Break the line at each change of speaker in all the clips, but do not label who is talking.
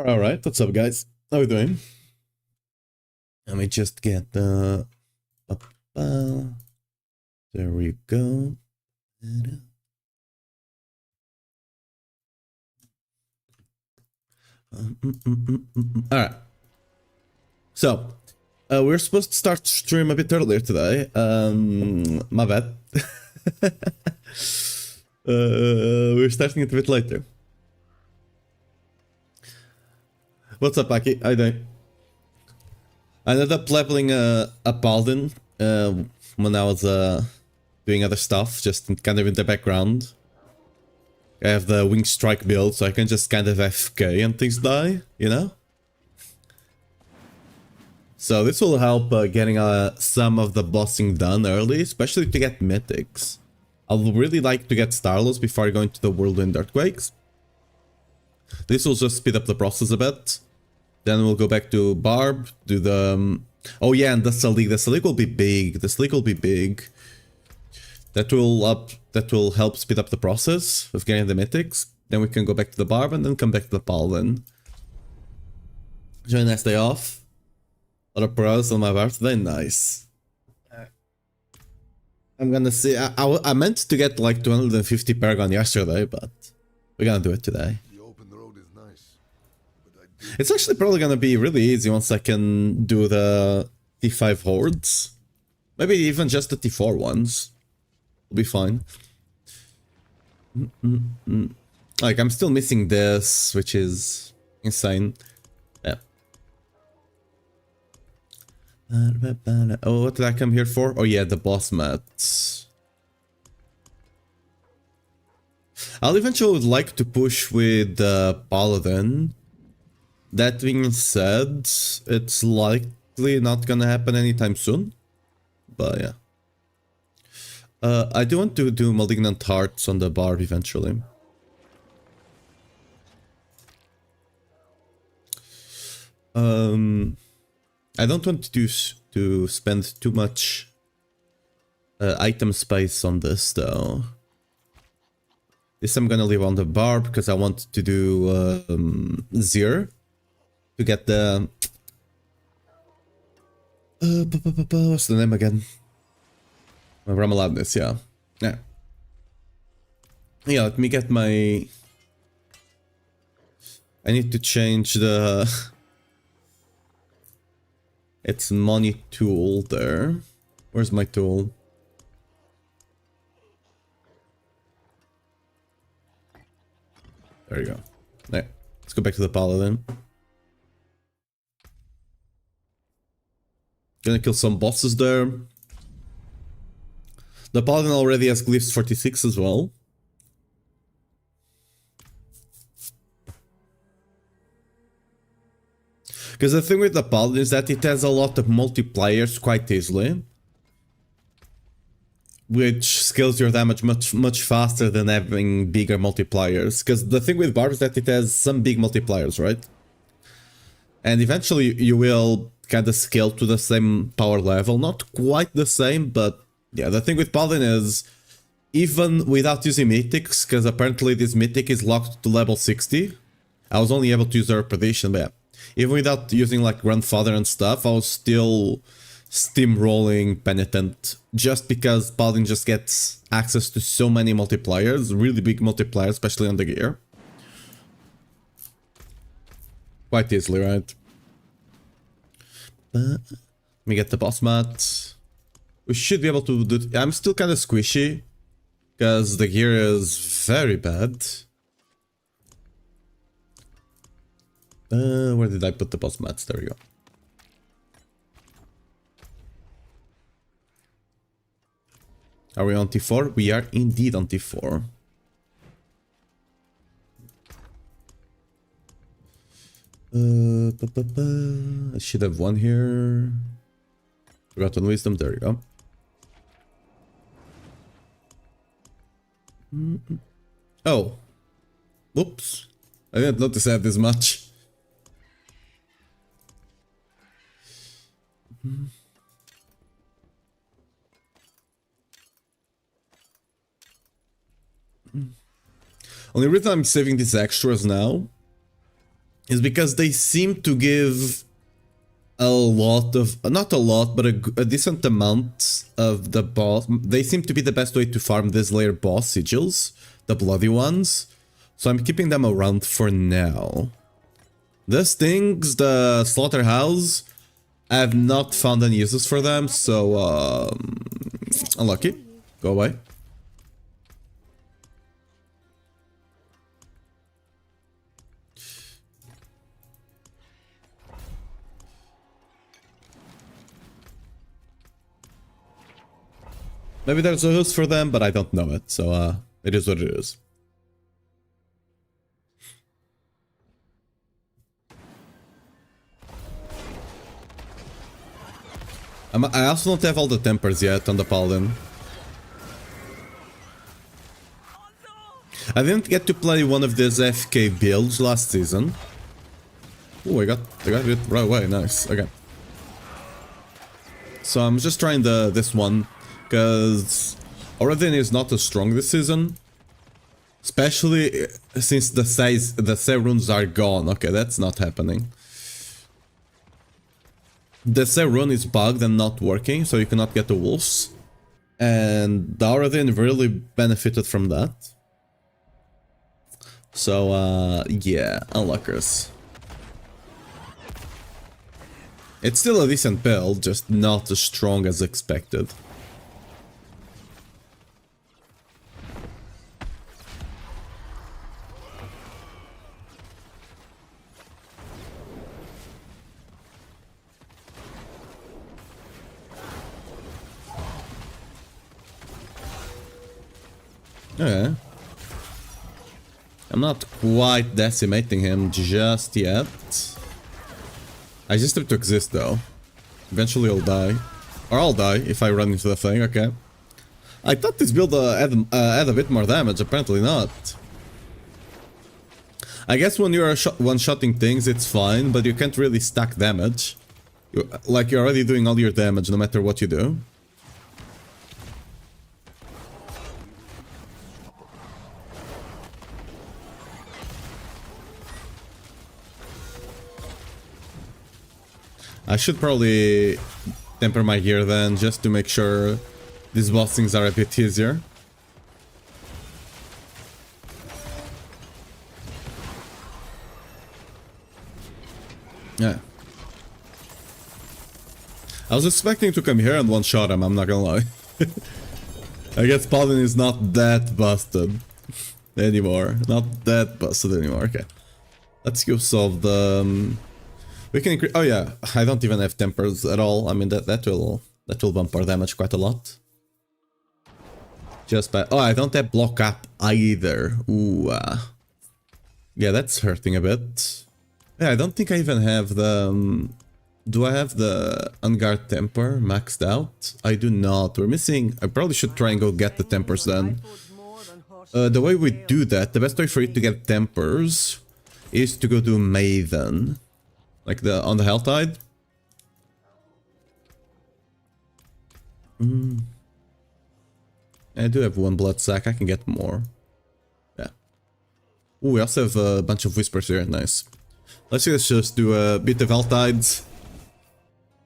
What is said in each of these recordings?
Alright, what's up guys? How we doing? Let me just get the... there we go. Alright. So, we're supposed to start stream a bit earlier today. My bad. We're starting it a bit later. What's up, Aki? How you doing? I ended up leveling a Paladin when I was doing other stuff, just kind of in the background. I have the Wing Strike build, so I can just kind of FK and things die, you know? So this will help getting some of the bossing done early, especially to get mythics. I would really like to get Starlos before going to the Whirlwind Earthquakes. This will just speed up the process a bit. Then we'll go back to Barb, do the... oh yeah, and the Salik. The Salik will be big. The Salik will be big. That will help speed up the process of getting the mythics. Then we can go back to the Barb and then come back to the Paladin. Enjoy a nice day off. A lot of pros on my birthday, nice. I'm gonna see. I meant to get like 250 Paragon yesterday, but we're gonna do it today. It's actually probably gonna be really easy once I can do the T5 hordes. Maybe even just the T4 ones. Will be fine. Like, I'm still missing this, which is insane. Yeah. Oh, what did I come here for? Oh yeah, the boss mats. I'll eventually would like to push with Paladin. That being said, it's likely not gonna happen anytime soon. But yeah. I do want to do Malignant Hearts on the Barb eventually. I don't want to spend too much item space on this though. This I'm gonna leave on the Barb because I want to do Zir. To get the... what's the name again? Ramaladness, yeah. Yeah. Yeah, let me get my... I need to change the... it's money tool there. Where's my tool? There you go. There. Let's go back to the Paladin. Gonna kill some bosses there. The Paladin already has Glyphs 46 as well. Because the thing with the Paladin is that it has a lot of multipliers quite easily. Which scales your damage much faster than having bigger multipliers. Because the thing with Barb is that it has some big multipliers, right? And eventually you will kind of scale to the same power level. Not quite the same, but yeah, the thing with Paladin is, even without using mythics, because apparently this mythic is locked to level 60. I was only able to use her prediction, but yeah. Even without using like Grandfather and stuff, I was still steamrolling Penitent. Just because Paladin just gets access to so many multipliers, really big multipliers, especially on the gear. Quite easily, right? Let me get the boss mat. We should be able to do... I'm still kind of squishy. Because the gear is very bad. Where did I put the boss mats? There we go. Are we on T4? We are indeed on T4. I should have one here. Forgotten Wisdom, there you go. Oh. Whoops. I didn't notice I had this much. Only reason I'm saving these extras now is because they seem to give a lot of, not a lot, but a decent amount of the boss. They seem to be the best way to farm this layer boss sigils, the bloody ones. So I'm keeping them around for now. These things, the slaughterhouse, I have not found any uses for them, so unlucky. Go away. Maybe there's a use for them, but I don't know it, so it is what it is. I also don't have all the tempers yet on the Paladin. I didn't get to play one of these FK builds last season. Oh, I got it right away, nice, okay. So I'm just trying this one, because Oradin is not as strong this season. Especially since the Say runes are gone. Okay, that's not happening. The Say rune is bugged and not working, so you cannot get the wolves. And the Oradin really benefited from that. So, yeah, unluckers. It's still a decent build, just not as strong as expected. Okay. I'm not quite decimating him just yet. I just have to exist though. Eventually I'll die. Or I'll die if I run into the thing, okay. I thought this build add a bit more damage, apparently not. I guess when you're one-shotting things it's fine, but you can't really stack damage. You're already doing all your damage no matter what you do. I should probably temper my gear then, just to make sure these boss things are a bit easier. Yeah. I was expecting to come here and one-shot him, I'm not gonna lie. I guess Paladin is not that busted anymore. Not that busted anymore, okay. Let's go solve the... we can increase... oh yeah, I don't even have tempers at all. I mean, that will bump our damage quite a lot. Just by... oh, I don't have block up either. Ooh, yeah, that's hurting a bit. Yeah, I don't think I even have the... do I have the Unguard temper maxed out? I do not. We're missing... I probably should try and go get the tempers then. The way we do that, the best way for you to get tempers is to go to Maven. Like on the health tide. I do have one blood sack, I can get more. Yeah. Ooh, we also have a bunch of whispers here, nice. Let's just do a bit of health tides.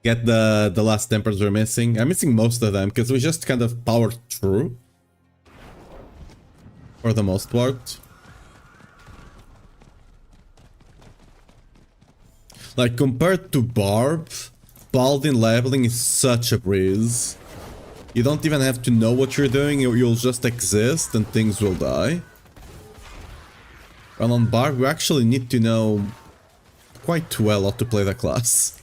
Get the last tempers we're missing. I'm missing most of them, because we just kind of powered through. For the most part. Like, compared to Barb, Paladin leveling is such a breeze. You don't even have to know what you're doing, you'll just exist and things will die. Well, on Barb, we actually need to know quite well how to play the class.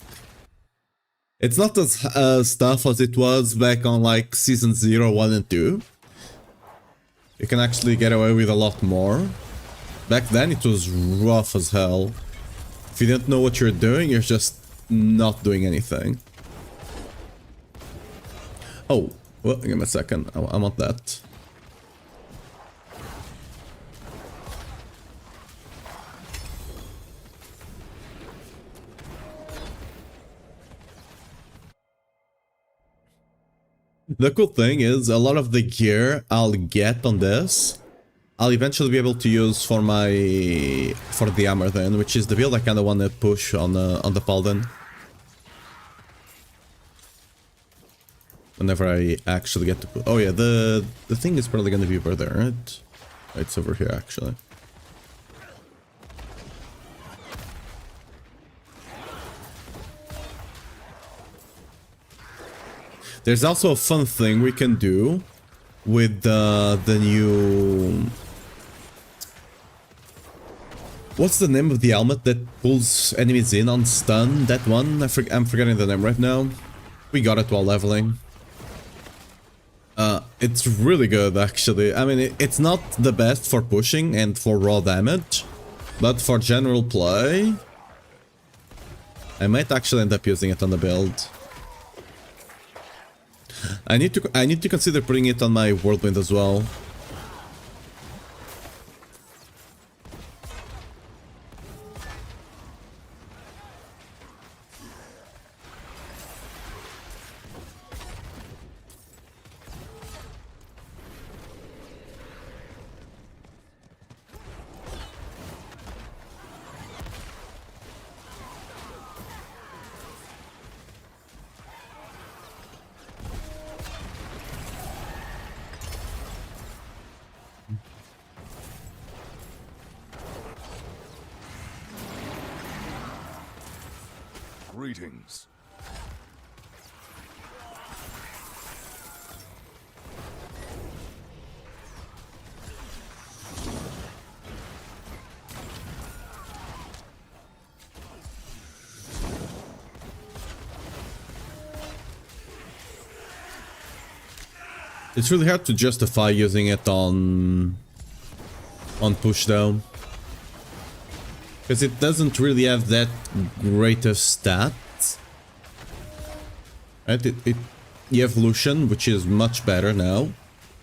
It's not as tough as it was back on like Season 0, 1 and 2. You can actually get away with a lot more. Back then it was rough as hell. If you don't know what you're doing, you're just not doing anything. Oh, well, give me a second. I want that. The cool thing is, a lot of the gear I'll get on this, I'll eventually be able to use for the hammer then, which is the build I kind of want to push on the Paladin. Whenever I actually get to put... Oh yeah, the thing is probably going to be over there, right? It's over here actually. There's also a fun thing we can do with the new... What's the name of the helmet that pulls enemies in on stun? That one? I'm forgetting the name right now. We got it while leveling. It's really good actually. I mean, it's not the best for pushing and for raw damage, but for general play, I might actually end up using it on the build. I need to consider putting it on my whirlwind as well.
Greetings.
It's really hard to justify using it on pushdown, because it doesn't really have that great of stats. Right? You have Lucian, which is much better now,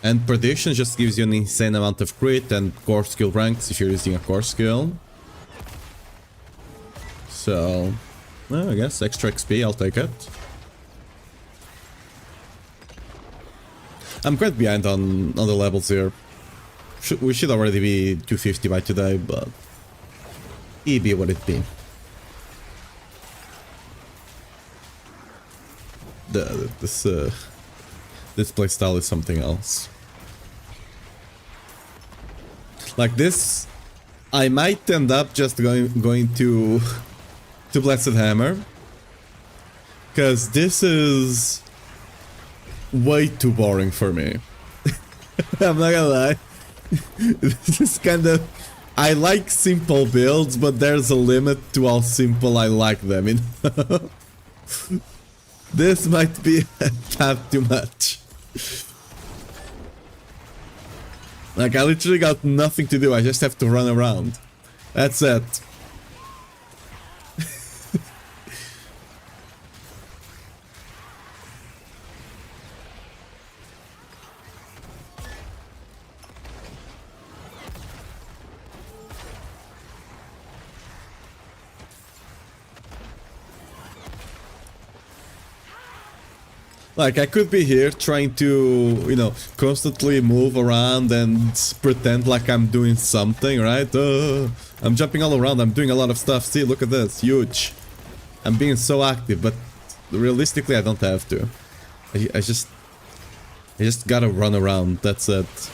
and Perdition just gives you an insane amount of crit and core skill ranks if you're using a core skill. So, well, I guess extra XP, I'll take it. I'm quite behind on the levels here. We should already be 250 by today, but it be what it be. This playstyle is something else. Like this, I might end up just going to Blessed Hammer, because this is way too boring for me. I'm not gonna lie. This is kind of... I like simple builds, but there's a limit to how simple I like them, you know? This might be a tad too much. Like, I literally got nothing to do, I just have to run around. That's it. Like, I could be here trying to, you know, constantly move around and pretend like I'm doing something, right? I'm jumping all around, I'm doing a lot of stuff. See, look at this, huge. I'm being so active, but realistically I don't have to. I just gotta run around, that's it.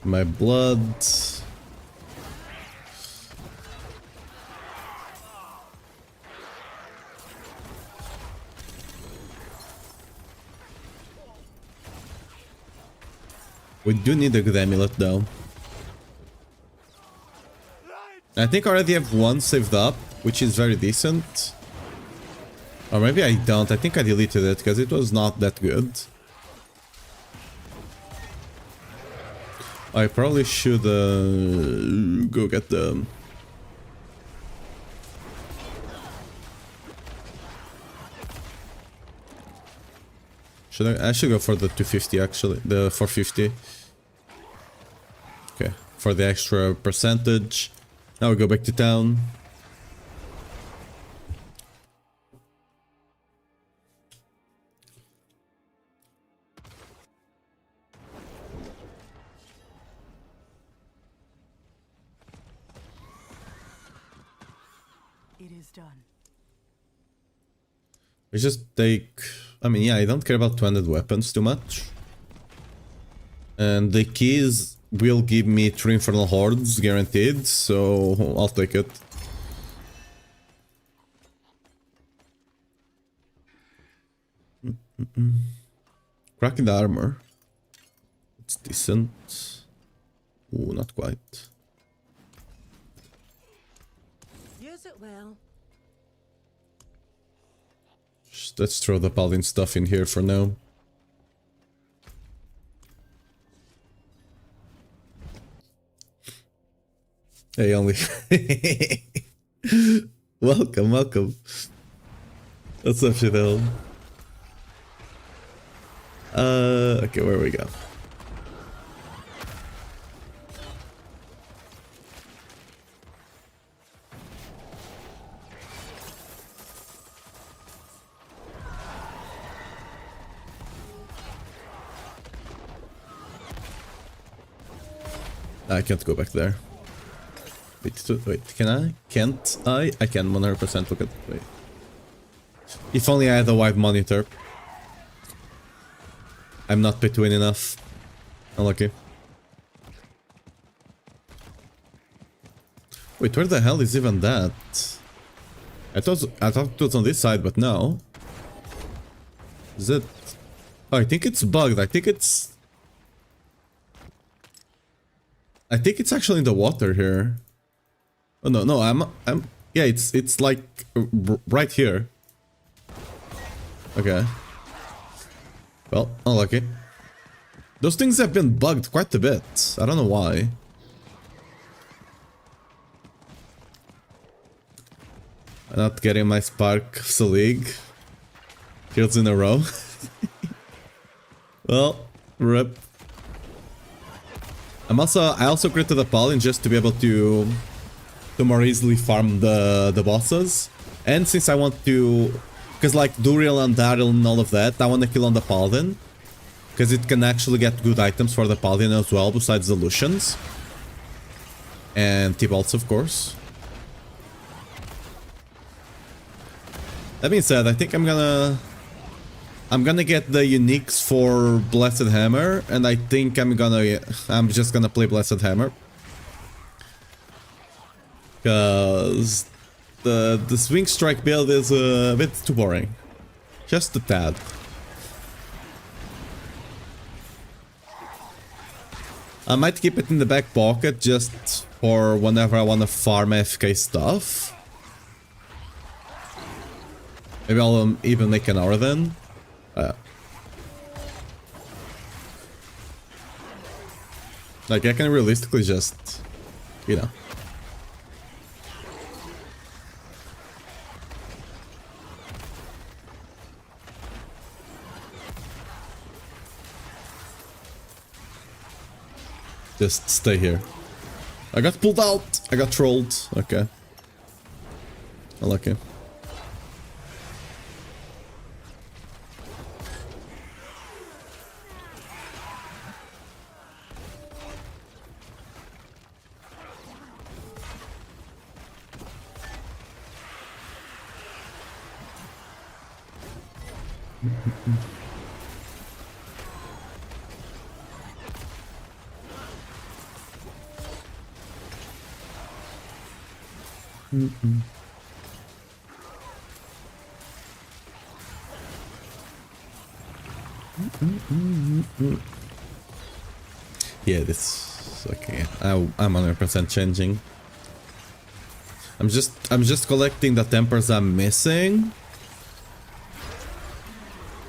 My blood. We do need a good amulet though. I think I already have one saved up, which is very decent. Or maybe I don't. I think I deleted it because it was not that good. I probably should go get the... I should go for the 250 actually, the 450. Okay, for the extra percentage. Now we go back to town.
It is done.
We just take... I mean, yeah, I don't care about two-handed weapons too much. And the keys will give me 3 Infernal Hordes guaranteed, so I'll take it. Cracking the armor. It's decent. Ooh, not quite.
Use it well.
Let's throw the paladin stuff in here for now. Hey, only. Welcome, welcome. What's up, Fidel? Okay, where we go? I can't go back there. Wait, can I? Can't I? I can 100% look at... Wait. If only I had a wide monitor. I'm not pay to win enough. Unlucky. Wait, where the hell is even that? I thought it was on this side, but no. Is it... Oh, I think it's bugged. I think it's actually in the water here. Oh no, yeah, it's like right here. Okay. Well, unlucky. Those things have been bugged quite a bit. I don't know why. I'm not getting my Spark of the League. Kills in a row. Well, rip. I also created a paladin just to be able to more easily farm the bosses. And since I want to... Because like Duriel and Daryl and all of that, I want to kill on the paladin. Because it can actually get good items for the paladin as well, besides the Lucians. And T-Bolts, of course. That being said, I think I'm gonna get the uniques for Blessed Hammer, and I think I'm just gonna play Blessed Hammer. Because the Swing Strike build is a bit too boring. Just a tad. I might keep it in the back pocket just for whenever I want to farm FK stuff. Maybe I'll even make an hour then. Like, I can realistically just, you know. Just stay here. I got pulled out! I got trolled. Okay. Unlucky. Yeah, this okay. I'm 100% changing. I'm just collecting the tempers I'm missing.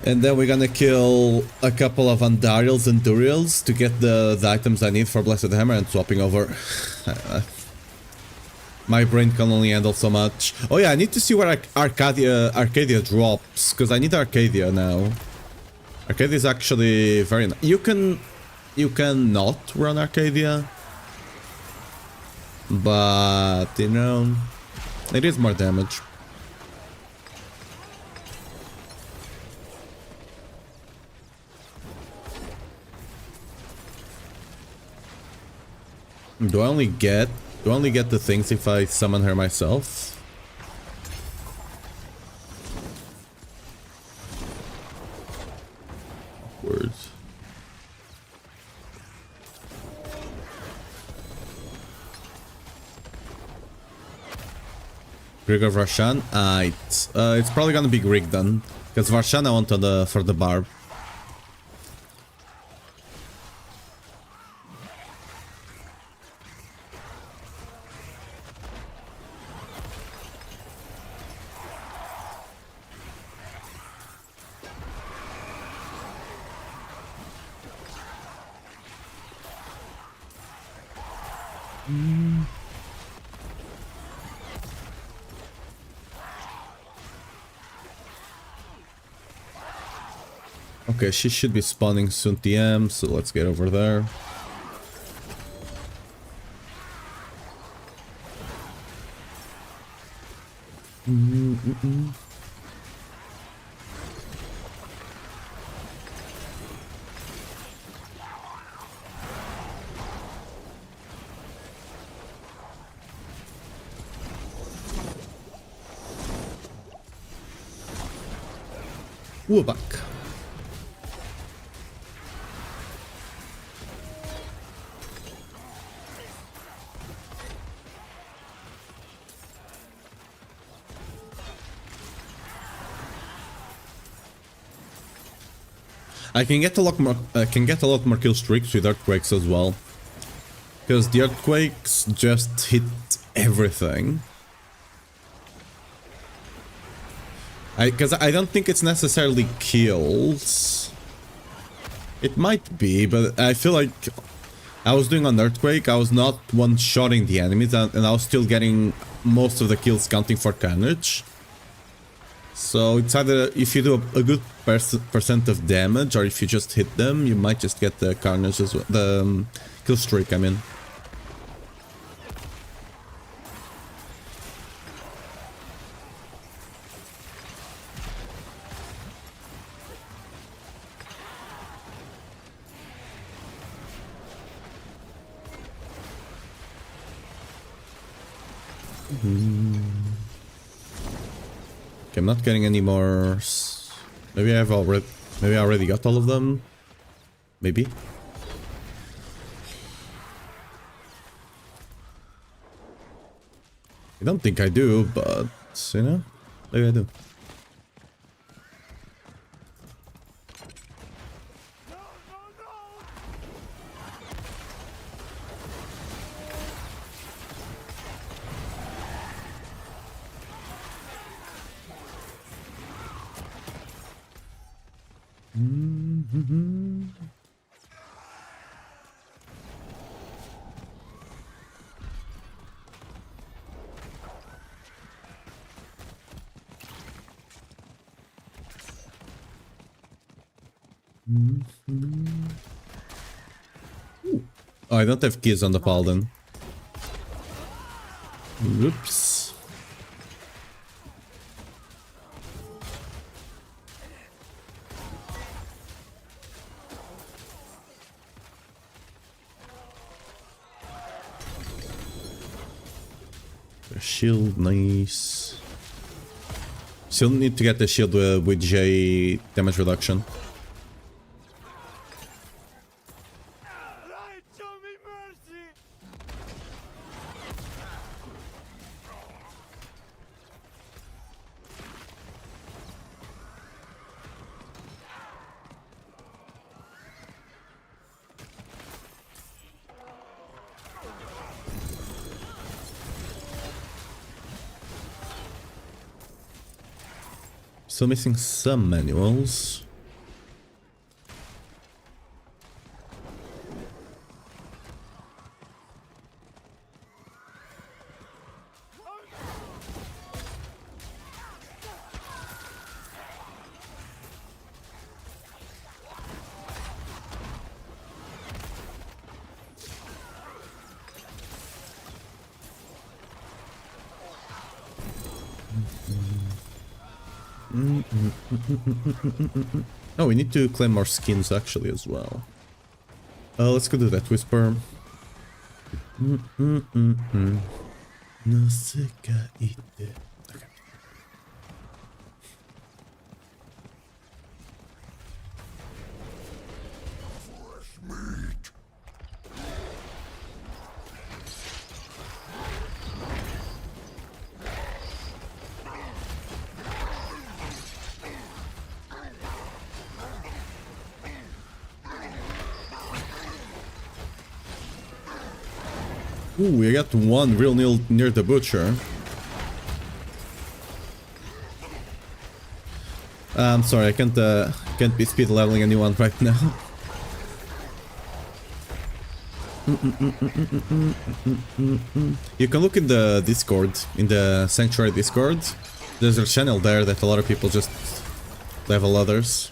And then we're gonna kill a couple of Andariels and Duriels to get the items I need for Blessed Hammer and swapping over. My brain can only handle so much. Oh yeah, I need to see where Arcadia drops, because I need Arcadia now. Arcadia is actually very nice. You can not run Arcadia, but you know, it is more damage. Do I only get the things if I summon her myself? Words. Grig of Varshan? It's probably gonna be Grig then, because Varshan I want for the Barb. Okay, she should be spawning soon TM, so let's get over there. We're back. I can get a lot more kill streaks with earthquakes as well, because the earthquakes just hit everything. Because I don't think it's necessarily kills. It might be, but I feel like I was doing an earthquake. I was not one-shotting the enemies, and I was still getting most of the kills counting for carnage. So it's either if you do a good percent of damage, or if you just hit them, you might just get the carnage as well. The kill streak, I mean. Okay, I'm not getting any more. Maybe I already got all of them. Maybe. I don't think I do, but you know, maybe I do. Oh, I don't have keys on the paladin. Oops. A shield, nice. Still need to get the shield with J damage reduction. Still missing some manuals. Oh, we need to claim our skins actually as well. Let's go do that. Whisper. Okay. Ooh, we got one real near the butcher. I'm sorry, I can't be speed leveling anyone right now. You can look in the Discord, in the Sanctuary Discord. There's a channel there that a lot of people just level others.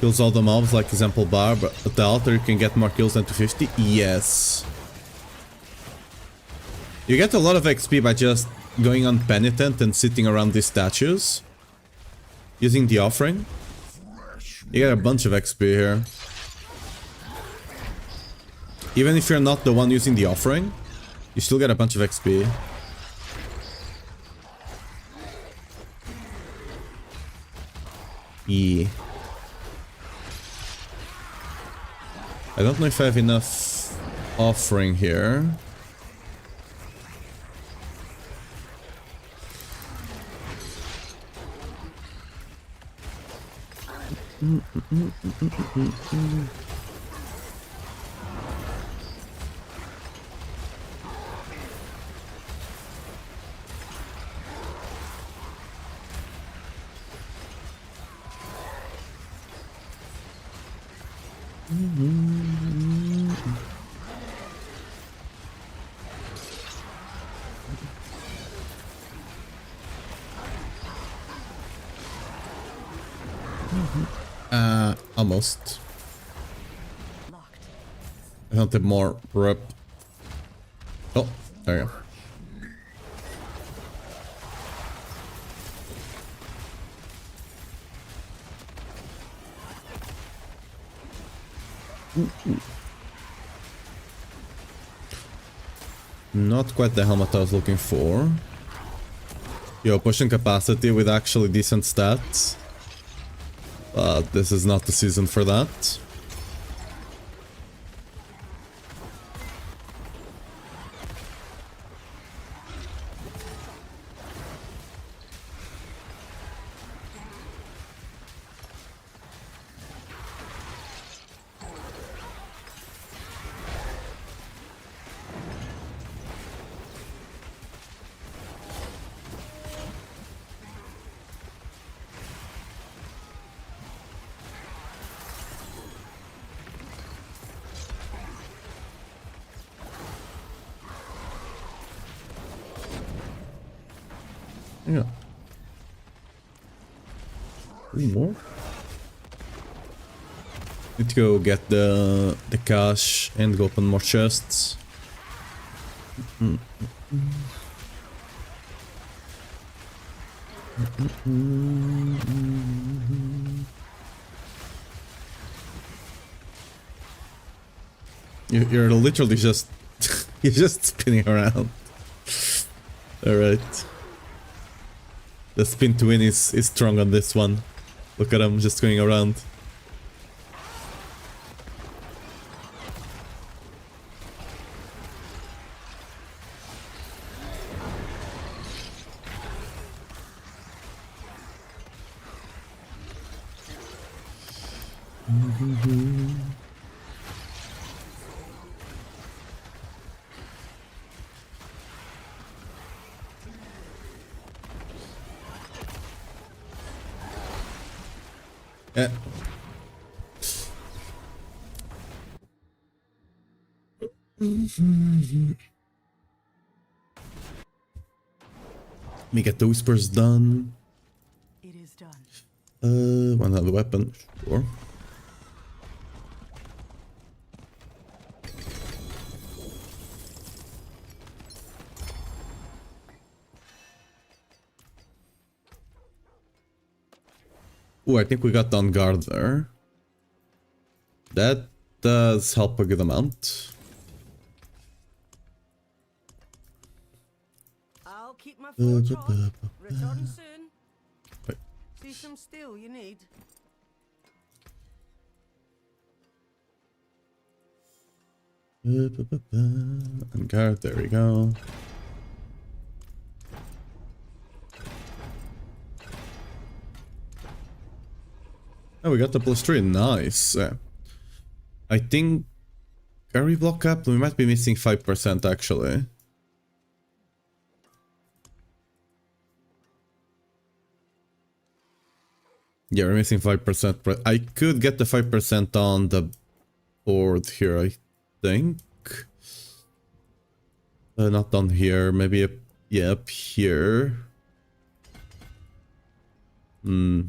Kills all the mobs, like example Barb. At the altar you can get more kills than 250? Yes. You get a lot of XP by just going on Penitent and sitting around these statues. Using the offering. You get a bunch of XP here. Even if you're not the one using the offering, you still get a bunch of XP. Yeah. I don't know if I have enough offering here. Almost. I don't have more rep. Oh, there you go. Not quite the helmet I was looking for. Yo, pushing capacity with actually decent stats. But this is not the season for that. Yeah. 3 more? Need to go get the cash and go open more chests. You're literally just you're just spinning around. All right. The spin to win is strong on this one. Look at him just going around. Yeah. Let me get the whispers done.
It is done.
One other weapon, sure. Oh, I think we got on guard there. That does help a good amount.
I'll keep my forge on. Return soon.
Wait.
See some steel you need.
On guard, there we go. Oh, we got the +3, nice. I think... Are we block up? We might be missing 5% actually. Yeah, we're missing 5%, but I could get the 5% on the board here, I think. Not down here, maybe up, yeah, up here. Hmm.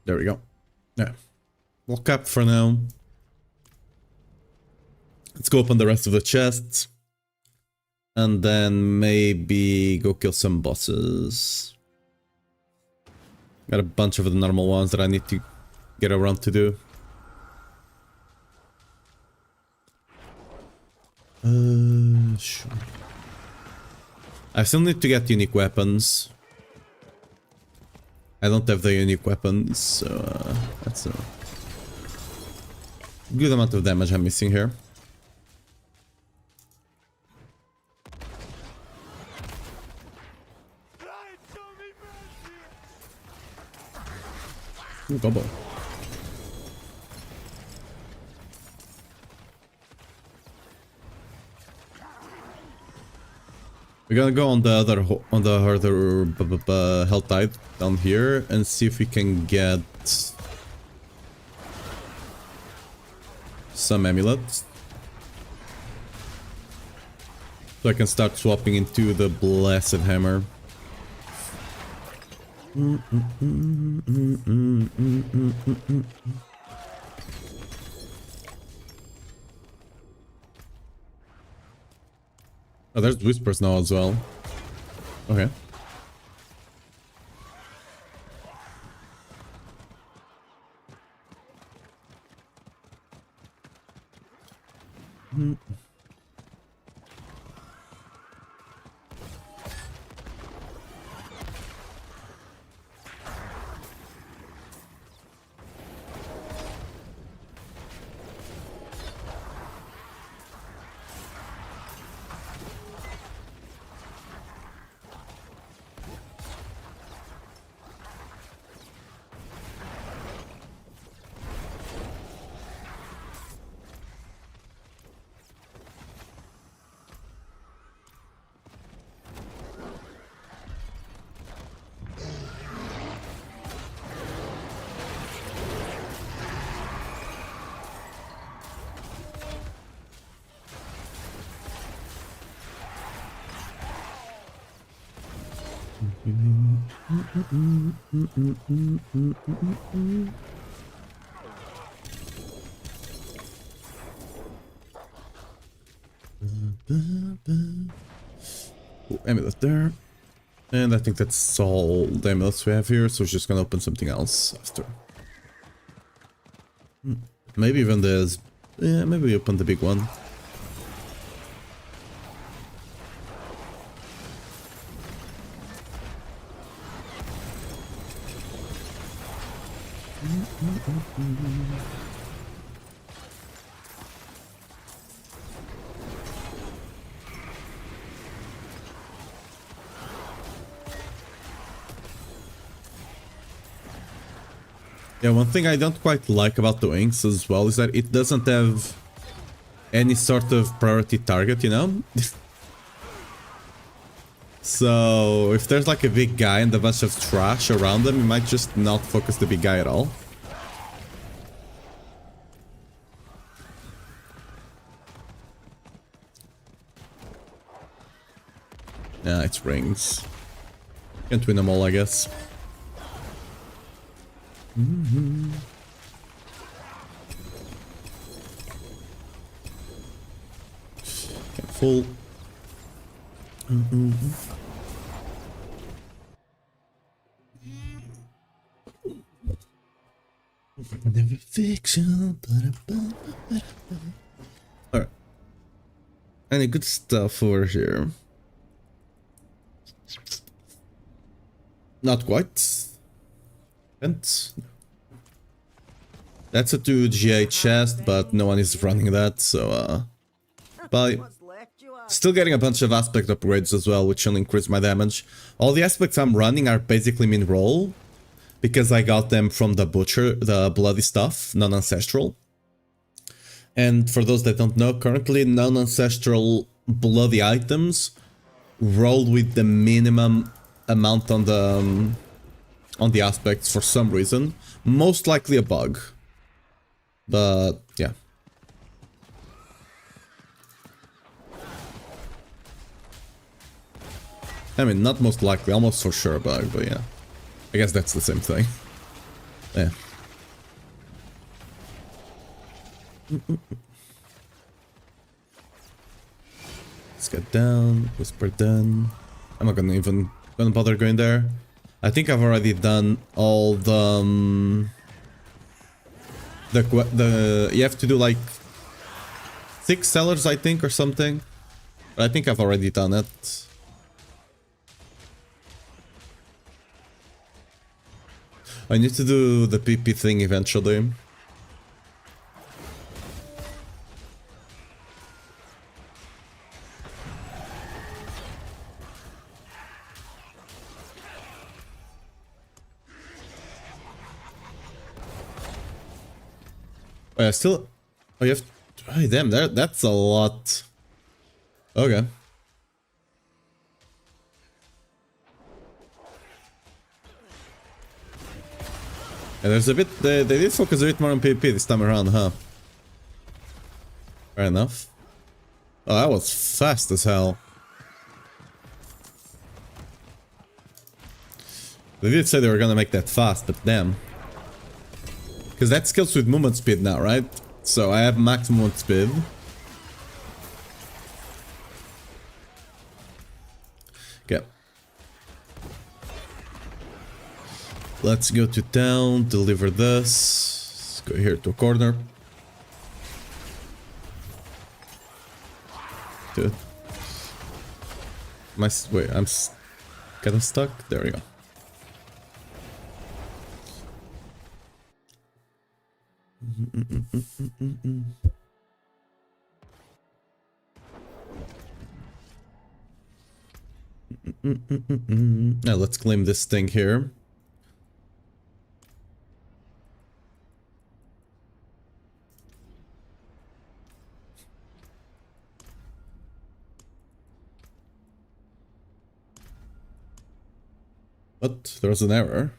There we go. Yeah. Lock up for now. Let's go open the rest of the chests. And then maybe go kill some bosses. Got a bunch of the normal ones that I need to get around to do. Sure. I still need to get unique weapons. I don't have the unique weapons, so that's a good amount of damage I'm missing here. Ooh, Bobo. We're gonna go on the other harder health type down here and see if we can get some amulets. So I can start swapping into the Blessed Hammer. Oh, there's whispers now as well. Okay. Ooh, amulet there. And I think that's all the amulets we have here, so we're just gonna open something else after. Maybe even there's... yeah, maybe we open the big one. Yeah, one thing I don't quite like about the wings as well is that it doesn't have any sort of priority target, you know? So, if there's like a big guy and a bunch of trash around them, you might just not focus the big guy at all. Yeah, it's rings. Can't win them all, I guess. Full. Never fiction. Alright. Any good stuff over here? Not quite. And that's a 2 GA chest, but no one is running that, so but still getting a bunch of aspect upgrades as well, which will increase my damage. All the aspects I'm running are basically min roll, because I got them from the butcher, the bloody stuff, non-ancestral. And for those that don't know, currently non-ancestral bloody items roll with the minimum amount on the aspects for some reason. Most likely a bug. But yeah. I mean, not most likely, almost for sure a bug, but yeah. I guess that's the same thing. Yeah. Let's get down, whisper done. I'm not gonna bother going there. I think I've already done all the you have to do like 6 sellers, I think, or something. But I think I've already done it. I need to do the PP thing eventually. Oh, yeah, still. Oh, you have. Oh, damn, that's a lot. Okay. Yeah, there's a bit. They did focus a bit more on PvP this time around, huh? Fair enough. Oh, that was fast as hell. They did say they were gonna make that fast, but damn. Because that scales with movement speed now, right? So I have max movement speed. Okay. Let's go to town, deliver this. Let's go here to a corner. Dude. Wait, I'm kinda stuck? There we go. Now let's claim this thing here. What? There was an error.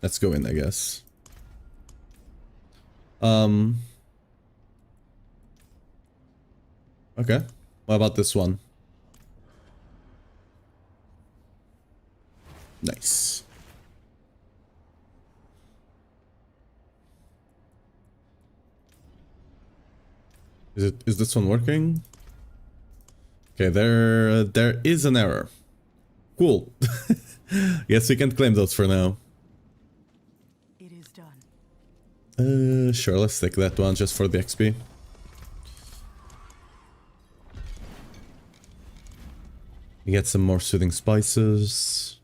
Let's go in, I guess. Okay. What about this one? Nice. Is this one working? Okay, there is an error. Cool. Yes, we can claim those for now.
It is done.
Sure, let's take that one just for the XP. We get some more soothing spices.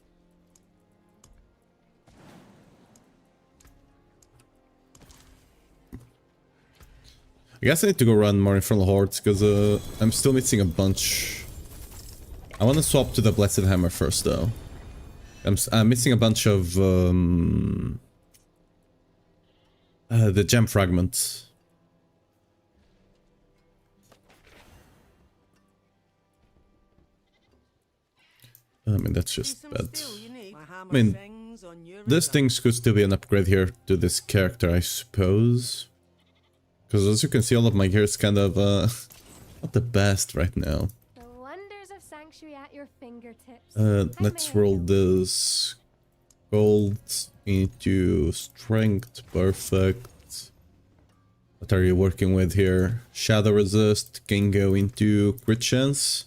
I guess I need to go run more Infernal Hordes because I'm still missing a bunch. I want to swap to the Blessed Hammer first though. I'm missing a bunch of the gem fragments. I mean, that's just bad. I mean, this thing could still be an upgrade here to this character, I suppose. Because as you can see, all of my gear is kind of not the best right now.
The wonders of Sanctuary
fingertips.
Let's roll this gold into strength. Perfect. What are you working with here? Shadow resist can go into crit chance.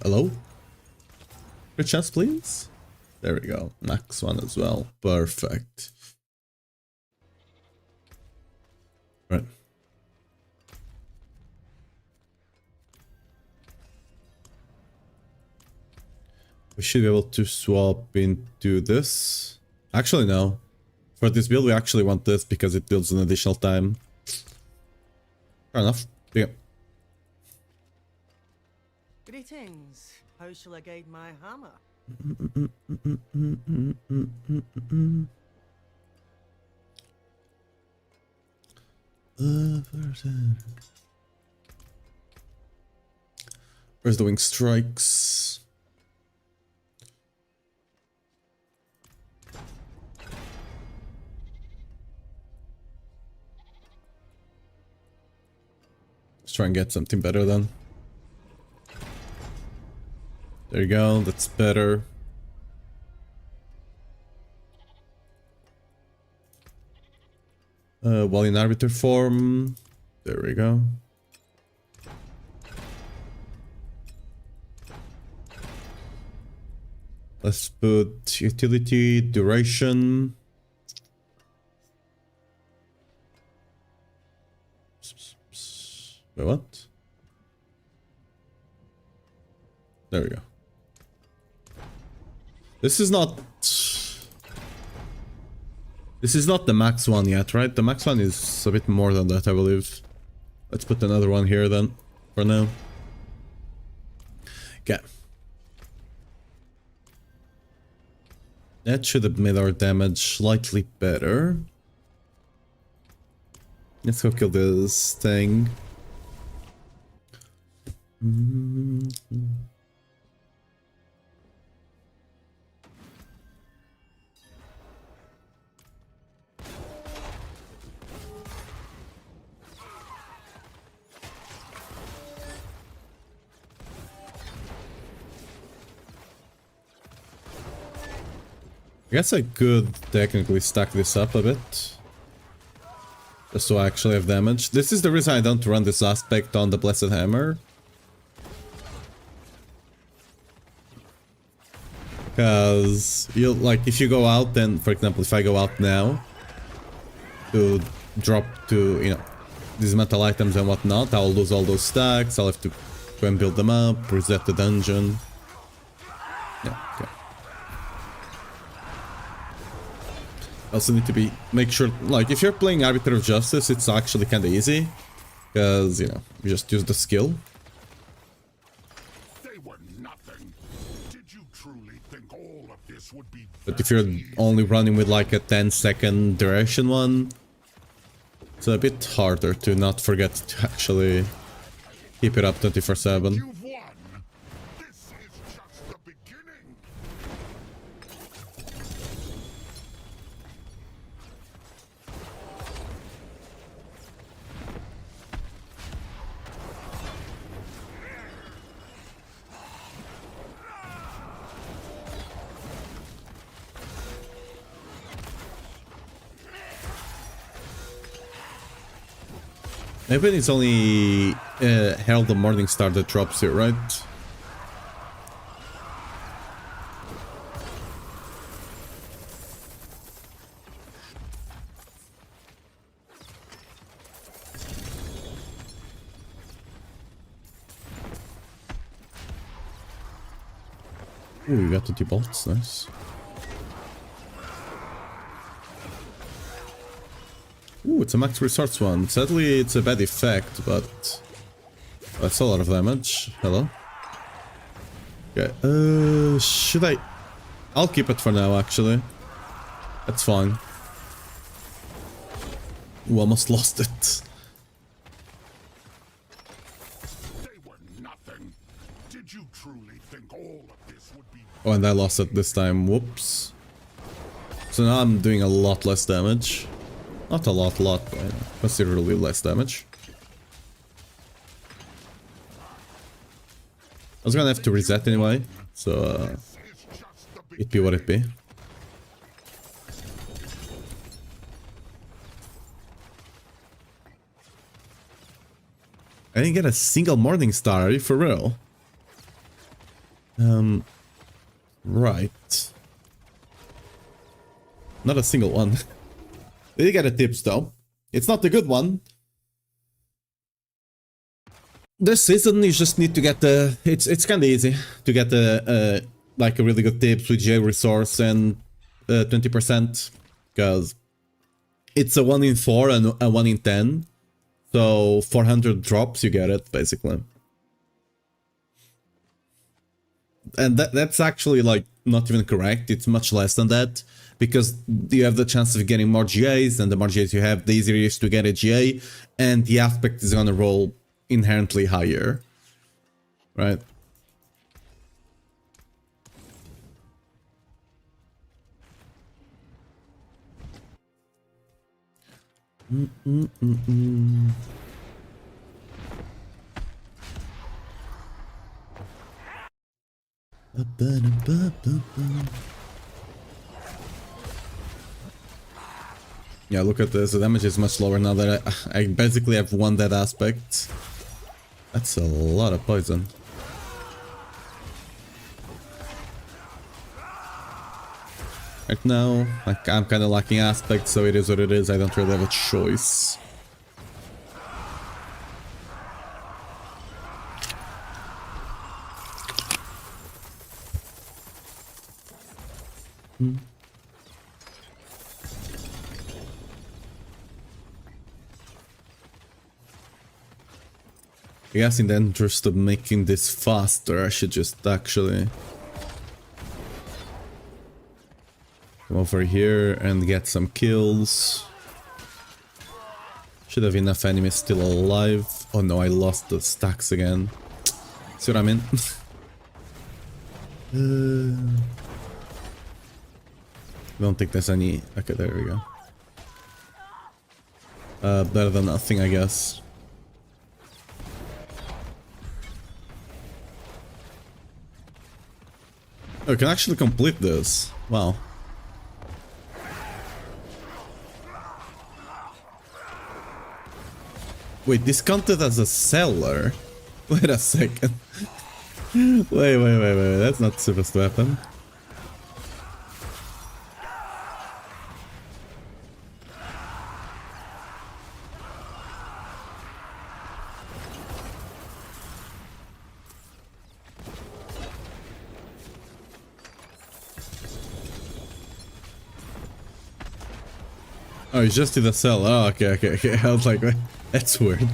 Hello? Crit chance, please. There we go. Max one as well. Perfect. Right. We should be able to swap into this. Actually, no. For this build, we actually want this because it builds an additional time. Fair enough. Yeah.
Greetings. How shall I guide my hammer? Where's the wing strikes? Let's try and get something better then. There you go, that's better. While in arbiter form, there we go. Let's put utility, duration. Wait, what? There we go. This is not the max one yet, right? The max one is a bit more than that, I believe. Let's put another one here then, for now. Okay. That should have made our damage slightly better. Let's go kill this thing. I guess I could technically stack this up a bit. Just so I actually have damage. This is the reason I don't run this aspect on the Blessed Hammer. Because, if you go out, then, for example, if I go out now to drop to, these metal items and whatnot, I'll lose all those stacks, I'll have to go and build them up, reset the dungeon. Yeah, okay. Also need to make sure, if you're playing Arbiter of Justice, it's actually kinda easy. Because, you just use the skill.
They were nothing. Did you truly think all of this would be?
But if you're only running with a 10-second duration one, it's a bit harder to not forget to actually keep it up 24/7.
You've won. This is just the beginning.
Maybe it's only Herald of Morningstar that drops it, right? Ooh, you got 20 bolts, nice. Ooh, it's a max resource one. Sadly, it's a bad effect, but that's a lot of damage. Hello. Okay, should I... I'll keep it for now, actually. That's fine. Ooh, almost lost it.
They were nothing. Did you truly think all of this would be...
Oh, and I lost it this time. Whoops. So now I'm doing a lot less damage. Not a lot, but considerably less damage. I was gonna have to reset anyway, so it be what it be. I didn't get a single morning star, are you for real? Right. Not a single one. Did get a tips though. It's not a good one. This season you just need to get the... It's kinda easy to get like a really good tips with J resource and 20%. Because it's a 1 in 4 and a 1 in 10. So 400 drops you get it, basically. And that's actually like not even correct, it's much less than that. Because you have the chance of getting more GAs, and the more GAs you have, the easier it is to get a GA, and the aspect is gonna roll inherently higher. Right? Yeah, look at this, the damage is much lower now that I basically have won that aspect. That's a lot of poison. Right now, like, I'm kinda lacking aspect, so it is what it is, I don't really have a choice. I guess in the interest of making this faster, I should just actually come over here and get some kills. Should have enough enemies still alive. Oh no, I lost the stacks again. See what I mean? Don't think there's any... Okay, there we go. Better than nothing, I guess. Oh, I can actually complete this. Wow. Wait, this counted as a seller? Wait a second. Wait, that's not supposed to happen. Oh, you just did a sell. Oh, okay. I was like, wait, that's weird.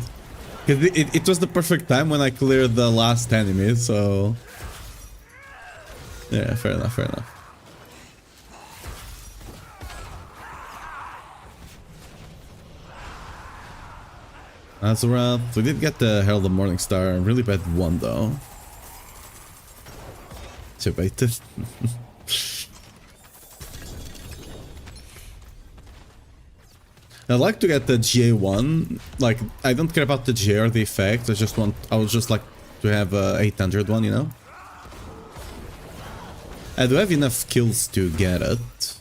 Because it was the perfect time when I cleared the last enemy, so... Yeah, fair enough. That's a wrap. We did get the Herald of Morningstar. Really bad one, though. Debated. I'd like to get the GA1. Like, I don't care about the GA or the effect. I would just like to have a 800 one, you know? I do have enough kills to get it.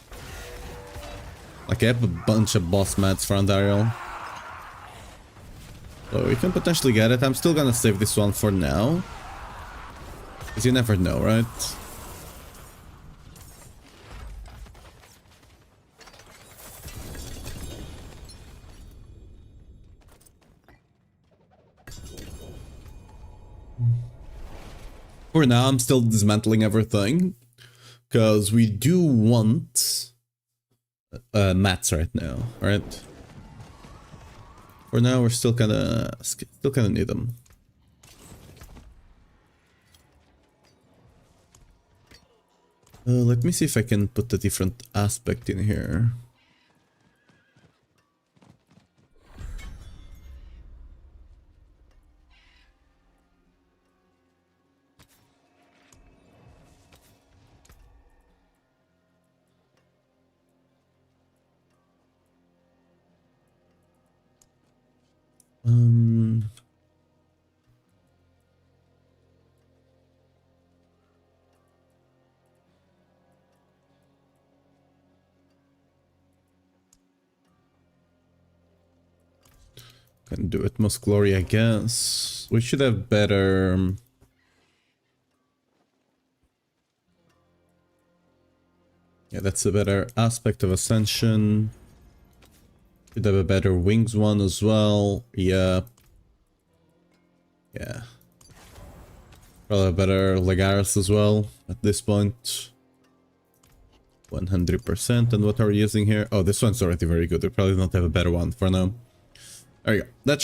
Like, I have a bunch of boss mats for Andariel. So we can potentially get it. I'm still gonna save this one for now. Because you never know, right? For now, I'm still dismantling everything. Because we do want mats right now, right? For now, we're still kind of need them. Let me see if I can put a different aspect in here. Can do it most glory, I guess. We should have better. Yeah, that's a better aspect of Ascension. Should have a better wings one as well. Yeah. Yeah. Probably a better Legaris as well at this point. 100%. And what are we using here? Oh, this one's already very good. We probably don't have a better one for now. There you go. That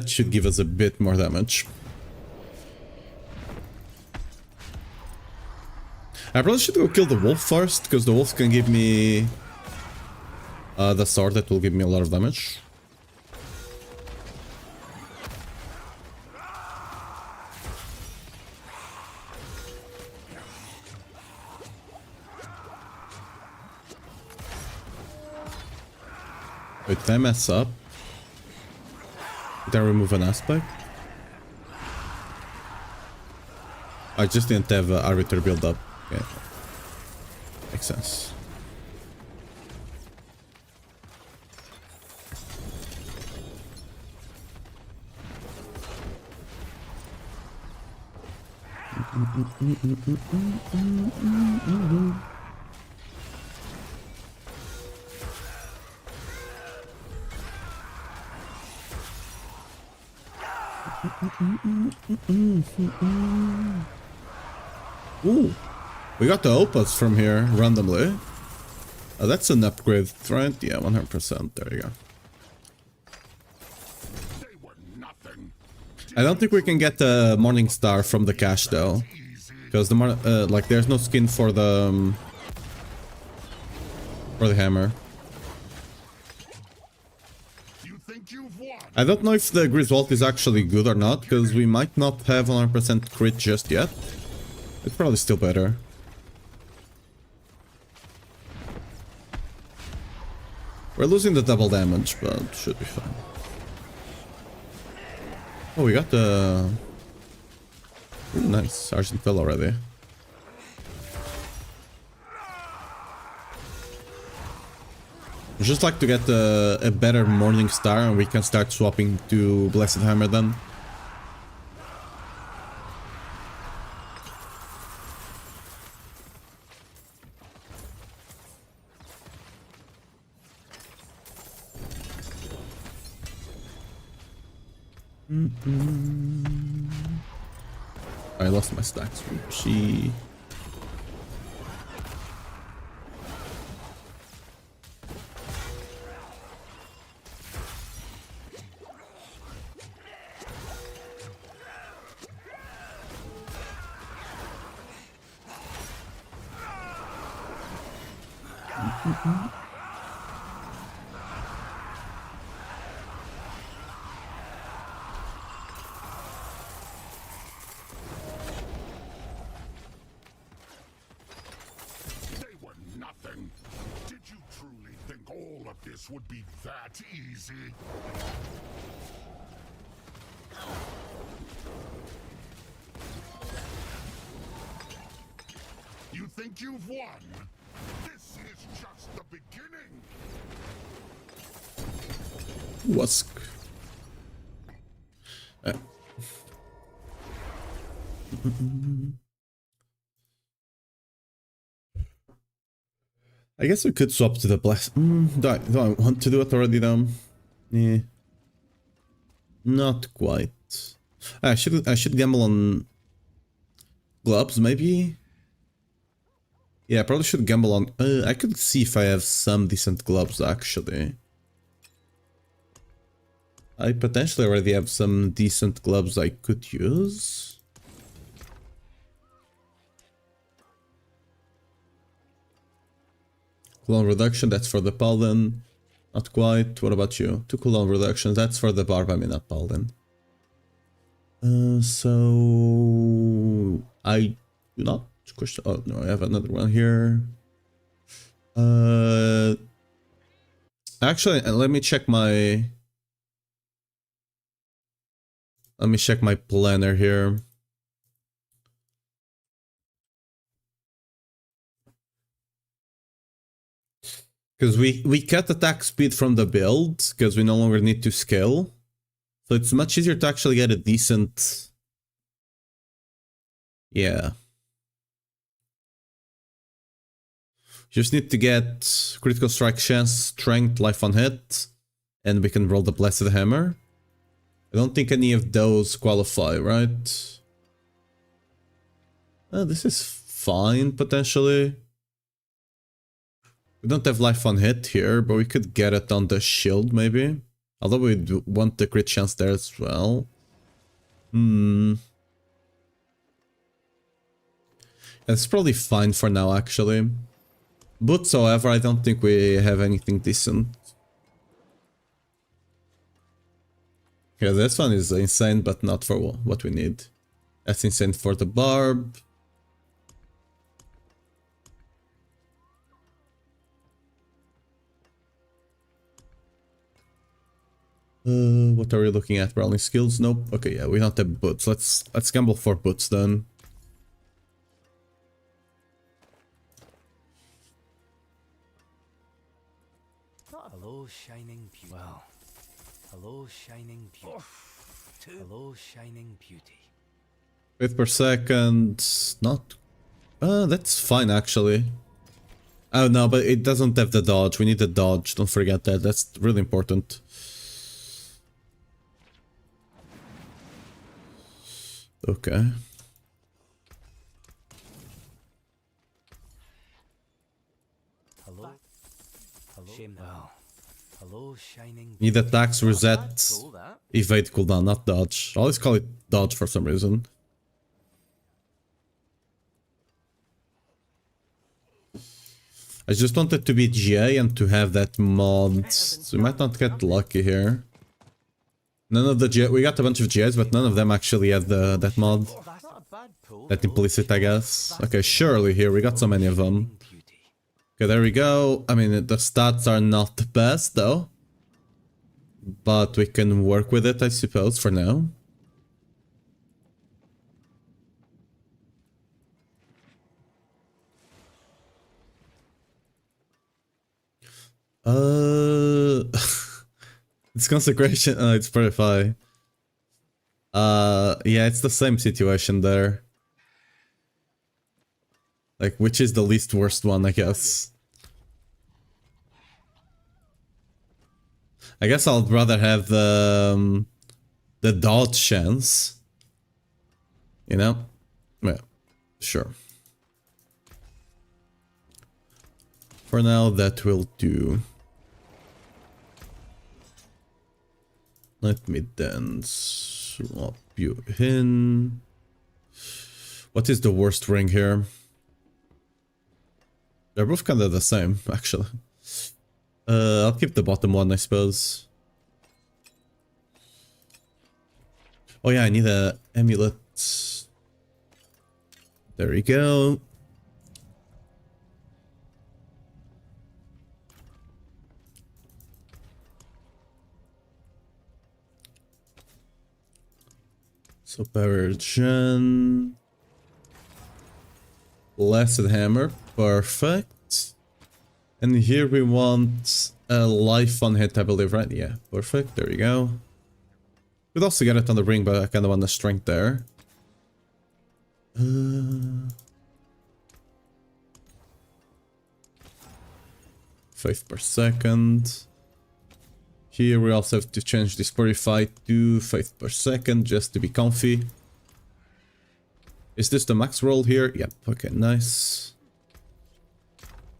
should give us a bit more damage. I probably should go kill the wolf first, because the wolf can give me the sword that will give me a lot of damage. Wait, did I mess up? Did I remove an aspect? I just didn't have arbiter build up. Yeah. Makes sense. Ooh, we got the opals from here randomly. That's an upgrade, right? Yeah, 100%. There you go.
They were nothing.
I don't think we can get the Morning Star from the cache though, because the like there's no skin for the hammer.
You think you've won?
I don't know if the Griswold is actually good or not, because we might not have 100% crit just yet. It's probably still better. We're losing the double damage, but should be fine. Oh, we got the... Ooh, nice. Sergeant fell already. I'd just like to get a better Morning Star and we can start swapping to Blessed Hammer then. I lost my stacks. Oopsie.
They were nothing. Did you truly think all of this would be that easy? You think you've won? This is just the beginning.
Wask. I guess we could swap to the bless. Do I want to do it already though? Yeah. Not quite. I should gamble on gloves maybe. Yeah, I probably should gamble on. I could see if I have some decent gloves actually. I potentially already have some decent gloves I could use. Cooldown reduction, that's for the Paladin. Not quite. What about you? 2 cooldown reductions, that's for the Barb, I mean not Paladin. So... I do not question... Oh, no, I have another one here. Actually, let me check my... Let me check my planner here. Because we cut attack speed from the build, because we no longer need to scale. So it's much easier to actually get a decent... Yeah. Just need to get critical strike chance, strength, life on hit, and we can roll the Blessed Hammer. I don't think any of those qualify, right? This is fine, potentially. We don't have life on hit here, but we could get it on the shield, maybe. Although we want the crit chance there as well. It's probably fine for now, actually. Boots, however, I don't think we have anything decent. Yeah, this one is insane, but not for what we need. That's insane for the Barb. What are we looking at? Brawling skills? Nope. Okay, yeah, we don't have boots. Let's gamble for boots then.
Hello, shining beauty. Well, hello, shining beauty. Hello, shining beauty.
5 per second. Not. That's fine actually. Oh no, but it doesn't have the dodge. We need the dodge. Don't forget that. That's really important. Okay.
Hello. Hello. Well, hello, shining.
Need attacks, reset,
Cool, that.
evade cooldown, not dodge. I always call it dodge for some reason. I just wanted to be GA and to have that mod. So we might not get lucky here. None of the GA, we got a bunch of GAs, but none of them actually had that mod.
That's not a bad pull.
That implicit, I guess. Okay, surely here, we got so many of them. Okay, there we go. I mean, the stats are not the best, though. But we can work with it, I suppose, for now. It's consecration. It's purify. Yeah, it's the same situation there. Like, which is the least worst one, I guess. I guess I'd rather have the dodge chance. You know? Yeah, sure. For now, that will do. Let me then swap you in. What is the worst ring here? They're both kind of the same, actually. I'll keep the bottom one, I suppose. Oh yeah, I need a amulet. There we go. So power gen. Blessed hammer, perfect. And here we want a life on hit, I believe, right? Yeah, perfect. There we go. We'd also get it on the ring, but I kind of want the strength there. 5 per second. Here we also have to change this purify to 5 per second just to be comfy. Is this the max roll here? Yep, okay, nice.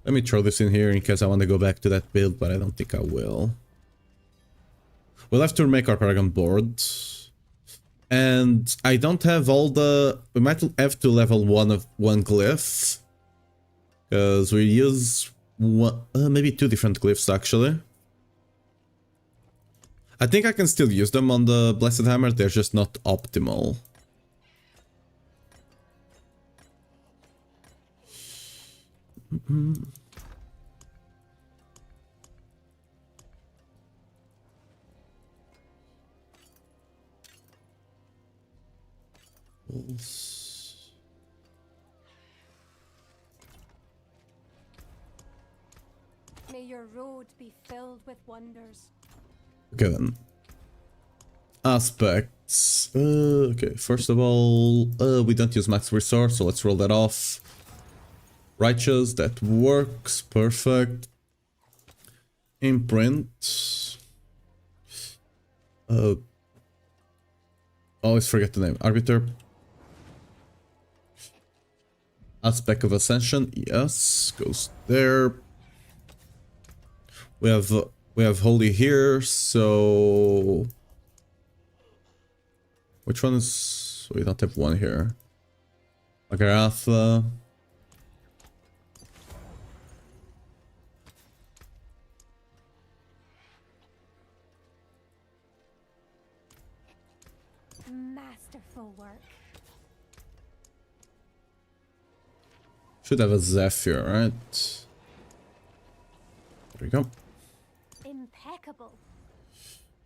Let me throw this in here in case I want to go back to that build, but I don't think I will. We'll have to make our Paragon board. And I don't have all the... We might have to level one glyph. Because we use maybe 2 different glyphs actually. I think I can still use them on the Blessed Hammer, they're just not optimal.
May your road be filled with wonders.
Okay then. Aspects. Okay, first of all, we don't use max resource, so let's roll that off. Righteous, that works, perfect. Imprint. Always forget the name. Arbiter. Aspect of Ascension, yes, goes there. We have Holy here, so which one is? We don't have one here. Agaratha.
Masterful work.
Should have a Zephyr, right? There we go.
Impeccable.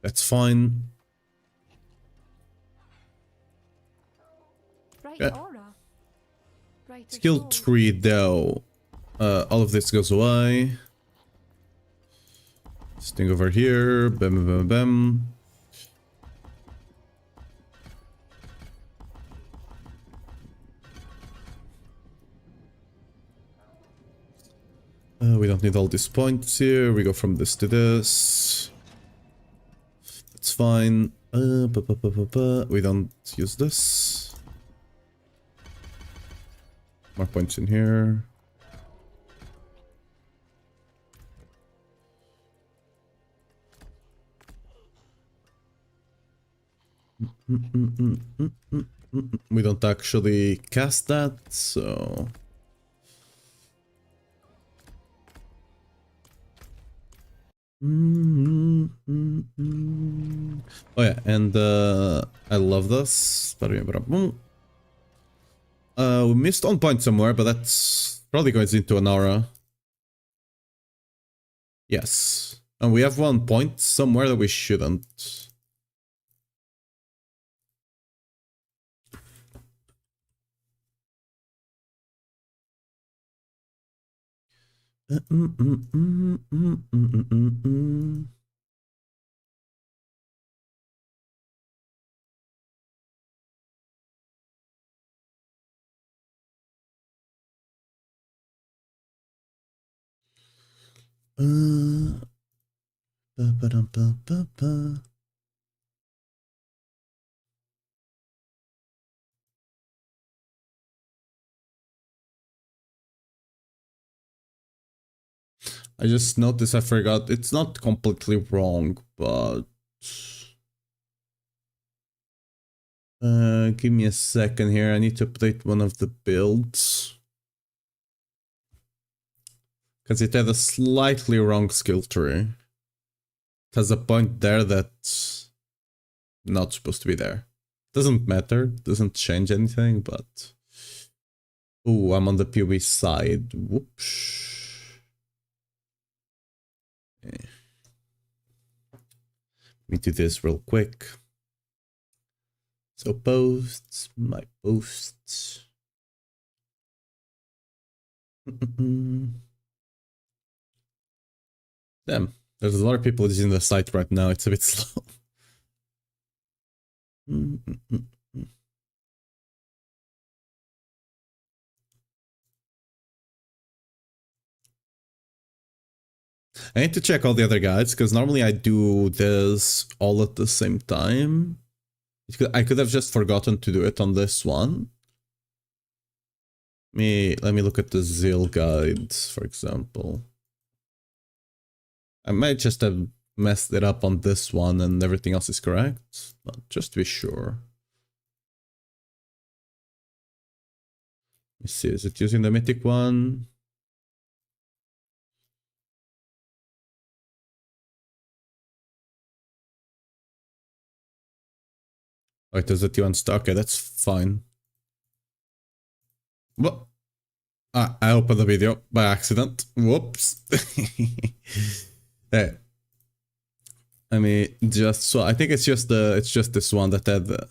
That's fine.
Bright
Yeah.
aura. Bright
Skill tree though. All of this goes away. This thing over here. Bam, bam, bam, bam. We don't need all these points here. We go from this to this. That's fine. We don't use this. More points in here. We don't actually cast that, so... Oh yeah, and I love this. We missed on point somewhere, but that's probably goes into an aura. Yes. And we have 1 point somewhere that we shouldn't. I just noticed I forgot. It's not completely wrong, but... give me a second here. I need to update one of the builds. Because it had a slightly wrong skill tree. It has a point there that's not supposed to be there. Doesn't matter, doesn't change anything, but... Oh, I'm on the PoE side. Whoops. Let me do this real quick. So posts, my posts. Damn, there's a lot of people using the site right now. It's a bit slow. I need to check all the other guides because normally I do this all at the same time. I could have just forgotten to do it on this one. Let me look at the Zeal guides, for example. I might just have messed it up on this one and everything else is correct, but just to be sure. Let me see, is it using the mythic one?
Oh, it is a T1 star. Okay, that's fine. Well, I opened the video by accident. Whoops. Hey, I mean, just so I think it's just this one that had the,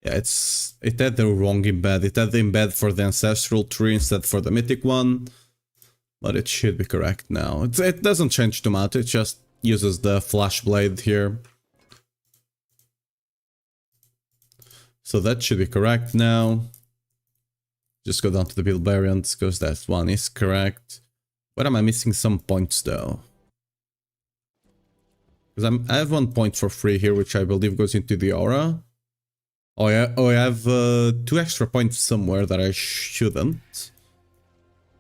yeah, it had the wrong embed. It had the embed for the ancestral tree instead for the mythic one, but it should be correct now. It doesn't change too much. It just uses the flash blade here, so that should be correct now. Just go down to the build variants because that one is correct. But am I missing some points though? Because I have 1 point for free here, which I believe goes into the aura. Oh yeah, I have 2 extra points somewhere that I shouldn't.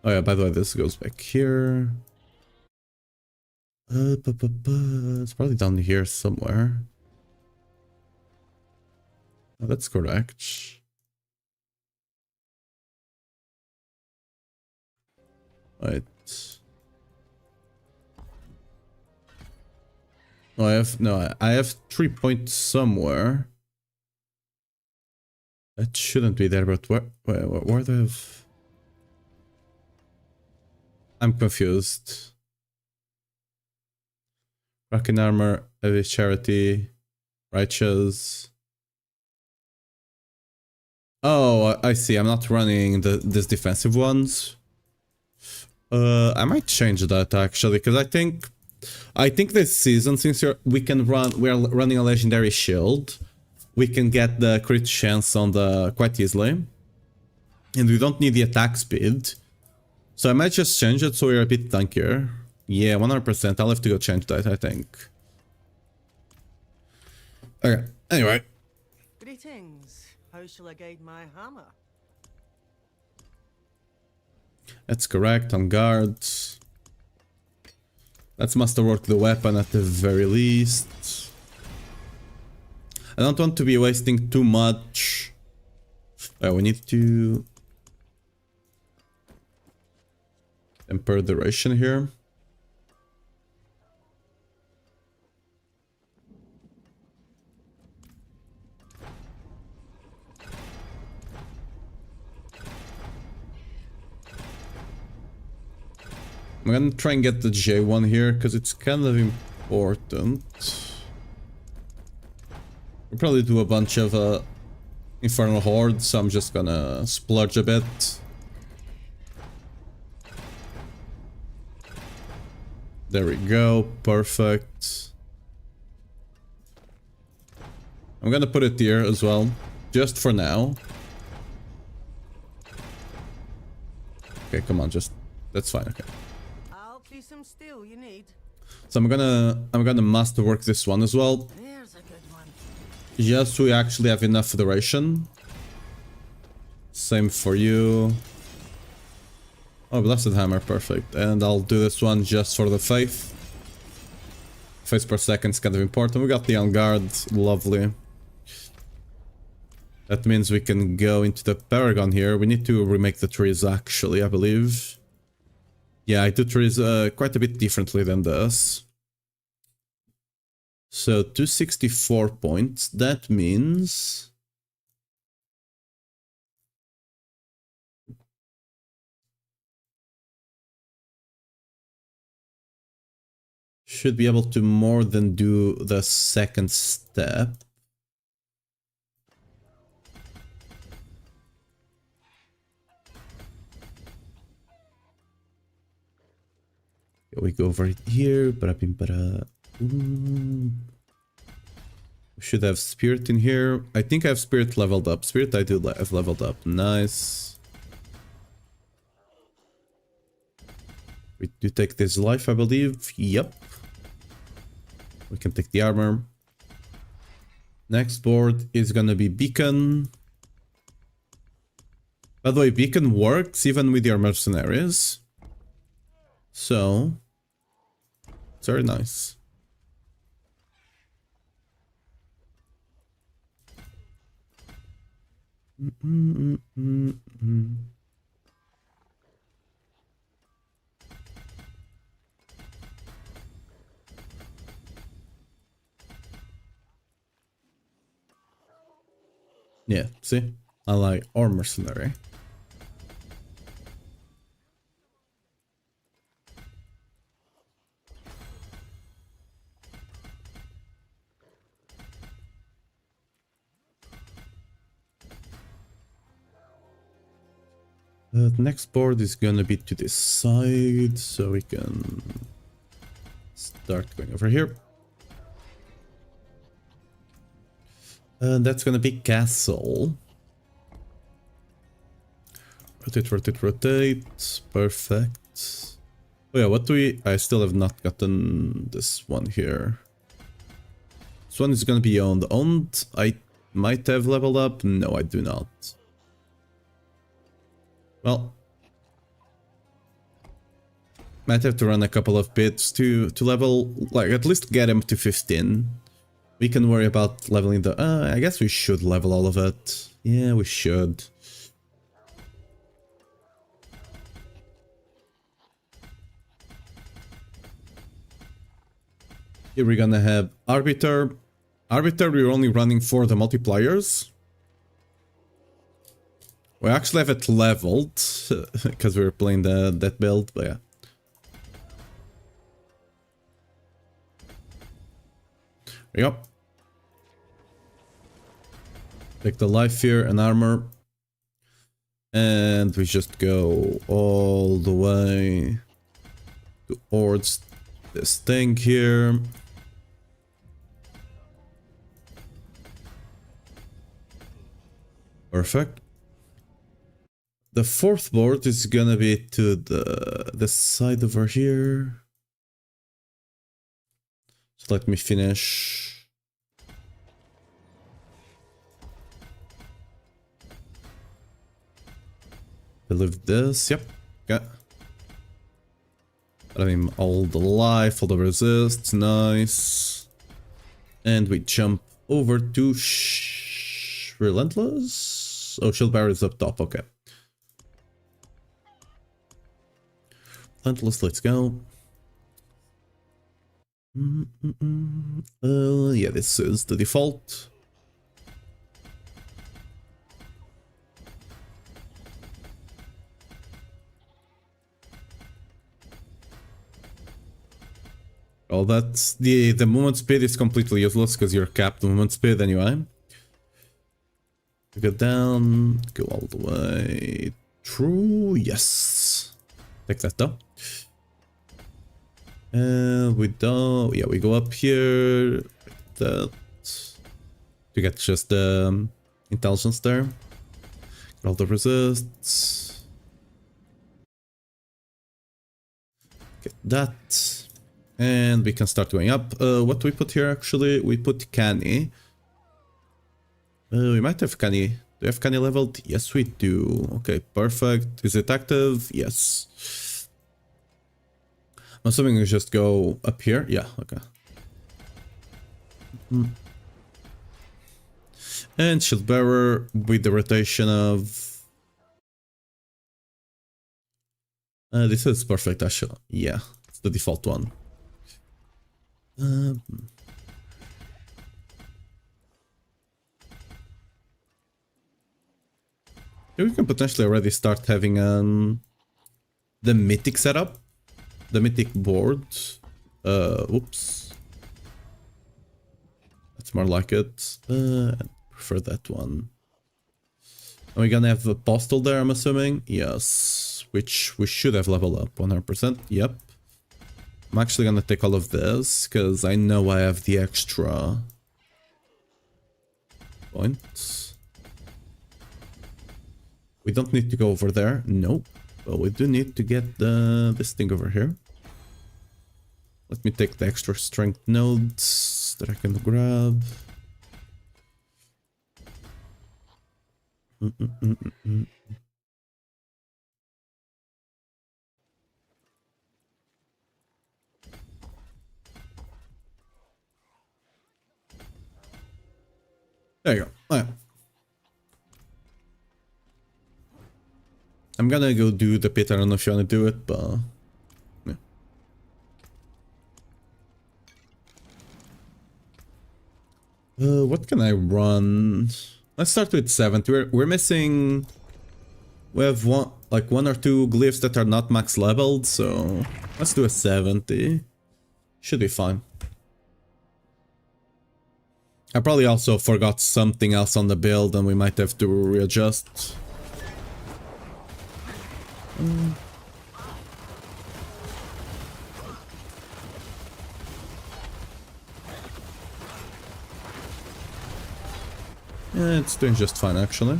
Oh yeah, by the way, this goes back here. It's probably down here somewhere. Oh, that's correct. Right. Oh, I have 3 points somewhere. That shouldn't be there, but where do I have? I'm confused. Rockin' armor, heavy charity, righteous. Oh, I see. I'm not running these defensive ones. I might change that actually, because I think this season, since we're running a legendary shield, we can get the crit chance on the quite easily, and we don't need the attack speed. So I might just change it so we're a bit tankier. Yeah, 100%. I'll have to go change that, I think. Okay. Anyway.
Greetings. How shall I guide my hammer?
That's correct, on guard. Let's masterwork the weapon at the very least. I don't want to be wasting too much. We need to temper duration here. I'm gonna try and get the J1 here, because it's kind of important. We'll probably do a bunch of Infernal Horde, so I'm just gonna splurge a bit. There we go, perfect. I'm gonna put it here as well, just for now. Okay, come on, that's fine, okay.
Some steel you need.
So I'm gonna masterwork this one as well.
There's a good one.
Just so we actually have enough duration. Same for you. Oh, Blessed Hammer, perfect. And I'll do this one just for the faith. Faith per second is kind of important. We got the on guard, lovely. That means we can go into the Paragon here. We need to remake the trees actually, I believe. Yeah, I do trees quite a bit differently than this. So 264 points, that means... should be able to more than do the second step. We go over it here. We should have spirit in here. I think I have spirit leveled up. Spirit I do have leveled up. Nice. We do take this life, I believe. Yep. We can take the armor. Next board is gonna be Beacon. By the way, Beacon works even with your mercenaries. So, it's very nice. Yeah, see? Ally or mercenary. The next board is gonna be to this side, so we can start going over here. And that's gonna be castle. Rotate, rotate, rotate. Perfect. Oh yeah, what do we... I still have not gotten this one here. This one is gonna be owned. Owned, I might have leveled up. No, I do not. Well, might have to run a couple of bits to level, like at least get him to 15. We can worry about leveling the... I guess we should level all of it. Yeah, we should. Here we're gonna have Arbiter. Arbiter, we're only running for the multipliers. We actually have it leveled, because we were playing that build, but yeah. There we go. Take the life here and armor. And we just go all the way towards this thing here. Perfect. The fourth board is gonna be to the side over here. So let me finish. Believe this. Yep. Okay. I mean, all the life, all the resists. Nice. And we jump over to Relentless. Oh, Shield Barrier is up top. Okay. Relentless, let's go. Yeah, this is the default. Oh, that's the movement speed is completely useless because you're capped movement speed anyway. Go down, go all the way. True, yes. Take that though. And we don't. Yeah, we go up here. Like that to get just the intelligence there. Get all the resists. Get that. And we can start going up. What do we put here actually? We put Canny. We might have Canny. Do we have Canny leveled? Yes, we do. Okay, perfect. Is it active? Yes. I'm assuming we just go up here. Yeah, okay. And Shield Bearer with the rotation of... this is perfect actually. Yeah, it's the default one. We can potentially already start having the mythic setup, the mythic board. Oops, that's more like it. I prefer that one. Are we gonna have a postal there? I'm assuming yes, which we should have leveled up 100%. Yep. I'm actually gonna take all of this because I know I have the extra points. We don't need to go over there, nope. But we do need to get this thing over here. Let me take the extra strength nodes that I can grab. There you go. Oh, yeah. I'm gonna go do the pit. I don't know if you want to do it, but yeah. What can I run?
Let's start with 70. We're missing... We have one or two glyphs that are not max leveled, so let's do a 70. Should be fine. I probably also forgot something else on the build and we might have to readjust. Yeah, it's doing just fine actually.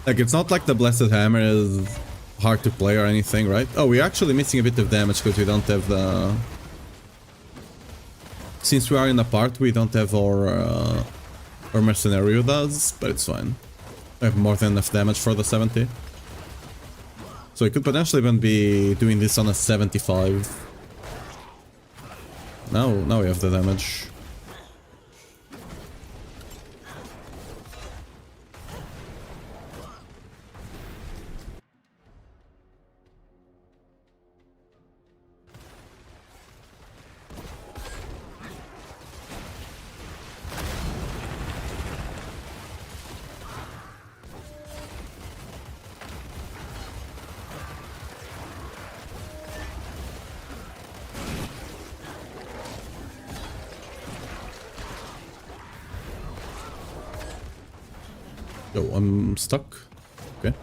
Like, it's not like the Blessed Hammer is hard to play or anything, right? Oh, we're actually missing a bit of damage because we don't have the... Since we are in a part, we don't have our Mercenary with us, but it's fine. We have more than enough damage for the 70. So we could potentially even be doing this on a 75. Now we have the damage. Oh, I'm stuck. Okay.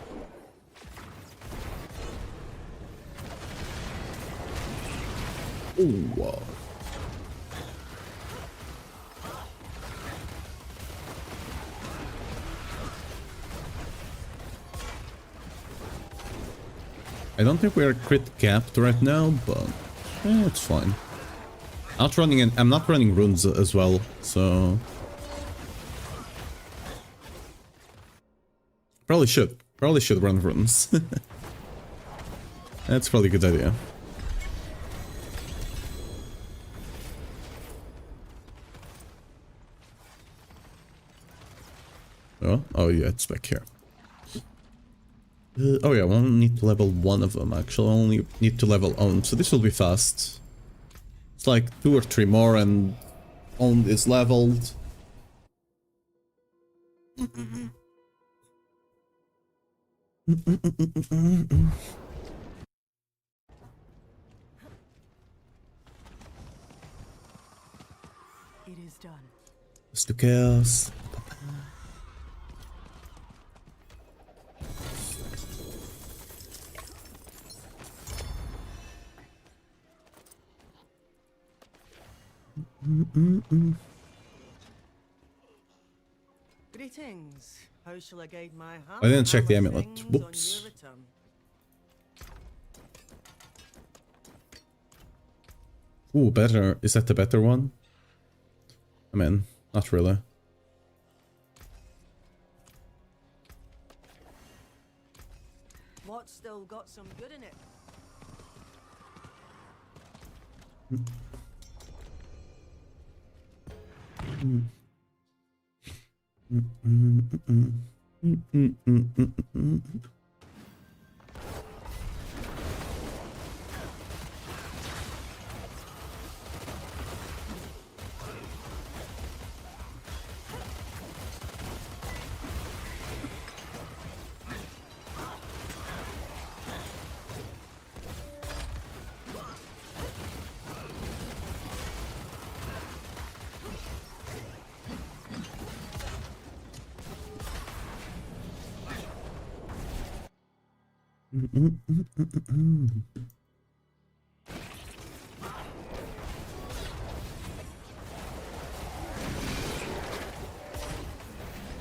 Ooh, wow. I don't think we're crit capped right now, but it's fine. I'm not running runes as well, so probably should run runes. That's probably a good idea. Oh yeah, it's back here. Oh yeah, we only need to level one of them actually. I only need to level Own, so this will be fast. It's like 2 or 3 more and Own is leveled.
It is done.
Just the chaos.
Greetings. How shall I guide my hand?
I didn't check the amulet. Whoops. Ooh, better. Is that the better one? I mean, not really.
What's still got some good in it?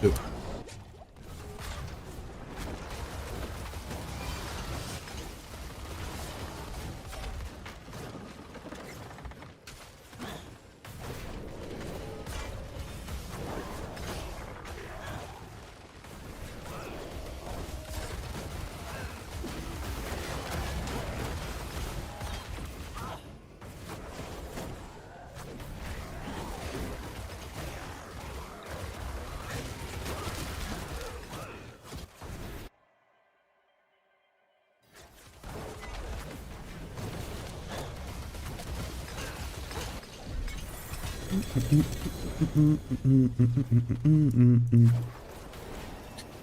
Good.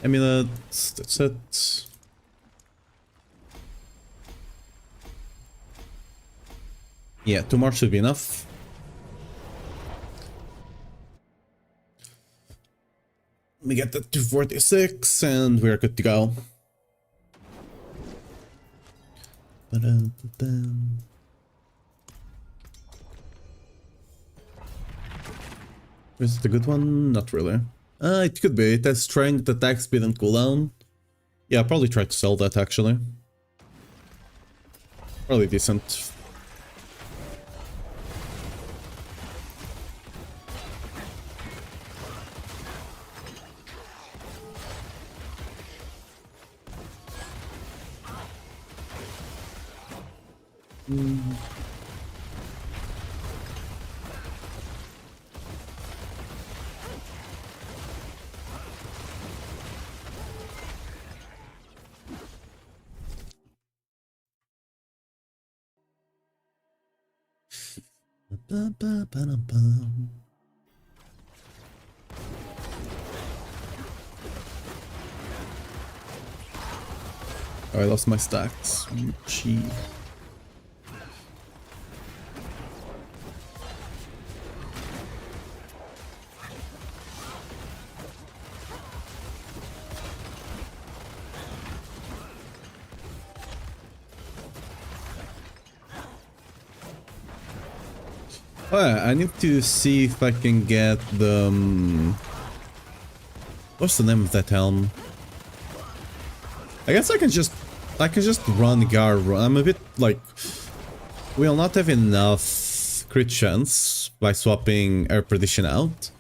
Amulets, that's it. Yeah, 2 more should be enough. We get the 246 and we're good to go. Is it a good one? Not really. It could be. It has strength, attack speed, and cooldown. Yeah, I'll probably try to sell that actually. Probably decent. Oh, I lost my stacks. Gee. Oh yeah, I need to see if I can get the... what's the name of that helm? I guess I can just run Gar. I'm a bit like... we'll not have enough crit chance by swapping Air Perdition out.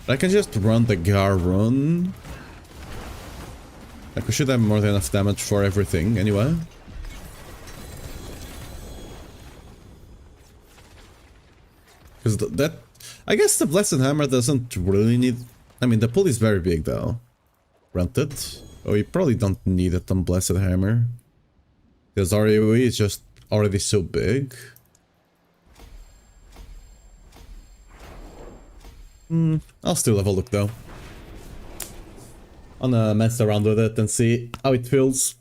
But I can just run the Gar run. Like, we should have more than enough damage for everything anyway. Because that... I guess the Blessed Hammer doesn't really need... I mean, the pull is very big though. Granted. Oh, you probably don't need it on Blessed Hammer. Because RAOE is just already so big. I'll still have a look though. I'm gonna mess around with it and see how it feels.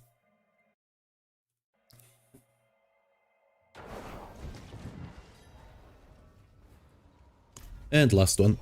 And last one.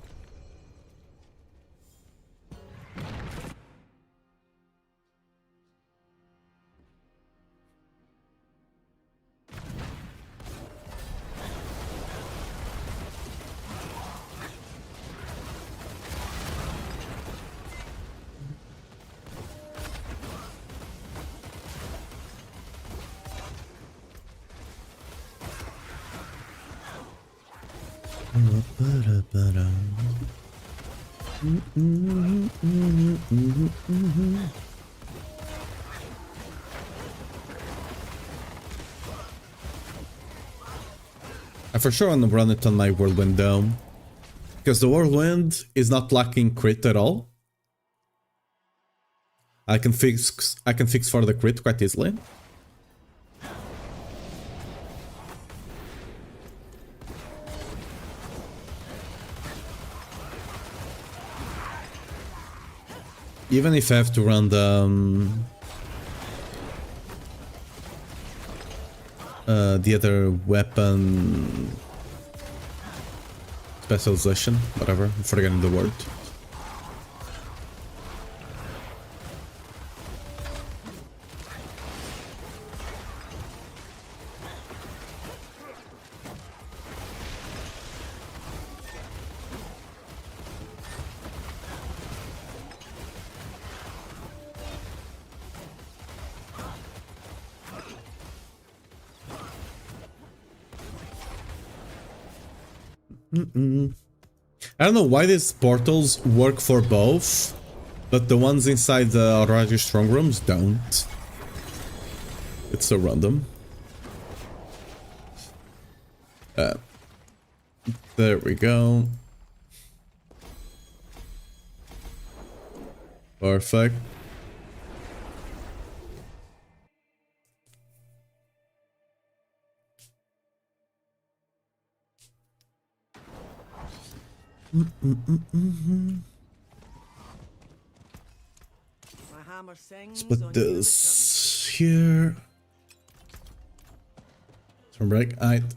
I for sure want to run it on my Whirlwind Dome. Because the Whirlwind is not lacking crit at all. I can fix for the crit quite easily. Even if I have to run the other weapon specialization, whatever, I'm forgetting the word. I don't know why these portals work for both, but the ones inside the Already Strong Rooms don't. It's so random. There we go. Perfect.
My hammer sings
Put
on your return.
this here. Turn break. I'm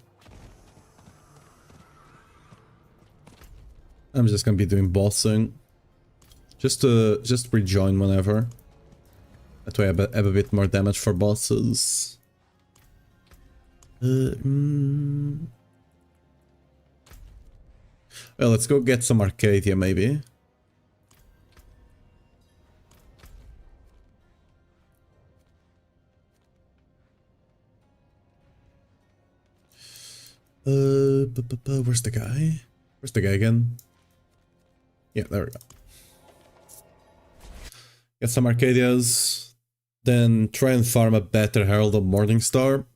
just gonna be doing bossing. Just rejoin whenever. That way I have a bit more damage for bosses. Well, let's go get some Arcadia maybe. Where's the guy? Where's the guy again? Yeah, there we go. Get some Arcadias, then try and farm a better Herald of Morningstar.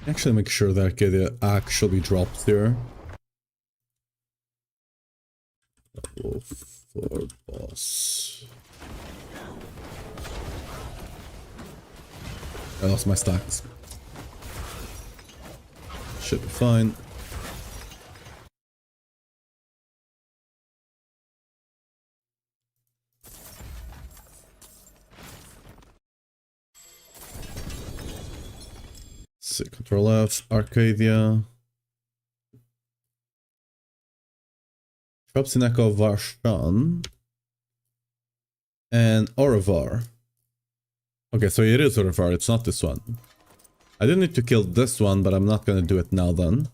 Actually, make sure that Arcadia actually drops there. Level 4 boss. I lost my stacks. Should be fine. Control F, Arcadia. Drops in Echo Varshan. And Auravar. Okay, so it is Auravar, it's not this one. I do need to kill this one, but I'm not gonna do it now then.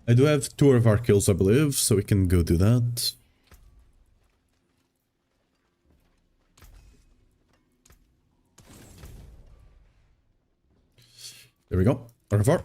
I do have 2 of our kills, I believe, so we can go do that. There we go. Au revoir.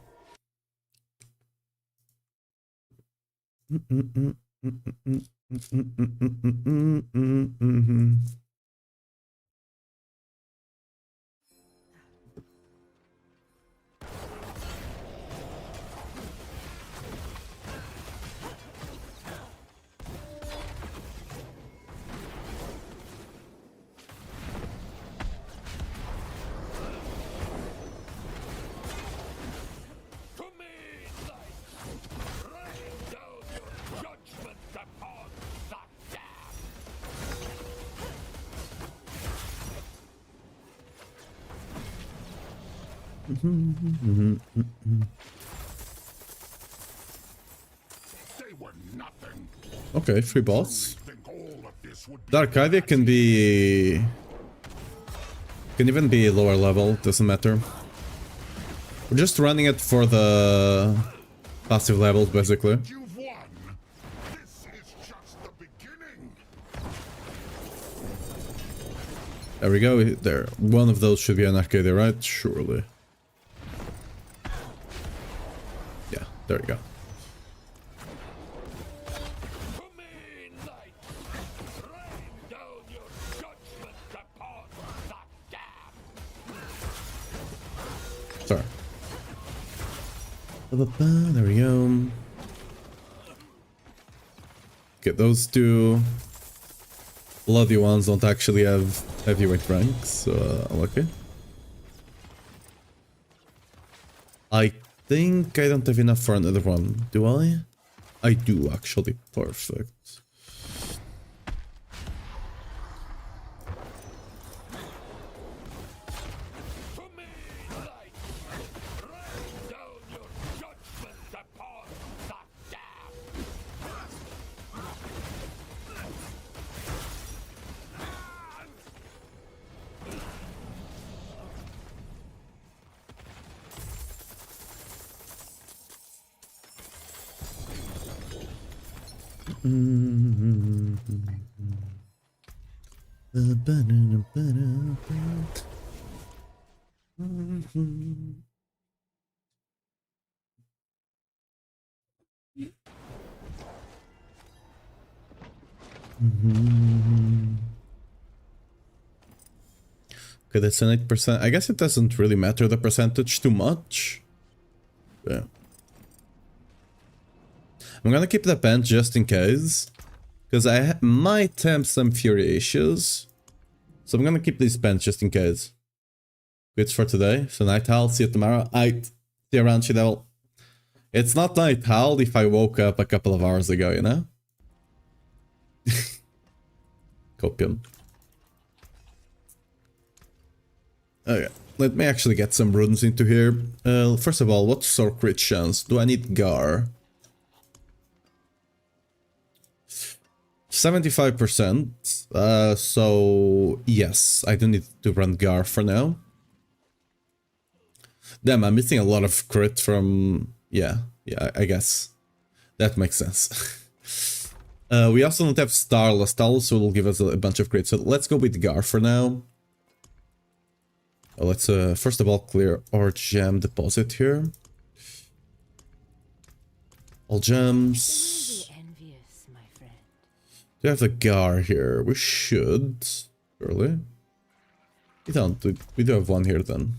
They were nothing.
Okay, free boss.
Think all of this would be
The Arcadia can be... Can even be lower level, doesn't matter. We're just running it for the passive levels, basically.
You've won. This is just the beginning.
There we go, there. One of those should be an Arcadia, right? Surely. Yeah, there we go. Sorry. There we go. Get those 2. Bloody ones don't actually have heavyweight ranks, so unlucky. I think I don't have enough for another one, do I? I do, actually. Perfect.
To me, light! Rain down your judgment upon the damned!
Okay, that's an 8%. I guess it doesn't really matter the percentage too much. Yeah. I'm gonna keep the pen just in case. Because I might have some fury issues. So I'm gonna keep these pens just in case. Quits for today. So night owl, see you tomorrow. See you around, Shidel. It's not night owl if I woke up a couple of hours ago, you know? Copium. Okay, let me actually get some runes into here. First of all, what's our crit chance? Do I need Gar? 75%. So yes, I don't need to run Gar for now. Damn, I'm missing a lot of crit from... Yeah, I guess. That makes sense. We also don't have Starless Towel, so it'll give us a bunch of crits. So let's go with Gar for now. Let's first of all clear our gem deposit here. All gems.
Envious, my friend.
Do we have the Gar here? We should. Surely. We don't. We do have one here then.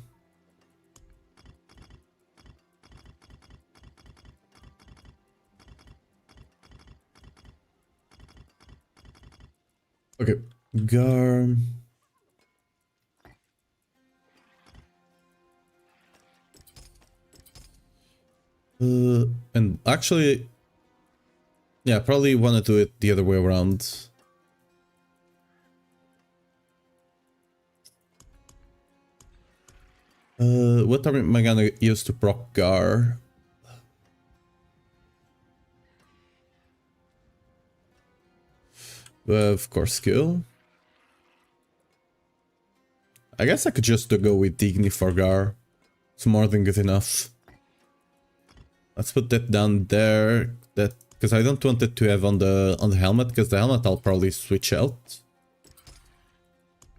Okay. Gar. And actually, yeah, probably want to do it the other way around. What am I gonna use to proc Gar? Of course, skill. I guess I could just go with Digni for Gar. It's more than good enough. Let's put that down there. That because I don't want it to have on the helmet, because the helmet I'll probably switch out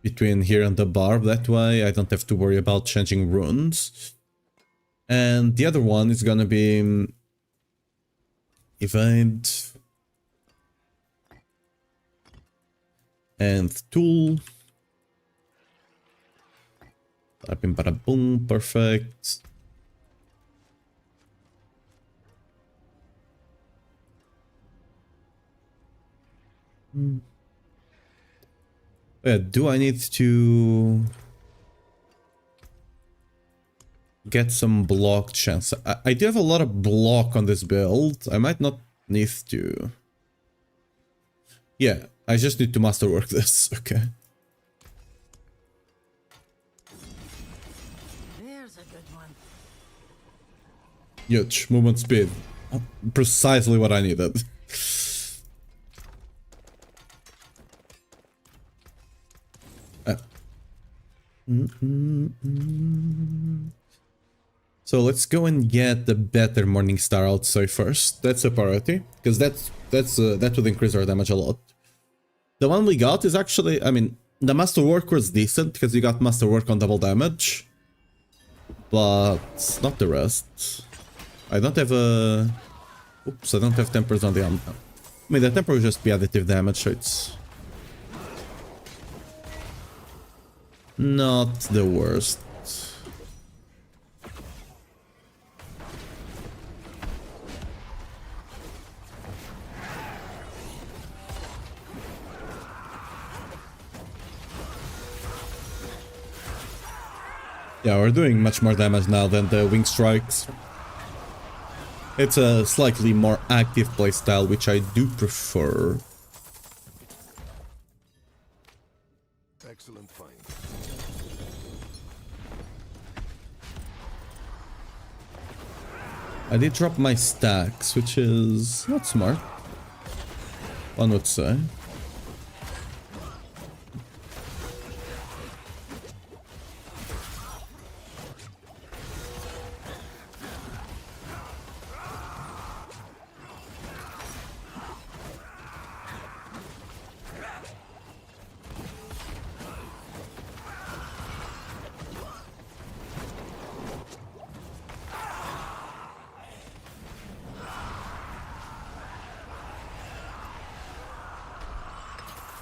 between here and the Barb. That way I don't have to worry about changing runes. And the other one is gonna be evade and tool. Bada boom, perfect. Do I need to get some block chance? I do have a lot of block on this build. I might not need to. Yeah, I just need to masterwork this. Okay.
There's a good one.
Huge movement speed. Precisely what I needed. So let's go and get the better Morning Star outside first. That's a priority, because that would increase our damage a lot. The one we got is actually, I mean, the Masterwork was decent because you got Masterwork on double damage, but not the rest. I don't have a. Oops, I don't have tempers on the arm. I mean, the temper will just be additive damage, so it's not the worst. Yeah, we're doing much more damage now than the wing strikes. It's a slightly more active playstyle, which I do prefer.
Excellent find.
I did drop my stacks, which is not smart, one would say.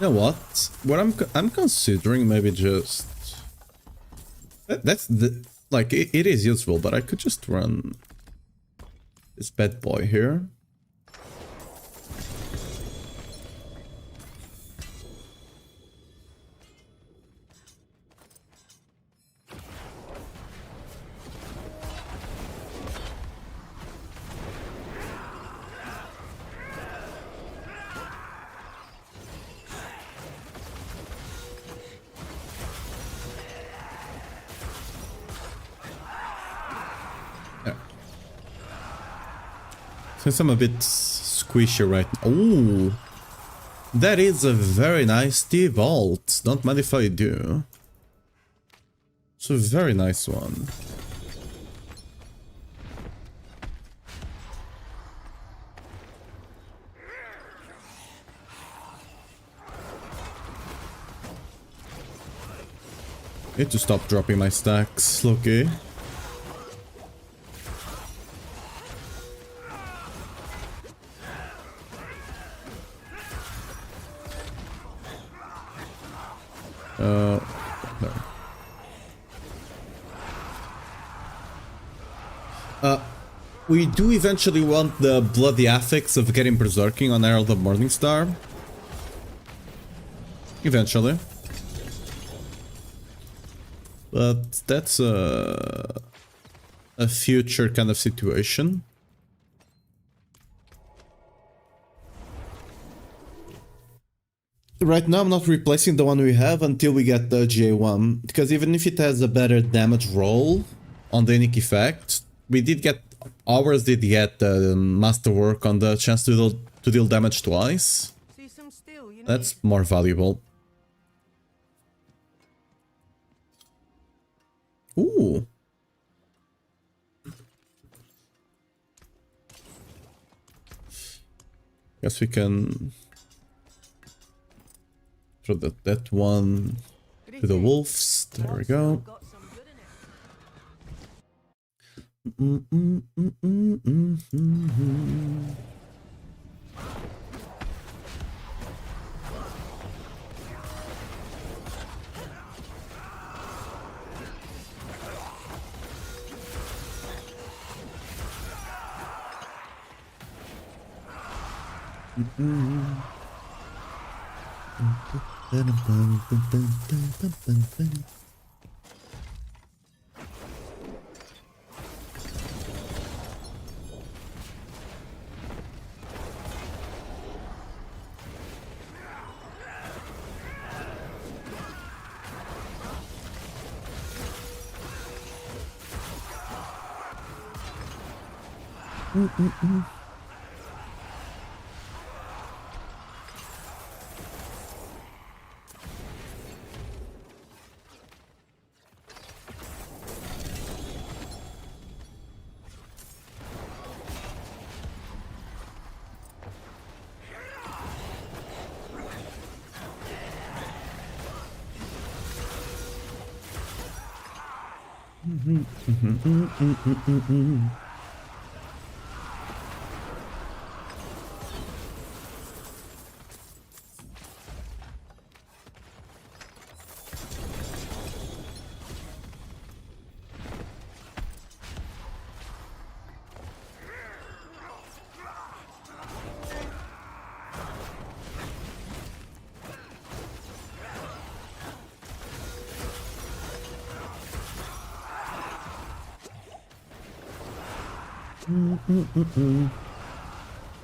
You know what? What I'm considering maybe just that's the like it is useful, but I could just run this bad boy here. Since I'm a bit squishy right now. Ooh, that is a very nice D-Vault. Don't mind if I do. It's a very nice one. Need to stop dropping my stacks, Loki. No. We do eventually want the bloody affix of getting berserking on Herald of Morningstar. Eventually. But that's a future kind of situation. Right now I'm not replacing the one we have until we get the GA1, because even if it has a better damage roll on the unique effect, ours did get masterwork on the chance to deal damage twice.
See some steel, you know.
That's more valuable. Ooh. Guess we can throw that one to the wolves. There we go.
Got some good in it.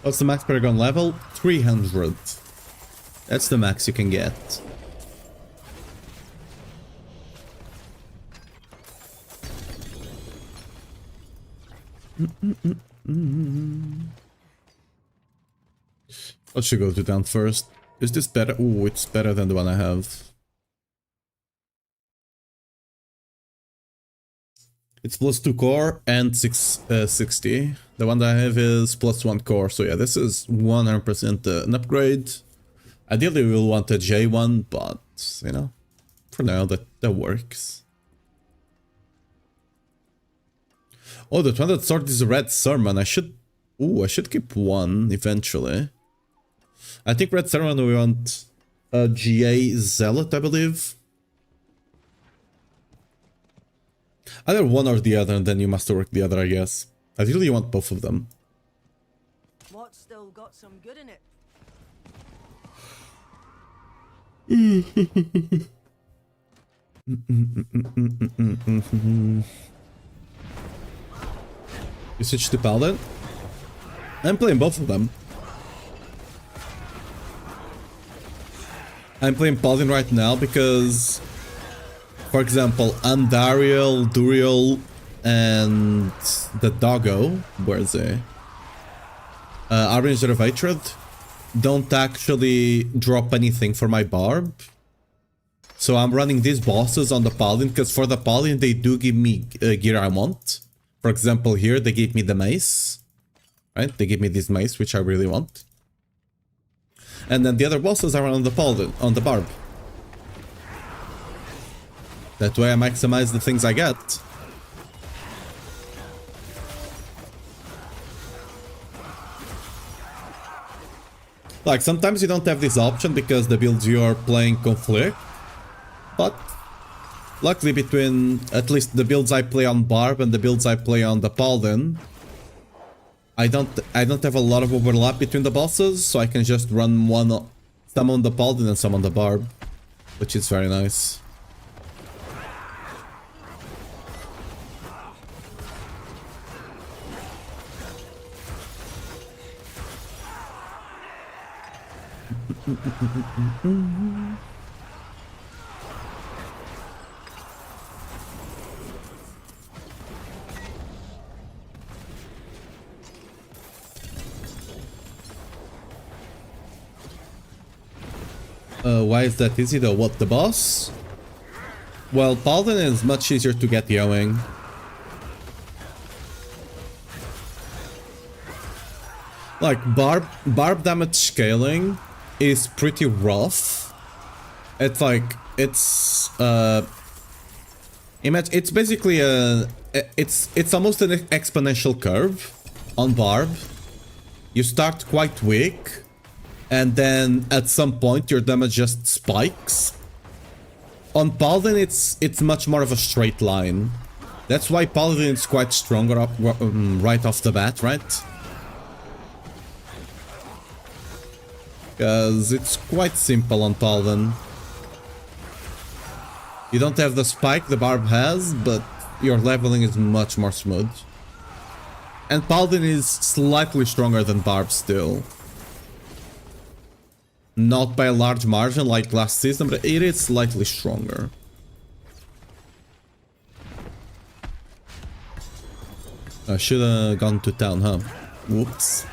What's the max Paragon level? 300. That's the max you can get. What should go to down first? Is this better? Ooh, it's better than the one I have. It's +2 core and 660. The one that I have is +1 core. So yeah, this is 100% an upgrade. Ideally, we will want a J1, but you know, for now that works. Oh, the 200 sword is a red sermon. I should keep one eventually. I think red sermon we want a GA zealot, I believe. Either one or the other, and then you masterwork the other, I guess. Ideally, you want both of them.
What's still got some good in it? You switch to Paladin? I'm playing both of them. I'm playing Paladin right now because, for example, Andariel, Duriel, and the Doggo, where is he? Harbinger of Hatred, don't actually drop anything for my Barb. So I'm running these bosses on the Paladin, because for the Paladin they do give me gear I want. For example, here they gave me the mace. Right? They give me this mace, which I really want. And then the other bosses are on the Paladin, on the Barb. That way I maximize the things I get. Like, sometimes you don't have this option because the builds you're playing conflict. But luckily between at least the builds I play on Barb and the builds I play on the Paladin, I don't have a lot of overlap between the bosses, so I can just run some on the Paladin and some on the Barb, which is very nice. Why is that easy though? What, the boss? Well, Paladin is much easier to get going. Like, Barb damage scaling is pretty rough. It's like, imagine, it's basically it's almost an exponential curve on Barb. You start quite weak, and then at some point your damage just spikes. On Paladin it's much more of a straight line. That's why Paladin is quite stronger right off the bat, right? Because it's quite simple on Paladin. You don't have the spike the Barb has, but your leveling is much more smooth. And Paladin is slightly stronger than Barb still. Not by a large margin like last season, but it is slightly stronger. I should have gone to town, huh? Whoops.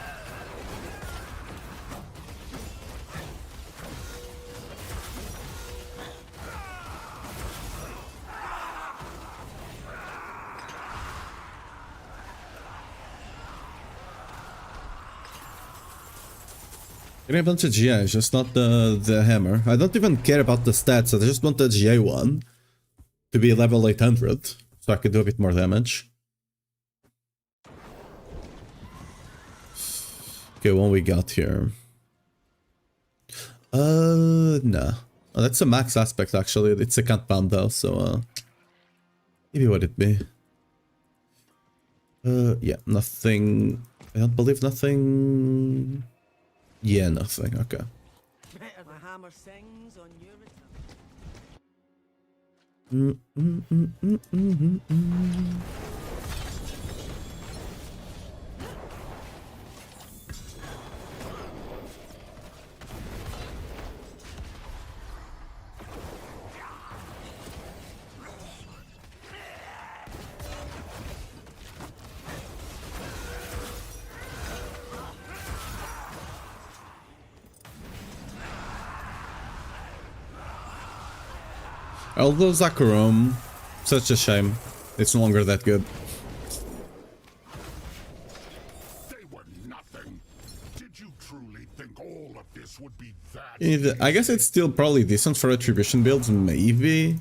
Getting a bunch of GIs, just not the hammer. I don't even care about the stats, I just want the GA one to be level 800, so I can do a bit more damage. Okay, what we got here? Nah. Oh, that's a max aspect actually, it's a can't bound though, so maybe what it be. Yeah, nothing. I don't believe nothing. Yeah, nothing. Okay. My hammer sings on your return.
Although Zakarum, such a shame. It's no longer that good.
They were nothing. Did you truly think all of this would be that?
I guess it's still probably decent for attribution builds, maybe.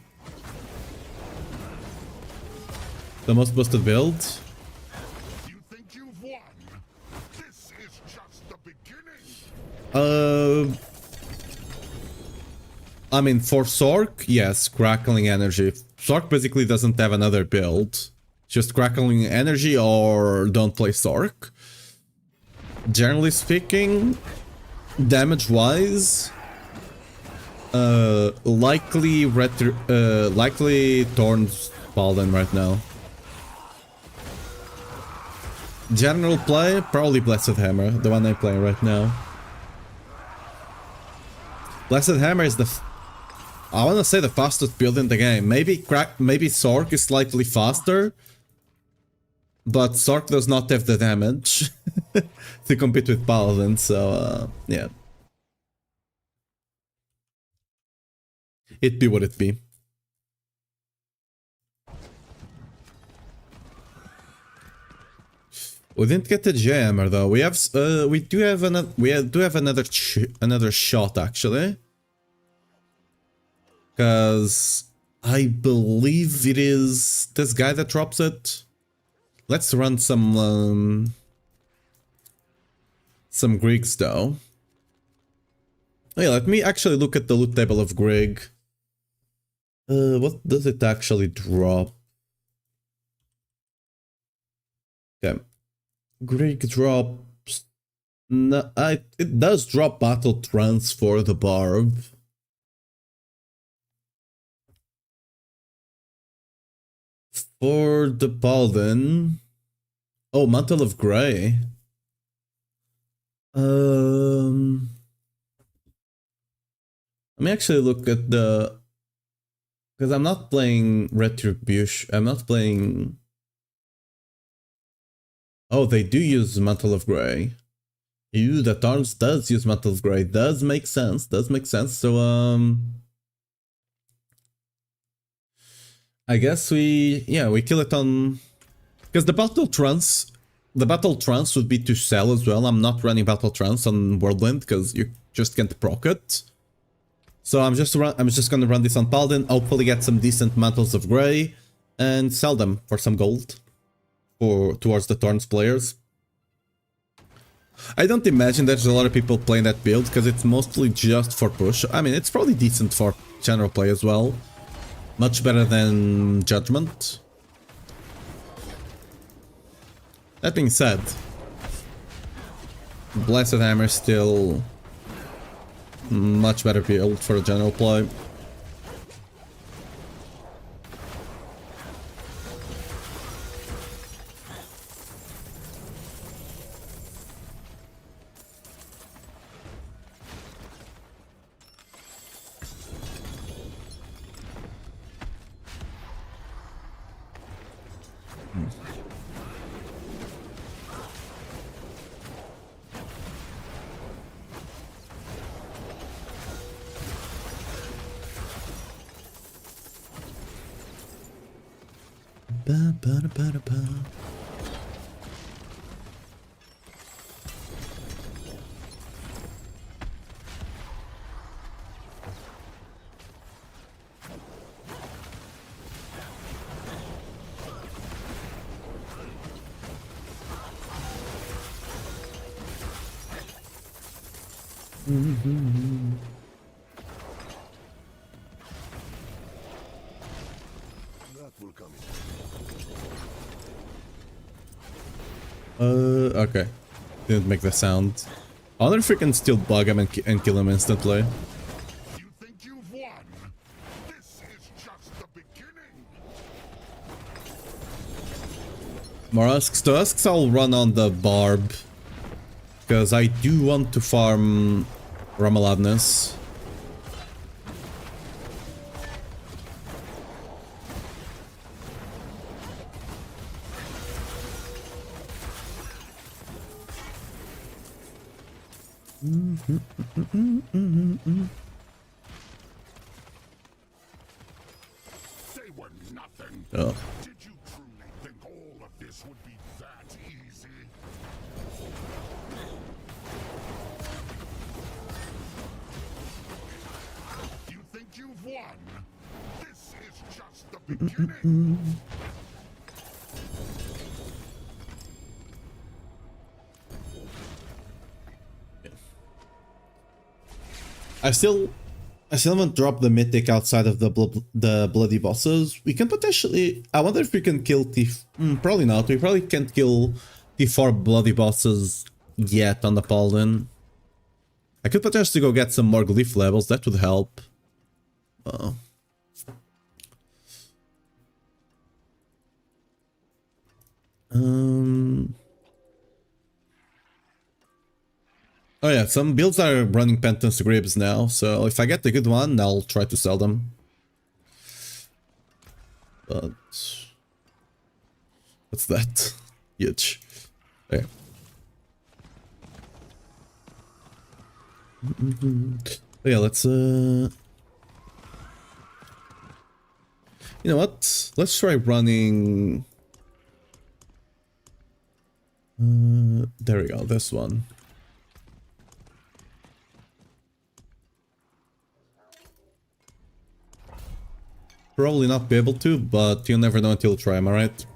The most busted build.
You think you've won? This is just the beginning.
I mean, for Sork, yes, Crackling Energy. Sork basically doesn't have another build. Just Crackling Energy or don't play Sork. Generally speaking, damage-wise, likely Thorn's Paladin right now. General play, probably Blessed Hammer, the one I'm playing right now. Blessed Hammer is I want to say the fastest build in the game. Maybe Sork is slightly faster, but Sork does not have the damage to compete with Paladin, so yeah. It be what it be. We didn't get the jammer though. We do have another shot actually. Because I believe it is this guy that drops it. Let's run some Griegs though. Oh, yeah, let me actually look at the loot table of Grieg. What does it actually drop? Okay. Grieg drops... No, it does drop Battle Trance for the Barb. For the Paladin... Oh, Mantle of Grey. Let me actually look at the... Because I'm not playing Retribution. I'm not playing... Oh, they do use Mantle of Grey. Ew, that Arms does use Mantle of Grey. Does make sense. Does make sense. So, I guess we kill it on... Because the Battle Trance would be to sell as well. I'm not running Battle Trance on Worldwind because you just can't proc it. So I'm just gonna run this on Paladin, hopefully get some decent Mantles of Grey, and sell them for some gold towards the Thorns players. I don't imagine there's a lot of people playing that build because it's mostly just for push. I mean, it's probably decent for general play as well. Much better than Judgment. That being said, Blessed Hammer still much better build for a general play. Okay. Didn't make the sound. I wonder if we can still bug him and kill him instantly.
You think you've won? This is just the beginning.
More Usks. To Usks I'll run on the Barb. Because I do want to farm Ramaladness. Oh.
Did you truly think all of this would be that easy? You think you've won? This is just the beginning.
I still haven't dropped the mythic outside of the bloody bosses. We can potentially... I wonder if we can kill probably not. We probably can't kill T4 bloody bosses yet on the Paladin. I could potentially go get some more glyph levels. That would help. Oh yeah, some builds are running Penance Grips now, so if I get the good one, I'll try to sell them. But... what's that? Huge. There. Oh yeah, let's you know what? Let's try running... there we go, this one. Probably not be able to, but you never know until you try, am I right?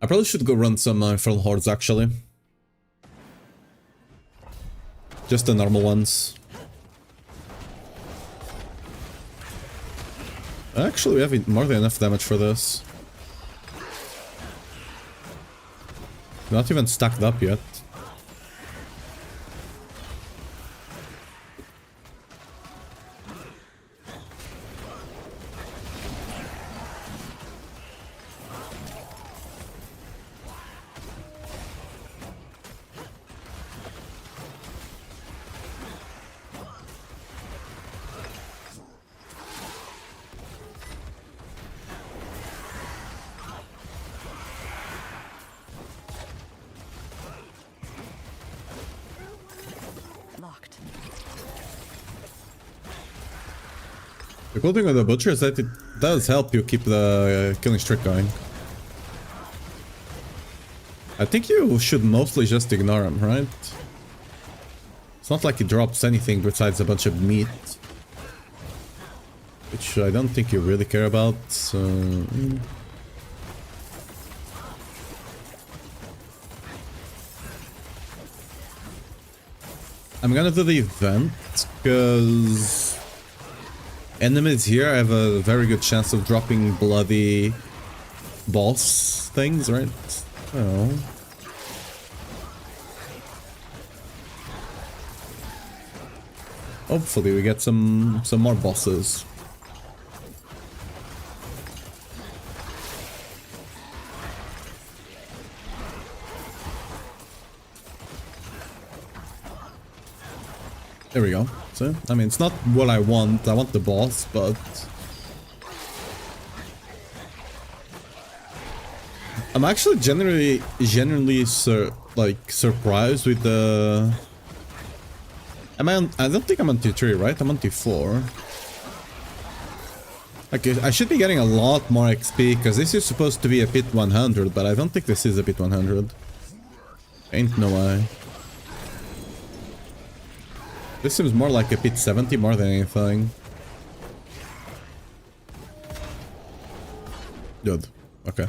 I probably should go run some Infernal Hordes, actually. Just the normal ones. Actually, we have more than enough damage for this. Not even stacked up yet. The cool thing with the Butcher is that it does help you keep the killing streak going. I think you should mostly just ignore him, right? It's not like he drops anything besides a bunch of meat. Which I don't think you really care about, so... I'm gonna do the event, because... enemies here have a very good chance of dropping bloody boss things, right? Oh. Hopefully we get some more bosses. There we go. So, I mean, it's not what I want. I want the boss, but... I'm actually genuinely surprised with the... I don't think I'm on T3, right? I'm on T4. Okay, I should be getting a lot more XP, because this is supposed to be a pit 100, but I don't think this is a pit 100. Ain't no way. This seems more like a pit 70 more than anything. Good. Okay.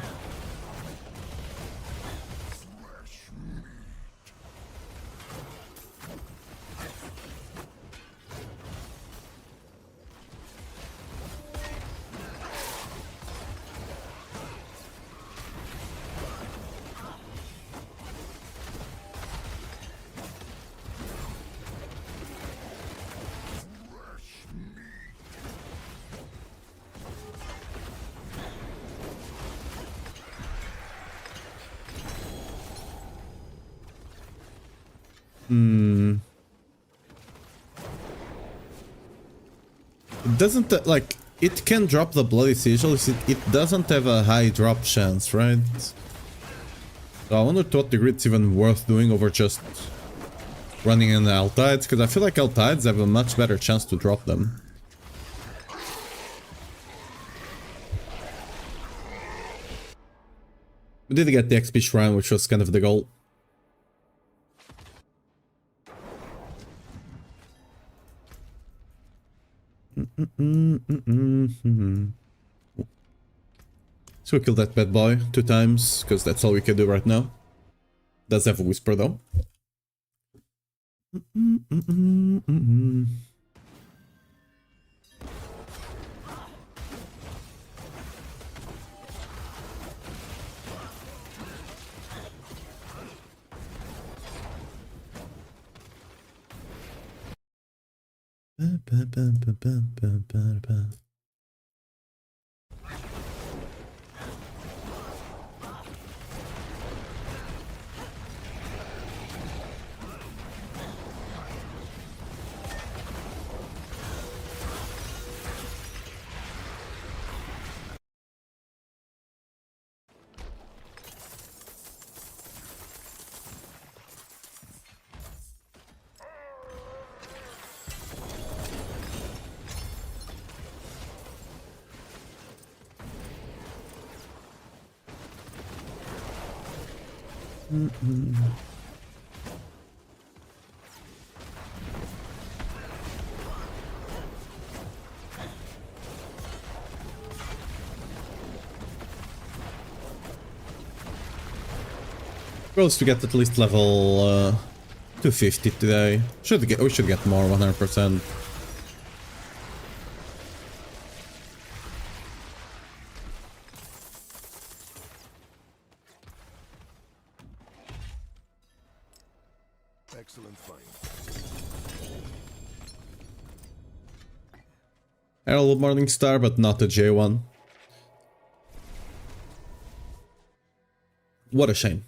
It doesn't, like, it can drop the bloody sigil, it doesn't have a high drop chance, right? So I wonder to what degree it's even worth doing over just running in the Altides, because I feel like Altides have a much better chance to drop them. We did get the XP shrine, which was kind of the goal. So we killed that bad boy 2 times, because that's all we can do right now. Does have a whisper though. Goals to get at least level 250 today. We should get more, 100%.
Excellent fight.
Herald Morningstar, but not a J1. What a shame.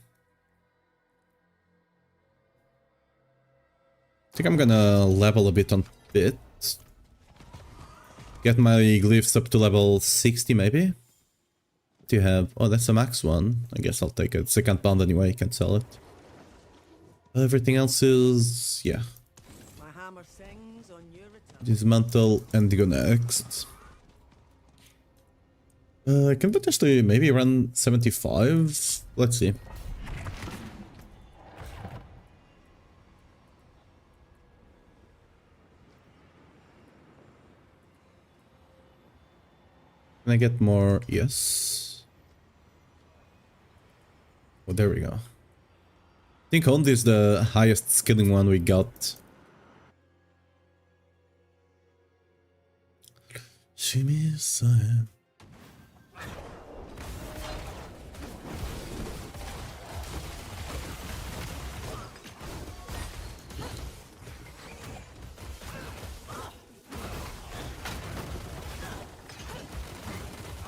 I think I'm gonna level a bit on Pit. Get my glyphs up to level 60 maybe. What do you have? Oh, that's a max one. I guess I'll take it. Second bound anyway, you can sell it. Everything else is... yeah.
My hammer sings on your return.
Dismantle and go next. I can potentially maybe run 75. Let's see. Can I get more? Yes. Oh, there we go. I think Hond is the highest skilling one we got. Shimmy Science.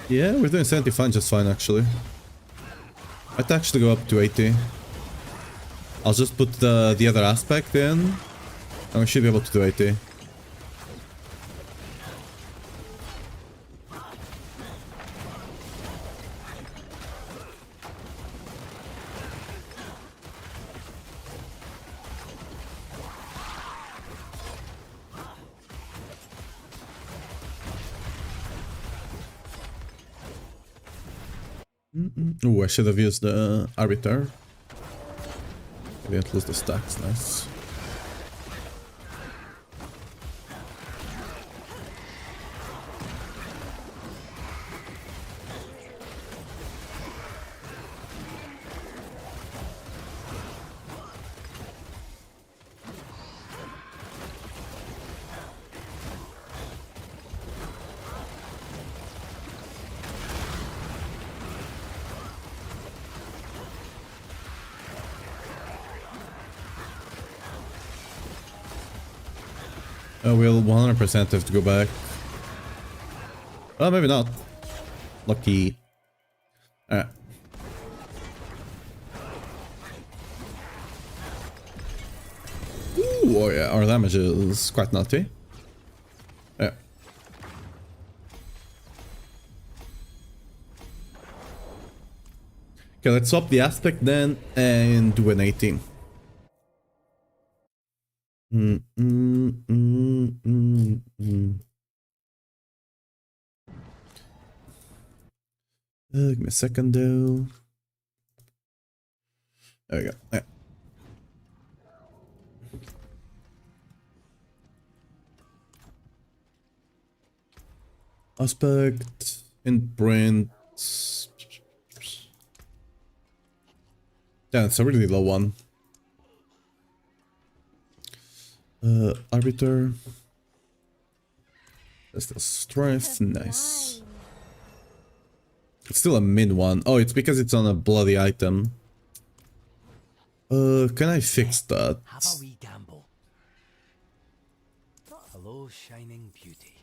Yeah, we're doing 75 just fine actually. I'd actually go up to 80. I'll just put the other aspect in, and we should be able to do 80. Ooh, I should have used the Arbiter. I didn't lose the stacks, nice. We'll 100% have to go back. Oh, maybe not. Lucky. Alright. Ooh, oh yeah, our damage is quite nutty. Yeah. Okay, let's swap the aspect then and do an 18. Give me a second though. There we go. Yeah. Aspect, imprint. Yeah, it's a really low one. Arbiter. That's the strength. Nice. It's still a min one. Oh, it's because it's on a bloody item. Can I fix that?
Have a wee gamble. Hello, shining beauty.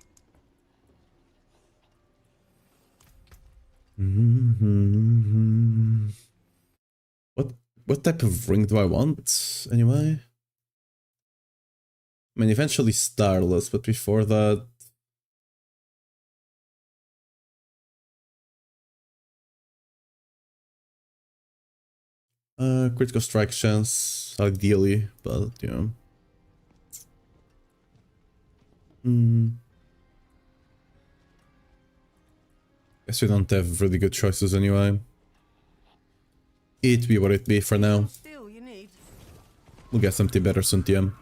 What type of ring do I want, anyway? I mean, eventually Starless, but before that... critical strike chance, ideally, but, you know... Guess we don't have really good choices anyway. It be what it be for now.
Steel you need.
We'll get something better soon, TM.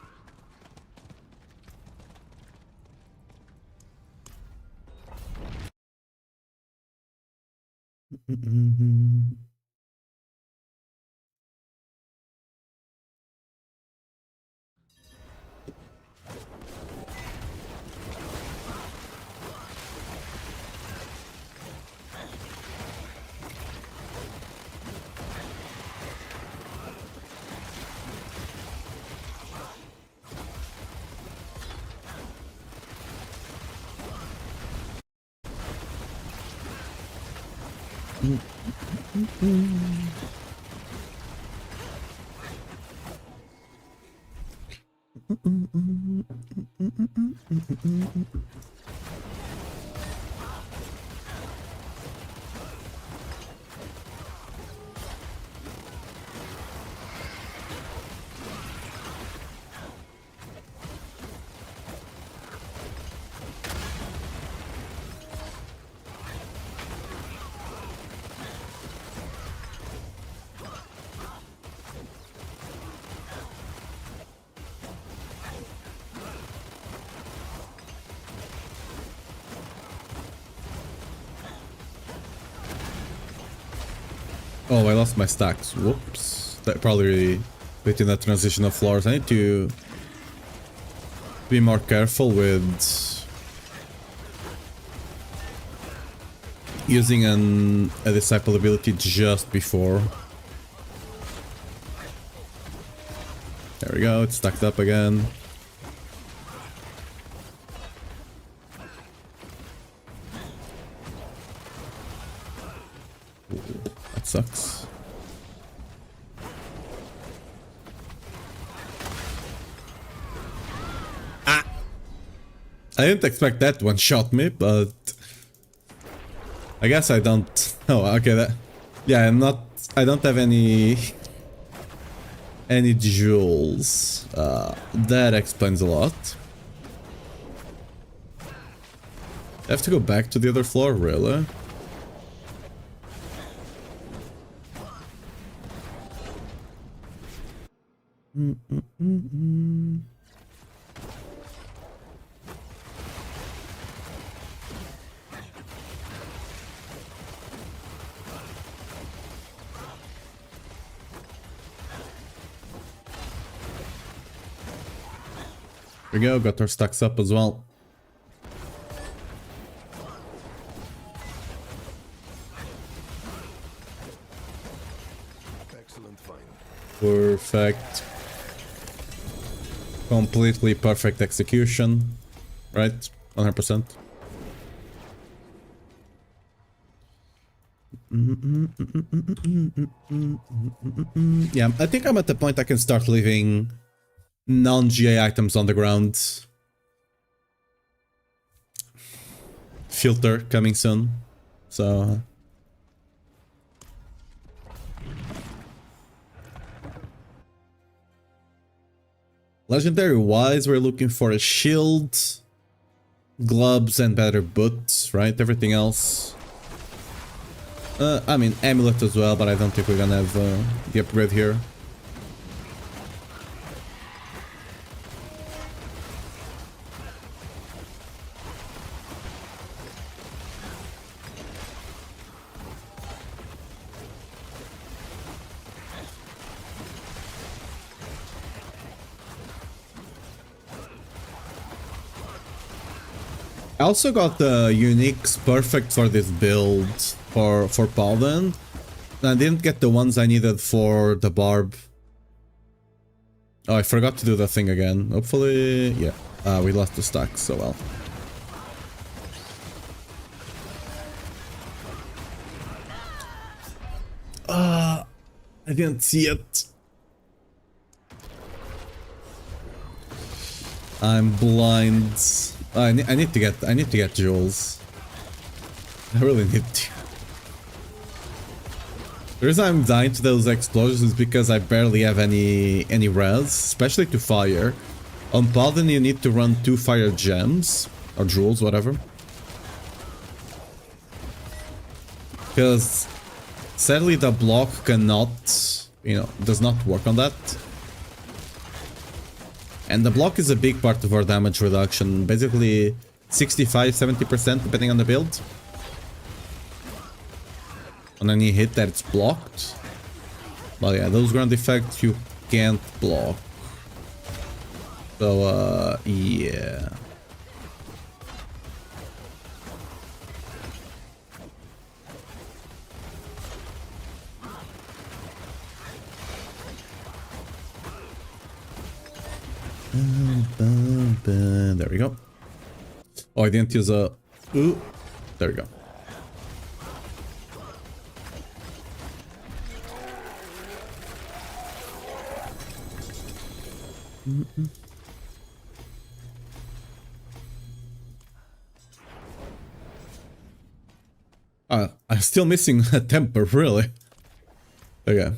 Oh, I lost my stacks. Whoops. That probably within that transition of floors. I need to be more careful with using a disciple ability just before. There we go, it's stacked up again. That sucks. Ah! I didn't expect that one shot me, but I guess I don't. Oh, okay. That. Yeah, I don't have any jewels. That explains a lot. I have to go back to the other floor, really? Here we go, got our stacks up as well.
Excellent find.
Perfect. Completely perfect execution. Right? 100%. Yeah, I think I'm at the point I can start leaving non-GA items on the ground. Filter coming soon. So... Legendary-wise, we're looking for a shield, gloves, and better boots, right? Everything else... I mean, amulet as well, but I don't think we're gonna have the upgrade here. I also got the uniques perfect for this build for Paladin. I didn't get the ones I needed for the Barb. Oh, I forgot to do the thing again. Hopefully, yeah. We lost the stacks, so well. I didn't see it. I'm blind. I need to get jewels. I really need to. The reason I'm dying to those explosions is because I barely have any res, especially to fire. On Paladin you need to run 2 fire gems or jewels, whatever. Because sadly the block cannot, does not work on that. And the block is a big part of our damage reduction, basically 65-70% depending on the build. On any hit that it's blocked. But yeah, those ground effects you can't block. So yeah. There we go. Oh, I didn't use a... Ooh. There we go. I'm still missing a temper, really. Okay.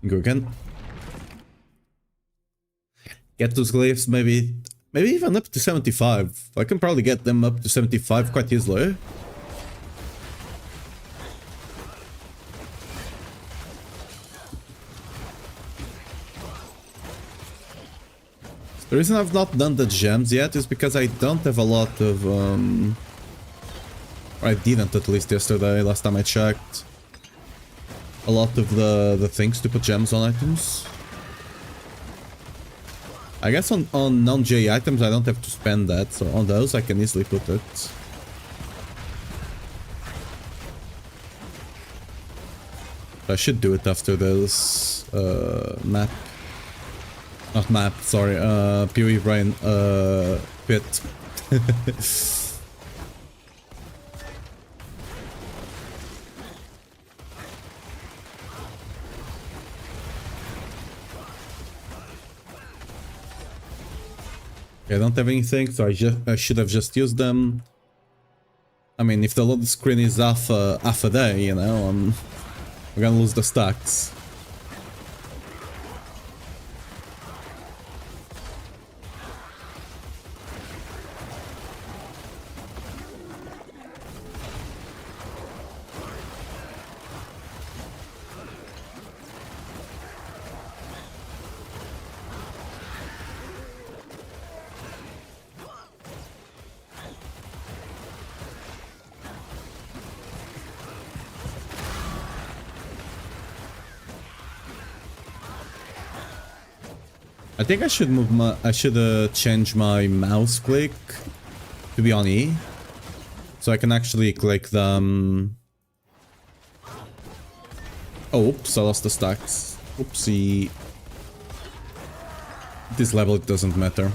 Go again. Get those glyphs, maybe even up to 75. I can probably get them up to 75 quite easily. The reason I've not done the gems yet is because I don't have a lot of, or I didn't at least yesterday, last time I checked. A lot of the things to put gems on items. I guess on non-J items I don't have to spend that, so on those I can easily put it. I should do it after this map. Not map, sorry, PoE brain pit. I don't have anything, so I should have just used them. I mean, if the load screen is half a day, I'm gonna lose the stacks. I think I should change my mouse click to be on E, so I can actually click them. Oh, oops! I lost the stacks. Oopsie. This level it doesn't matter.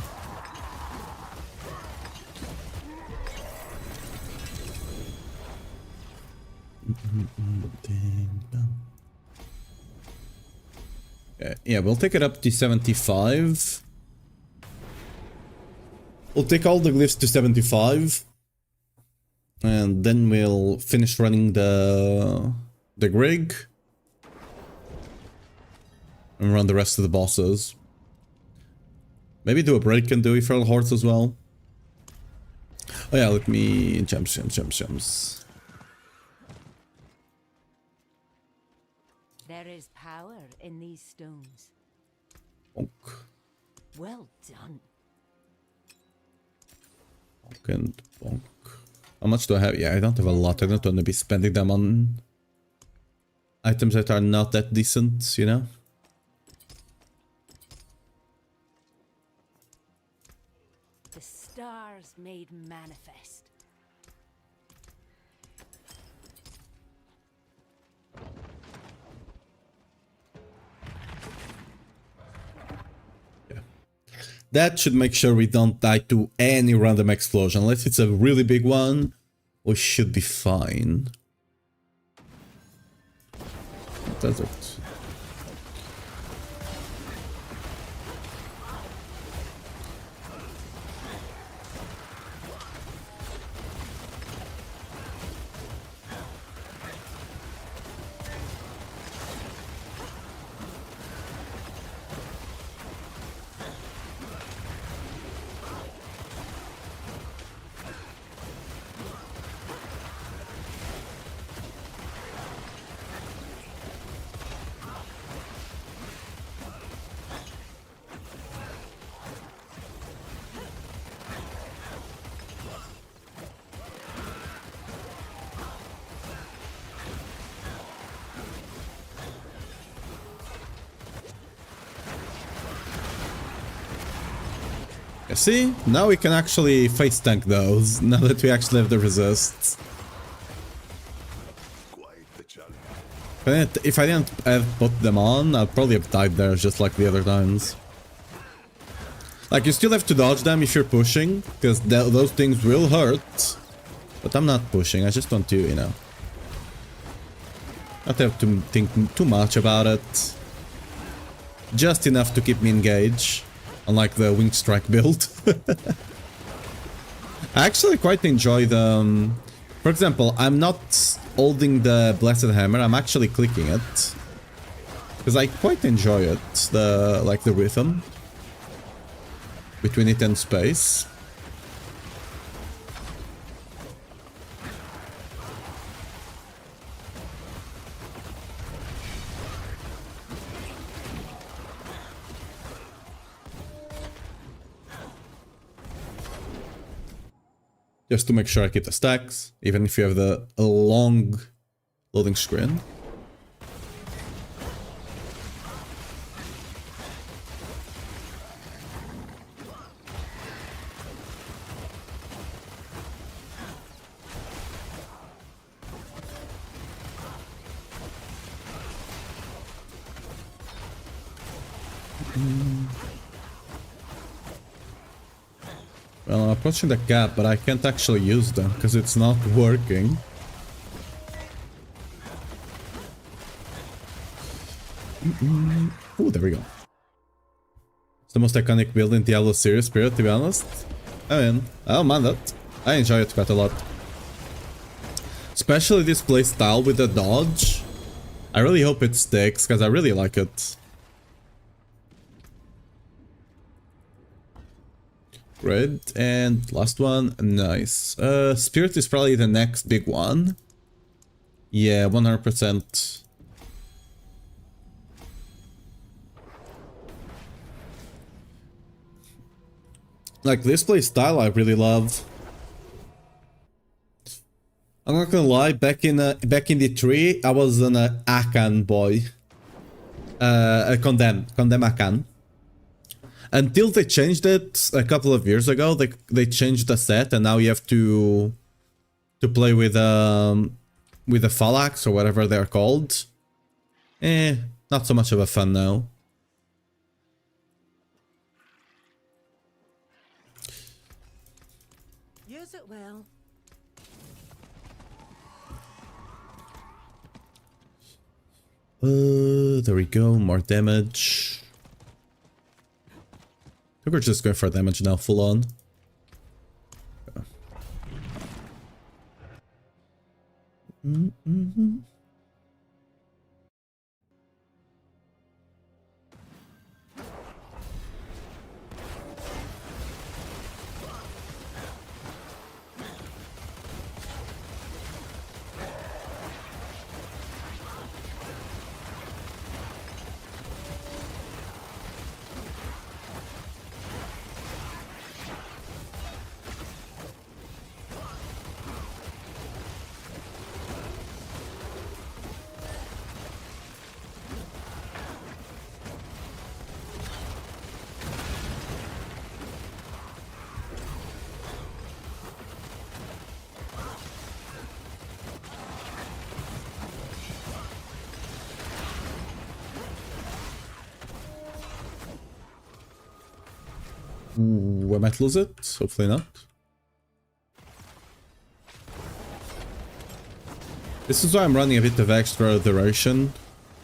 Yeah, we'll take it up to 75. We'll take all the glyphs to 75. And then we'll finish running the Grig. And run the rest of the bosses. Maybe do a break and do Ethereal Horse as well. Oh yeah, let me... Gems.
There is power in these stones.
Bonk.
Well done.
Bonk and bonk. How much do I have? Yeah, I don't have a lot. I don't want to be spending them on items that are not that decent, you know?
The stars made manifest.
That should make sure we don't die to any random explosion. Unless it's a really big one, we should be fine. What does it? See, now we can actually face tank those, now that we actually have the resists. If I didn't have put them on, I'd probably have died there just like the other times. Like, you still have to dodge them if you're pushing, because those things will hurt. But I'm not pushing, I just want to, you know, not have to think too much about it. Just enough to keep me engaged. Unlike the Wing Strike build. I actually quite enjoy the... for example, I'm not holding the Blessed Hammer, I'm actually clicking it. Because I quite enjoy it, the rhythm between it and space. Just to make sure I keep the stacks, even if you have the long loading screen. Well, I'm approaching the gap, but I can't actually use them because it's not working. Oh, there we go. It's the most iconic build in Diablo series, Spirit, to be honest. I mean, I don't mind that. I enjoy it quite a lot. Especially this playstyle with the dodge. I really hope it sticks, because I really like it. Red, and last one, nice. Spirit is probably the next big one. Yeah, 100%. Like, this play style I really love. I'm not gonna lie, back in the tree, I was an Akan boy. A Condemn Akan. Until they changed it a couple of years ago, they changed the set, and now you have to play with the Phalanx or whatever they're called. Not so much of a fun now.
Use it well.
There we go, more damage. I think we're just going for damage now, full on.
Ooh, I might lose it. Hopefully not. This is why I'm running a bit of extra duration,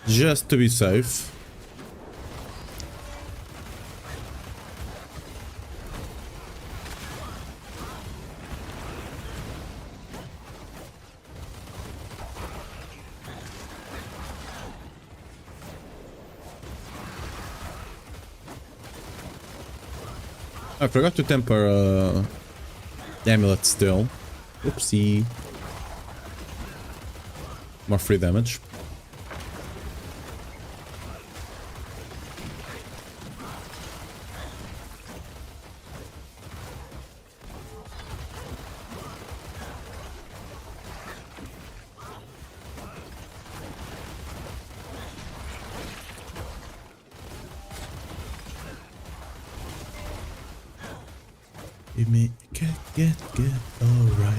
just to be safe. I forgot to temper the amulet still. Oopsie. More free damage. You may get alright.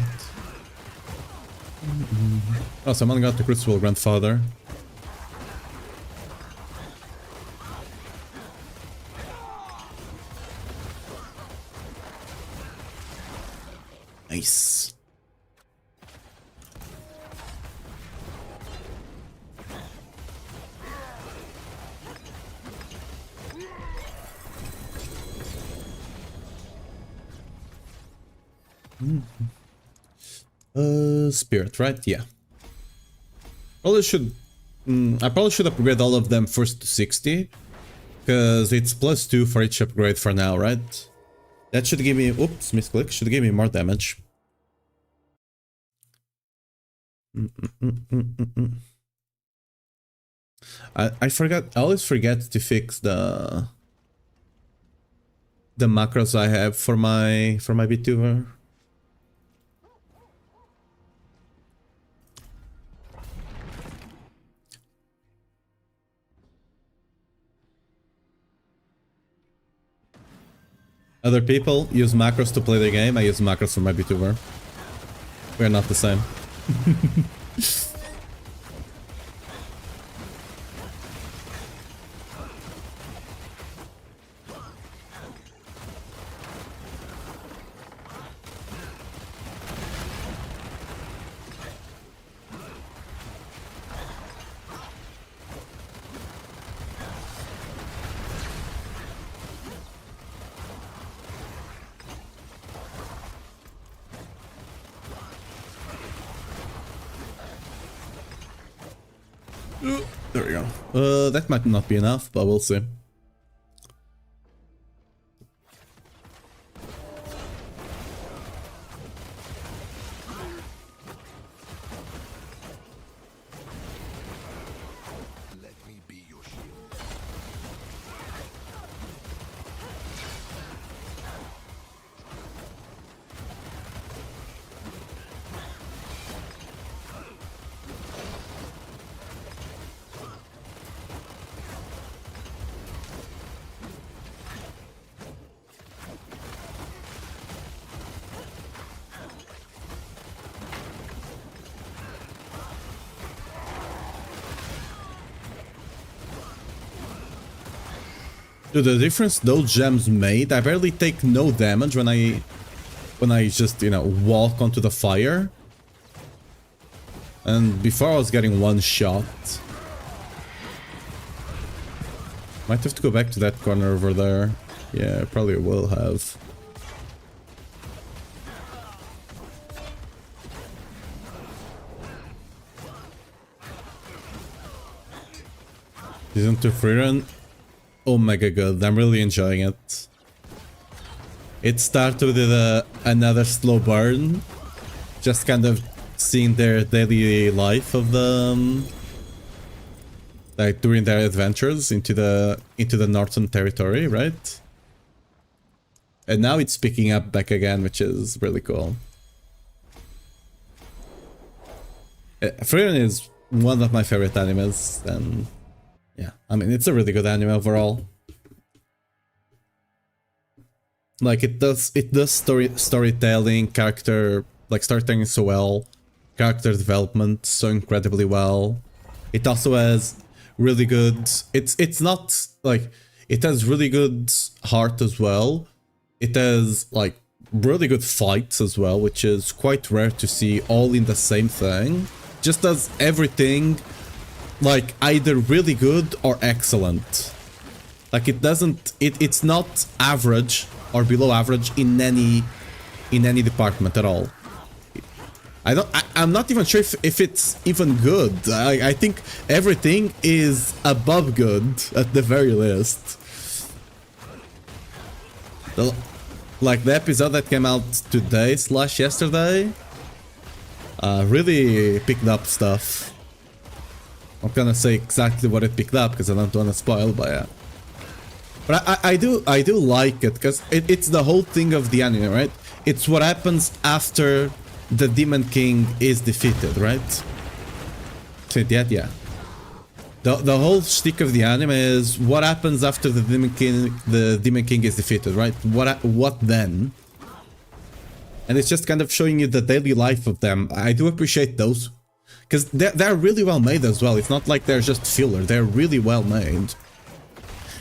Oh, someone got the Crucible Grandfather. Nice. Spirit, right? Yeah. Probably should. I probably should upgrade all of them first to 60, because it's +2 for each upgrade for now, right? That should give me. Oops, misclick. Should give me more damage. I forgot. I always forget to fix the macros I have for my VTuber. Other people use macros to play the game. I use macros for my VTuber. We're not the same. There we go. That might not be enough, but we'll see.
Let me be your shield.
Dude, the difference those gems made, I barely take no damage when I just, you know, walk onto the fire. And before I was getting one shot. Might have to go back to that corner over there. Yeah, I probably will have. Season 2 free run. Oh mega good, I'm really enjoying it. It started with another slow burn, just kind of seeing their daily life of the like during their adventures into the Northern Territory, right? And now it's picking up back again, which is really cool. Frieren is one of my favorite animes, and yeah, I mean, it's a really good anime overall. Like it does storytelling, character, like storytelling so well, character development so incredibly well. It also has really good, it's not like, it has really good heart as well,
It has like really good fights as well, which is quite rare to see all in the same thing. Just does everything like either really good or excellent. Like it's not average or below average in any department at all. I'm not even sure if it's even good. I think everything is above good at the very least. Like the episode that came out today / yesterday really picked up stuff. I'm gonna say exactly what it picked up because I don't want to spoil, but yeah. But I do like it because it's the whole thing of the anime, right? It's what happens after the Demon King is defeated, right? Say that, yeah. The whole shtick of the anime is what happens after the Demon King is defeated, right? What then? And it's just kind of showing you the daily life of them. I do appreciate those. Because they're really well made as well. It's not like they're just filler. They're really well made.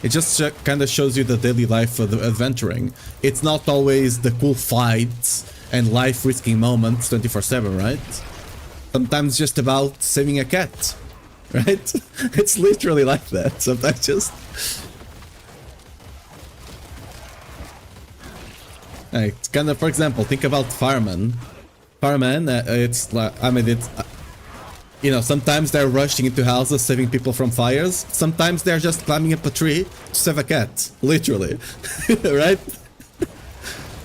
It just kind of shows you the daily life of the adventuring. It's not always the cool fights and life-risking moments 24/7, right? Sometimes just about saving a cat, right? It's literally like that. Sometimes just... Like, it's kind of, for example, think about Fireman. Fireman, it's like, I mean, it's... You know, sometimes they're rushing into houses, saving people from fires. Sometimes they're just climbing up a tree to save a cat. Literally. Right?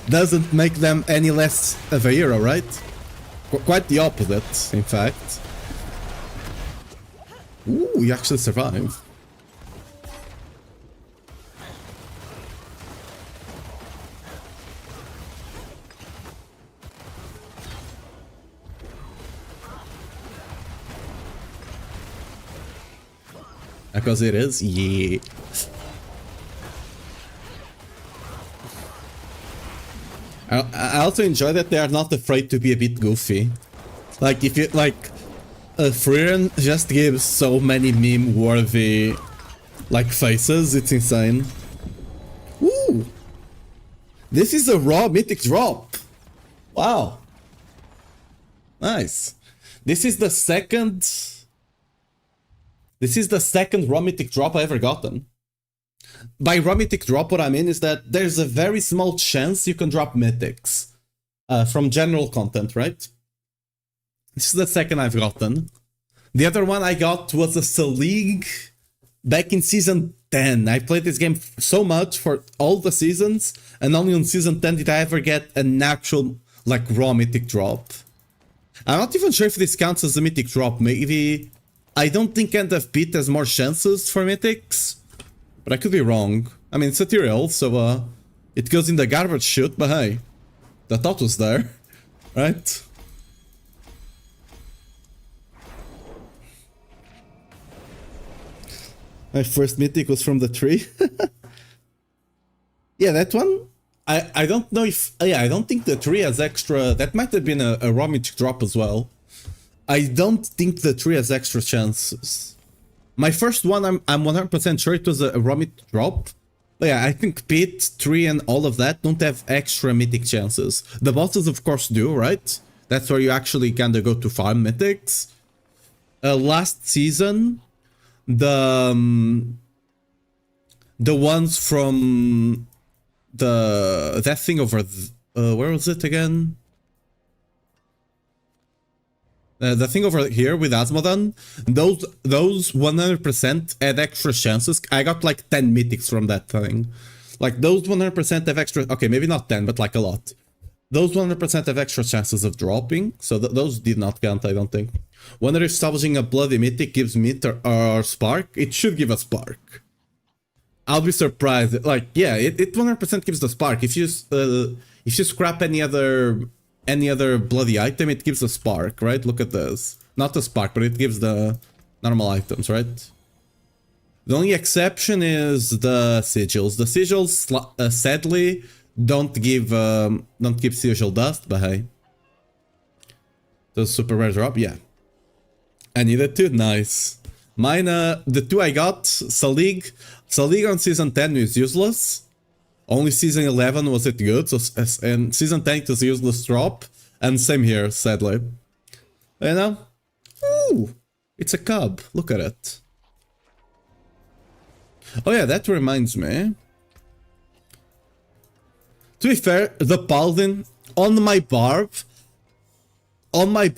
Doesn't make them any less of a hero, right? Quite the opposite, in fact. Ooh, you actually survived. Because it is? Yeah. I also enjoy that they are not afraid to be a bit goofy. Like, if you, like, Freeran just gives so many meme-worthy, like, faces, it's insane. Ooh! This is a raw mythic drop! Wow! Nice. This is the second raw mythic drop I ever gotten. By raw mythic drop, what I mean is that there's a very small chance you can drop mythics from general content, right? This is the second I've gotten. The other one I got was a Selig back in season 10. I played this game so much for all the seasons, and only on season 10 did I ever get an actual, like, raw mythic drop. I'm not even sure if this counts as a mythic drop. Maybe... I don't think End of Pit has more chances for mythics, but I could be wrong. I mean, it's material, so it goes in the garbage chute, but hey, the thought was there, right? My first mythic was from the tree. Yeah, that one, I don't know if... Yeah, I don't think the tree has extra... That might have been a raw mythic drop as well. I don't think the tree has extra chances. My first one, I'm 100% sure it was a raw mythic drop. But yeah, I think Pit, Tree, and all of that don't have extra mythic chances. The bosses, of course, do, right? That's where you actually kind of go to farm mythics. Last season, the ones from that thing over... where was it again? The thing over here with Asmodan, those 100% had extra chances. I got like 10 mythics from that thing. Like those 100% have extra... Okay, maybe not 10, but like a lot. Those 100% have extra chances of dropping, so those did not count, I don't think. Wonder if salvaging a bloody mythic gives myth or spark? It should give a spark. I'll be surprised. Like, yeah, it 100% gives the spark. If you scrap any other bloody item, it gives a spark, right? Look at this. Not the spark, but it gives the normal items, right? The only exception is the sigils. The sigils, sadly, don't give sigil dust, but hey. The super rare drop, yeah. I needed two, nice. Mine, the two I got, Selig on season 10 is useless. Only season 11 was it good, so and season 10 it was a useless drop, and same here, sadly. You know? Ooh, it's a cub. Look at it. Oh yeah, that reminds me. To be fair, the Paladin on my Barb, I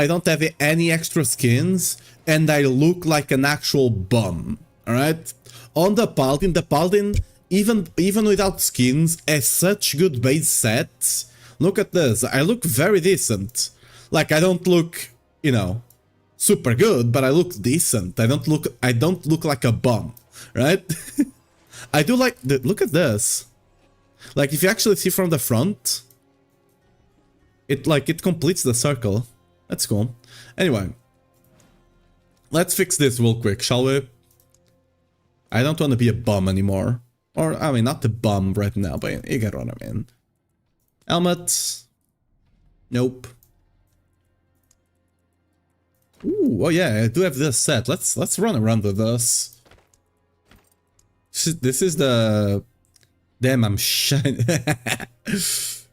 don't have any extra skins, and I look like an actual bum. All right. On the Paladin, even without skins, has such good base sets. Look at this. I look very decent. Like I don't look, you know, super good, but I look decent. I don't look like a bum, right? I do like look at this. Like if you actually see from the front, it completes the circle. That's cool. Anyway, let's fix this real quick, shall we? I don't want to be a bum anymore. Or, I mean, not a bum right now, but you get what I mean. Helmet. Nope. Ooh, oh yeah, I do have this set. Let's run around with this. This is the... Damn, I'm shining.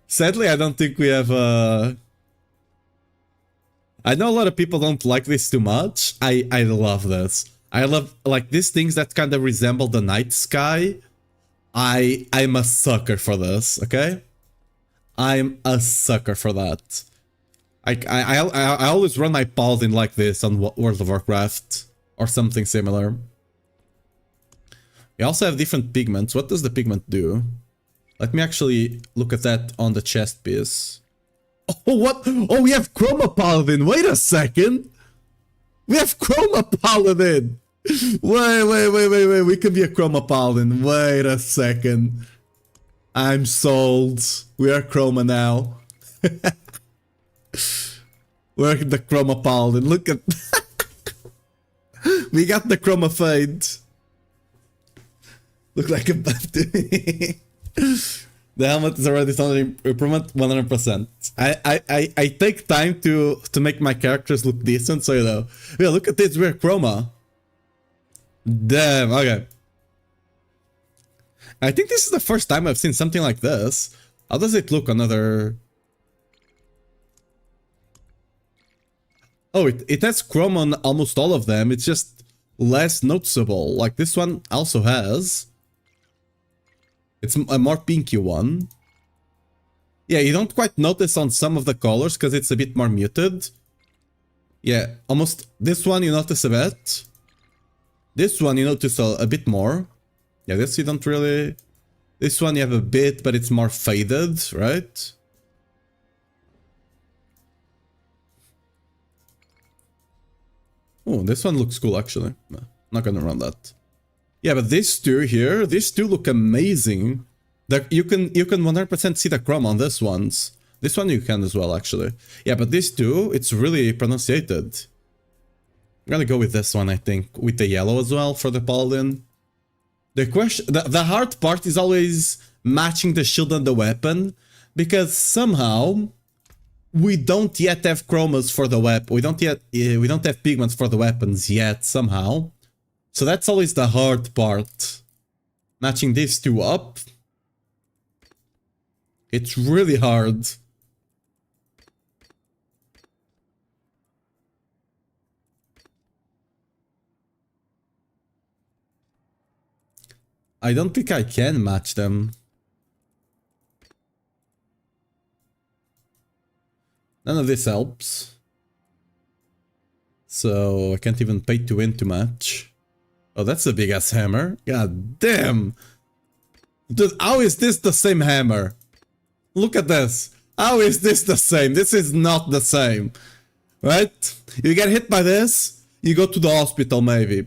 Sadly, I don't think we have I know a lot of people don't like this too much. I love this. I love, like, these things that kind of resemble the night sky. I'm a sucker for this, okay? I'm a sucker for that. I always run my Paladin like this on World of Warcraft. Or something similar. We also have different pigments. What does the pigment do? Let me actually look at that on the chest piece. Oh, what? Oh, we have Chroma Paladin. Wait a second. We have Chroma Paladin. Wait. We could be a Chroma Paladin. Wait a second. I'm sold. We are Chroma now. We're the Chroma Paladin. Look at... We got the Chroma Fade. Look like a The helmet is already an improvement, 100%. I take time to make my characters look decent, so you know. Yeah, look at this, we're Chroma. Damn, okay. I think this is the first time I've seen something like this. How does it look on other... Oh, it has chrome on almost all of them, it's just less noticeable. Like this one also has. It's a more pinky one. Yeah, you don't quite notice on some of the colors because it's a bit more muted. Yeah, almost this one you notice a bit. This one you notice a bit more. Yeah, this you don't really... This one you have a bit, but it's more faded, right? Oh, this one looks cool actually. No, not gonna run that. Yeah, but these two here, these two look amazing. You can 100% see the chrome on this ones. This one you can as well, actually. Yeah, but these two, it's really pronunciated. I'm gonna go with this one, I think, with the yellow as well for the Paladin. The hard part is always matching the shield and the weapon, because somehow we don't yet have chromas for the weapon. We don't have pigments for the weapons yet somehow. So that's always the hard part. Matching these two up. It's really hard. I don't think I can match them. None of this helps. So I can't even pay to win to match. Oh, that's a big ass hammer. God damn. Dude, how is this the same hammer? Look at this. How is this the same? This is not the same. Right? You get hit by this, you go to the hospital maybe.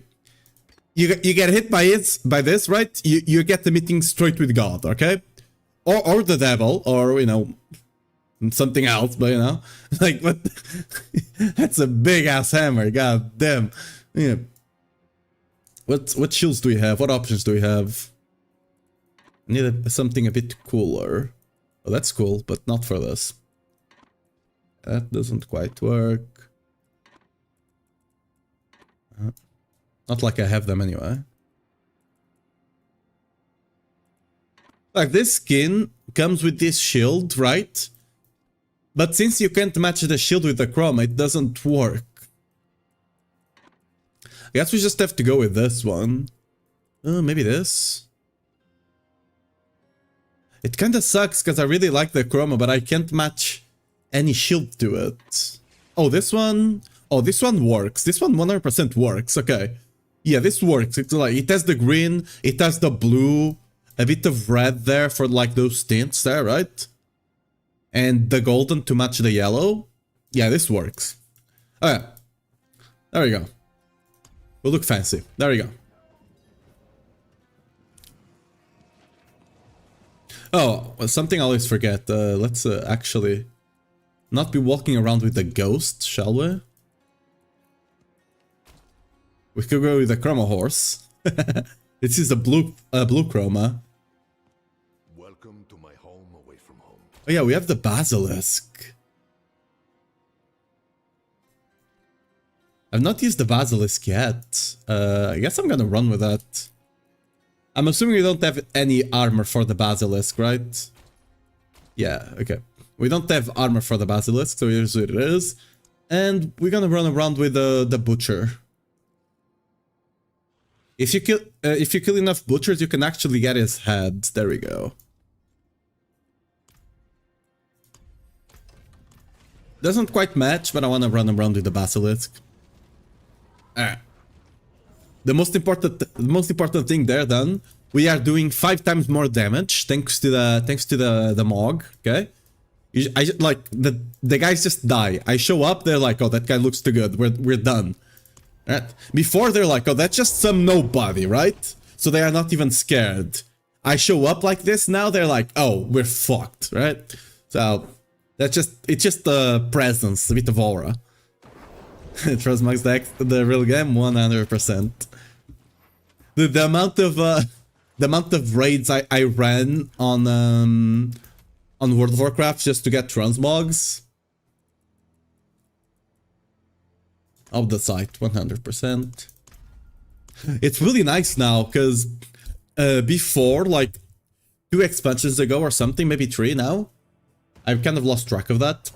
You get hit by this, right? You get the meeting straight with God, okay? Or the devil, or, you know, something else, but, you know. Like, what? That's a big ass hammer, god damn. Yeah. What shields do we have? What options do we have? I need something a bit cooler. Oh, that's cool, but not for this. That doesn't quite work. Not like I have them anyway. Like, this skin comes with this shield, right? But since you can't match the shield with the chroma, it doesn't work. I guess we just have to go with this one. Maybe this? It kinda sucks because I really like the chroma, but I can't match any shield to it. Oh, this one? Oh, this one works. This one 100% works. Okay. Yeah, this works. It's like, it has the green, it has the blue, a bit of red there for like those tints there, right? And the golden to match the yellow. Yeah, this works. Okay. There we go. We'll look fancy. There we go. Oh, something I always forget. Let's actually not be walking around with the ghost, shall we? We could go with the chroma horse. This is a blue chroma.
Welcome to my home away from home.
Oh yeah, we have the basilisk. I've not used the basilisk yet. I guess I'm gonna run with that. I'm assuming we don't have any armor for the basilisk, right? Yeah, okay. We don't have armor for the basilisk, so here's what it is. And we're gonna run around with the butcher. If you kill enough butchers, you can actually get his head. There we go. Doesn't quite match, but I want to run around with the basilisk. Alright. The most important thing there, then, we are doing 5 times more damage thanks to the Mog. Okay, like the guys just die. I show up, they're like, oh, that guy looks too good. We're done. Right? Before they're like, oh, that's just some nobody, right? So they are not even scared. I show up like this now, they're like, oh, we're fucked, right? So it's just the presence, a bit of aura. Transmax deck, the real game, 100%. The amount of raids I ran on World of Warcraft just to get transmogs. Of the site, 100%. It's really nice now, because before, like 2 expansions ago or something, maybe 3 now, I've kind of lost track of that.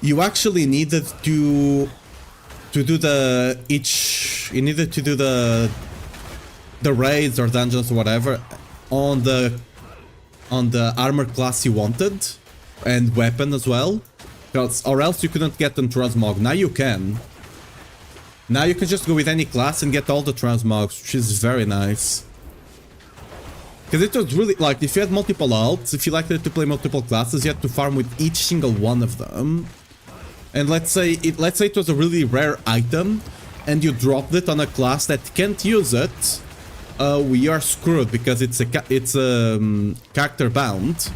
You actually needed to do the raids or dungeons or whatever on the armor class you wanted and weapon as well. Or else you couldn't get them transmog. Now you can. Now you can just go with any class and get all the transmogs, which is very nice. Because it was really, like, if you had multiple alts, if you liked to play multiple classes, you had to farm with each single one of them. And let's say it was a really rare item, and you dropped it on a class that can't use it, we are screwed because it's character bound.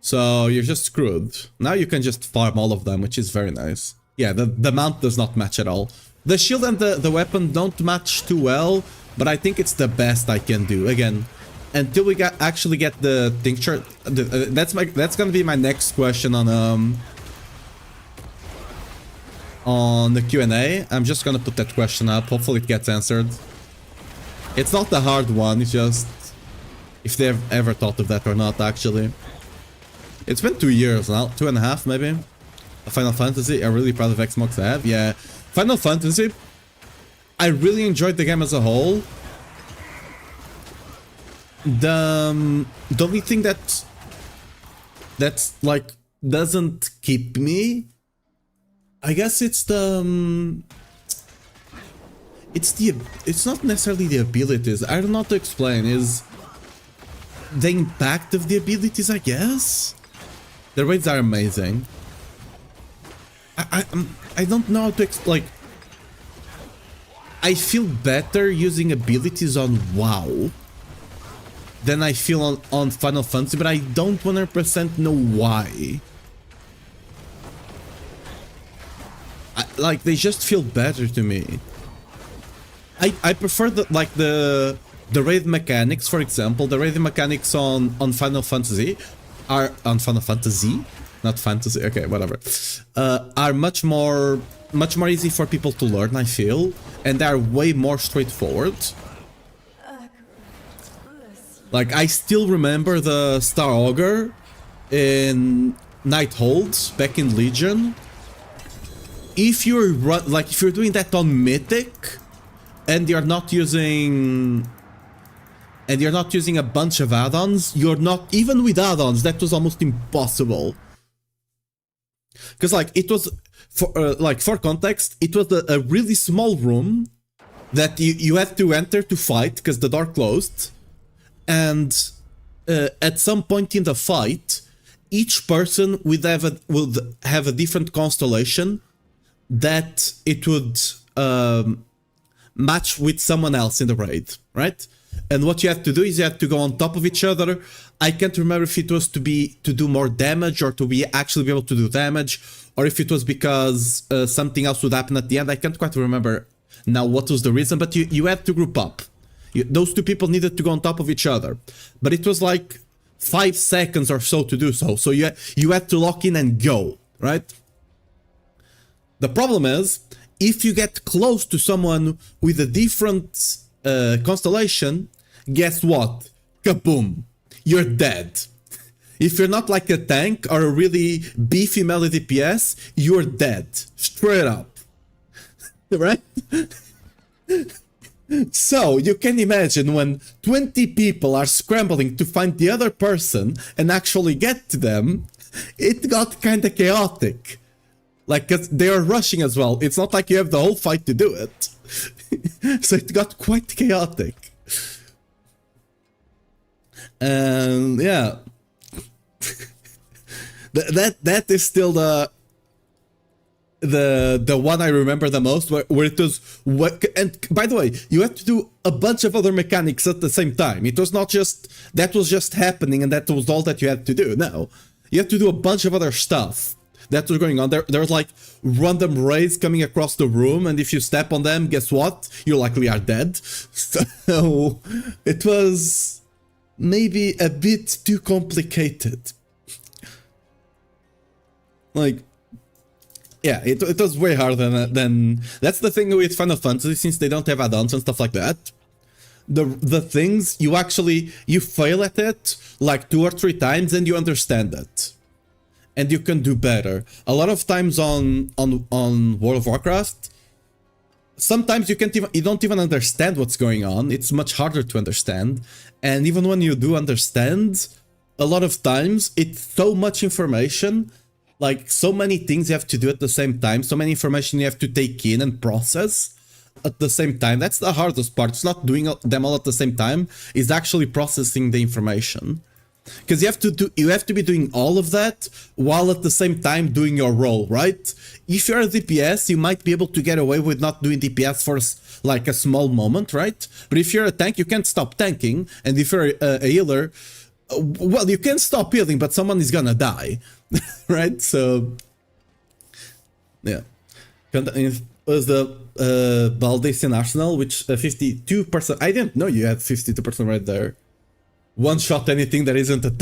So you're just screwed. Now you can just farm all of them, which is very nice. Yeah, the mount does not match at all. The shield and the weapon don't match too well, but I think it's the best I can do. Again, until we actually get the tincture, that's gonna be my next question on the Q&A. I'm just gonna put that question up. Hopefully it gets answered. It's not the hard one. It's just if they've ever thought of that or not. Actually, it's been 2 years now, 2.5 maybe. Final Fantasy. I'm really proud of Xbox I have. Yeah, Final Fantasy. I really enjoyed the game as a whole. The only thing that's like doesn't keep me, I guess it's it's not necessarily the abilities. I don't know how to explain. Is the impact of the abilities, I guess. The raids are amazing. I don't know how to explain. Like, I feel better using abilities on WoW than I feel on Final Fantasy, but I don't 100% know why. Like, they just feel better to me. I prefer the raid mechanics, for example. The raid mechanics on Final Fantasy are on Final Fantasy, not fantasy. Okay, whatever. Are much more much more easy for people to learn, I feel, and they are way more straightforward. Like, I still remember the Star Augur in Night Holds back in Legion. If you're if you're doing that on Mythic and you're not using a bunch of add-ons, you're not, even with add-ons, that was almost impossible. Because like it was for context, it was a really small room that you had to enter to fight because the door closed, and at some point in the fight, each person would have a different constellation that it would match with someone else in the raid, right? And what you have to do is you have to go on top of each other. I can't remember if it was to do more damage or to actually be able to do damage, or if it was because something else would happen at the end. I can't quite remember now what was the reason, but you had to group up. Those two people needed to go on top of each other, but it was like 5 seconds or so to do so. So you had to lock in and go, right? The problem is, if you get close to someone with a different constellation, guess what? Kaboom! You're dead. If you're not like a tank or a really beefy melee DPS, you're dead. Straight up. Right? So, you can imagine when 20 people are scrambling to find the other person and actually get to them, it got kinda chaotic. Like, 'cause they are rushing as well. It's not like you have the whole fight to do it. So it got quite chaotic. And yeah. that is still the one I remember the most, where it was and by the way, you had to do a bunch of other mechanics at the same time. It was not just that was just happening and that was all that you had to do. No. You had to do a bunch of other stuff that was going on. There was like random rays coming across the room, and if you step on them, guess what? You likely are dead. So it was maybe a bit too complicated. Like, yeah, it was way harder than that's the thing with Final Fantasy, since they don't have add-ons and stuff like that. The things you fail at it like 2 or 3 times and you understand it. And you can do better. A lot of times on World of Warcraft, sometimes you don't even understand what's going on. It's much harder to understand. And even when you do understand, a lot of times it's so much information, like so many things you have to do at the same time, so many information you have to take in and process at the same time. That's the hardest part. It's not doing them all at the same time, it's actually processing the information. Because you have to be doing all of that while at the same time doing your role, right? If you're a DPS, you might be able to get away with not doing DPS for like a small moment, right? But if you're a tank, you can't stop tanking, and if you're a healer, well, you can stop healing, but someone is gonna die, right? So, yeah. It was the Baldician Arsenal, which 52%. I didn't know you had 52% right there. One shot anything that isn't a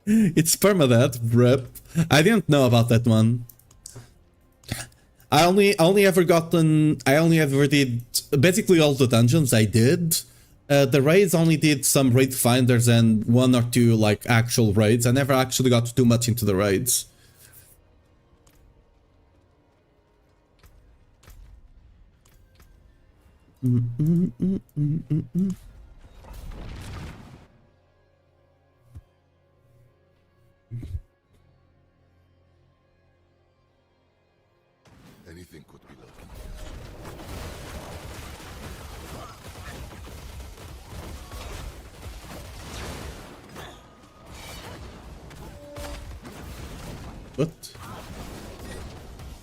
it's permadeath, rip. I didn't know about that one. I only ever did basically all the dungeons I did. The raids only did some raid finders and 1 or 2 like actual raids. I never actually got too much into the raids.
Anything could be looking.
What?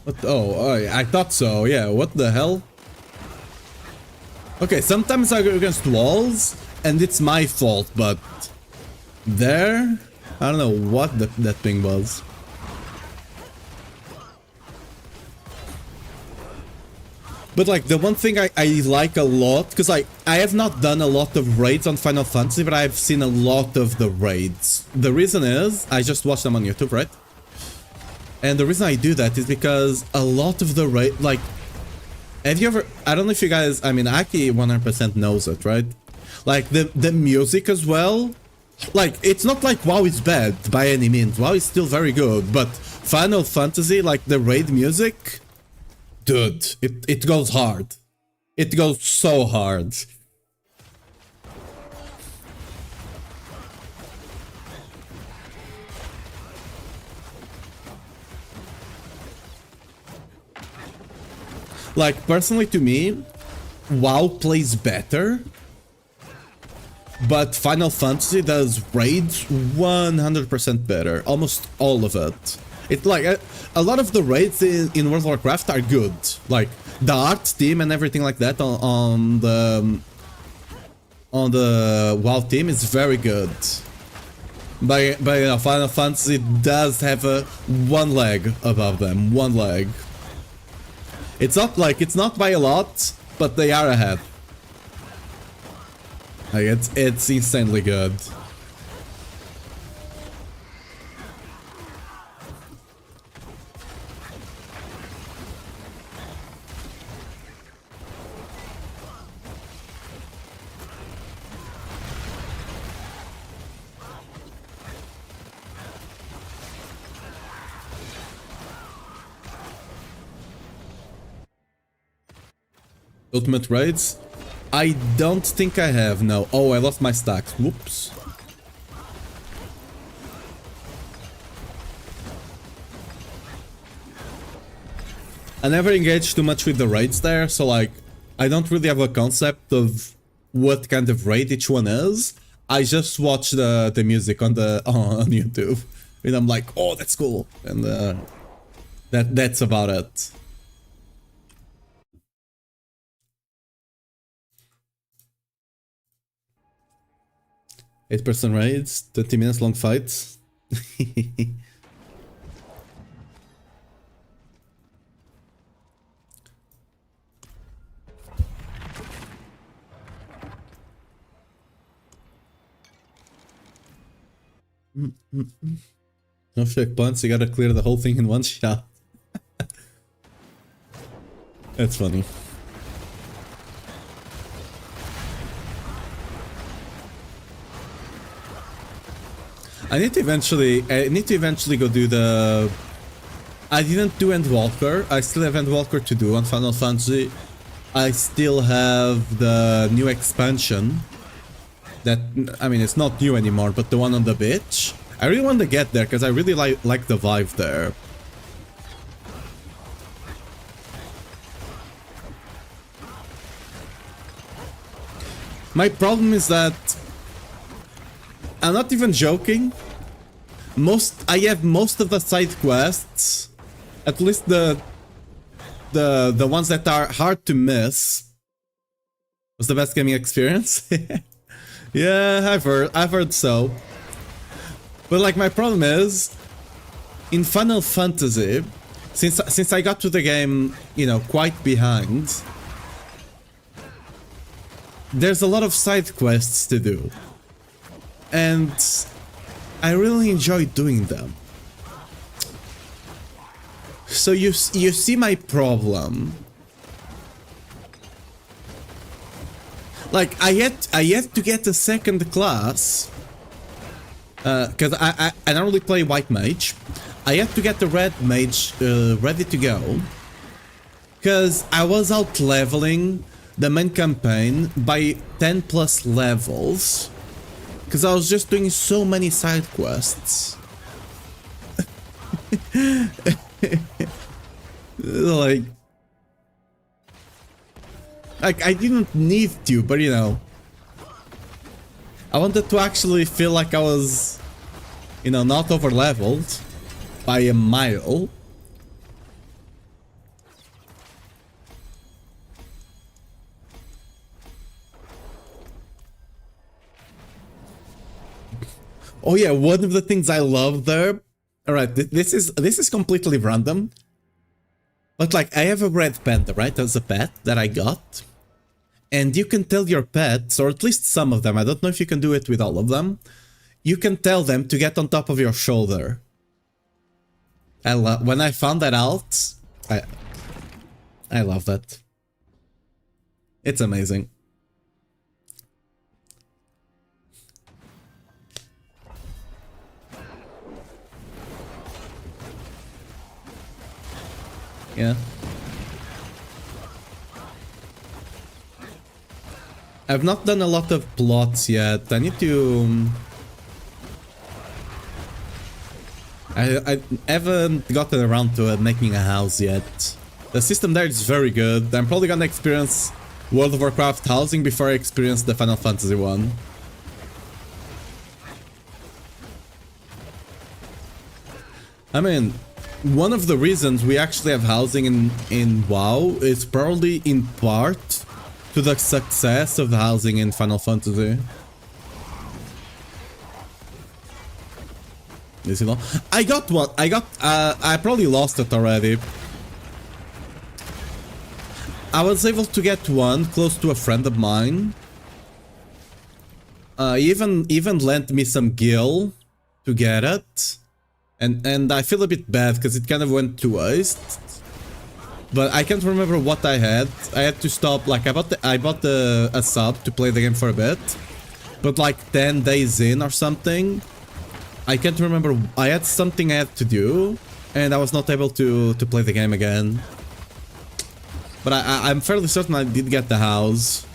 What? Oh, I thought so. Yeah, what the hell? Okay, sometimes I go against walls, and it's my fault, but there, I don't know what that thing was. But like the one thing I like a lot, because I have not done a lot of raids on Final Fantasy, but I've seen a lot of the raids. The reason is, I just watched them on YouTube, right? And the reason I do that is because a lot of the raid, like, have you ever, I don't know if you guys, I mean, Aki 100% knows it, right? Like, the music as well, like, it's not like WoW is bad by any means. WoW is still very good, but Final Fantasy, like, the raid music, dude, it goes hard. It goes so hard. Like, personally to me, WoW plays better, but Final Fantasy does raids 100% better. Almost all of it. It's like, a lot of the raids in World of Warcraft are good. Like, the art team and everything like that on the WoW team is very good. But you know, Final Fantasy does have one leg above them. One leg. It's not by a lot, but they are ahead. Like, it's insanely good. Ultimate raids? I don't think I have, no. Oh, I lost my stacks. Whoops. I never engaged too much with the raids there, so like, I don't really have a concept of what kind of raid each one is. I just watch the music on YouTube, and I'm like, oh, that's cool, and that's about it. 8% raids, 20 minutes long fights. No checkpoints, you gotta clear the whole thing in one shot. That's funny. I need to eventually go do the... I didn't do Endwalker. I still have Endwalker to do on Final Fantasy. I still have the new expansion. That, I mean, it's not new anymore, but the one on the beach. I really want to get there, because I really like the vibe there. My problem is that... I'm not even joking. I have most of the side quests, at least the ones that are hard to miss. Was the best gaming experience? Yeah, I've heard so. But like, my problem is, in Final Fantasy, since I got to the game, you know, quite behind, there's a lot of side quests to do. And I really enjoy doing them. So you see my problem. Like, I had to get a second class, because I don't really play white mage. I had to get the red mage ready to go, because I was out leveling the main campaign by 10 plus levels. Because I was just doing so many side quests. like I didn't need to, but you know, I wanted to actually feel like I was, you know, not over leveled by a mile. Oh yeah, one of the things I love there. All right, this is completely random, but like, I have a red panda, right, as a pet that I got, and you can tell your pets, or at least some of them, I don't know if you can do it with all of them, you can tell them to get on top of your shoulder. When I found that out, I love that. It's amazing. Yeah. I've not done a lot of plots yet. I need to... I haven't gotten around to making a house yet. The system there is very good. I'm probably gonna experience World of Warcraft housing before I experience the Final Fantasy one. I mean, one of the reasons we actually have housing in WoW is probably in part to the success of the housing in Final Fantasy. Is it not? I got one. I probably lost it already. I was able to get one close to a friend of mine. Even lent me some gil to get it. And I feel a bit bad because it kind of went to waste. But I can't remember what I had. I had to stop, like I bought a sub to play the game for a bit. But like 10 days in or something, I can't remember. I had something I had to do and I was not able to play the game again. But I'm fairly certain I did get the house.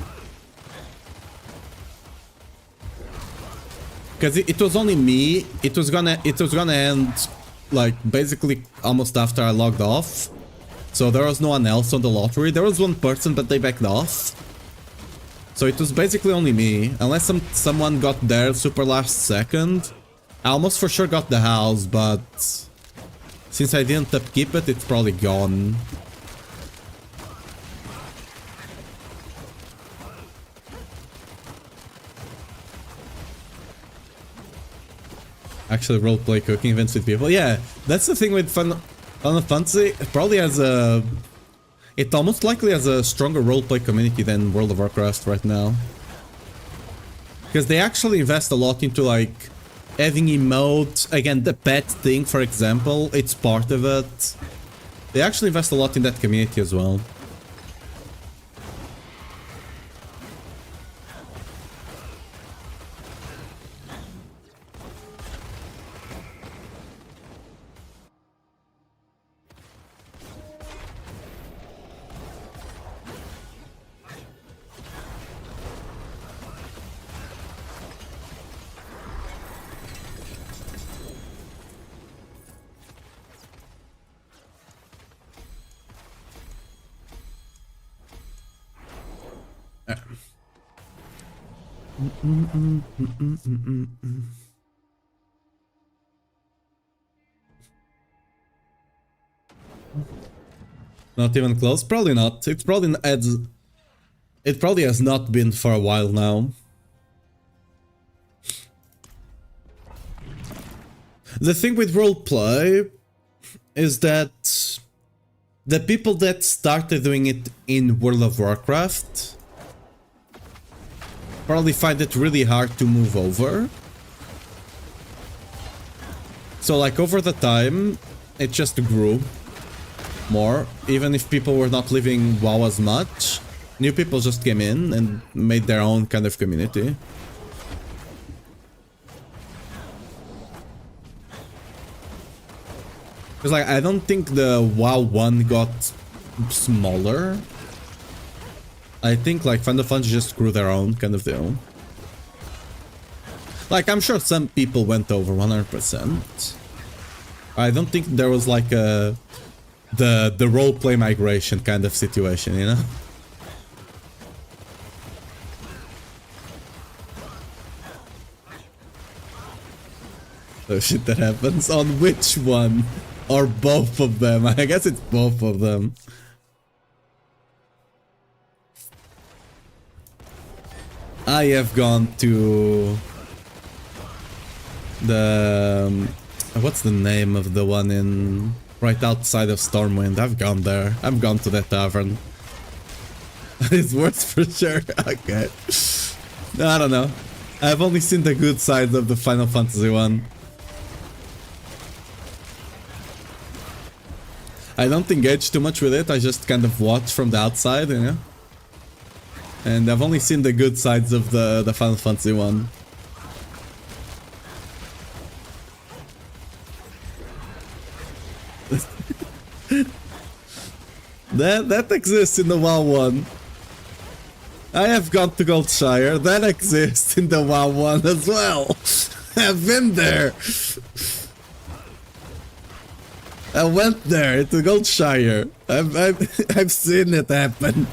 Because it was only me. It was gonna end like basically almost after I logged off. So there was no one else on the lottery. There was one person, but they backed off. So it was basically only me. Unless someone got there super last second. I almost for sure got the house, but since I didn't upkeep it, it's probably gone. Actually roleplay cooking events with people. Yeah, that's the thing with Final Fantasy. It probably has a... It almost likely has a stronger roleplay community than World of Warcraft right now. Because they actually invest a lot into like having emotes. Again, the pet thing, for example, it's part of it. They actually invest a lot in that community as well. Not even close? Probably not. It probably has not been for a while now. The thing with roleplay is that the people that started doing it in World of Warcraft probably find it really hard to move over. So like over the time, it just grew more. Even if people were not living WoW as much, new people just came in and made their own kind of community. Because like, I don't think the WoW 1 got smaller. I think like Final Fantasy just grew their own kind of deal. Like I'm sure some people went over 100%. I don't think there was like a the roleplay migration kind of situation, you know? So shit that happens on which one? Or both of them? I guess it's both of them. I have gone to the what's the name of the one in right outside of Stormwind? I've gone there. I've gone to that tavern. It's worse for sure. Okay. I don't know. I've only seen the good side of the Final Fantasy one. I don't engage too much with it, I just kind of watch from the outside, you know? And I've only seen the good sides of the Final Fantasy one. That exists in the WoW one. I have gone to Goldshire. That exists in the WoW one as well. I've been there. I went there to Goldshire. I've seen it happen.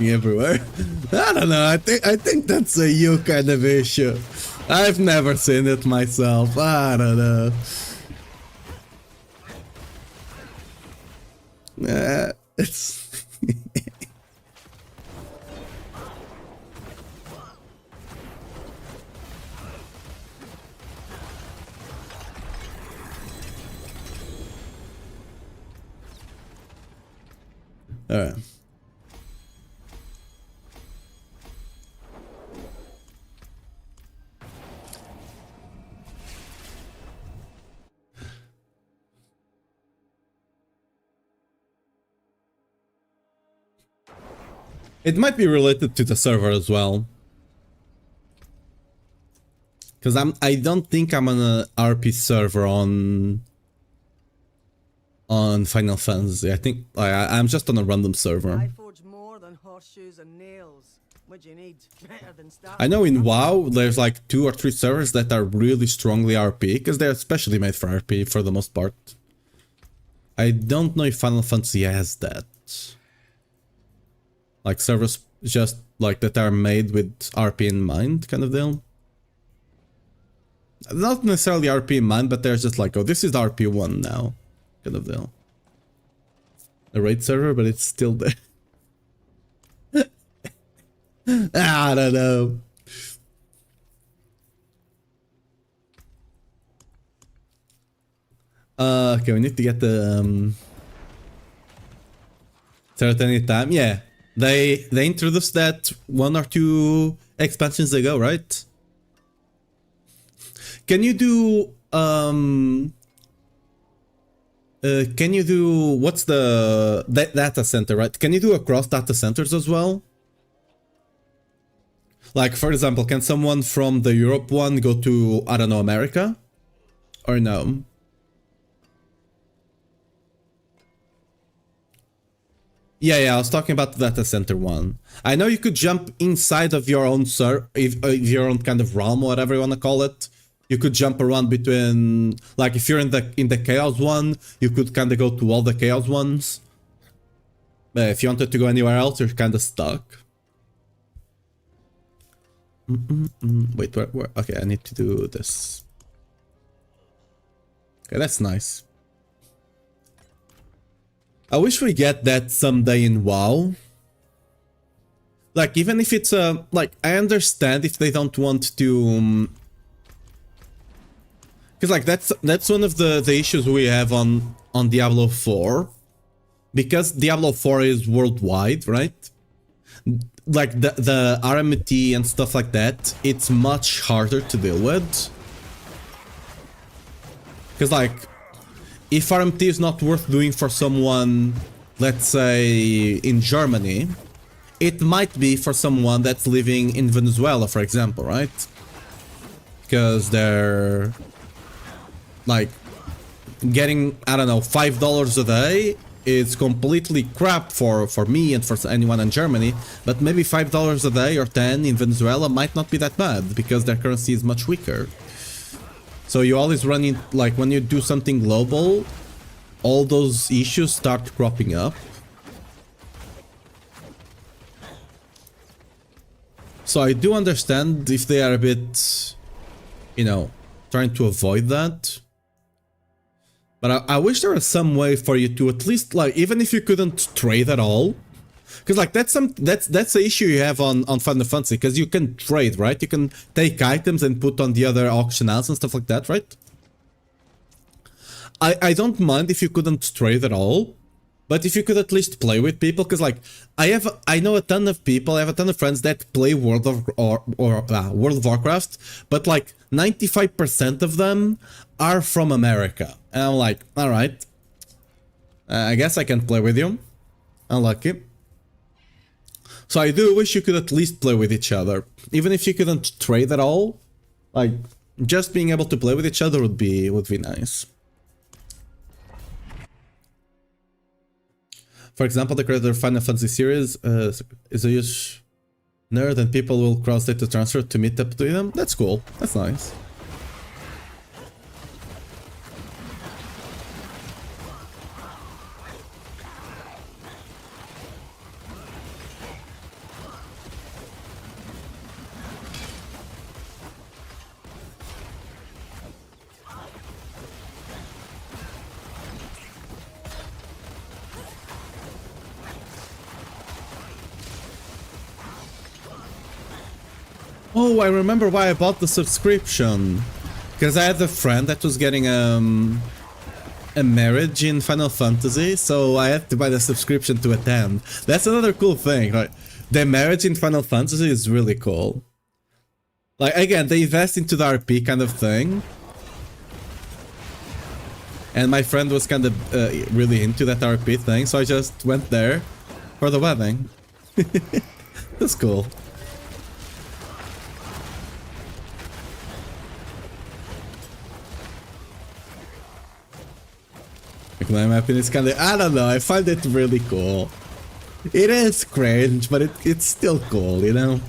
Everywhere. I don't know. I think that's a you kind of issue. I've never seen it myself. I don't know. It's all right. It might be related to the server as well. Cause I don't think I'm on a RP server on Final Fantasy. I think I'm just on a random server.
I forge more than horseshoes and nails. What you need? Better than start.
I know in WoW there's like 2 or 3 servers that are really strongly RP, because they're especially made for RP for the most part. I don't know if Final Fantasy has that. Like servers just like that are made with RP in mind, kind of deal. Not necessarily RP in mind, but they're just like, oh, this is the RP1 now, kind of deal. A raid server, but it's still there. I don't know. Okay, we need to get the Certainty Time. Yeah, they introduced that 1 or 2 expansions ago, right? Can you do what's the data center, right? Can you do across data centers as well? Like, for example, can someone from the Europe one go to, I don't know, America? Or no? Yeah, I was talking about the data center one. I know you could jump inside of your own your own kind of realm, whatever you want to call it. You could jump around between, like if you're in the Chaos one, you could kind of go to all the Chaos ones. But if you wanted to go anywhere else, you're kind of stuck. Wait, where? Okay, I need to do this. Okay, that's nice. I wish we get that someday in WoW. Like, even if it's like, I understand if they don't want to... Because like that's one of the issues we have on Diablo 4. Because Diablo 4 is worldwide, right? Like the RMT and stuff like that, it's much harder to deal with. Because like, if RMT is not worth doing for someone, let's say in Germany, it might be for someone that's living in Venezuela, for example, right? Because they're like getting, I don't know, $5 a day. It's completely crap for me and for anyone in Germany, but maybe $5 a day or 10 in Venezuela might not be that bad because their currency is much weaker. So you always run in, like when you do something global, all those issues start cropping up. So I do understand if they are a bit, you know, trying to avoid that. But I wish there was some way for you to at least, like, even if you couldn't trade at all, because like that's the issue you have on Final Fantasy, because you can trade, right? You can take items and put on the other auction house and stuff like that, right? I don't mind if you couldn't trade at all, But if you could at least play with people, because like I know a ton of people, I have a ton of friends that play World of Warcraft, but like 95% of them are from America, and I'm like, all right, I guess I can play with you. Unlucky. So I do wish you could at least play with each other, even if you couldn't trade at all. Like just being able to play with each other would be nice. For example, the creator of Final Fantasy series is a huge nerd and people will cross data transfer to meet up to them. That's cool. That's nice. Oh, I remember why I bought the subscription. Because I had a friend that was getting a marriage in Final Fantasy, so I had to buy the subscription to attend. That's another cool thing, right? The marriage in Final Fantasy is really cool. Like, again, they invest into the RP kind of thing. And my friend was kind of really into that RP thing, so I just went there for the wedding. That's cool. My opinion is kind of, I don't know, I find it really cool. It is cringe, but it's still cool, you know?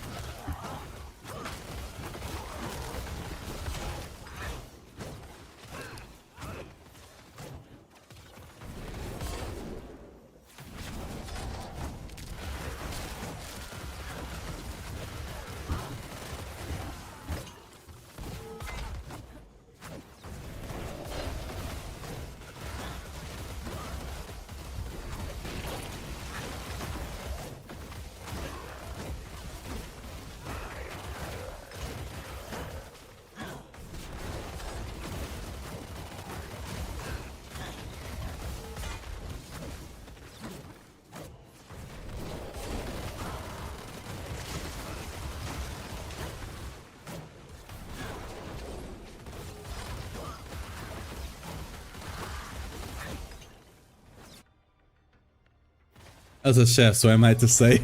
As a chef, so am I to say.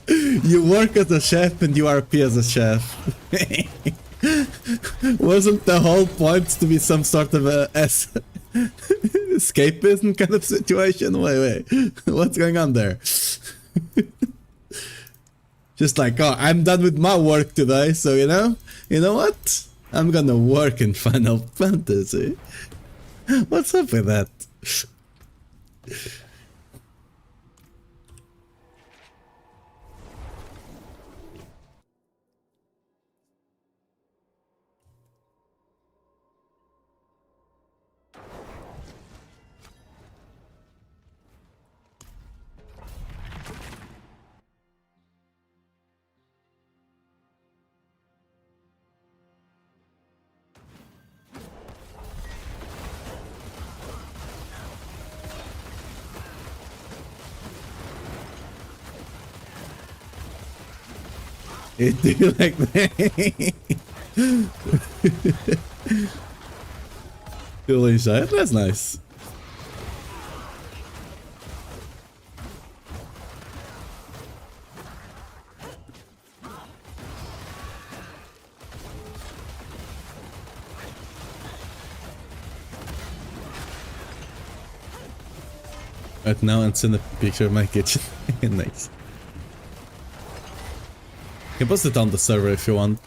You work as a chef and you RP as a chef. Wasn't the whole point to be some sort of a escapism kind of situation? Wait, what's going on there? Just like, oh, I'm done with my work today, so you know what? I'm gonna work in Final Fantasy. What's up with that? Do you like that? Holy shit, that's nice. Right now, and send a picture of my kitchen. Nice. You can post it on the server if you want.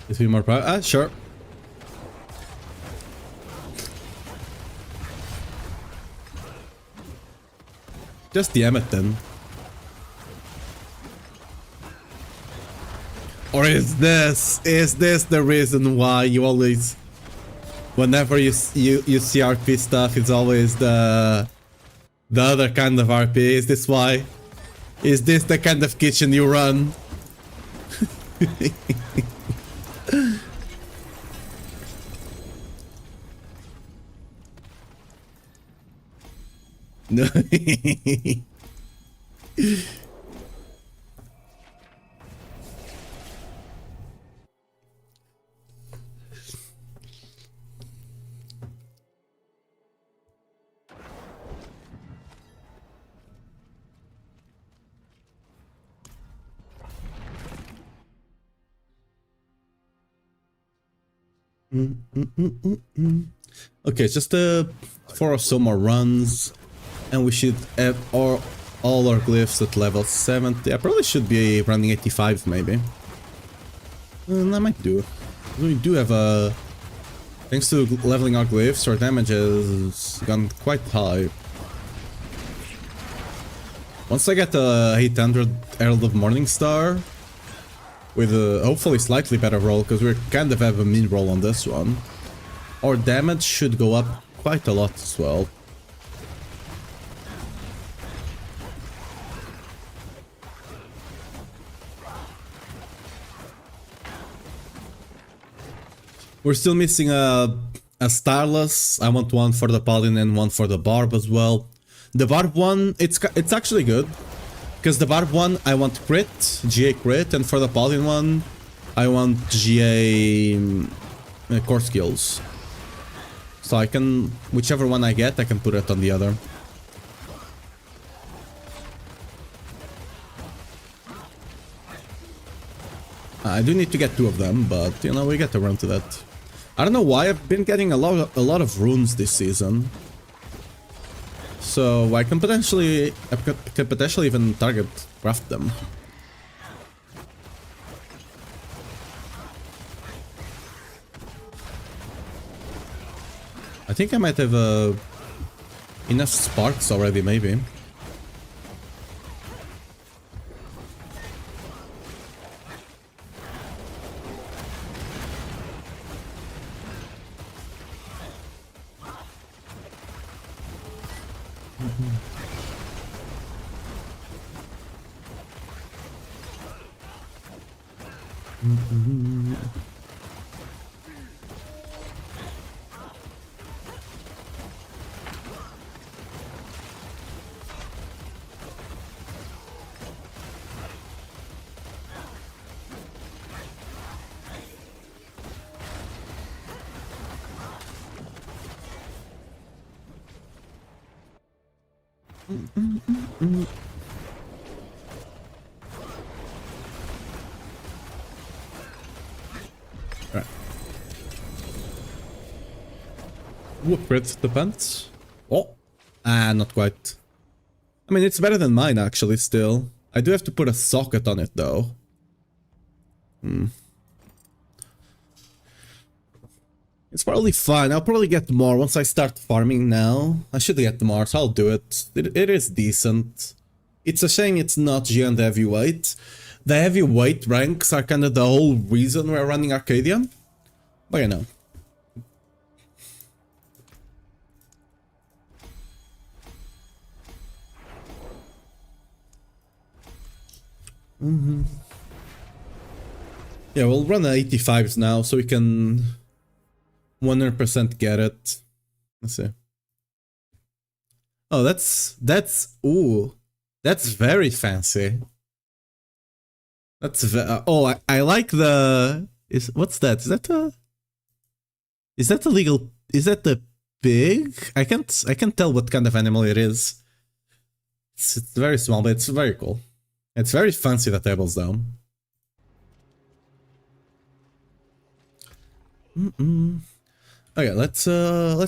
Is he more power? Ah, sure. Just DM it then. Or is this the reason why you always, whenever you see RP stuff, it's always the other kind of RP? Is this why? Is this the kind of kitchen you run? No. Okay, just 4 or so more runs, and we should have all our glyphs at level 70. I probably should be running 85 maybe. I might do. We do have a... Thanks to leveling our glyphs, our damage has gone quite high. Once I get a 800 Herald of Morningstar, with a hopefully slightly better roll, because we kind of have a mid roll on this one, our damage should go up quite a lot as well. We're still missing a Starless. I want one for the Paladin and one for the Barb as well. The Barb one, it's actually good. Because the Barb one, I want crit, GA crit, and for the Paladin one, I want GA core skills. So I can, whichever one I get, I can put it on the other. I do need to get 2 of them, but you know, we get around to that. I don't know why I've been getting a lot of runes this season. So I can potentially even target craft them. I think I might have enough sparks already, maybe. Right. Whoop, it depends. Oh, not quite. I mean, it's better than mine actually. Still, I do have to put a socket on it though. It's probably fine. I'll probably get more once I start farming now. I should get more, so I'll do it. It is decent. It's a shame it's not G and heavyweight. The heavyweight ranks are kind of the whole reason we're running Arcadia. But you know. Yeah, we'll run the 85s now so we can 100% get it. Let's see. Oh, ooh, that's very fancy. That's oh, I like the what's that? Is that a legal? Is that the pig? I can't tell what kind of animal it is. It's very small, but it's very cool. It's very fancy, the tables though. Okay, let's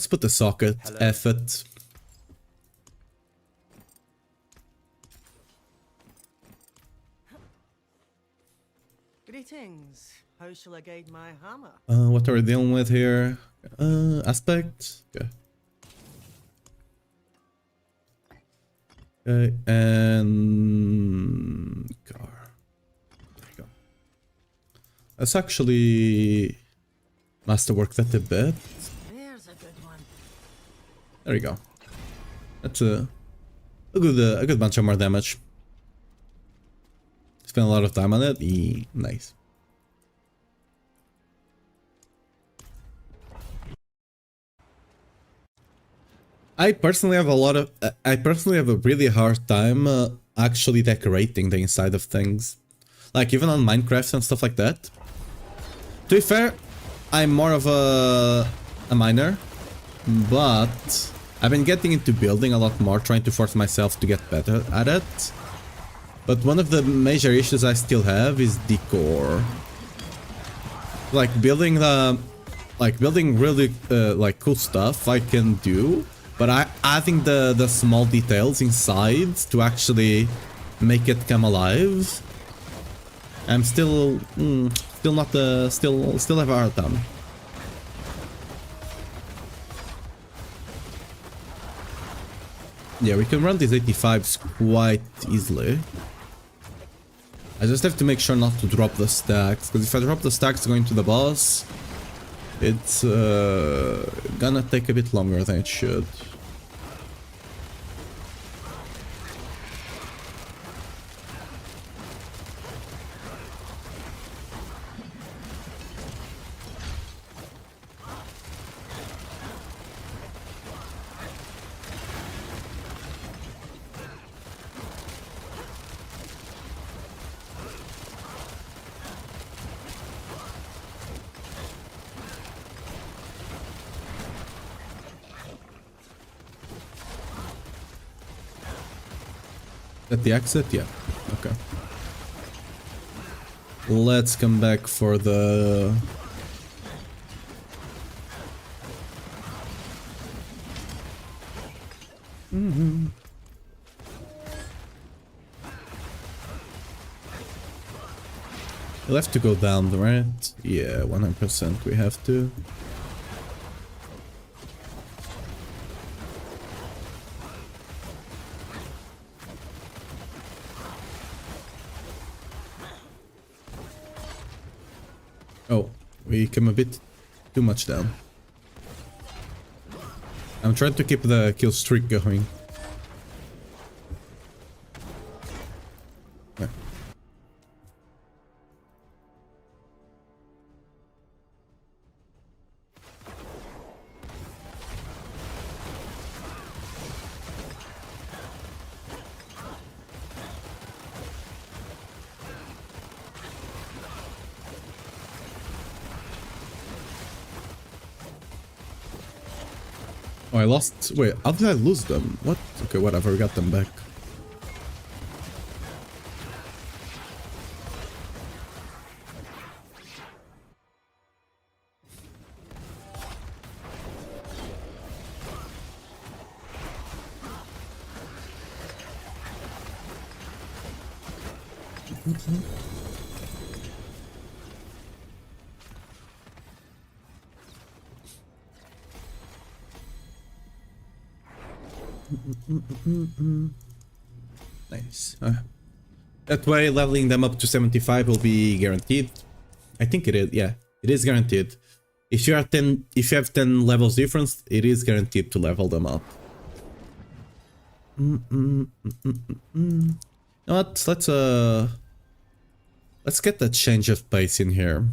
put the socket. Effort.
Greetings. How shall I guide my hammer?
What are we dealing with here? Aspect. Okay. Okay, and car. There you go. Let's actually masterwork that a bit.
There's a good one.
There you go. That's a good bunch of more damage. Spend a lot of time on it. Nice. I personally have a really hard time actually decorating the inside of things. Like even on Minecraft and stuff like that. To be fair, I'm more of a miner, but I've been getting into building a lot more, trying to force myself to get better at it. But one of the major issues I still have is decor. Like building really like cool stuff I can do, but adding the small details inside to actually make it come alive, I'm still still have a hard time. Yeah, we can run these 85s quite easily. I just have to make sure not to drop the stacks, because if I drop the stacks going to the boss, it's gonna take a bit longer than it should. At the exit? Yeah. Okay. Let's come back for the... We'll have to go down, right? Yeah, 100% we have to. Oh, we came a bit too much down. I'm trying to keep the kill streak going. Yeah. Oh, I lost... Wait, how did I lose them? What? Okay, whatever, we got them back. Nice. That way, leveling them up to 75 will be guaranteed. I think it is. Yeah, it is guaranteed. If you are 10, if you have 10 levels difference, it is guaranteed to level them up. You know what? Let's get that change of pace in here.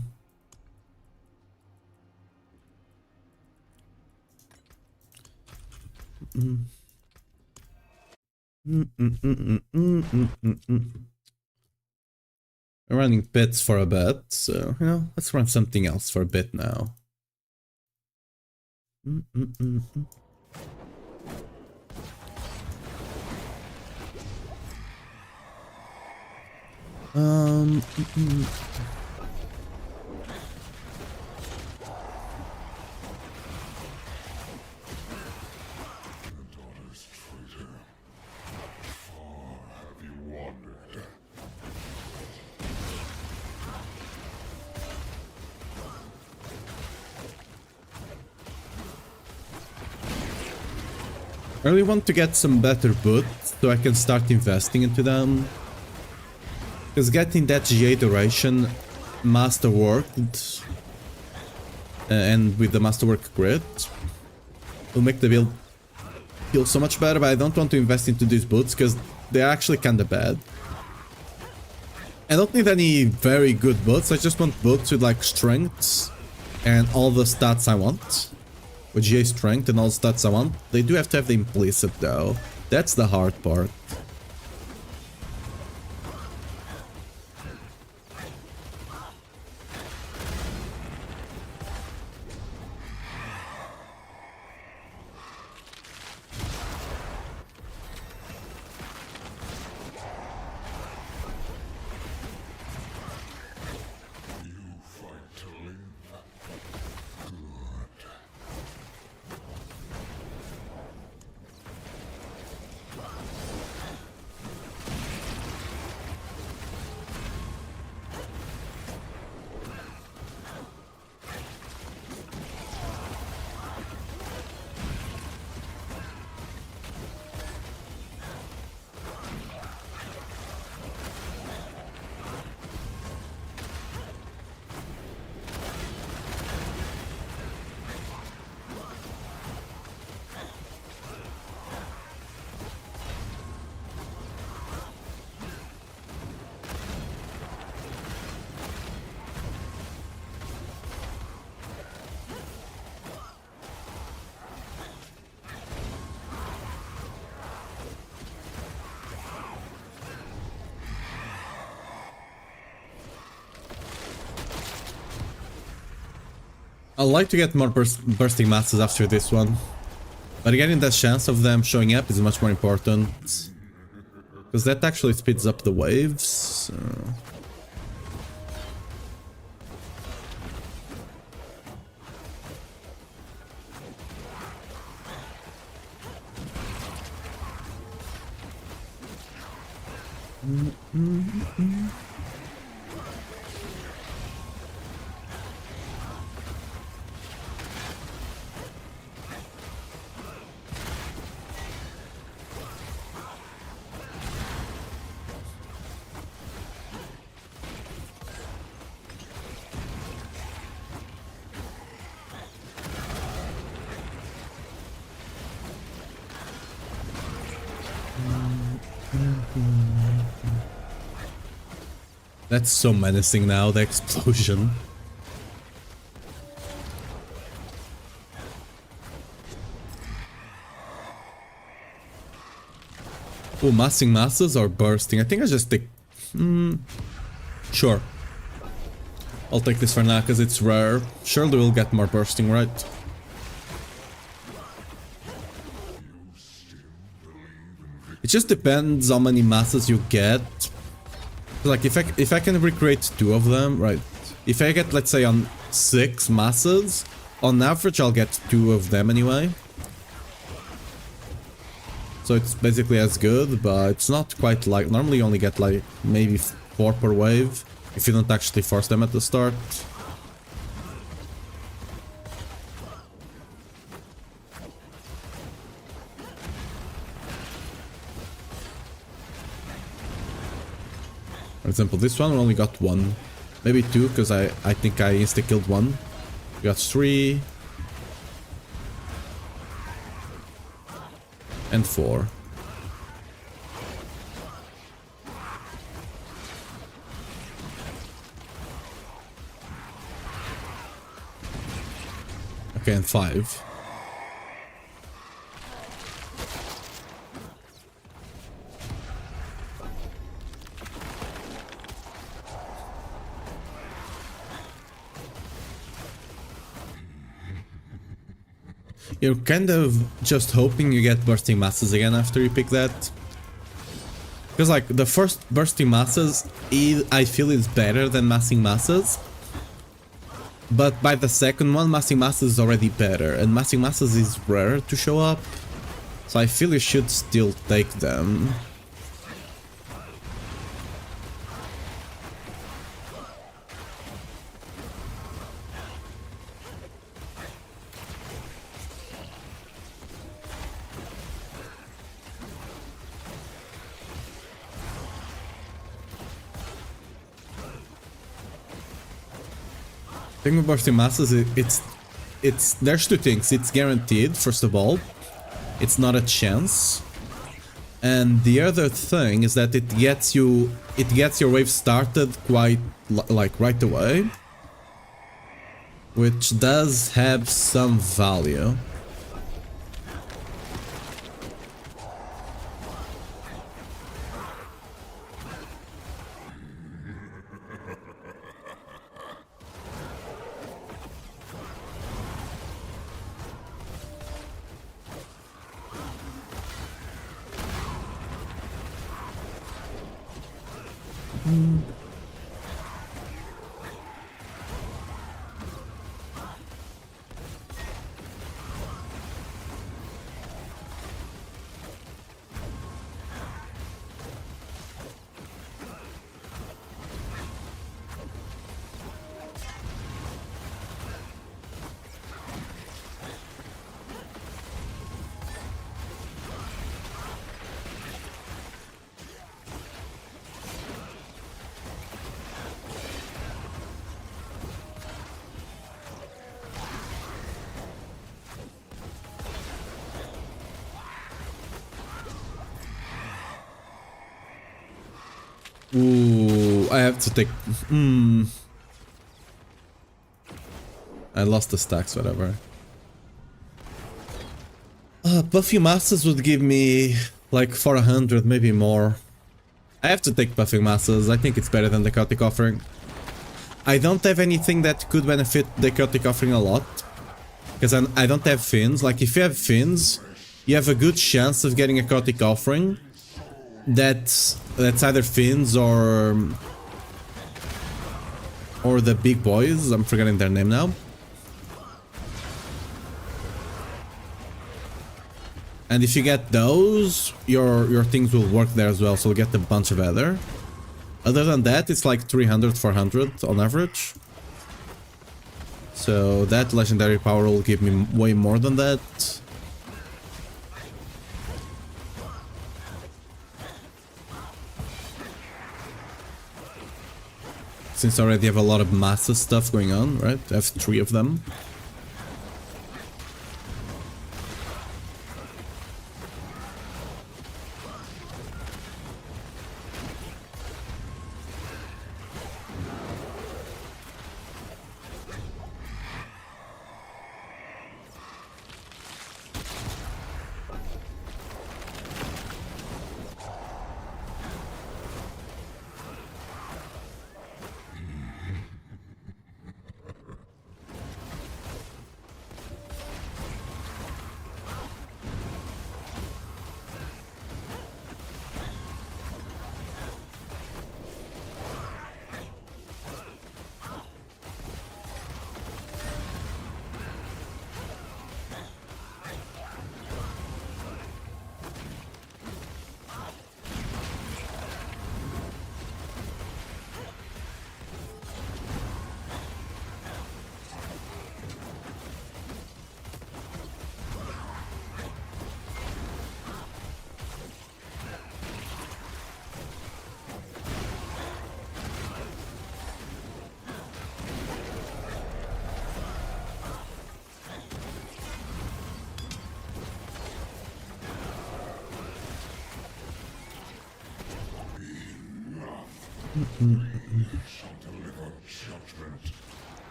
We're running bits for a bit, so, you know, let's run something else for a bit now. I really want to get some better boots so I can start investing into them. Because getting that GA duration masterworked and with the masterwork grid will make the build feel so much better, but I don't want to invest into these boots because they're actually kinda bad. I don't need any very good boots, I just want boots with like strengths and all the stats I want. With GA strength and all the stats I want. They do have to have the implicit though. That's the hard part. I'd like to get more bursting masses after this one. But getting that chance of them showing up is much more important. Because that actually speeds up the waves. That's so menacing now, the explosion. Oh, massing masses or bursting? I think I just take... Sure. I'll take this for now because it's rare. Surely we'll get more bursting, right? It just depends how many masses you get. Like if I can recreate 2 of them, right? If I get, let's say, on 6 masses, on average I'll get 2 of them anyway. So it's basically as good, but it's not quite like... Normally you only get like maybe 4 per wave if you don't actually force them at the start. For example, this one we only got 1. Maybe 2, because I think I insta-killed 1. We got 3. And 4. Okay, and 5. You're kind of just hoping you get bursting masses again after you pick that. Because like the first bursting masses, I feel is better than massing masses. But by the second one, massing masses is already better. And massing masses is rare to show up. So I feel you should still take them. Thing with bursting masses, it's there's two things. It's guaranteed, first of all. It's not a chance. And the other thing is that it gets your wave started quite like right away, which does have some value. Ooh, I have to take... I lost the stacks, whatever. Buffy Masters would give me like 400, maybe more. I have to take Buffing Masters. I think it's better than the Chaotic Offering. I don't have anything that could benefit the Chaotic Offering a lot. Because I don't have Fins. Like, if you have Fins, you have a good chance of getting a Chaotic Offering that's either Fins or the big boys. I'm forgetting their name now. And if you get those, your things will work there as well, so you'll get a bunch of Ether. Other than that, it's like 300, 400 on average. So that legendary power will give me way more than that. Since I already have a lot of massive stuff going on, right? I have 3 of them.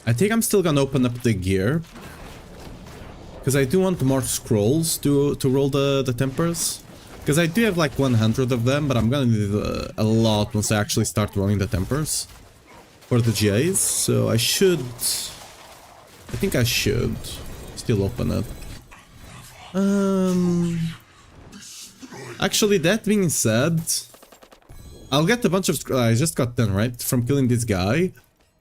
I think I'm still gonna open up the gear, because I do want more scrolls to roll the tempers. Because I do have like 100 of them, but I'm gonna need a lot once I actually start rolling the tempers for the GAs. So I think I should still open it. Actually, that being said, I'll get a bunch of... I just got 10, right? From killing this guy.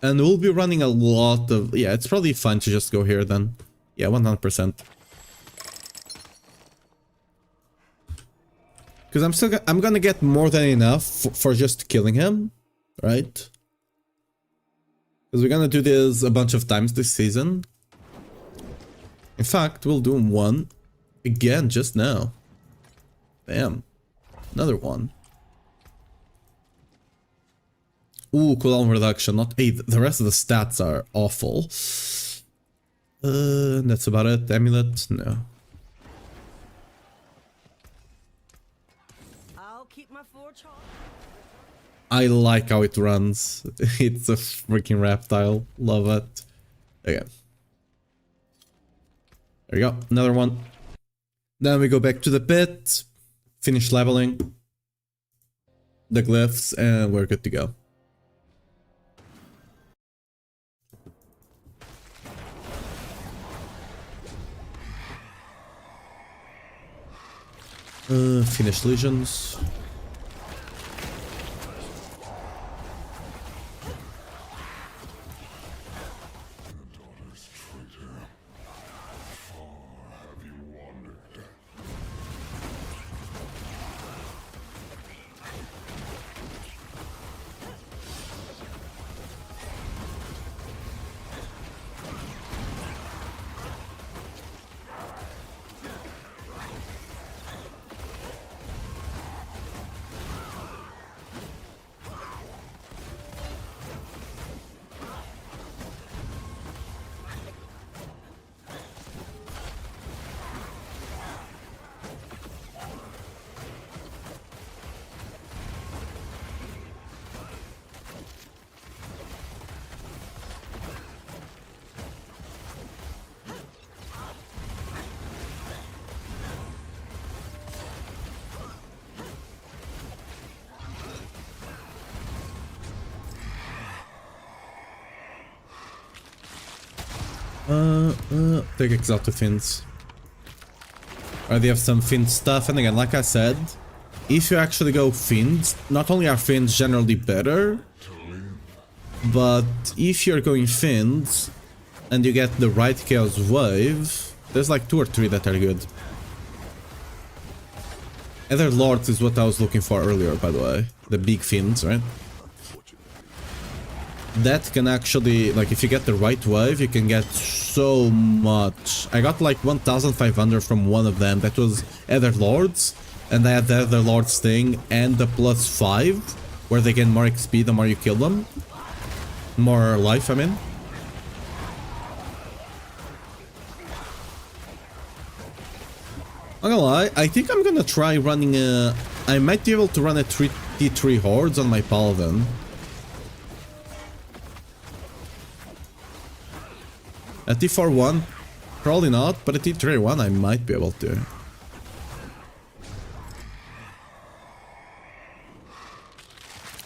And we'll be running a lot of... Yeah, it's probably fine to just go here then. Yeah, 100%. Because I'm gonna get more than enough for just killing him, right? Because we're gonna do this a bunch of times this season. In fact, we'll do one again just now. Bam. Another one. Ooh, cooldown reduction, not 8. The rest of the stats are awful. That's about it. Amulet? No.
I'll keep my forge hot.
I like how it runs. It's a freaking reptile. Love it. Okay. There you go. Another one. Then we go back to the pit. Finish leveling the glyphs and we're good to go. Finish legions. Take exotic fins. Already have some fin stuff, and again, like I said, if you actually go fins, not only are fins generally better, but if you're going fins and you get the right chaos wave, there's like 2 or 3 that are good. Other lords is what I was looking for earlier, by the way. The big fins, right? That can actually, like, if you get the right wave, you can get so much. I got like 1,500 from one of them. That was Ether Lords, and I had the Ether Lords thing and the +5, where they gain more XP the more you kill them. More life, I mean. I'm gonna lie, I think I'm gonna try running a... I might be able to run a T3 Hordes on my Paladin. A T4 one, probably not, but a T3 one I might be able to.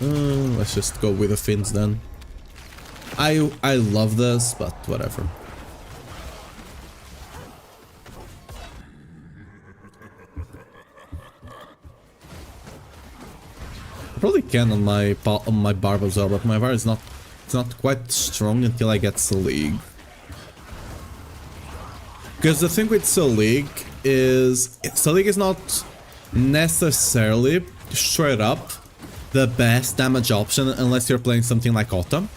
Let's just go with the fins then. I love this, but whatever. I probably can on my Barb as well, but my Barb is not, it's not quite strong until I get League. Because the thing with League is not necessarily straight up the best damage option unless you're playing something like Autumn.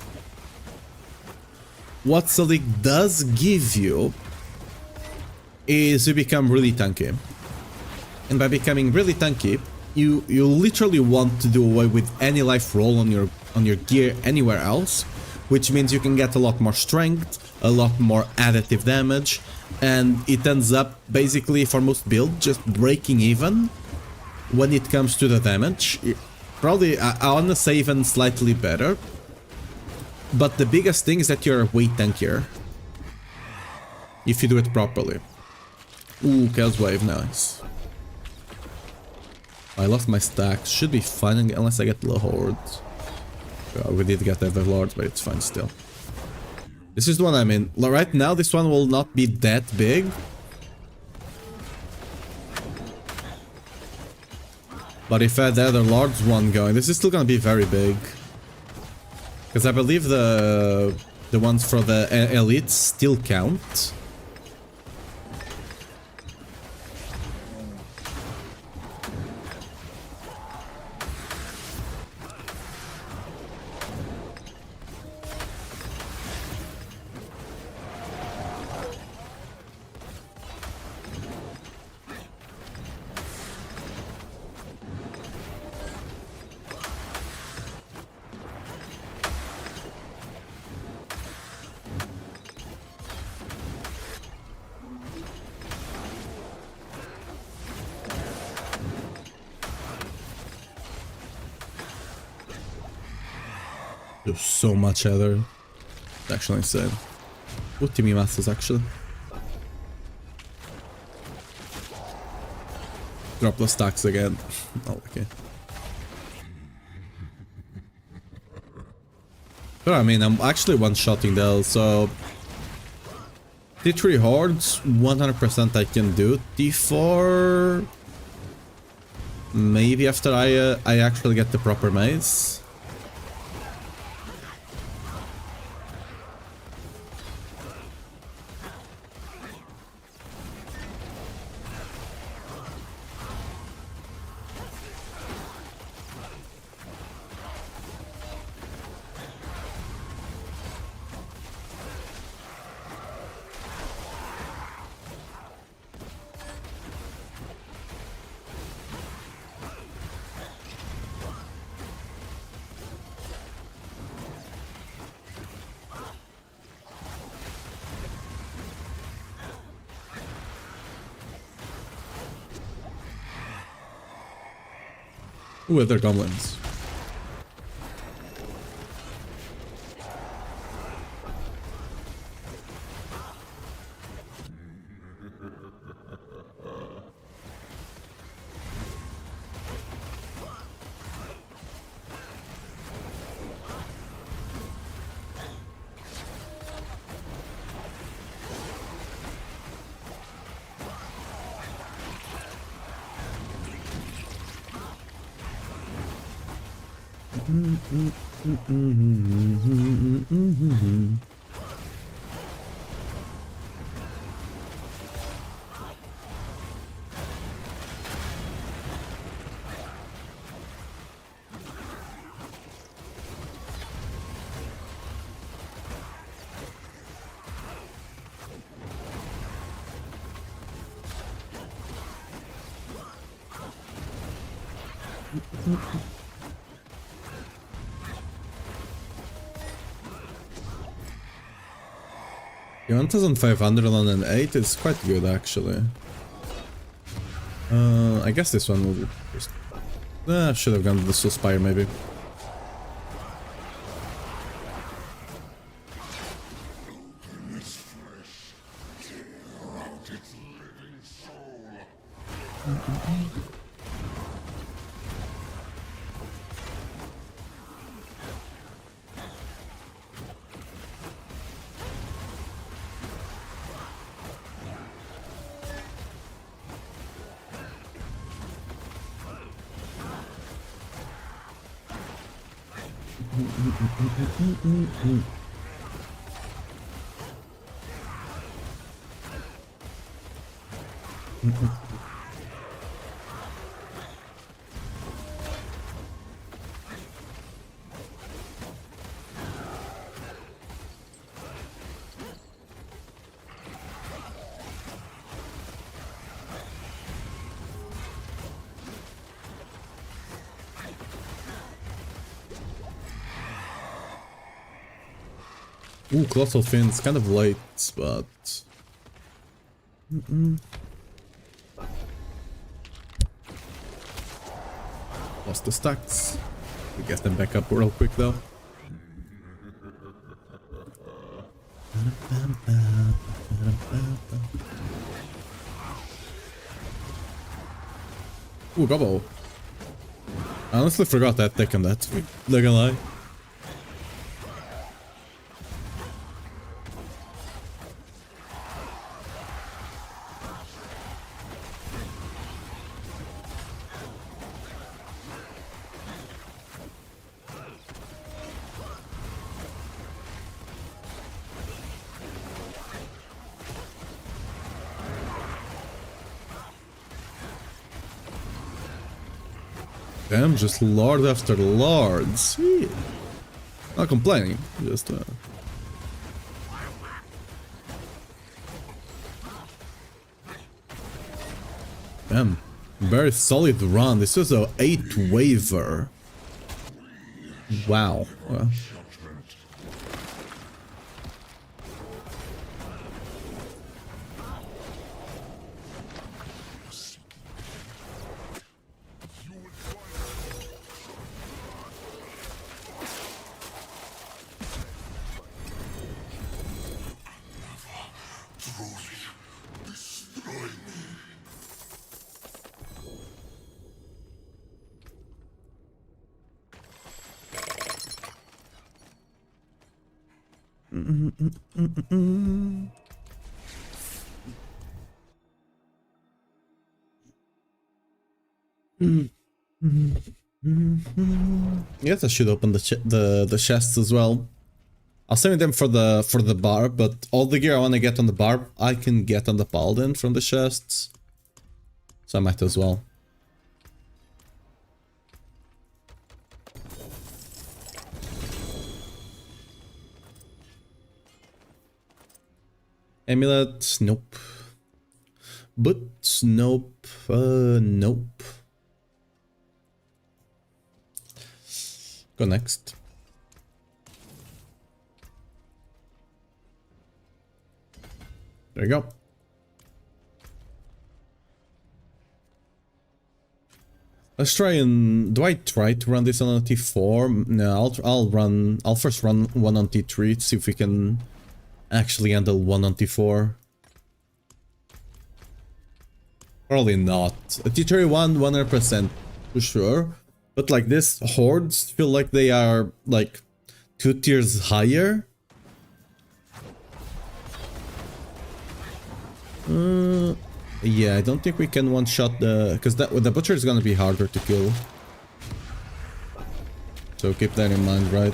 What League does give you is you become really tanky. And by becoming really tanky, you literally want to do away with any life roll on your gear anywhere else, which means you can get a lot more strength, a lot more additive damage, and it ends up basically for most builds just breaking even when it comes to the damage. Probably, I wanna say even slightly better, but the biggest thing is that you're way tankier if you do it properly. Ooh, Chaos Wave, nice. I lost my stacks, should be fine unless I get low hordes. Well, we did get Ether Lords, but it's fine still. This is the one I'm in. Right now, this one will not be that big. But if I had the Ether Lords one going, this is still gonna be very big. Because I believe the ones for the elites still count. Do so much other. It's actually insane. What Timmy Masters actually? Drop the stacks again. Oh, okay. But I mean, I'm actually one-shotting those, so... T3 hordes, 100% I can do. T4... Maybe after I actually get the proper maze. Ooh, they're goblins. Yeah, 1500 on an 8 is quite good actually. I guess this one will just... I should have gone to the Soul Spire maybe. Ooh, Colossal Fins, kind of late, but... Lost the stacks. We get them back up real quick though. Ooh, gobble. I honestly forgot that deck on that. Not gonna lie. Damn, just lord after lord. Sweet. Not complaining, just Damn, very solid run. This was a 8 waiver. Wow. Well. Yes, I should open the chests as well. I'll save them for the Barb, but all the gear I want to get on the Barb, I can get on the Paladin from the chests. So I might as well. Amulet, nope. Boots, nope. Nope. Go next. There you go. Let's try and... Do I try to run this on a T4? No, I'll first run one on T3 to see if we can actually handle one on T4. Probably not. A T3 one, 100% for sure. But like this, hordes feel like they are like 2 tiers higher. Yeah, I don't think we can one-shot the... Because the butcher is gonna be harder to kill. So keep that in mind, right?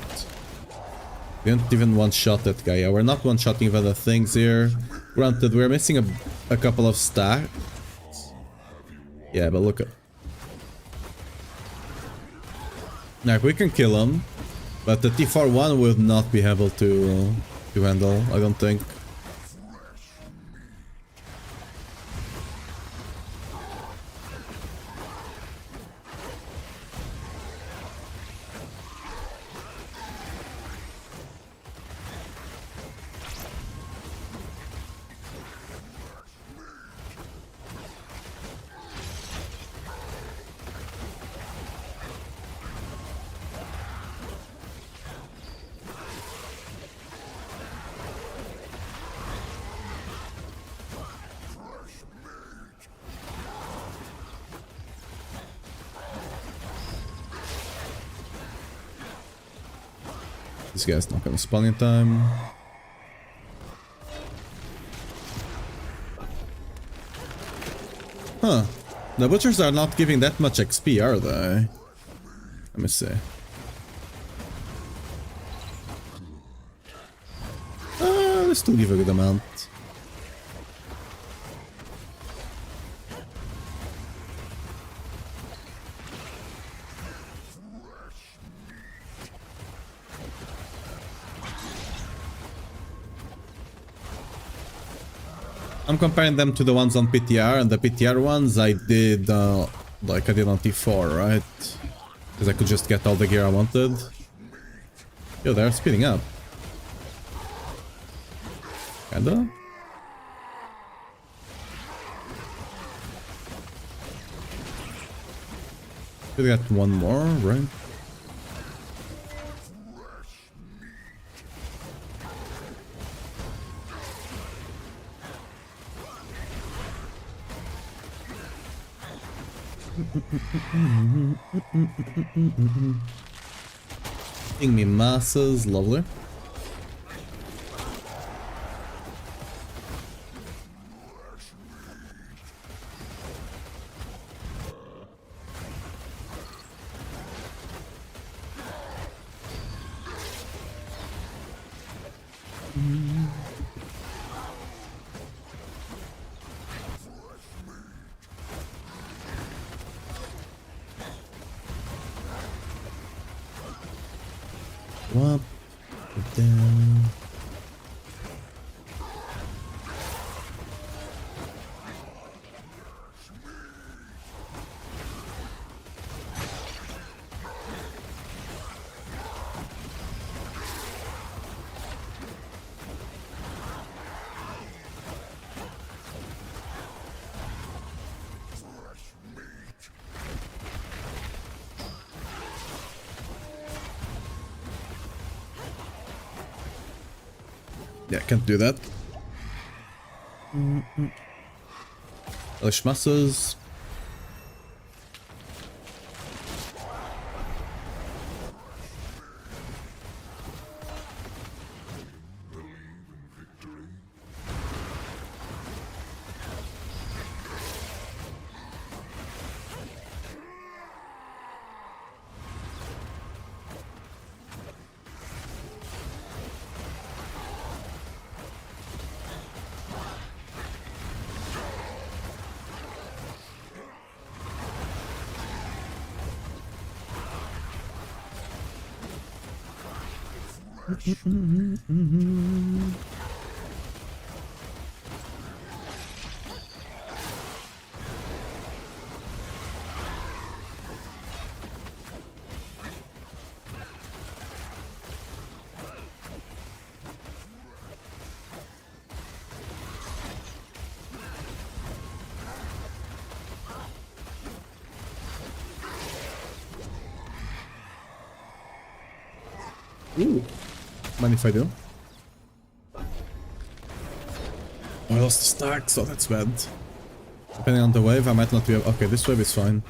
We don't even one-shot that guy. Yeah, we're not one-shotting other things here. Granted, we're missing a couple of stacks. Yeah, but look at... Now, we can kill him. But the T4-1 will not be able to handle, I don't think. This guy's not gonna spawn in time. Huh. The butchers are not giving that much XP, are they? Let me see. They still give a good amount. I'm comparing them to the ones on PTR, and the PTR ones I did, like I did on T4, right? Because I could just get all the gear I wanted. Yo, they're speeding up. Kinda? We got one more, right? Giving me masses, lovely. Up, down. Yeah, can't do that. Lishmasses. Ooh. Mind if I do? I lost the stack, so that's bad. Depending on the wave, I might not be able— okay, this wave is fine.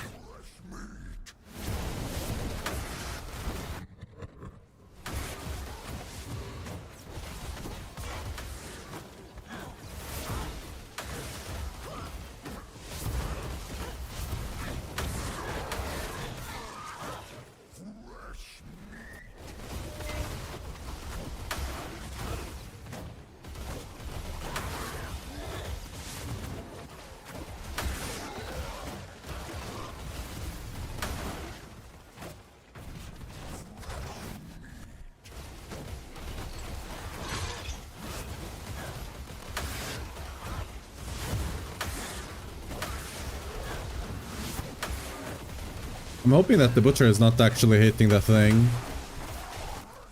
I'm hoping that the butcher is not actually hitting the thing.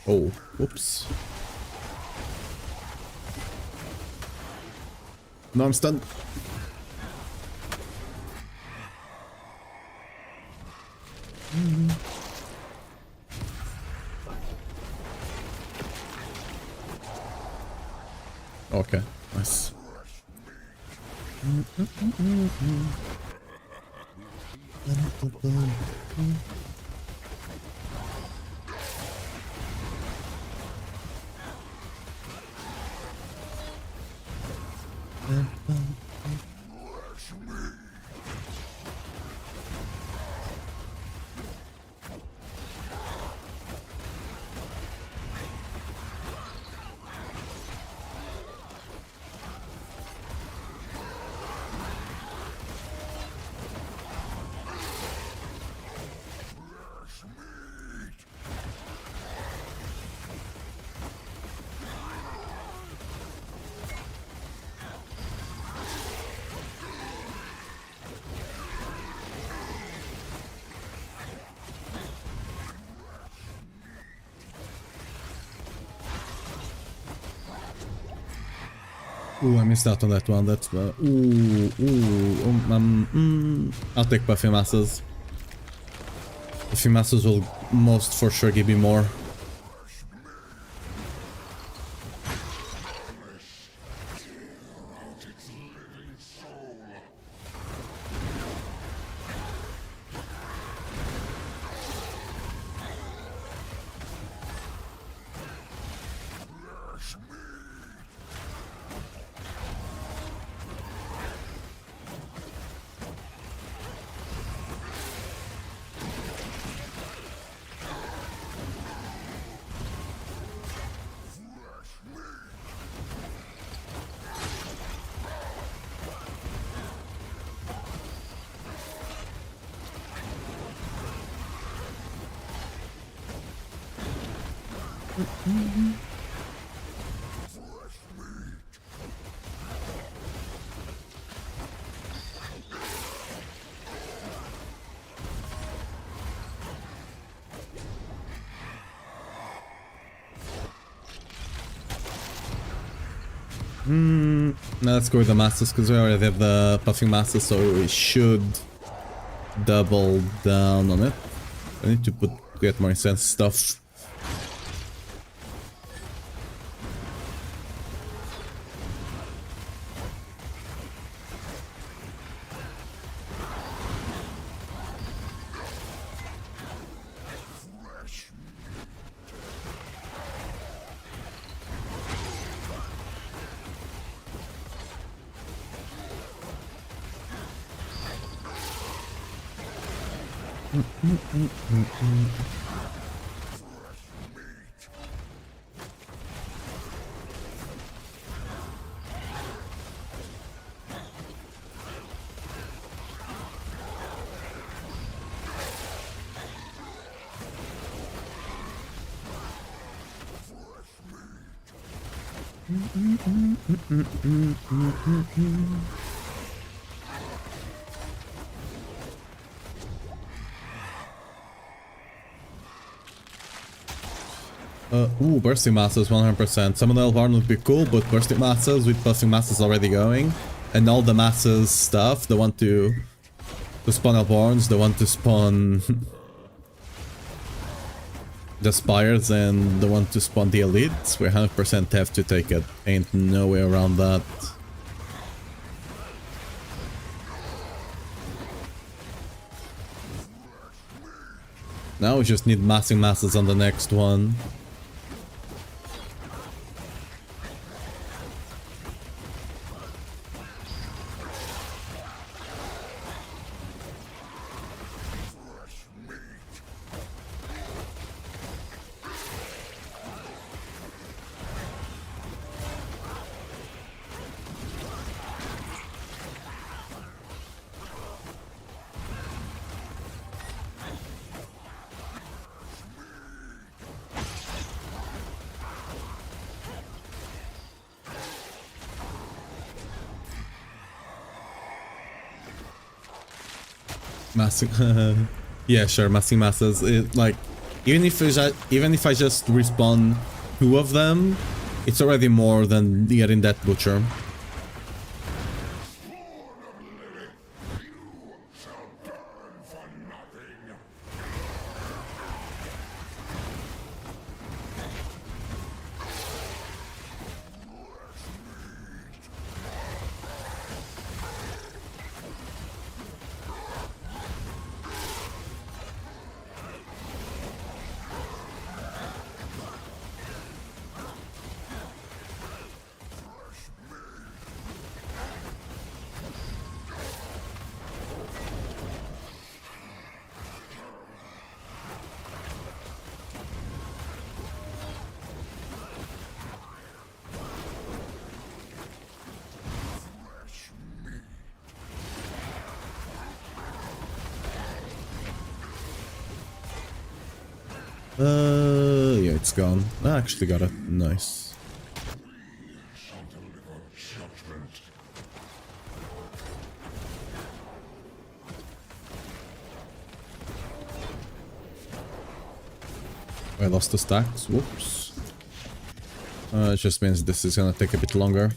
Oh, whoops. No, I'm stunned. Okay, nice. Ooh, I missed out on that one. That's I'll take Buffy Masses. Buffy Masses will most for sure give me more. Now let's go with the Masters because we already have the Puffing Masters, so we should double down on it. I need to get more intense stuff. Ooh, bursting masses 100%. Summon Elvarn would be cool, but bursting masses with bursting masses already going, and all the masses stuff, the one to spawn Elvarns, the one to spawn the Spires, and the one to spawn the Elites, we 100% have to take it. Ain't no way around that. Now we just need massing masses on the next one. Massing, yeah, sure, massing masses. Like, even if I just respawn 2 of them, it's already more than getting that butcher. Yeah, it's gone. I actually got it. Nice. I lost the stacks. Whoops. It just means this is gonna take a bit longer.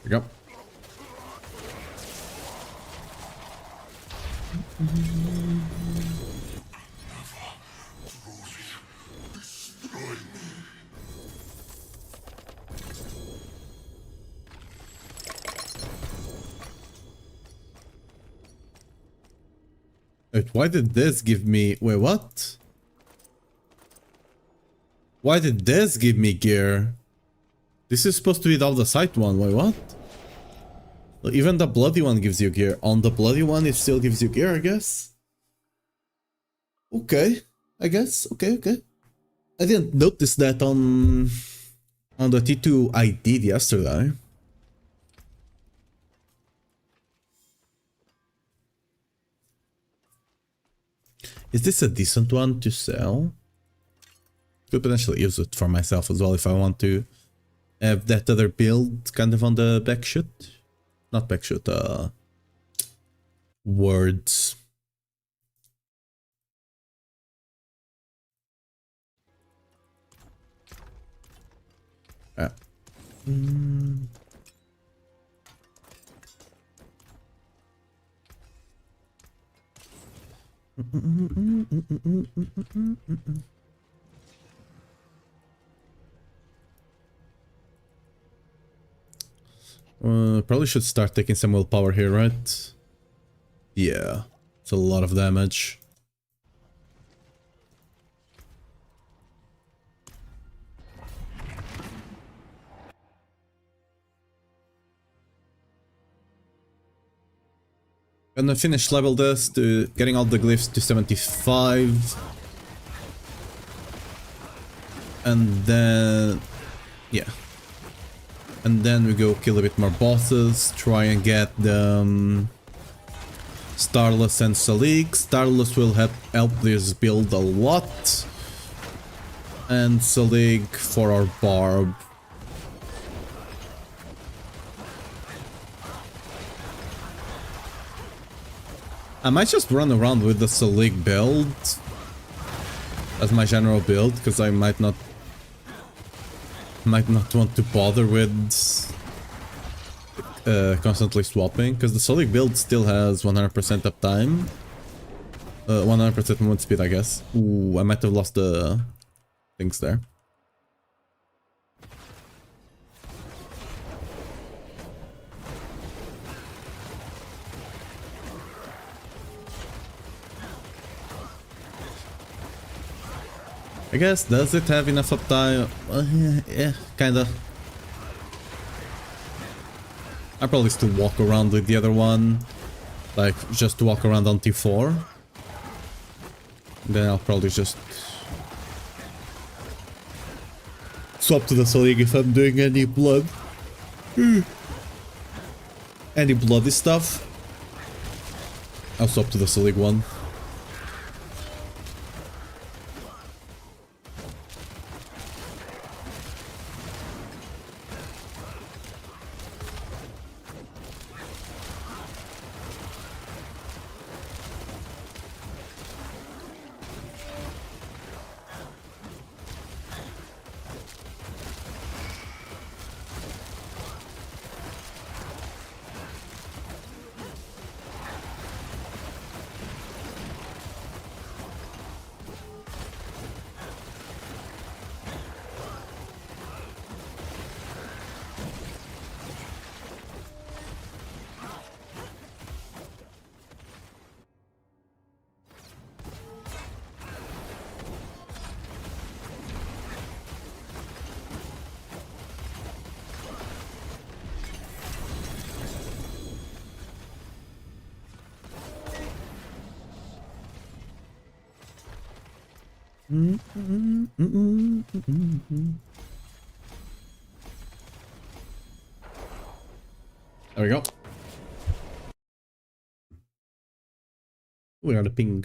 Here we go. Wait, why did this give me... Wait, what? Why did this give me gear? This is supposed to be the other side one. Wait, what? Well, even the bloody one gives you gear. On the bloody one, it still gives you gear, I guess? Okay. I guess. Okay, okay. I didn't notice that on the T2 I did yesterday. Is this a decent one to sell? Could potentially use it for myself as well if I want to have that other build kind of on the back shoot. Not back shoot, words. Ah. Probably should start taking some willpower here, right? Yeah, it's a lot of damage. Gonna finish level this to getting all the glyphs to 75. And then... yeah. And then we go kill a bit more bosses, try and get the Starless and Selig. Starless will help this build a lot. And Selig for our Barb. I might just run around with the Selig build as my general build, because I might not want to bother with constantly swapping, because the Selig build still has 100% uptime. 100% movement speed, I guess. Ooh, I might have lost the things there. I guess, does it have enough uptime? Yeah, kinda. I'll probably still walk around with the other one. Like, just walk around on T4. Then I'll probably just swap to the Selig if I'm doing any blood. Any bloody stuff. I'll swap to the Selig one. There we go. We got a ping.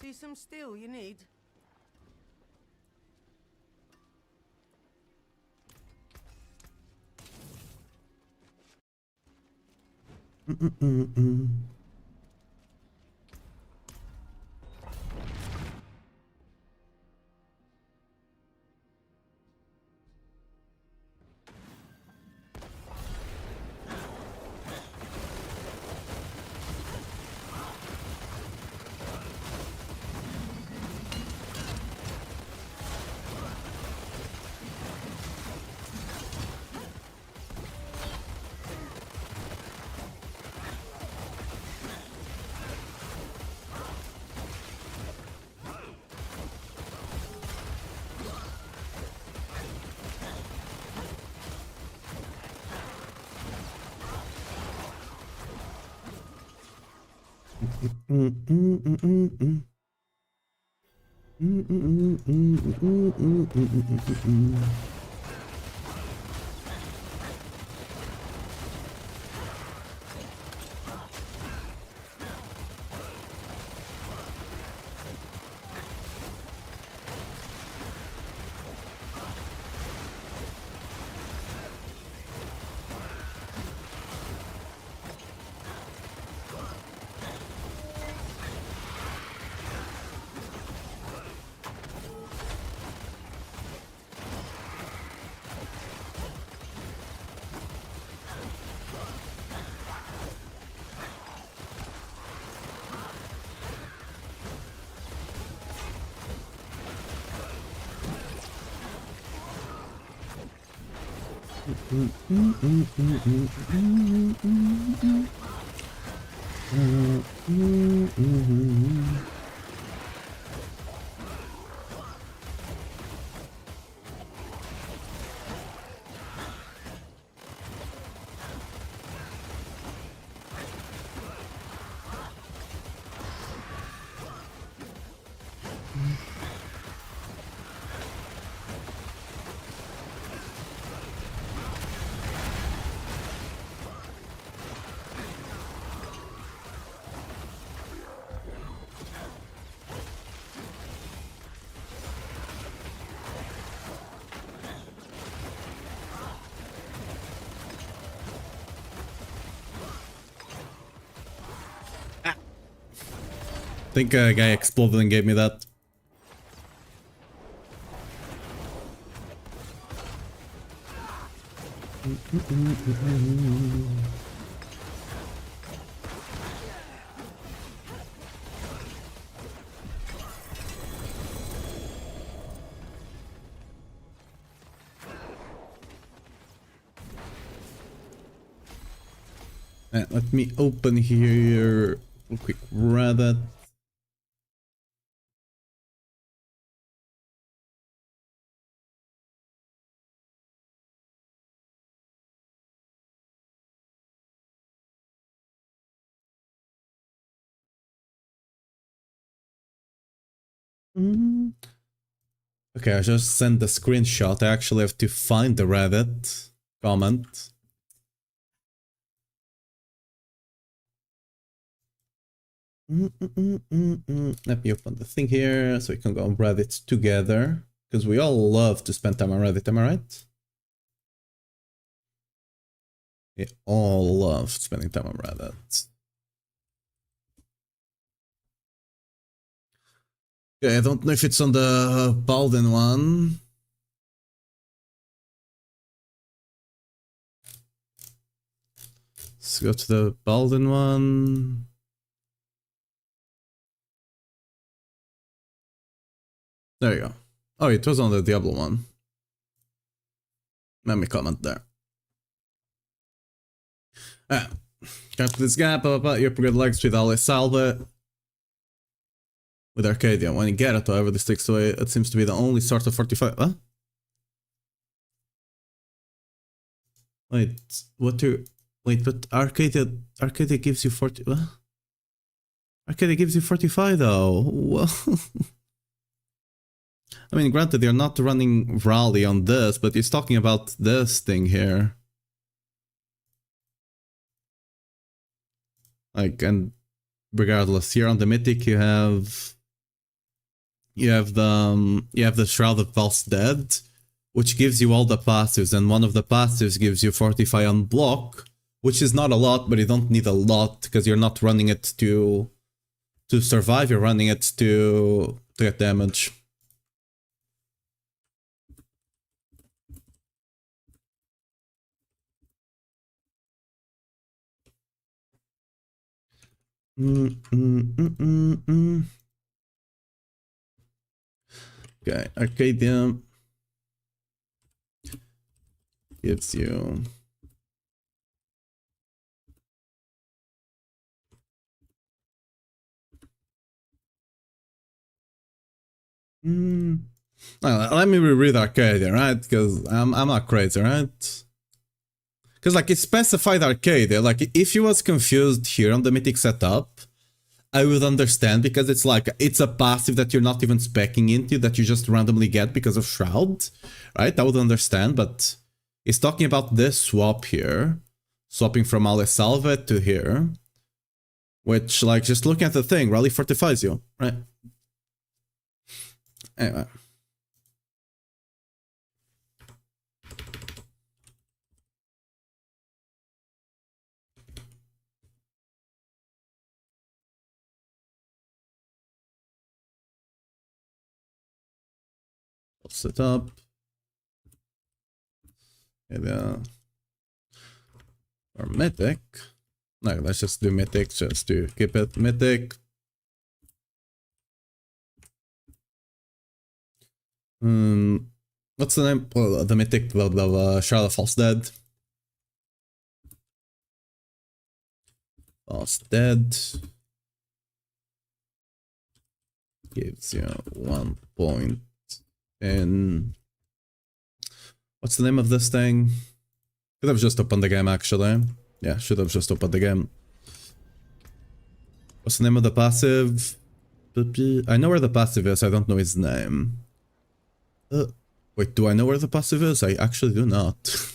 See some steel you need?
think a guy exploded and gave me that. Let me open here real quick. Rabbit. Okay, I just sent the screenshot. I actually have to find the Reddit comment. Let me open the thing here so we can go on Reddit together. Because we all love to spend time on Reddit, am I right? We all love spending time on Reddit. Okay, I don't know if it's on the Balden one. Let's go to the Balden one. There you go. Oh, it was on the Diablo one. Let me comment there. Got this gap, you upgrade legs with Ale Salve. With Arcadia. When you get it, however, this takes away. It seems to be the only sort of 45. Huh? Wait, what do. Wait, but Arcadia gives you 40. What? Arcadia gives you 45 though. Well. I mean, granted, they're not running Rally on this, but he's talking about this thing here. Like, and regardless, here on the Mythic you have the Shroud of False Dead, which gives you all the passives, and one of the passives gives you 45 on block, which is not a lot, but you don't need a lot because you're not running it to survive, you're running it to get damage. Okay, Arcadia gives you let me reread Arcadia, right? Because I'm not crazy, right? Because like it specified Arcadia, like if you was confused here on the Mythic setup, I would understand because it's like, it's a passive that you're not even speccing into, that you just randomly get because of Shroud, right? I would understand, but it's talking about this swap here, swapping from Ale Salve to here, which like just looking at the thing, Rally fortifies you, right? Anyway. Set up. And or Mythic. No, let's just do Mythic just to keep it Mythic. What's the name? Well, the Mythic, Shroud of False Dead. False Dead gives you 1 point. And what's the name of this thing? Should have just opened the game actually. Yeah, should have just opened the game. What's the name of the passive? I know where the passive is, I don't know his name. Wait, do I know where the passive is? I actually do not.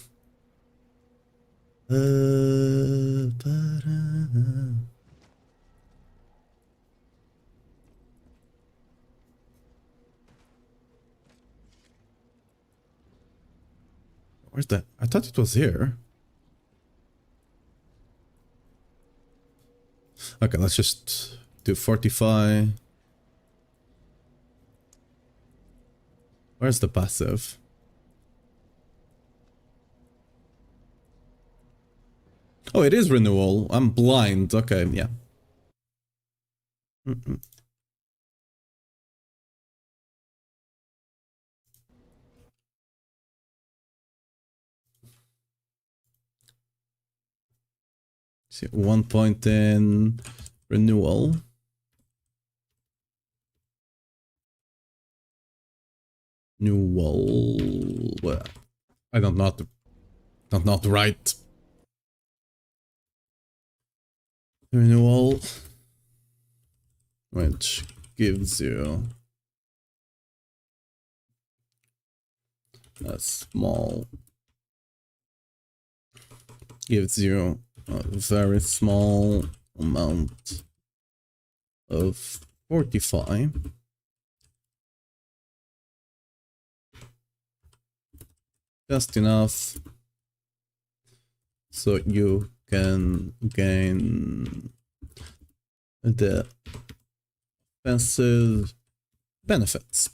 Where's that? I thought it was here. Okay, let's just to fortify. Where's the passive? Oh, it is renewal. I'm blind. Okay, yeah. See, 1 point in renewal. Renewal. Well, I don't know how to write. Renewal, which gives you a small, gives you a very small amount of fortify. Just enough so you can gain the offensive benefits.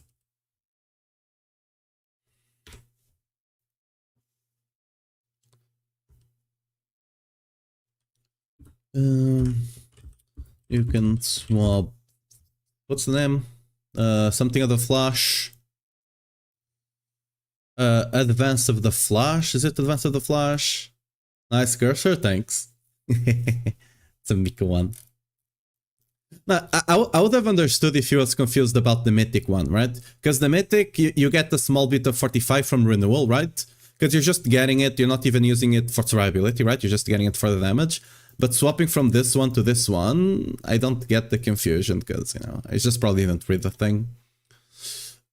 You can swap. What's the name? Something of the Flash. Advance of the Flash. Is it Advance of the Flash? Nice cursor, thanks. It's a Mika one. Now, I would have understood if you was confused about the Mythic one, right? Because the Mythic, you get a small bit of 45 from renewal, right? Because you're just getting it, you're not even using it for survivability, right? You're just getting it for the damage. But swapping from this one to this one, I don't get the confusion, because, you know, I just probably didn't read the thing.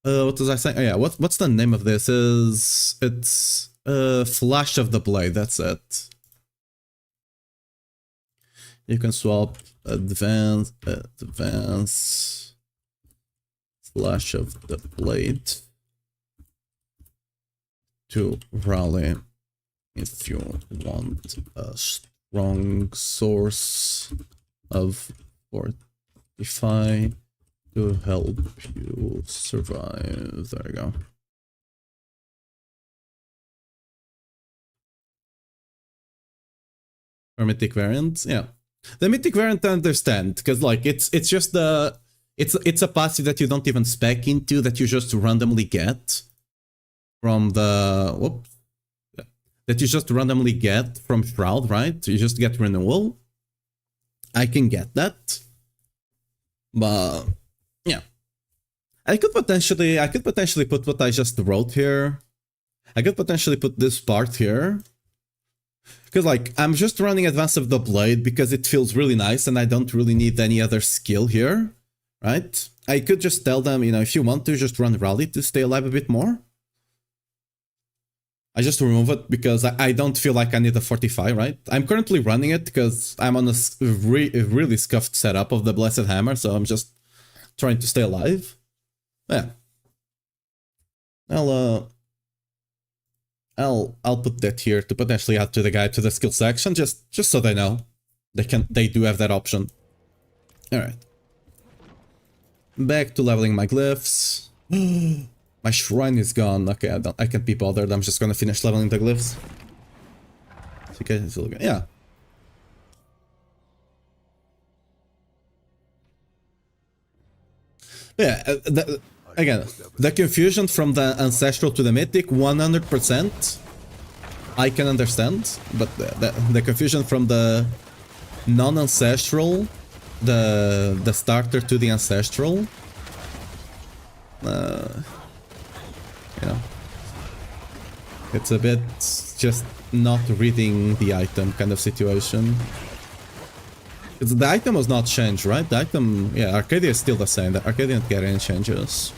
What was I saying? Oh yeah, what's the name of this? It's Flash of the Blade, that's it. You can swap advance Flash of the Blade to rally if you want a strong source of fortify to help you survive. There you go. Or Mythic variant, yeah. The Mythic variant I understand, because like it's just the it's a passive that you don't even spec into, that you just randomly get from the whoops. That you just randomly get from Shroud, right? You just get renewal. I can get that. But yeah. I could potentially put what I just wrote here. I could potentially put this part here. Because, like, I'm just running Advance of the Blade because it feels really nice and I don't really need any other skill here, right? I could just tell them, you know, if you want to, just run Rally to stay alive a bit more. I just remove it because I don't feel like I need a Fortify, right? I'm currently running it because I'm on a really scuffed setup of the Blessed Hammer, so I'm just trying to stay alive. Yeah. I'll put that here to potentially add to the guide to the skill section, just so they know. They do have that option. Alright. Back to leveling my glyphs. My shrine is gone. Okay, I can't be bothered. I'm just gonna finish leveling the glyphs. Okay, yeah. Yeah, again, the confusion from the Ancestral to the Mythic, 100%, I can understand, but the confusion from the non-Ancestral, the starter to the Ancestral, you know, it's a bit just not reading the item kind of situation. The item was not changed, right? The item, yeah, Arcadia is still the same. The Arcadia didn't get any changes.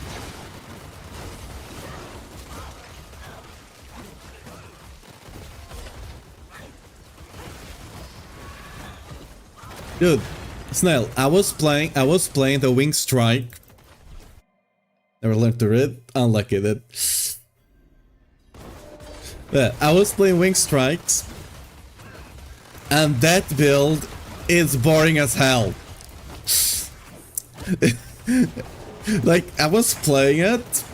Dude, Snail, I was playing the Wing Strike. Never learned to read. Unlucky, dude. Yeah, I was playing Wing Strikes, and that build is boring as hell. Like, I was playing it.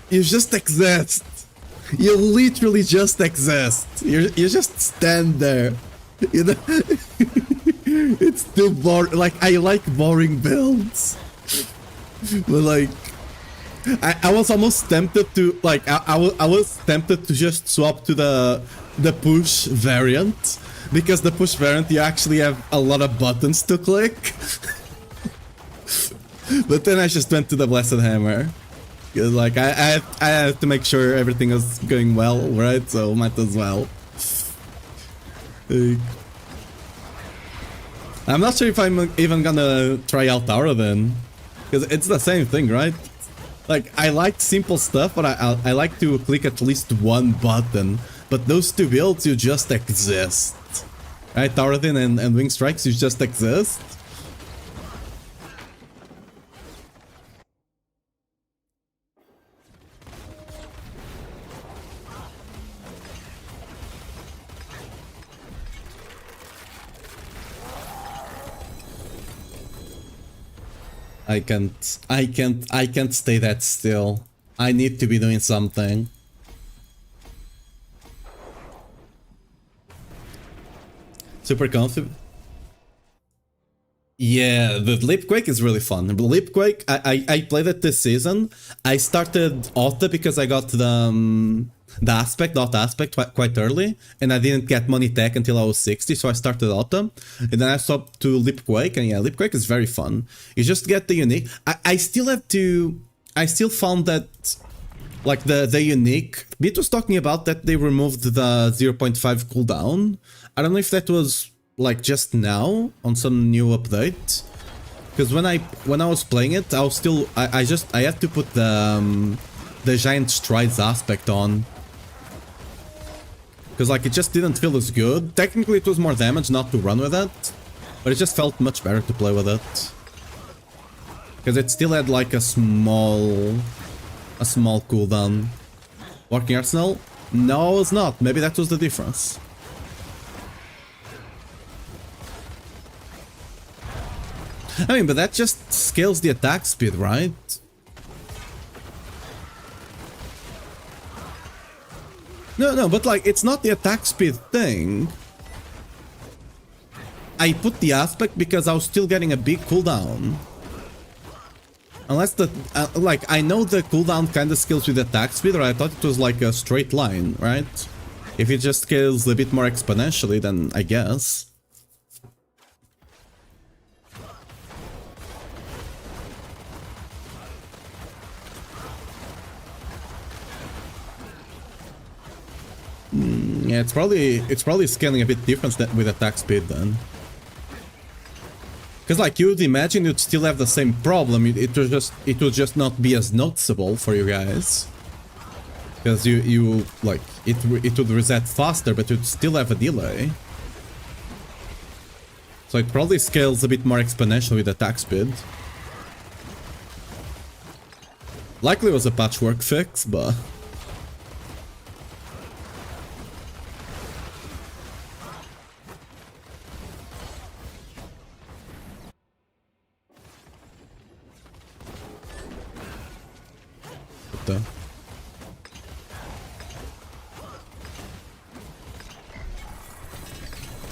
You just exist. You literally just exist. You just stand there. You know? It's too boring. Like, I like boring builds. But like, I was almost tempted to, like, I was tempted to just swap to the push variant. Because the push variant, you actually have a lot of buttons to click. But then I just went to the Blessed Hammer. Because, like, I had to make sure everything was going well, right? So might as well. I'm not sure if I'm even gonna try out Aura then. Because it's the same thing, right? Like, I like simple stuff, but I like to click at least one button. But those two builds, you just exist. Right? Tauradin and Wing Strikes, you just exist. I can't stay that still. I need to be doing something. Super comfy. Yeah, the Leapquake is really fun. The Leapquake, I played it this season. I started Auto because I got the Auto aspect quite early, and I didn't get money tech until I was 60, so I started Auto, and then I stopped to Leapquake, and yeah, Leapquake is very fun. You just get the unique. I still found that, like, the unique. Beat was talking about that they removed the 0.5 cooldown. I don't know if that was like just now on some new update, because when I was playing it, I was still I had to put the giant strides aspect on, because like it just didn't feel as good. Technically it was more damage not to run with it, but it just felt much better to play with it, because it still had like a small cooldown. Working Arsenal? No, it's not. Maybe that was the difference. I mean, but that just scales the attack speed, right? No, but like, it's not the attack speed thing. I put the aspect because I was still getting a big cooldown. Unless the, like, I know the cooldown kind of scales with attack speed, or I thought it was like a straight line, right? If it just scales a bit more exponentially, then I guess. Yeah, it's probably scaling a bit different with attack speed then. Because like you would imagine you'd still have the same problem. It would just not be as noticeable for you guys. Because you like it would reset faster, but you'd still have a delay. So it probably scales a bit more exponential with attack speed. Likely it was a patchwork fix, but though.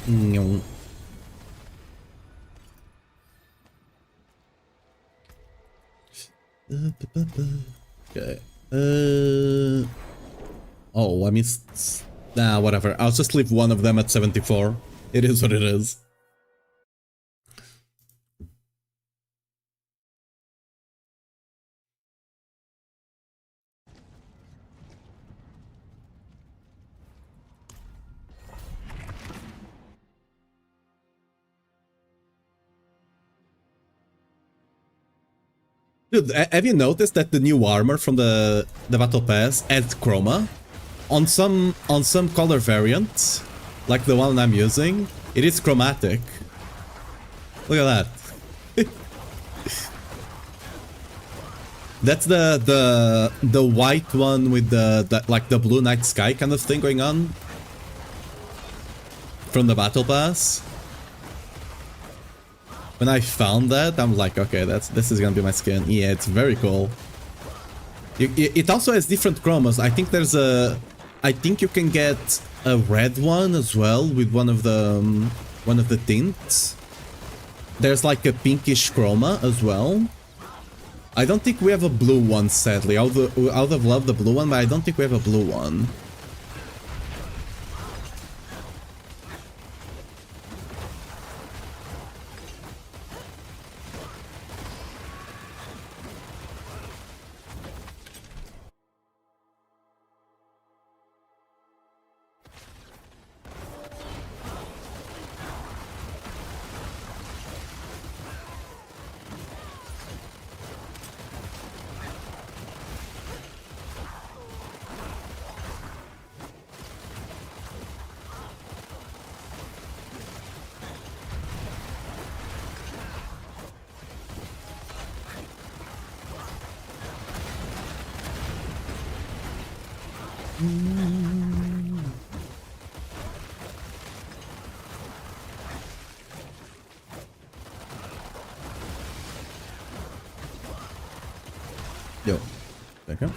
No. Okay. Oh, I missed. Nah, whatever. I'll just leave one of them at 74. It is what it is. Dude, have you noticed that the new armor from the Battle Pass adds chroma? On some color variants, like the one I'm using, it is chromatic. Look at that. That's the white one with the like the blue night sky kind of thing going on from the Battle Pass. when I found that, I'm like, okay, this is gonna be my skin. Yeah, it's very cool. It also has different chromas. I think there's a... I think you can get a red one as well with one of the tints. There's like a pinkish chroma as well. I don't think we have a blue one, sadly. I would have loved the blue one, but I don't think we have a blue one. Yo, okay.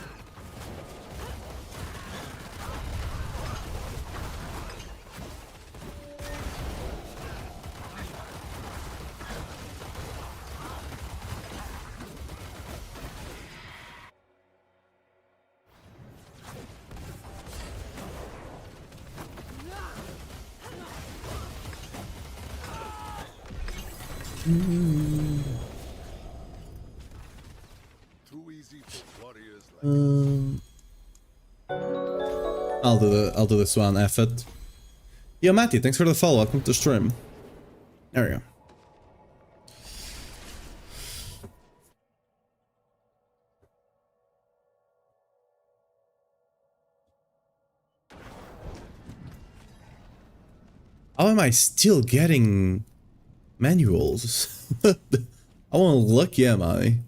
Too easy for warriors like
I'll do this one, effort. Yo, Matty, thanks for the follow. Welcome to the stream. There we go. How am I still getting manuals? I want to look, am I?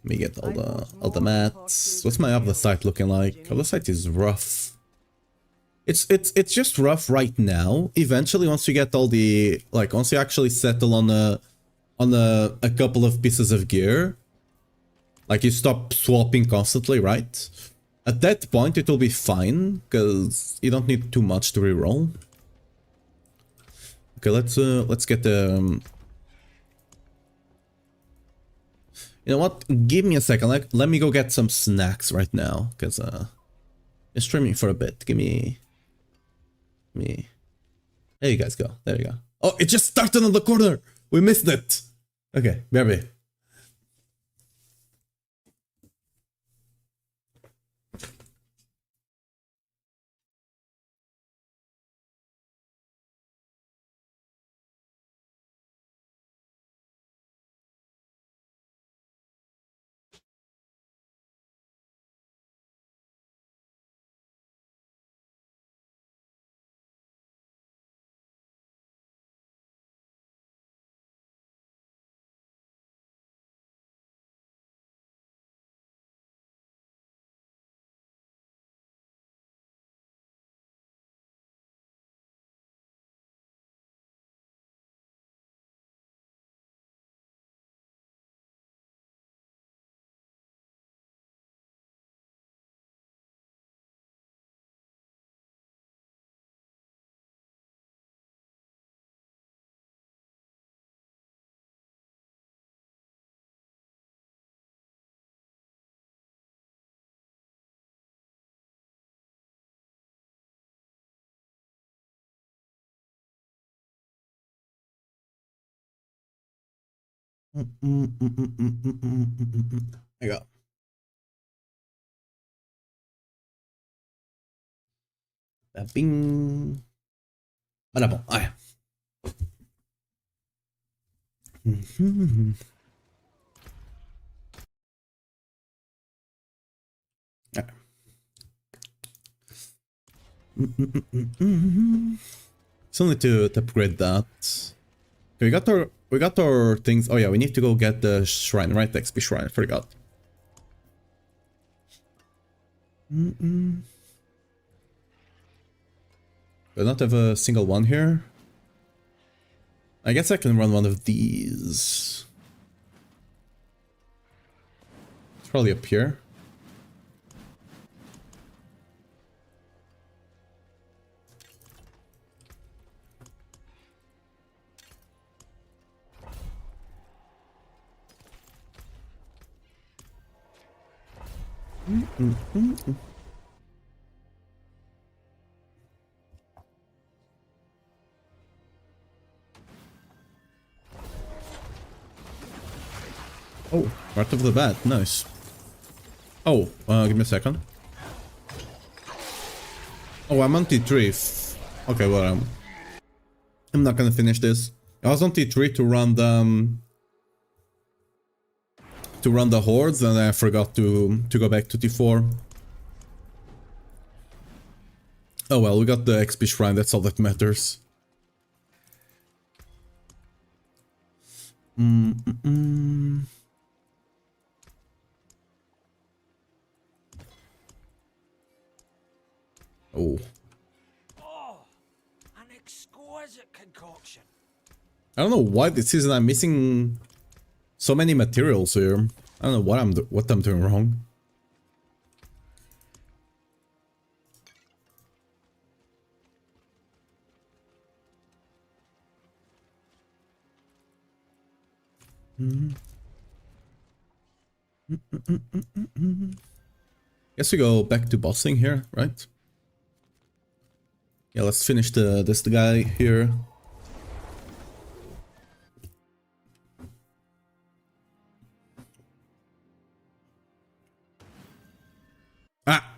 Let me get all the mats. What's my other site looking like? Other site is rough. It's just rough right now. Eventually, once you get all the once you actually settle on a couple of pieces of gear, like you stop swapping constantly, right? At that point, it will be fine because you don't need too much to reroll. Okay, let's get the. You know what? Give me a second. Let me go get some snacks right now, because I'm streaming for a bit. Give me. There you guys go. There you go. Oh, it just started on the corner. We missed it. Okay, baby. There you go. Bing. Voilà, bon, ouais. Ouais. Still need to upgrade that. Okay, we got our things. Oh yeah, we need to go get the shrine, right? The XP shrine. I forgot. Do I not have a single one here? I guess I can run one of these. It's probably up here. Oh, right off the bat, nice. Oh, give me a second. Oh, I'm on T3. Okay, well, I'm not gonna finish this. I was on T3 to run the hordes, and I forgot to go back to T4. Oh well, we got the XP shrine. That's all that matters. Oh.
Oh, an exquisite concoction.
I don't know why this season I'm missing so many materials here. I don't know what I'm doing wrong. Guess we go back to bossing here, right? Yeah, let's finish this guy here. Ah!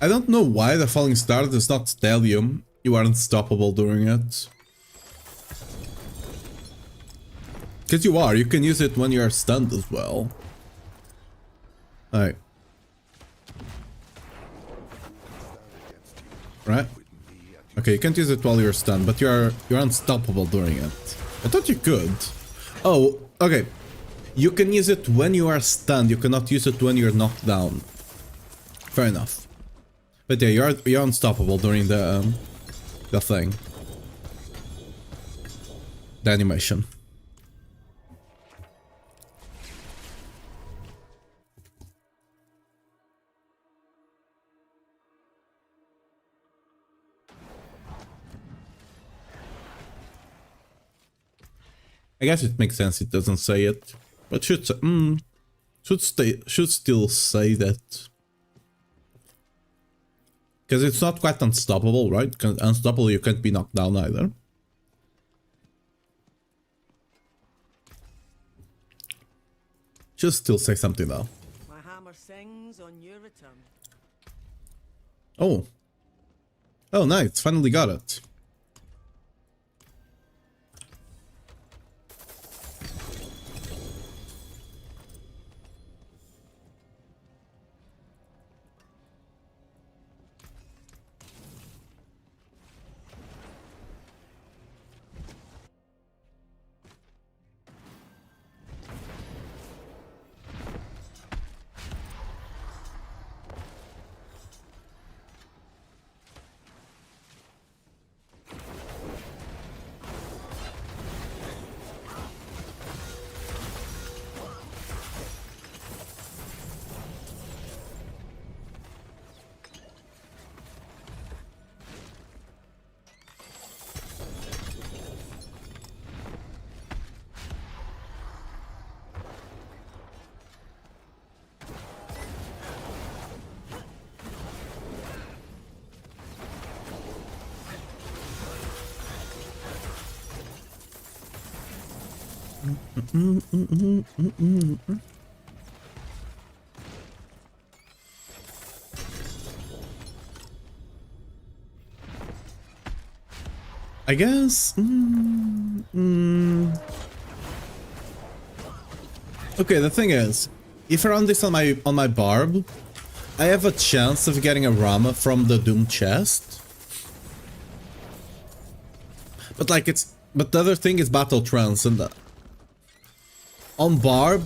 I don't know why the Falling Star does not tell you you are unstoppable during it. Because you are, you can use it when you are stunned as well. Alright. Right? Okay, you can't use it while you're stunned, but you're unstoppable during it. I thought you could. Oh, okay. You can use it when you are stunned, you cannot use it when you're knocked down. Fair enough. But yeah, you're unstoppable during the thing. The animation. I guess it makes sense it doesn't say it, but should still say that. Because it's not quite unstoppable, right? 'Cause unstoppable, you can't be knocked down either. Should still say something though.
My hammer sings on your return.
Oh. Oh, nice. Finally got it. I guess. Okay, the thing is, if I run this on my Barb, I have a chance of getting a Rama from the Doom chest. But like but the other thing is Battle Trance, and on Barb,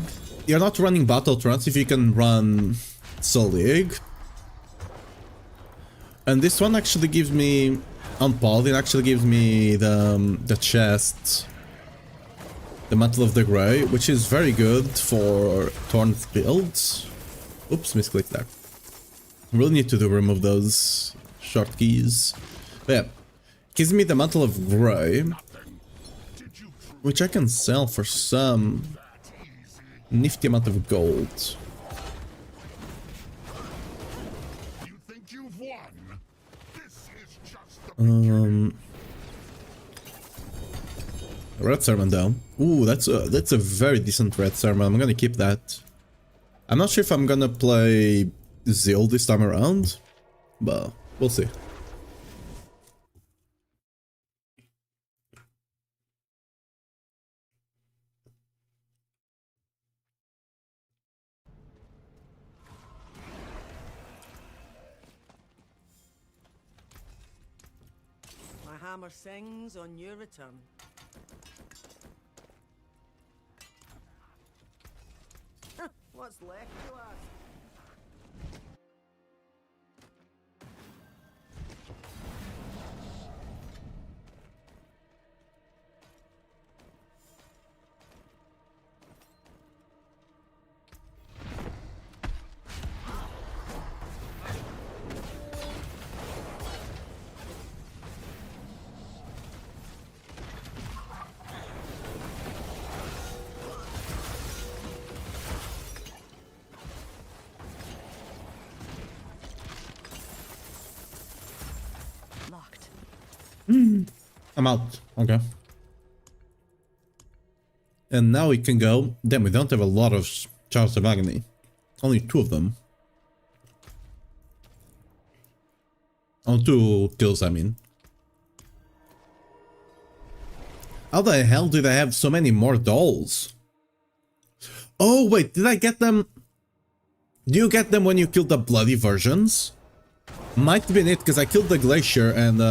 you're not running Battle Trance if you can run Soul League. And this one actually gives me, on Paladin, actually gives me the chest, the Mantle of the Grey, which is very good for Torn's builds. Oops, misclicked there. Really need to remove those short keys. But yeah, gives me the Mantle of Grey, which I can sell for some nifty amount of gold.
You think you've won? This is just the
Red Sermon though. Ooh, that's a very decent Red Sermon. I'm gonna keep that. I'm not sure if I'm gonna play Zeal this time around, but we'll see.
My hammer sings on your return. What's left, you ask?
Locked.
I'm out. Okay. And now we can go. Damn, we don't have a lot of Charles of Agony. Only 2 of them. Oh, 2 kills, I mean. How the hell did I have so many more dolls? Oh, wait, did I get them? Do you get them when you kill the bloody versions? Might have been it, because I killed the Glacier, and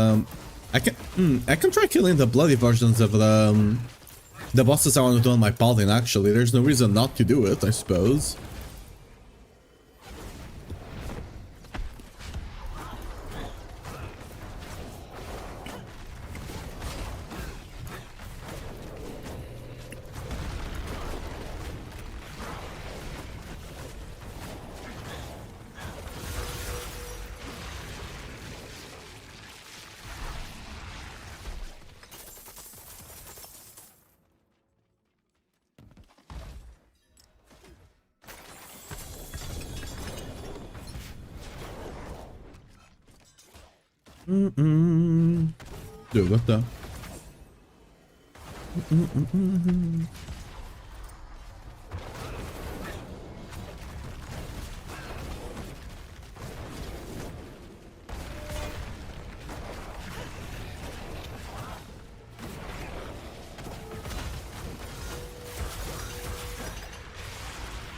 I can try killing the bloody versions of the bosses I want to do on my Paladin, actually. There's no reason not to do it, I suppose. Dude, what the?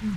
We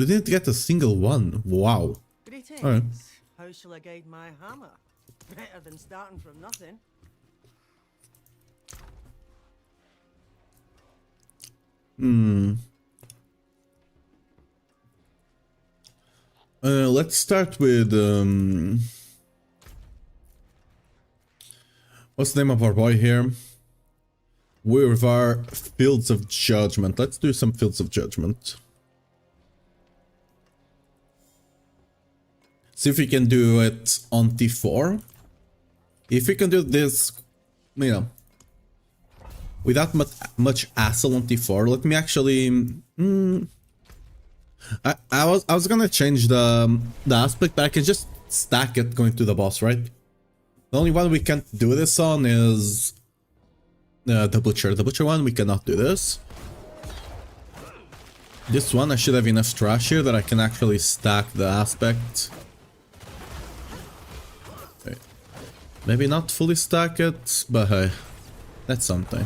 didn't get a single one. Wow.
Greetings.
Alright.
How shall I guide my hammer? Better than starting from nothing.
Let's start with what's the name of our boy here? With our Fields of Judgment. Let's do some Fields of Judgment. See if we can do it on T4. If we can do this, you know, without much hassle on T4, let me actually. I was gonna change the aspect, but I can just stack it going to the boss, right? The only one we can't do this on is the Butcher. The Butcher one we cannot do this. This one I should have enough trash here that I can actually stack the aspect. Wait. Maybe not fully stack it, but hey, that's something.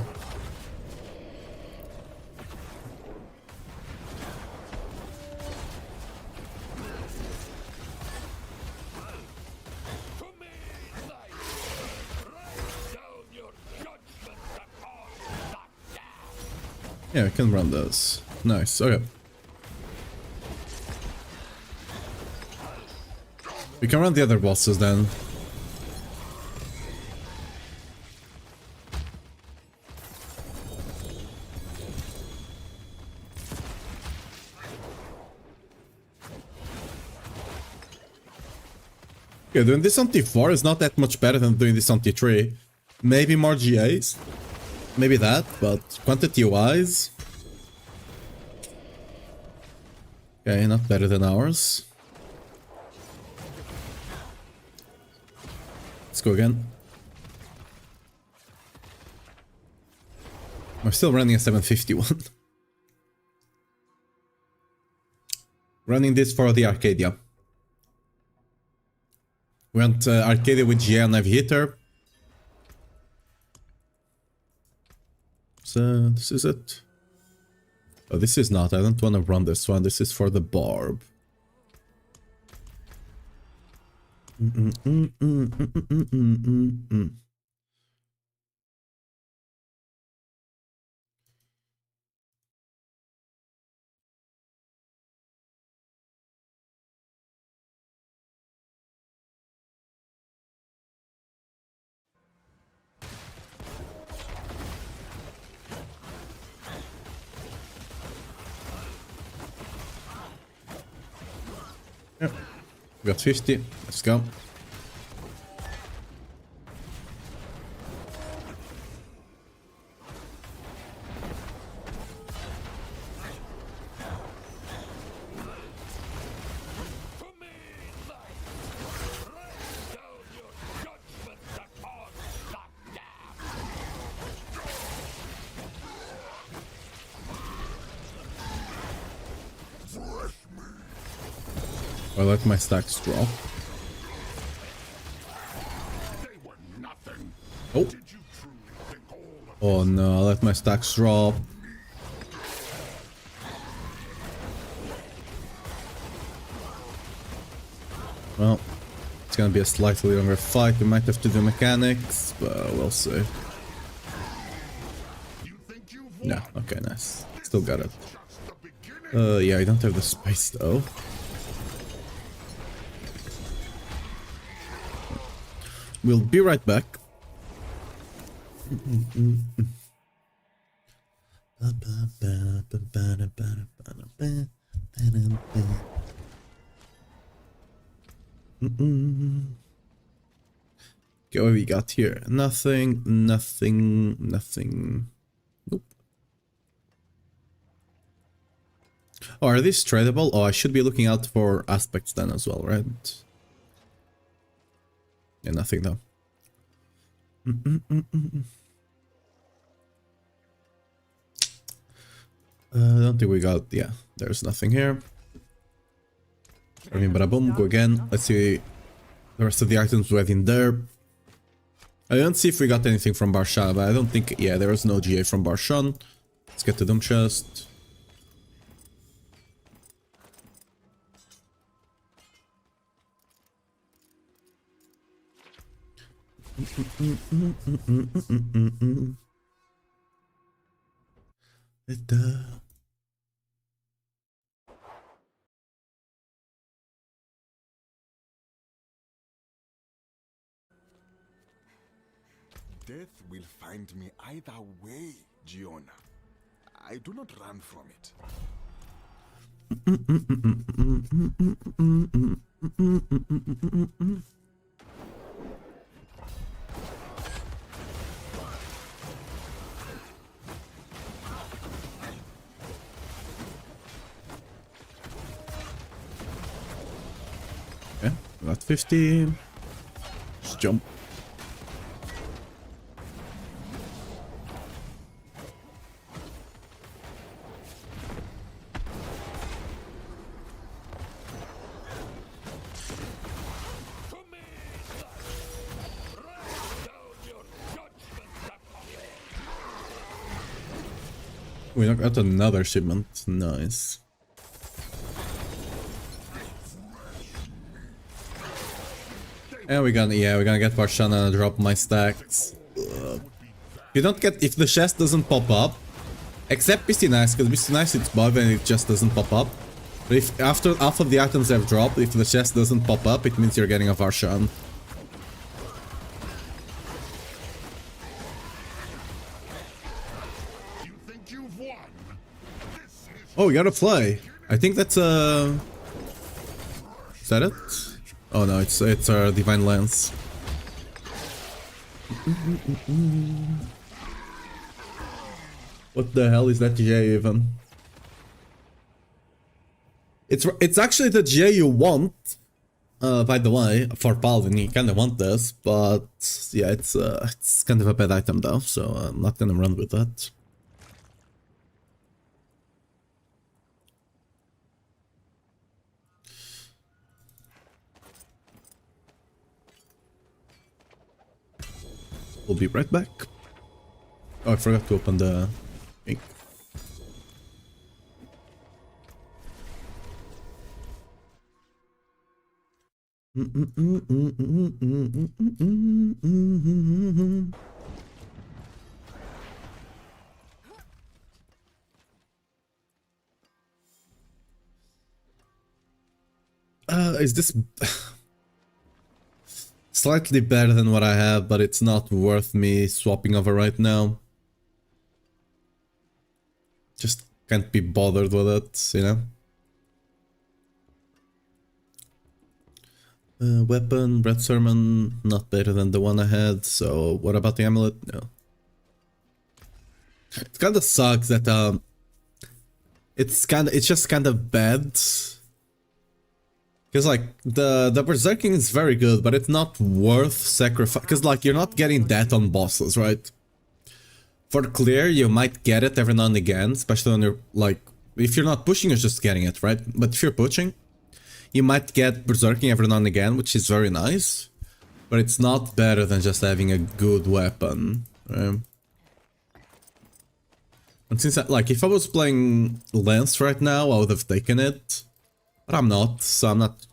Yeah, we can run those. Nice, okay. We can run the other bosses then. Okay, doing this on T4 is not that much better than doing this on T3. Maybe more GAs. Maybe that, but quantity-wise... Okay, not better than ours. Let's go again. We're still running a 751. Running this for the Arcadia. We want Arcadia with GA and Heavy Hitter. So, this is it. Oh, this is not. I don't want to run this one. This is for the Barb. Yep. We got 50. Let's go. I let my stacks drop. Oh. Oh no, I let my stacks drop. Well, it's gonna be a slightly longer fight. We might have to do mechanics, but we'll see. No, okay, nice. Still got it. Yeah, I don't have the space though. We'll be right back. Okay, Okay, what we got here? Nothing, nothing, nothing. Nope. Oh, are these tradable? Oh, I should be looking out for aspects then as well, right? Yeah, nothing though. I don't think we got... Yeah, there's nothing here. I mean, bada boom, go again. Let's see the rest of the items we have in there. I don't see if we got anything from Barshan, but I don't think... Yeah, there was no GA from Barshan. Let's get the Doom Chest.
Death will find me either way, Giona. I do not run from it.
Okay, got 50. Just jump. We got another shipment. Nice. And we're gonna get Varshana and drop my stacks. You don't get... If the chest doesn't pop up, except Beastie Nice, because Beastie Nice it's bug and it just doesn't pop up. But if after half of the items have dropped, if the chest doesn't pop up, it means you're getting a Varshan.
You think you've won? This is
Oh, we got a fly. I think that's a... Is that it? Oh no, it's our Divine Lance. What the hell is that GA even? It's actually the GA you want. By the way, for Paladin you kinda want this, but yeah, it's kind of a bad item though, so I'm not gonna run with that. We'll be right back. Oh, I forgot to open the ink. Is this slightly better than what I have, but it's not worth me swapping over right now. Just can't be bothered with it, you know? Weapon, Red Sermon, not better than the one I had, so what about the amulet? No. It kinda sucks that, it's just kinda bad. Because, like, the Berserking is very good, but it's not worth sacrifice. Because, like, you're not getting that on bosses, right? For clear, you might get it every now and again, especially when you're, like, if you're not pushing, you're just getting it, right? But if you're pushing, you might get Berserking every now and again, which is very nice. But it's not better than just having a good weapon, right? And since, like, if I was playing Lance right now, I would have taken it. But I'm not, so I'm not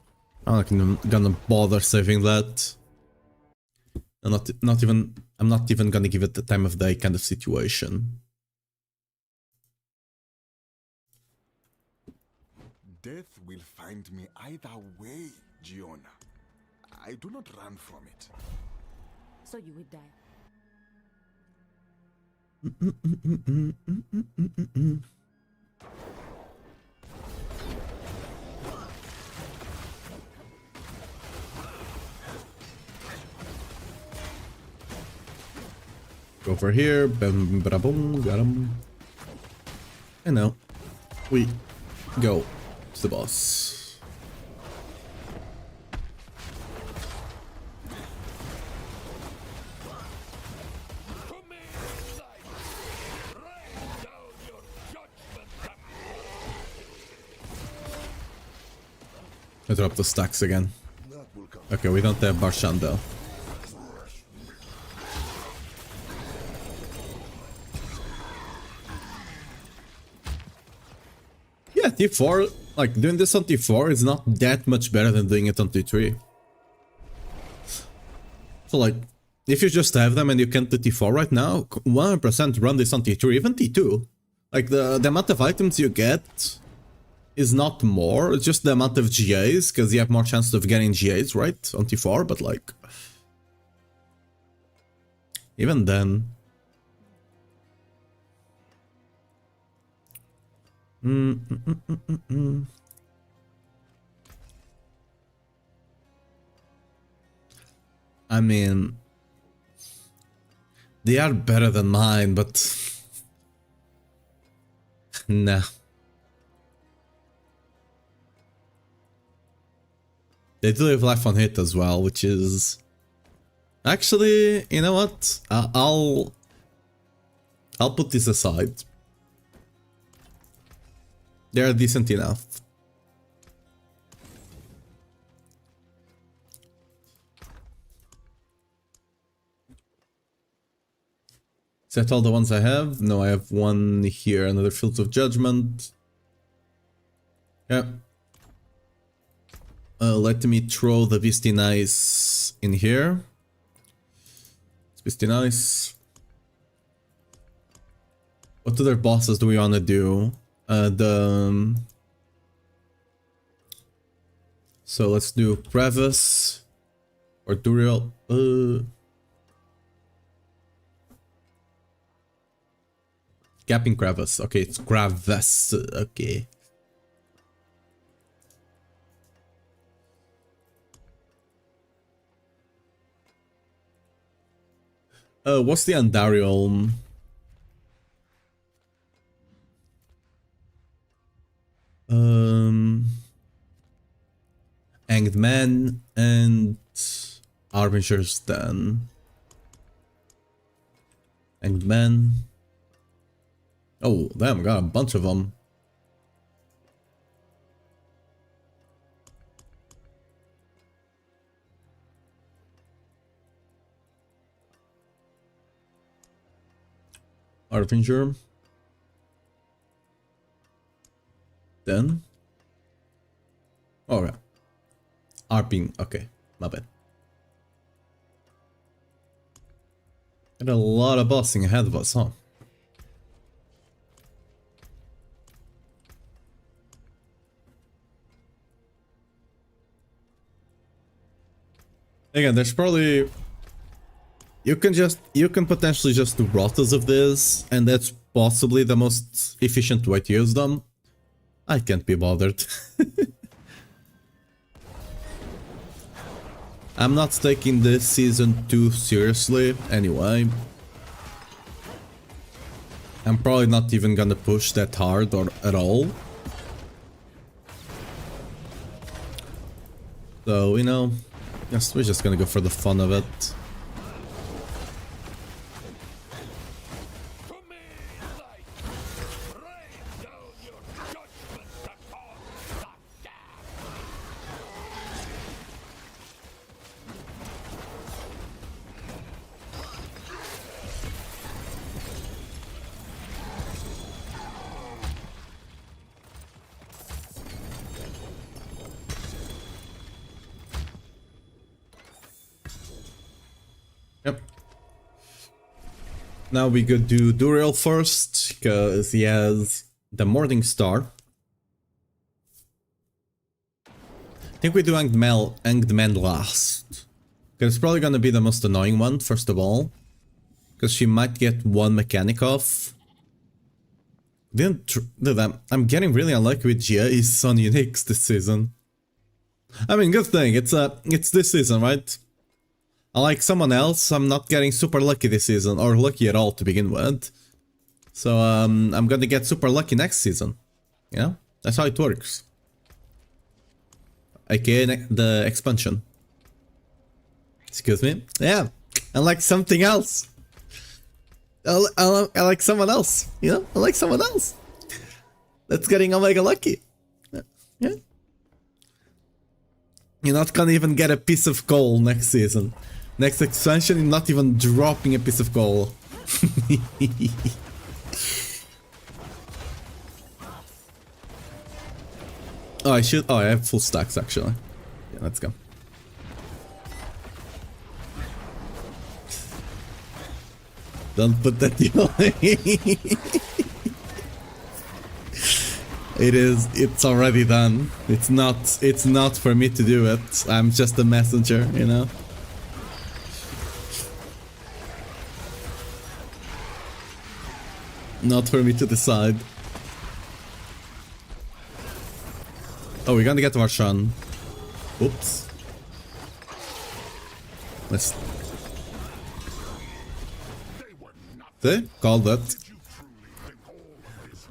gonna bother saving that. I'm not even gonna give it the time of day kind of situation.
Death will find me either way, Giona. I do not run from it.
So you would die.
over here. Bam, bada, boom, got him. And now we go to the boss. I dropped the stacks again. Okay, we don't have Barshan though. Yeah, T4, like doing this on T4 is not that much better than doing it on T3. So like, if you just have them and you can't do T4 right now, 100% run this on T3, even T2. Like the amount of items you get is not more, it's just the amount of GAs, because you have more chance of getting GAs, right, on T4, but like... even then... I mean... they are better than mine, but... nah. They do have life on hit as well, which is... actually, you know what? I'll put this aside. They're decent enough. Is that all the ones I have? No, I have one here, another Fields of Judgment. Yeah. Let me throw the Beastie Nice in here. Beastie Nice. What other bosses do we want to do? So let's do Crevice or Duriel. Gapping Crevice. Okay, it's Crevice. Okay. What's the Andariel? Hanged Man and Arbingers then. Hanged Man. Oh, damn, got a bunch of them. Arvinger. Then. Alright. Arping. Okay, my bad. Got a lot of bossing ahead of us, huh? Again, there's probably... you can potentially just do rotas of this, and that's possibly the most efficient way to use them. I can't be bothered. I'm not taking this season too seriously, anyway. I'm probably not even gonna push that hard or at all. So, you know, yes, we're just gonna go for the fun of it. Yep. Now we could do Duriel first, because he has the Morning Star. I think we do Hanged Man last. Because it's probably gonna be the most annoying one, first of all. Because she might get one mechanic off. Dude, I'm getting really unlucky with GAs on Unix this season. I mean, good thing, it's this season, right? Unlike someone else, I'm not getting super lucky this season, or lucky at all to begin with. So I'm gonna get super lucky next season. Yeah, that's how it works. AKA the expansion. Excuse me? Yeah, I like something else. I like someone else, you know? I like someone else. That's getting Omega lucky. Yeah. You're not gonna even get a piece of coal next season. Next expansion, you're not even dropping a piece of coal. Oh, I should. Oh, I have full stacks actually. Yeah, let's go. Don't put that deal. It's already done. It's not for me to do it. I'm just a messenger, you know? Not for me to decide. Oh, we're gonna get Varshan. Oops. Let's... See? Called that.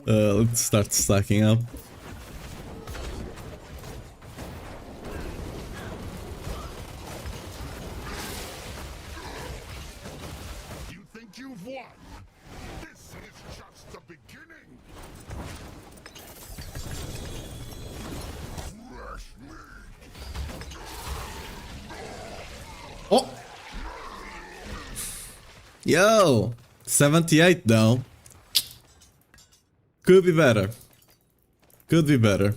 Let's start stacking up.
You think you've won? This is just the beginning. Fresh meat.
Oh! Yo! 78 though. Could be better. Could be better.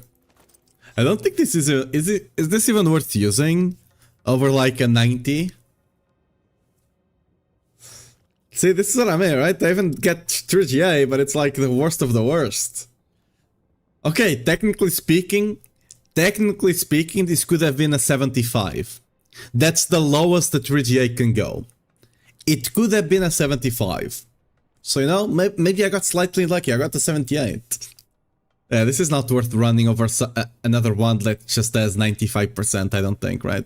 I don't think this is a... Is this even worth using? Over like a 90? See, this is what I mean, right? I even get 3GA, but it's like the worst of the worst. Okay, technically speaking, this could have been a 75. That's the lowest the 3GA can go. It could have been a 75. So, you know, maybe I got slightly lucky. I got a 78. Yeah, this is not worth running over another one that just has 95%, I don't think, right?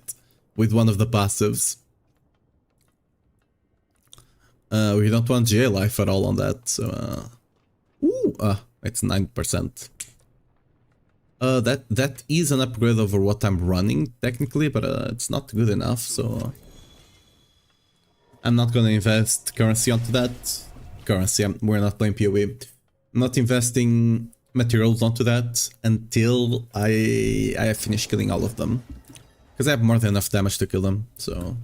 With one of the passives. We don't want GA life at all on that, so... it's 9%. That is an upgrade over what I'm running, technically, but it's not good enough, so... I'm not gonna invest currency onto that. We're not playing PoE. I'm not investing materials onto that until I have finished killing all of them. Because I have more than enough damage to kill them, so...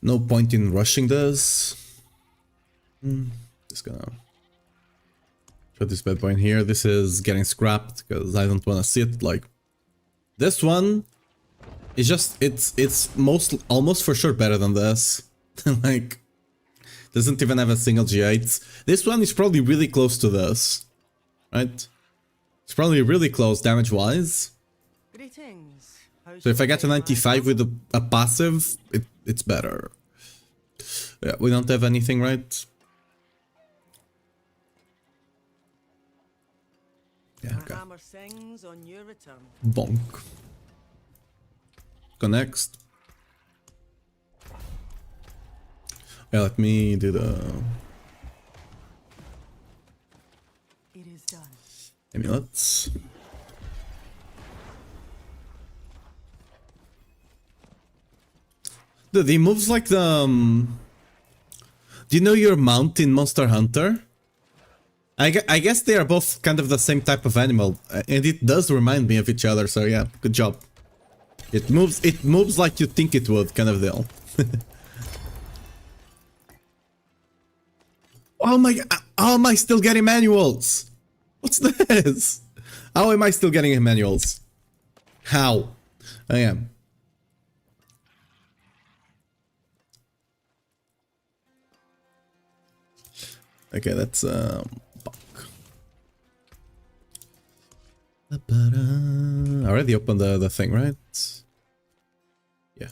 No point in rushing this. Just gonna... put this bad boy in here. This is getting scrapped, because I don't want to see it, like... This one... is just... It's almost for sure better than this. Like... Doesn't even have a single G8. This one is probably really close to this. Right? It's probably really close damage-wise.
Greetings.
So if I get a 95 with a passive, it's better. Yeah, we don't have anything, right? Yeah, okay.
Hammer sings on your return.
Bonk. Go next. Yeah, let me do the
It is done.
amulets. Dude, he moves like the... Do you know your mount in Monster Hunter? I guess they are both kind of the same type of animal, and it does remind me of each other, so yeah, good job. It moves like you think it would, kind of deal. Oh my god, how am I still getting manuals? What's this? How am I still getting manuals? How? I am. Okay, that's buck. I already opened the thing, right? Yeah.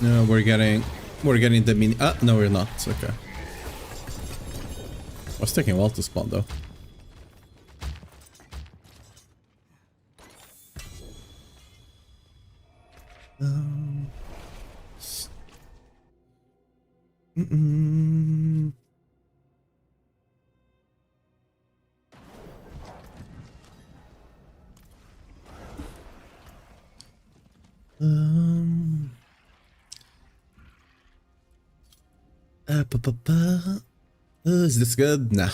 No, we're getting the mini. Ah, no, we're not. Okay. Was taking a while to spawn though. Is this good? Nah.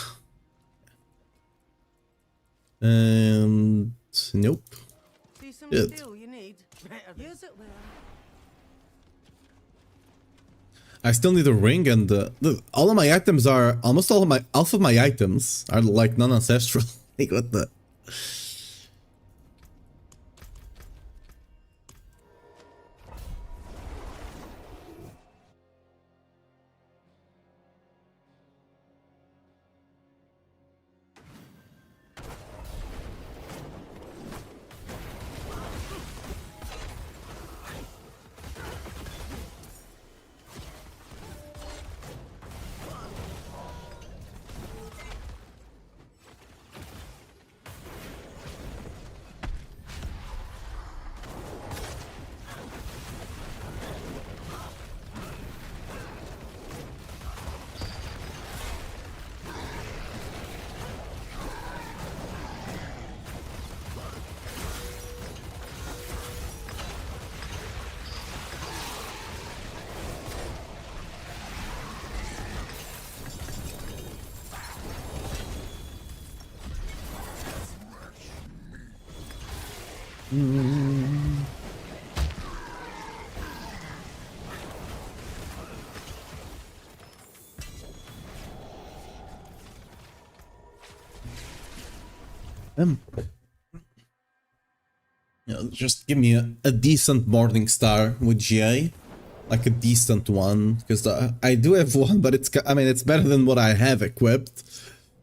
And nope.
See some
Good.
steel you need? Better use it there.
I still need a ring, and all of my items are almost all of my half of my items are like non-ancestral. Like what the? Just give me a decent morning star with GA, like a decent one, because I do have one, but I mean it's better than what I have equipped,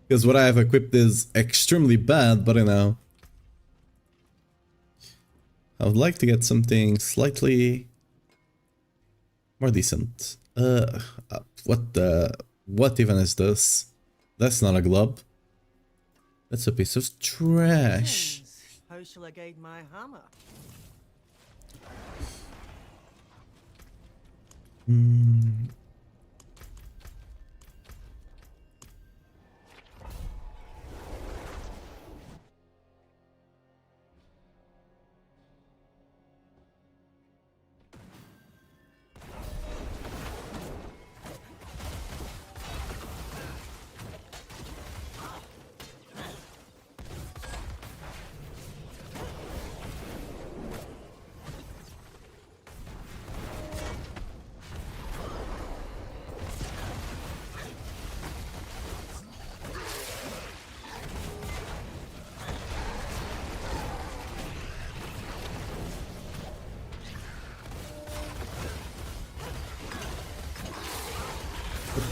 because what I have equipped is extremely bad. But you know, I would like to get something slightly more decent. What even is this? That's not a glove. That's a piece of trash.
How shall I guide my hammer?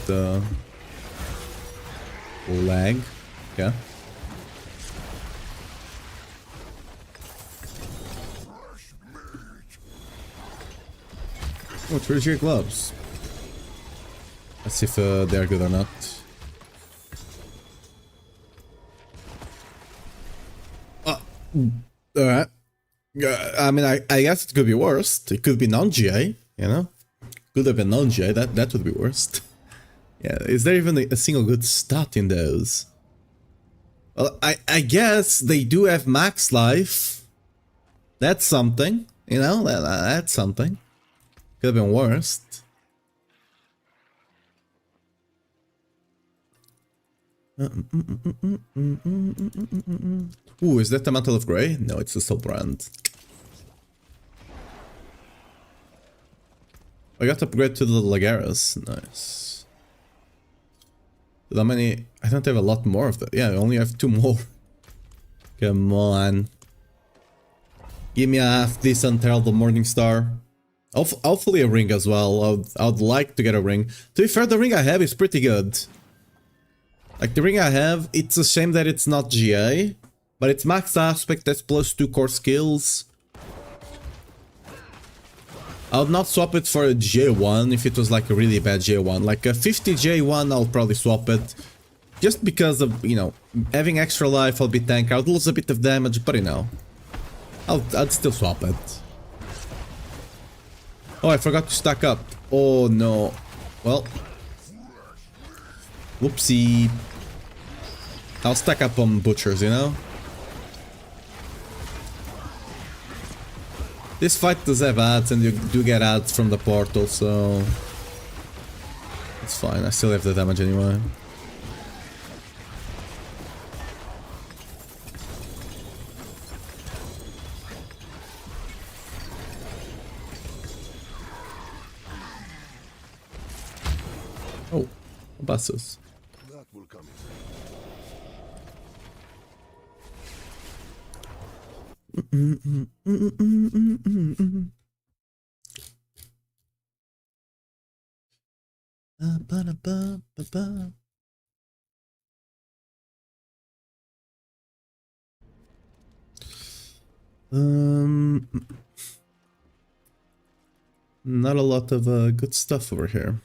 The lag, yeah. Oh, where's your gloves? Let's see if they're good or not. Alright. I mean, I guess it could be worse. It could be non-GA, you know? Could have been non-GA, that would be worst. Yeah, is there even a single good stat in those? Well, I guess they do have max life. That's something, you know, that's something. Could have been worst. Ooh, is that the Mantle of Grey? No, it's a Soulbrand. I got upgrade to the Lagares. Nice. How many? I don't have a lot more of that. Yeah, I only have 2 more. Come on. Give me a half decent Herald of Morningstar. Hopefully a ring as well. I would like to get a ring. To be fair, the ring I have is pretty good. Like the ring I have, it's a shame that it's not GA. But it's max aspect, that's plus 2 core skills.
I would not swap it for a J1 if it was like a really bad J1. Like a 50 J1, I'll probably swap it. Just because of, you know, having extra life, I'll be tank. I'll lose a bit of damage, but you know, I'd still swap it. Oh, I forgot to stack up. Oh no. Well. Whoopsie. I'll stack up on butchers, you know? This fight does have ads, and you do get ads from the portal, so... It's fine, I still have the damage anyway. Oh, buses.
That will come
Not a lot of good stuff over here.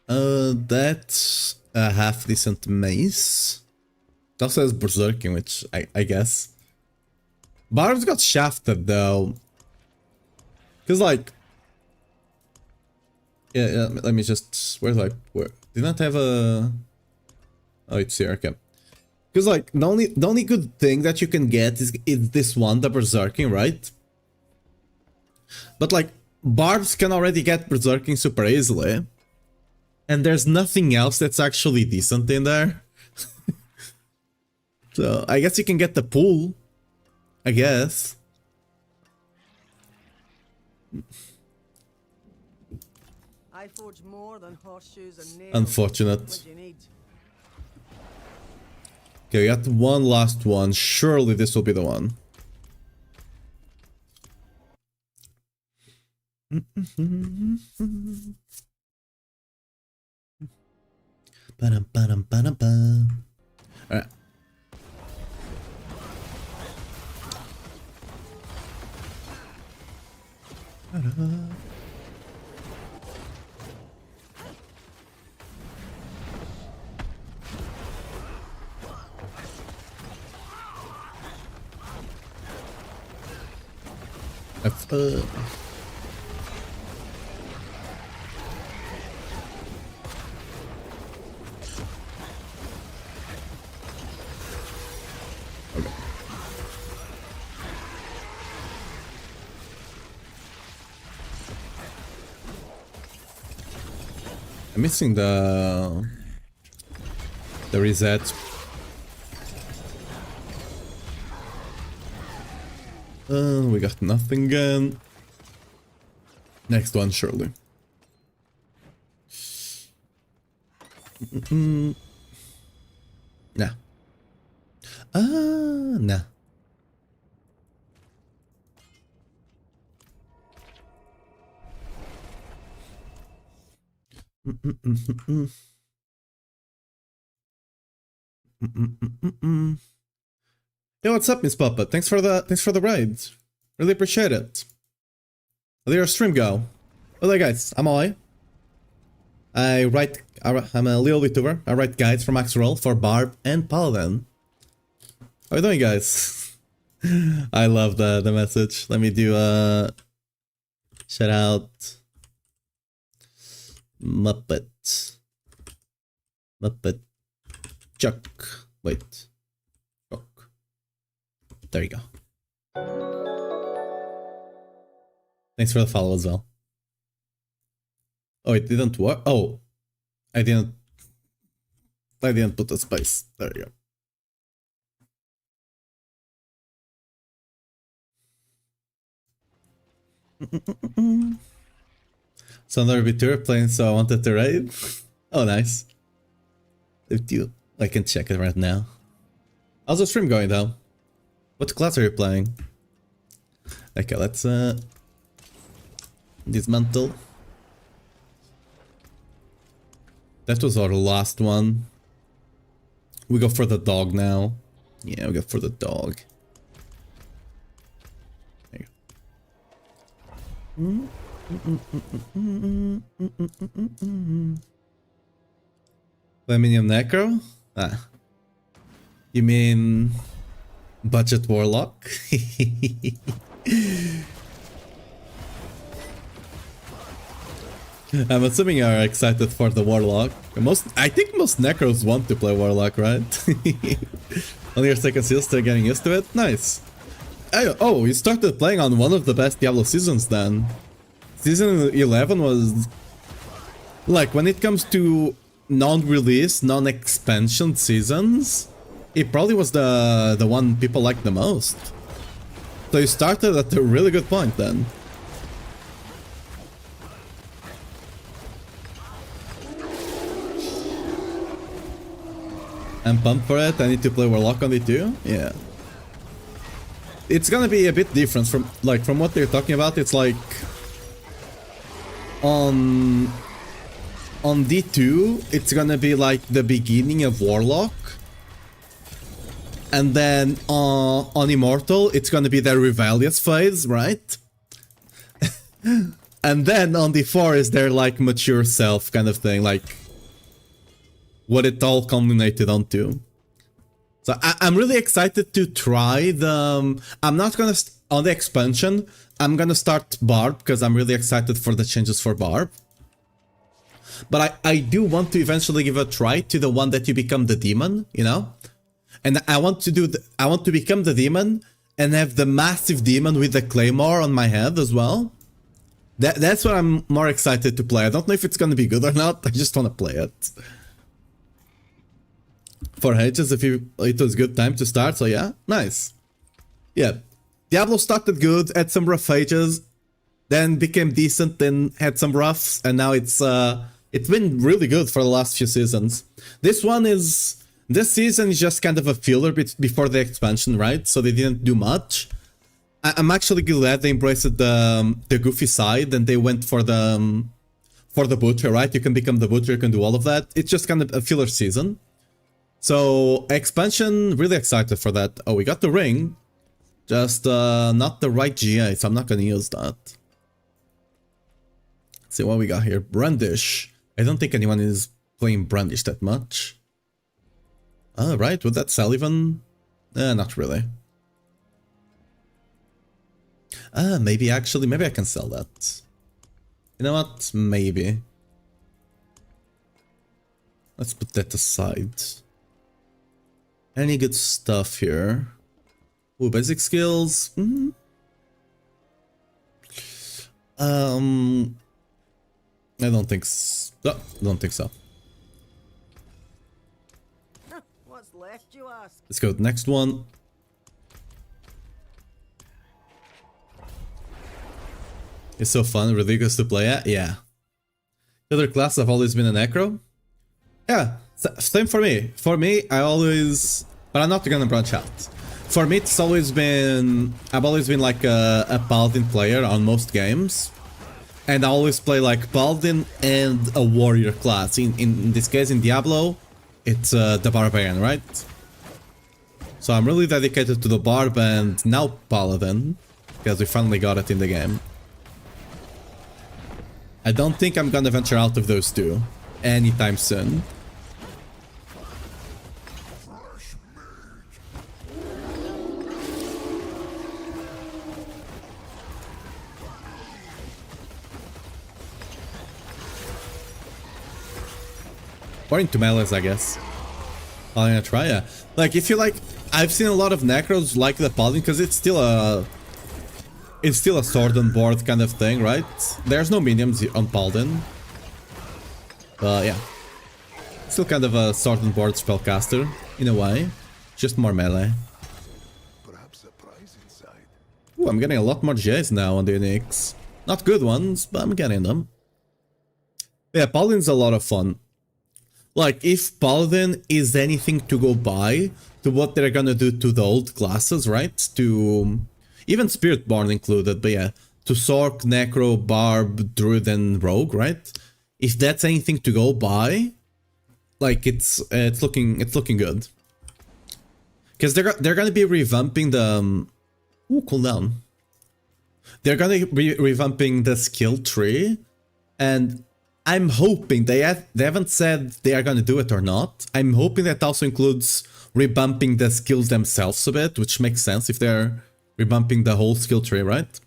That's a half decent mace. It also has berserking, which I guess. Barb's got shafted though. Cause like, yeah, let me just, where did not have a, oh, it's here, okay. Cause like, the only good thing that you can get is this one, the berserking, right? But like, Barbs can already get berserking super easily. And there's nothing else that's actually decent in there. So, I guess you can get the pool. I guess.
I forge more than horseshoes and nails.
Unfortunate.
What do you need?
Okay, we got one last one. Surely this will be the one. Alright. I'm missing the reset. We got nothing again. Next one, surely. Nah. Nah. Hey, what's up, Miss Papa? Thanks for the ride. Really appreciate it. How did your stream go? Well, there, guys, I'm Oi. I'm a little VTuber. I write guides for Max Roll for Barb and Paladin. How are you doing, guys? I love the message. Let me do a shout out. Muppet Chuck. Wait. Chuck. There you go. Thanks for the follow as well. Oh, it didn't work. Oh, I didn't put the space. There you go. So another VTuber playing, so I wanted to raid. Oh, nice. If you, I can check it right now. How's the stream going though? What class are you playing? Okay, let's dismantle. That was our last one. We go for the dog now. Yeah, we go for the dog. Flaminium Necro? Ah. You mean budget warlock? I'm assuming you're excited for the warlock. I think most necros want to play warlock, right? On your second seal, still getting used to it? Nice. Oh, you started playing on one of the best Diablo seasons then. Season 11 was... Like, when it comes to non-release, non-expansion seasons, it probably was the one people liked the most. So you started at a really good point then. I'm pumped for it. I need to play Warlock on it too. Yeah. It's gonna be a bit different from what they're talking about. It's like on D2, it's gonna be like the beginning of Warlock. And then on Immortal, it's gonna be the rebellious phase, right? And then on D4 is their like mature self kind of thing, like what it all culminated onto. So I'm really excited to try the... I'm not gonna... On the expansion, I'm gonna start Barb, because I'm really excited for the changes for Barb. But I do want to eventually give a try to the one that you become the demon, you know? And I want to do... I want to become the demon and have the massive demon with the claymore on my head as well. That's what I'm more excited to play. I don't know if it's gonna be good or not, I just want to play it. For ages, it was good time to start, so yeah, nice. Yeah, Diablo started good, had some rough ages, then became decent, then had some roughs, and now it's been really good for the last few seasons. This season is just kind of a filler before the expansion, right? So they didn't do much. I'm actually glad they embraced the goofy side and they went for the butcher, right? You can become the butcher, you can do all of that. It's just kind of a filler season. So, expansion, really excited for that. Oh, we got the ring. Just not the right GA, so I'm not gonna use that. Let's see what we got here. Brandish. I don't think anyone is playing Brandish that much. Right, with that Sullivan? Not really. Maybe I can sell that. You know what? Maybe. Let's put that aside. Any good stuff here? Ooh, basic skills. I don't think so. No, don't think so.
What's left, you ask?
Let's go to the next one. It's so fun, ridiculous to play at. Yeah. The other class have always been a necro. Yeah, same for me. For me, I always... But I'm not gonna branch out. For me, it's always been... I've always been like a paladin player on most games. And I always play like paladin and a warrior class. In this case, in Diablo, it's the barbarian, right? So I'm really dedicated to the barb and now paladin. Because we finally got it in the game. I don't think I'm gonna venture out of those two anytime soon. Or into melees, I guess. I'm gonna try, yeah. Like, if you like... I've seen a lot of necros like the paladin, because it's still a... It's still a sword and board kind of thing, right? There's no minions on paladin. But yeah. Still kind of a sword and board spellcaster, in a way. Just more melee.
Perhaps a prize inside.
Ooh, I'm getting a lot more J's now on the Unix. Not good ones, but I'm getting them. Yeah, paladin's a lot of fun. Like, if paladin is anything to go by to what they're gonna do to the old classes, right? To... Even Spiritborn included, but yeah. To Sork, Necro, Barb, Druid and Rogue, right? If that's anything to go by, like, it's looking good. Because they're gonna be revamping the... Ooh, cool down. they're gonna be revamping the skill tree, and I'm hoping they haven't said they are gonna do it or not. I'm hoping that also includes revamping the skills themselves a bit, which makes sense if they're revamping the whole skill tree, right?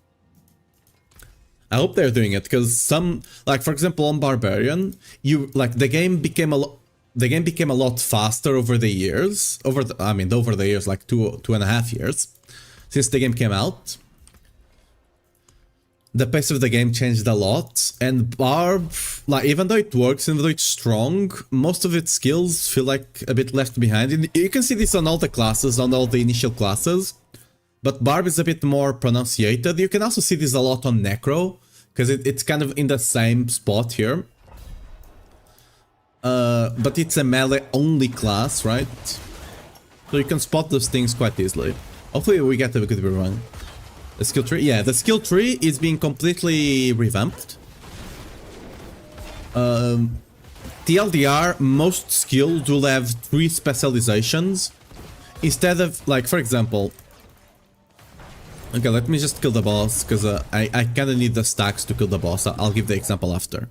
I hope they're doing it, because some, like for example on Barbarian, the game became a lot faster over the years, over the years, like 2.5 years since the game came out. The pace of the game changed a lot, and Barb, like, even though it works, even though it's strong, most of its skills feel like a bit left behind. And you can see this on all the classes, on all the initial classes, but Barb is a bit more pronunciated. You can also see this a lot on Necro, because it's kind of in the same spot here. But it's a melee-only class, right? So you can spot those things quite easily. Hopefully we get a good run. The skill tree? Yeah, the skill tree is being completely revamped. TLDR, most skills will have 3 specializations. Instead of, like, for example... Okay, let me just kill the boss, because I kinda need the stacks to kill the boss. I'll give the example after.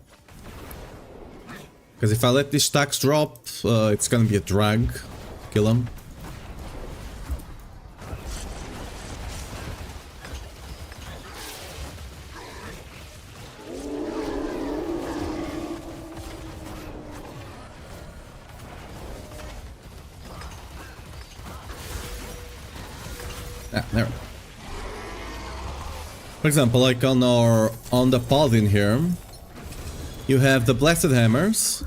Because if I let these stacks drop, it's gonna be a drag. Kill him. Ah, there. For example, like on the Paladin here, you have the Blessed Hammers.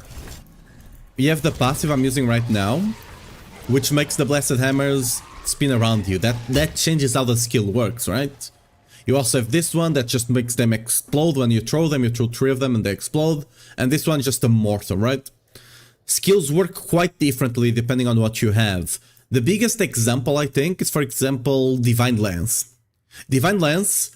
You have the passive I'm using right now, which makes the Blessed Hammers spin around you. That changes how the skill works, right? You also have this one that just makes them explode when you throw them. You throw 3 of them and they explode. And this one just a mortar, right? Skills work quite differently depending on what you have. The biggest example, I think, is, for example, Divine Lance. Divine Lance,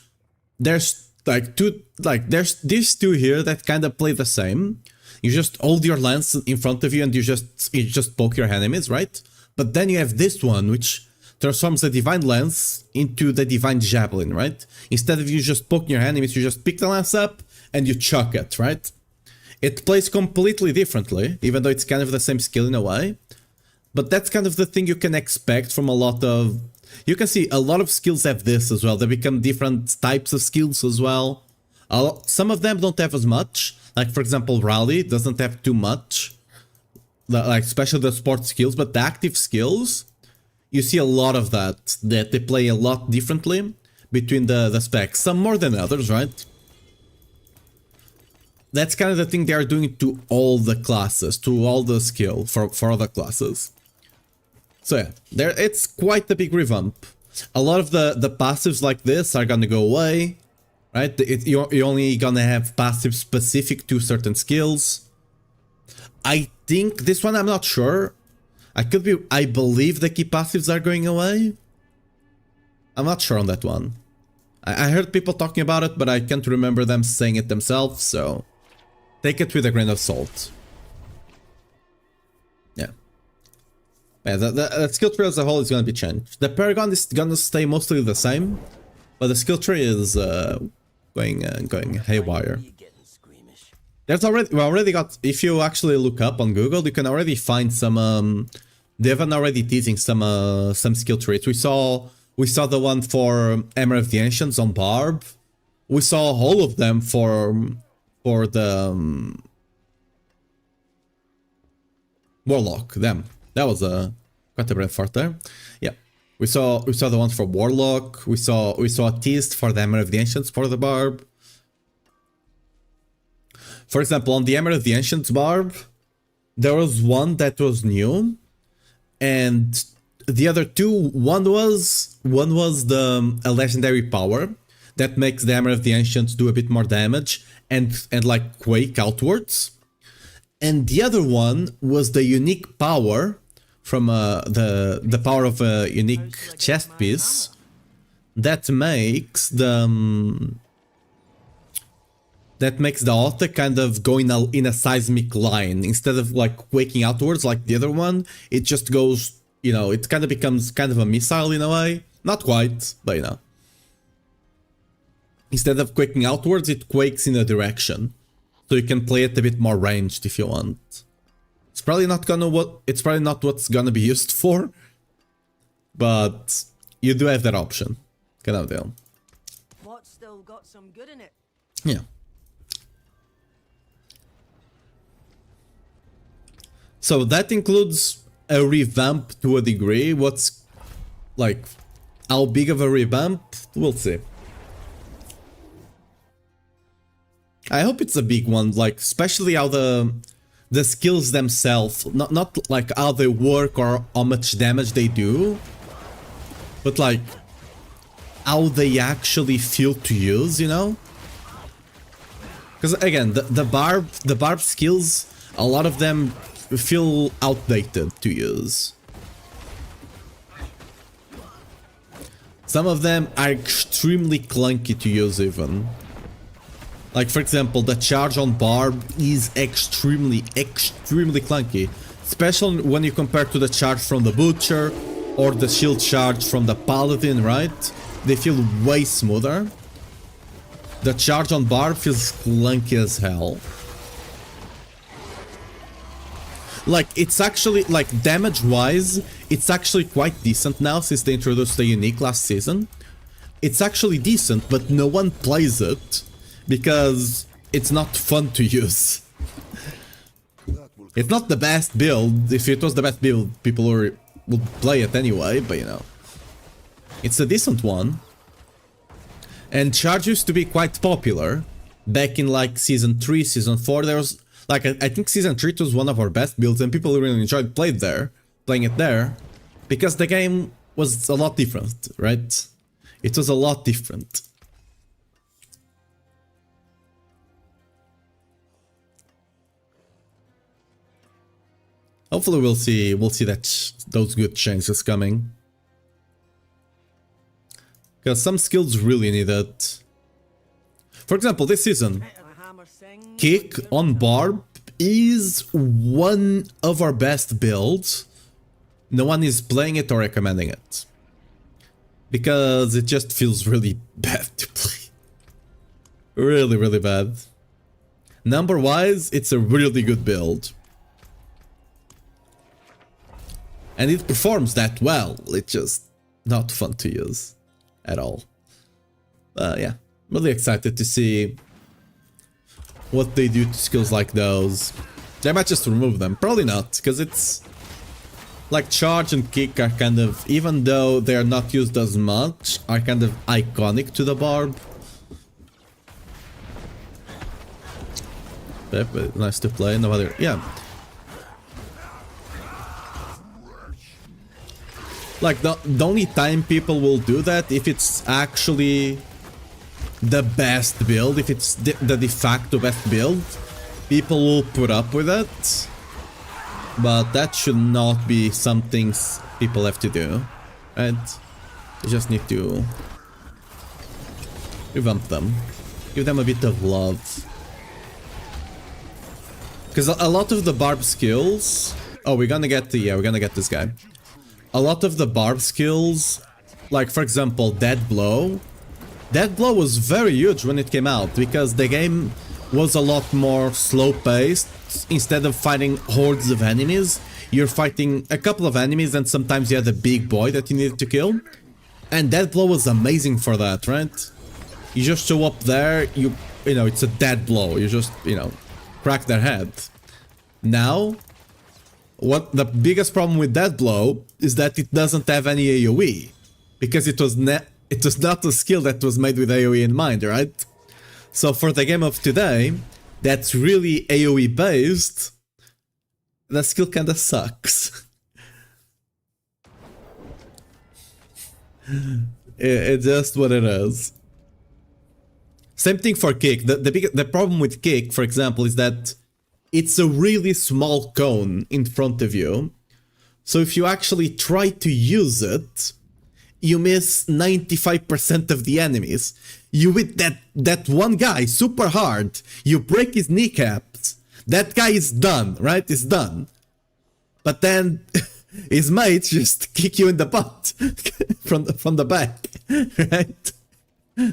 there's there's these 2 here that kind of play the same. You just hold your lance in front of you and you just poke your enemies, right? But then you have this one, which transforms the Divine Lance into the Divine Javelin, right? Instead of you just poking your enemies, you just pick the lance up and you chuck it, right? It plays completely differently, even though it's kind of the same skill in a way. But that's kind of the thing you can expect from a lot of... You can see a lot of skills have this as well. They become different types of skills as well. Some of them don't have as much. Like, for example, Rally doesn't have too much. Like, especially the sports skills. But the active skills, you see a lot of that they play a lot differently between the specs. Some more than others, right? That's kind of the thing they are doing to all the classes, to all the skill for other classes. So yeah, it's quite a big revamp. A lot of the passives like this are gonna go away, right? You're only gonna have passives specific to certain skills. I think this one, I'm not sure. I believe the key passives are going away. I'm not sure on that one. I heard people talking about it, but I can't remember them saying it themselves, so take it with a grain of salt. Yeah. Yeah, the skill tree as a whole is going to be changed. The Paragon is going to stay mostly the same, but the skill tree is going haywire. We already got, if you actually look up on Google, you can already find some, they've been already teasing some skill trees. We saw the one for Emerald of the Ancients on Barb. We saw all of them for the Warlock, them. That was quite a brave effort there. Yeah, we saw the ones for Warlock. We saw a teased for the Emerald of the Ancients for the Barb. For example, on the Emerald of the Ancients Barb, there was one that was new, and the other 2, one was a legendary power that makes the Emerald of the Ancients do a bit more damage and like quake outwards. And the other one was the unique power from the power of a unique chest piece that makes the auto kind of go in a seismic line. Instead of like quaking outwards like the other one, it just goes, you know, it kind of becomes kind of a missile in a way. Not quite, but you know. instead of quaking outwards, it quakes in a direction. So you can play it a bit more ranged if you want. It's probably not what's gonna be used for, but you do have that option. Kind of deal.
What's still got some good in it?
Yeah. So that includes a revamp to a degree. What's like how big of a revamp? We'll see. I hope it's a big one, like especially how the skills themselves, not like how they work or how much damage they do, but like how they actually feel to use, you know? Because again, the barb skills, a lot of them feel outdated to use. Some of them are extremely clunky to use even. Like for example, the charge on Barb is extremely clunky. Especially when you compare to the charge from the Butcher or the shield charge from the Paladin, right? They feel way smoother. The charge on Barb feels clunky as hell. Like, it's actually, like, damage-wise, it's actually quite decent now since they introduced the unique last season. It's actually decent, but no one plays it because it's not fun to use. It's not the best build. If it was the best build, people would play it anyway, but you know. It's a decent one. And charge used to be quite popular. Back in like Season 3, Season 4, there was... Like, I think Season 3 was one of our best builds and people really enjoyed playing it there. Because the game was a lot different, right? It was a lot different. Hopefully we'll see those good changes coming. Because some skills really need it. For example, this season, Kick on Barb is one of our best builds. No one is playing it or recommending it. Because it just feels really bad to play. Really, really bad. Number-wise, it's a really good build. And it performs that well. It's just not fun to use at all. Yeah, really excited to see what they do to skills like those. They might just remove them. Probably not, because it's... Like, charge and kick are kind of... Even though they are not used as much, are kind of iconic to the Barb. Yep, nice to play. No other... Yeah. Like, the only time people will do that if it's actually the best build, if it's the de facto best build, people will put up with it. But that should not be something people have to do, right? You just need to revamp them. Give them a bit of love. Because a lot of the Barb skills... Oh, we're gonna get this guy. A lot of the Barb skills, like for example, Dead Blow. Dead Blow was very huge when it came out, because the game was a lot more slow-paced. Instead of fighting hordes of enemies, you're fighting a couple of enemies and sometimes you had a big boy that you needed to kill. And Dead Blow was amazing for that, right? You just show up there, you know, it's a dead blow. You just, you know, crack their head. Now, what the biggest problem with Dead Blow is that it doesn't have any AoE. Because it was not a skill that was made with AoE in mind, right? So for the game of today, that's really AoE based, that skill kinda sucks. It's just what it is. Same thing for Kick. The problem with Kick, for example, is that it's a really small cone in front of you. So if you actually try to use it, you miss 95% of the enemies. You hit that one guy super hard, you break his kneecaps, that guy is done, right? Is done. But then his mates just kick you in the butt from the back, right?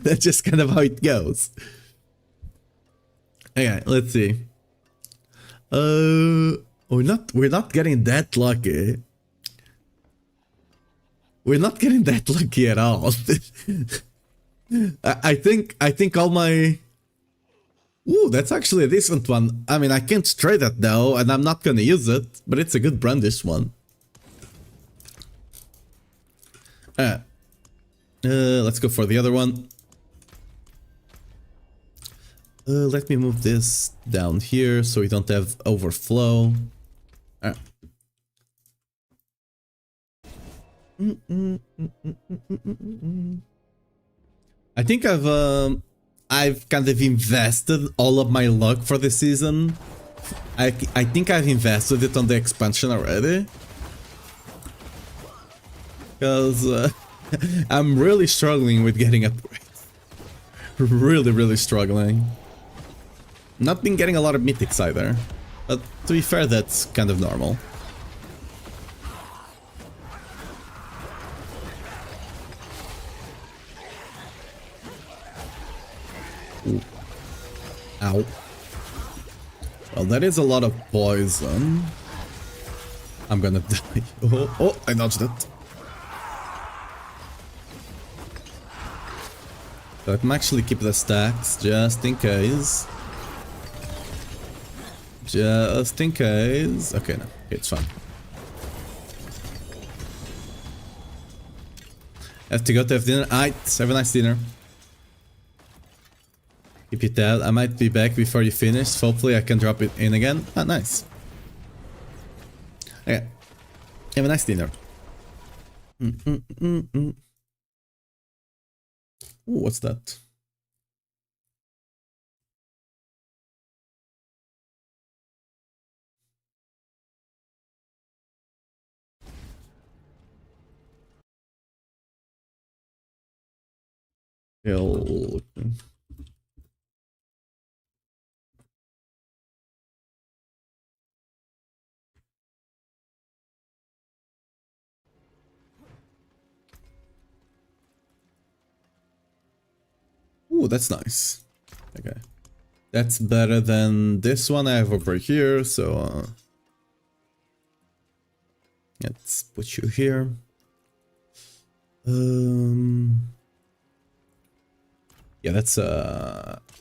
That's just kind of how it goes. Okay, let's see. We're not getting that lucky. We're not getting that lucky at all. I think all my... Ooh, that's actually a decent one. I mean, I can't trade it though, and I'm not gonna use it, but it's a good brandish one. Let's go for the other one. Let me move this down here so we don't have overflow. I think I've kind of invested all of my luck for this season. I think I've invested it on the expansion already. Because I'm really struggling with getting upgrades. Really struggling. Not been getting a lot of mythics either. But to be fair, that's kind of normal. Ooh. Ow. Well, that is a lot of poison. I'm gonna die. Oh, I dodged it. So I can actually keep the stacks just in case. Just in case. Okay, no, it's fine. Have to go to have dinner. Alright, have a nice dinner. Keep it out. I might be back before you finish. Hopefully I can drop it in again. Ah, nice. Okay. Have a nice dinner. Ooh, what's that? Kill. Ooh, that's nice. Okay. That's better than this one I have over here, so let's put you here. Yeah, that's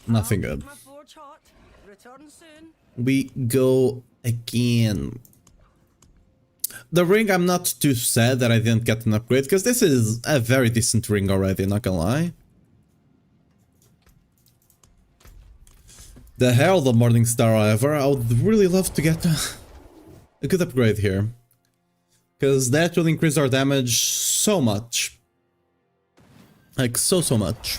nothing good.
My forge hot. Return soon.
We go again. The ring, I'm not too sad that I didn't get an upgrade, because this is a very decent ring already, not gonna lie. The Herald of Morningstar, however, I would really love to get a good upgrade here. Because that will increase our damage so much. Like, so much.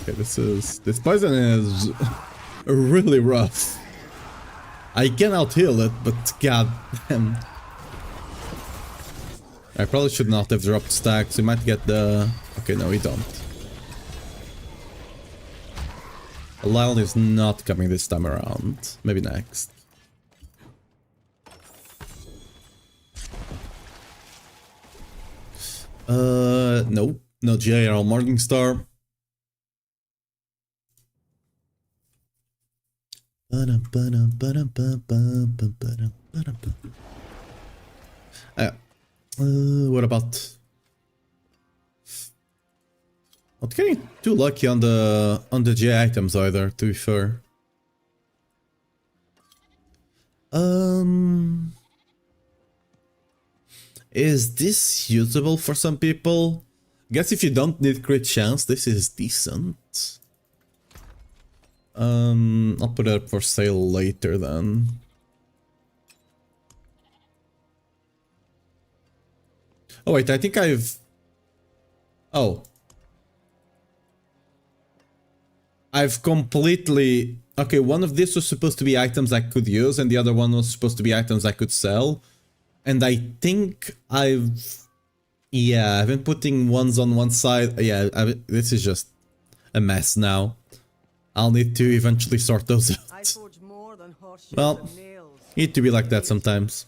Okay, this poison is really rough. I can out heal it, but god damn. I probably should not have dropped stacks. We might get the... Okay, no, we don't. Lyle is not coming this time around. Maybe next. Nope. No JRL Morningstar. What about... Not getting too lucky on the J items either, to be fair. Is this usable for some people? Guess if you don't need crit chance, this is decent. I'll put it up for sale later then. Oh wait, I think I've... Oh. I've completely... Okay, one of these was supposed to be items I could use, and the other one was supposed to be items I could sell. And I think I've... Yeah, I've been putting ones on one side. Yeah, this is just a mess now. I'll need to eventually sort those
I
out.
forge more than horseshoes
Well,
and nails.
Need to be like that sometimes.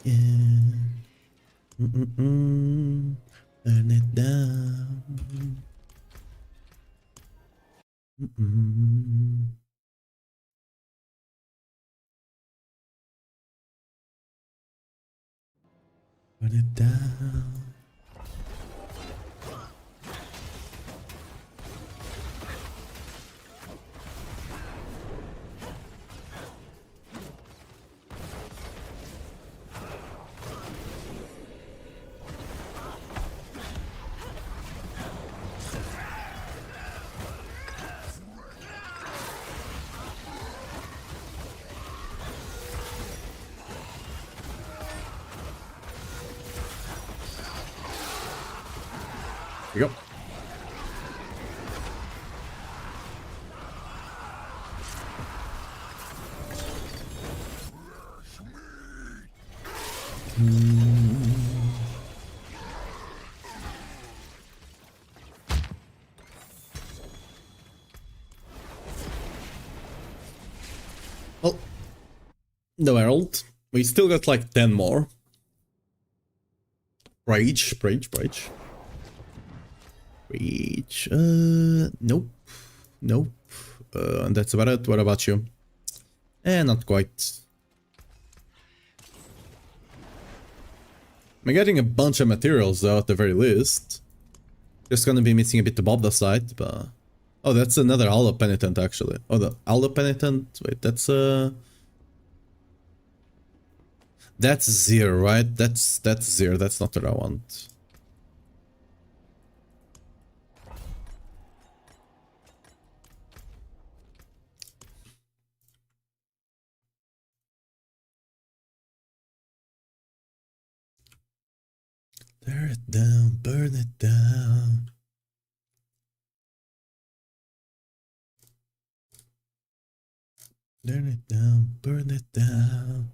Yeah. Burn it down. Burn it down. Here we go. Well, no herald. We still got like 10 more. Rage. Nope. Nope. And that's about it. What about you? Not quite. I'm getting a bunch of materials though, at the very least. Just gonna be missing a bit of the side, but... Oh, that's another Aldo Penitent, actually. Oh, the Aldo Penitent? Wait, that's That's Zir, right? That's Zir, that's not what I want. Tear it down, burn it down. Burn it down, burn it down.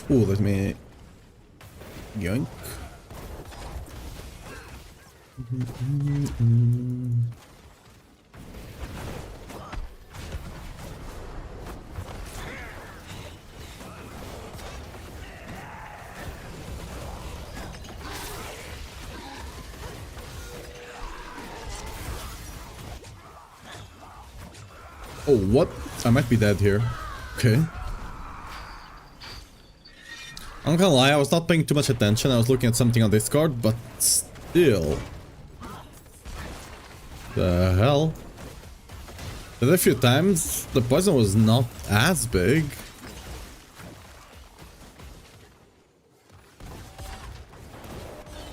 Oh, let me yoink. Oh, what? I might be dead here. Okay. I'm not gonna lie, I was not paying too much attention. I was looking at something on Discord, but still. The hell? But a few times, the poison was not as big.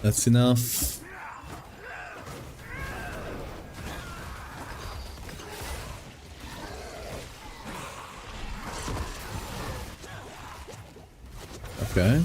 That's enough. Okay.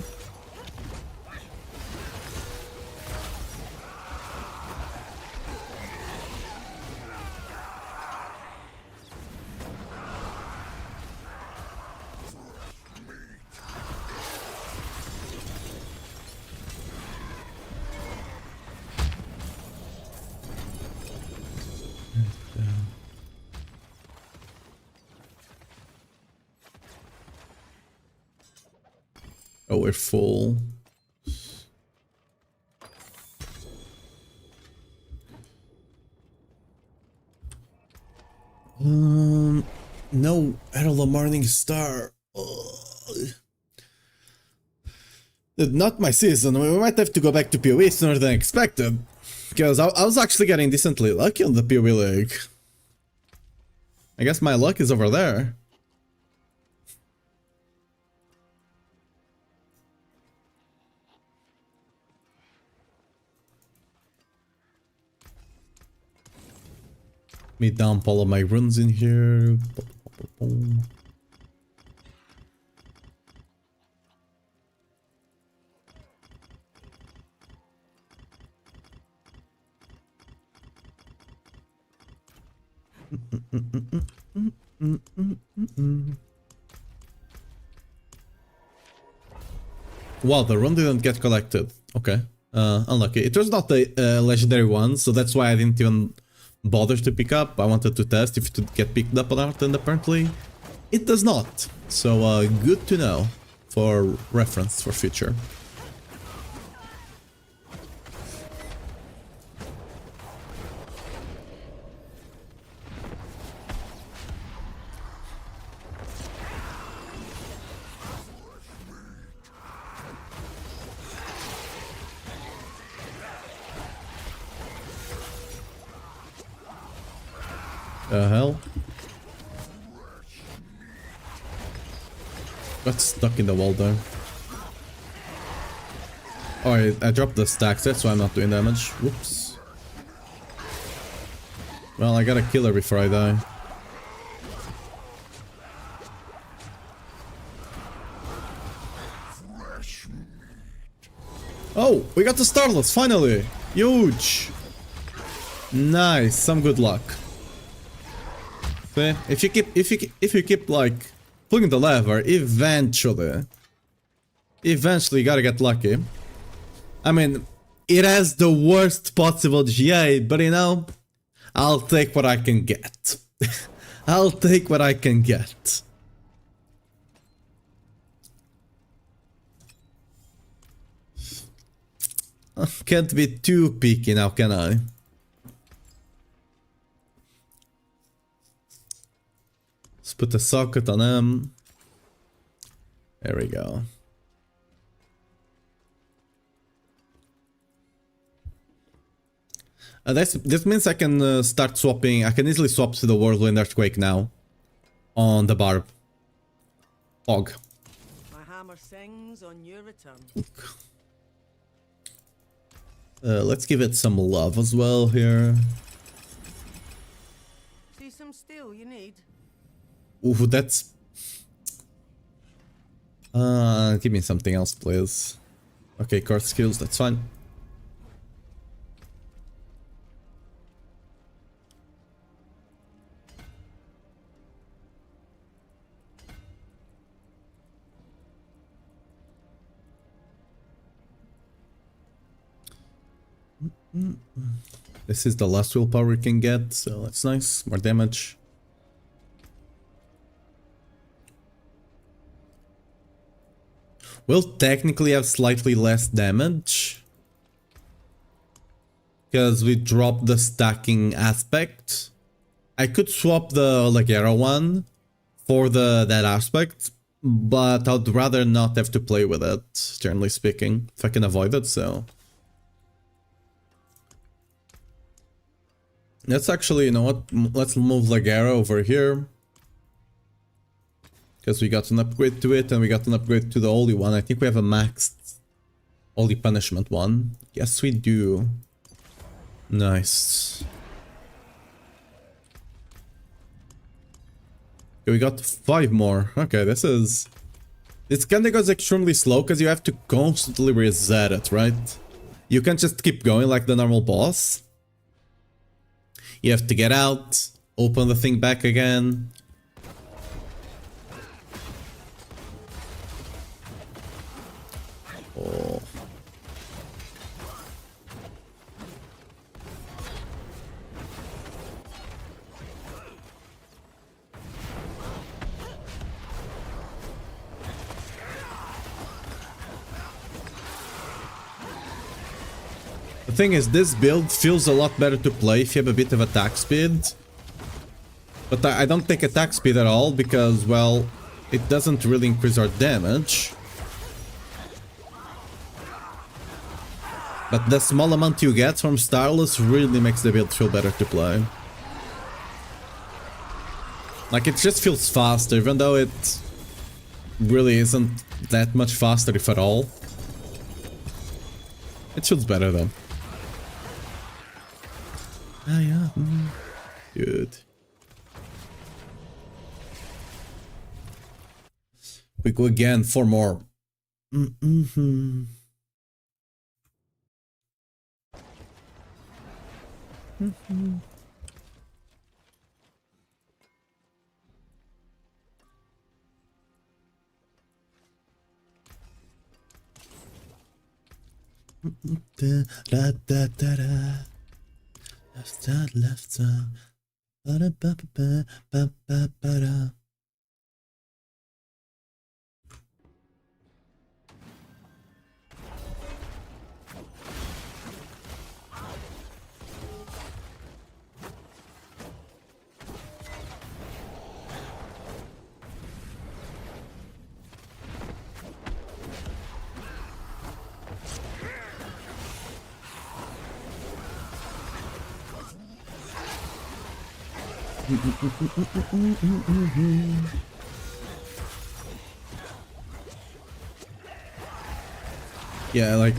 Oh, we're full. No, Herald Morning Star. Ugh. Not my season. We might have to go back to PoE sooner than expected. Because I was actually getting decently lucky on the PoE League. I guess my luck is over there. me dump all of my runes in here. Wow, the rune didn't get collected. Okay. Unlucky. It was not a legendary one, so that's why I didn't even bother to pick up. I wanted to test if it would get picked up or not, and apparently it does not. So good to know for reference for future. The hell? Got stuck in the wall though. Oh, I dropped the stacks, that's why I'm not doing damage. Whoops. Well, I gotta kill her before I die. Oh, we got the Starless, finally! Huge! Nice, some good luck. See, if you keep like pulling the lever, eventually you gotta get lucky. I mean, it has the worst possible GA, but you know, I'll take what I can get. I'll take what I can get. Can't be too picky now, can I? Let's put the socket on him. There we go. This means I can start swapping. I can easily swap to the Whirlwind Earthquake now on the Barb. Og.
My hammer sings on your return.
Let's give it some love as well here.
See some steel you need?
Ooh, that's... give me something else, please. Okay, card skills, that's fine. This is the last willpower we can get, so that's nice. More damage. We'll technically have slightly less damage because we dropped the stacking aspect. I could swap the Legero one for that aspect, but I'd rather not have to play with it, generally speaking, if I can avoid it, so... Let's actually, you know what, let's move Legero over here. Because we got an upgrade to it and we got an upgrade to the Holy one. I think we have a maxed Holy Punishment one. Yes, we do. Nice. Okay, we got 5 more. Okay, this is... This kinda goes extremely slow because you have to constantly reset it, right? You can't just keep going like the normal boss. You have to get out, open the thing back again. Oh. The thing is, this build feels a lot better to play if you have a bit of attack speed. But I don't take attack speed at all because, well, it doesn't really increase our damage. But the small amount you get from Starless really makes the build feel better to play. Like, it just feels faster, even though it really isn't that much faster, if at all. It feels better, though. Ah, yeah. Good. We go again for more. Mm-hmm. Mm-hmm. Da, da, da, da, da. Left side, left side. Ba, da, ba, ba, ba, ba, ba, da. Yeah, like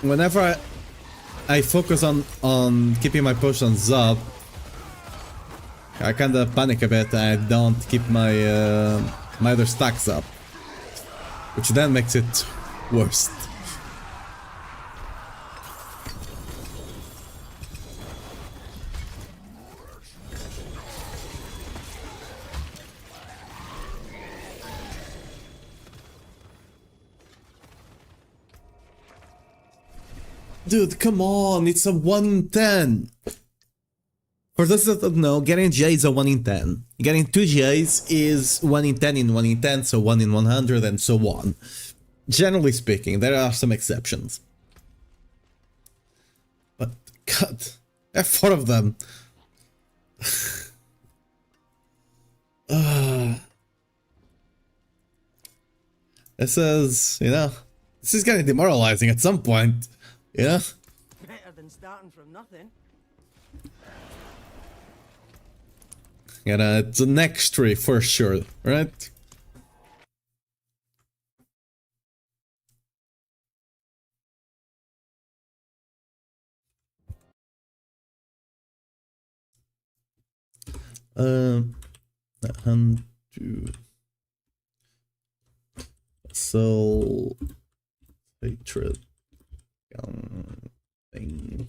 whenever I focus on keeping my potions up, I kinda panic a bit and I don't keep my my other stacks up, which then makes it worse. Dude, come on, it's a 1 in 10. For those that don't know, getting J is a 1 in 10. Getting 2 Js is 1 in 10 in 1 in 10, so 1 in 100 and so on. Generally speaking, there are some exceptions. But, God, I have 4 of them. This is, you know, this is getting demoralizing at some point. Yeah?
Better than starting from nothing.
It's a next tree for sure, right? Soul hatred thing.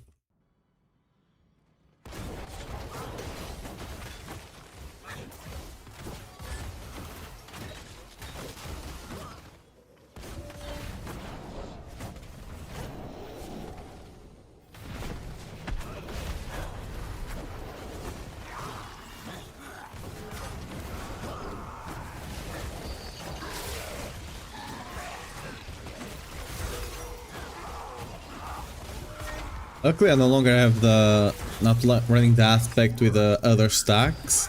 Luckily, I no longer have the running the aspect with the other stacks,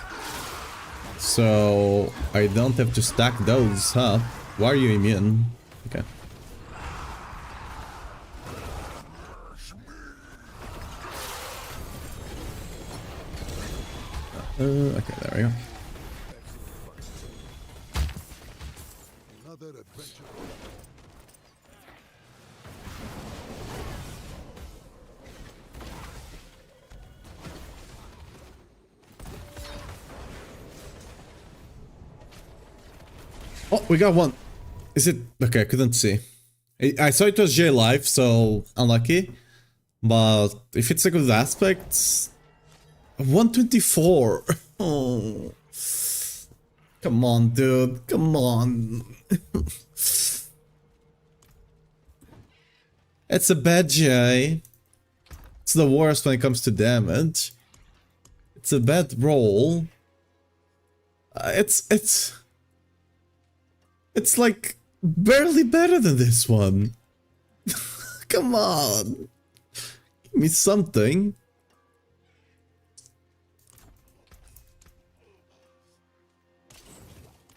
so I don't have to stack those up. Why are you immune? Okay. Okay, there we go.
Another adventure.
Oh, we got one. Is it? Okay, I couldn't see. I saw it was J live, so unlucky. But if it's a good aspect, 124. Oh, come on, dude. Come on. It's a bad J. It's the worst when it comes to damage. It's a bad roll. It's like barely better than this one. Come on. Give me something.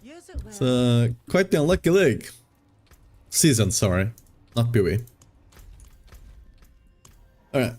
Use it
It's
well.
quite the unlucky league. Season, sorry. Not PoE. Alright.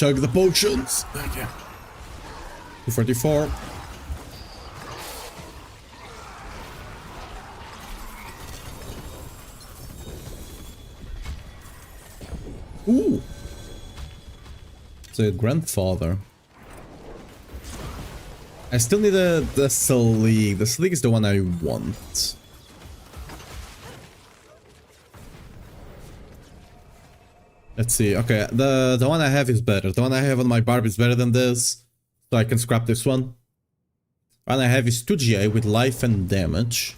chug the potions. Okay. 244. Ooh. It's a grandfather. I still need the Sleek. The Sleek is the one I want. Let's see. Okay, the one I have is better. The one I have on my Barb is better than this. So I can scrap this one. The one I have is 2 GA with life and damage.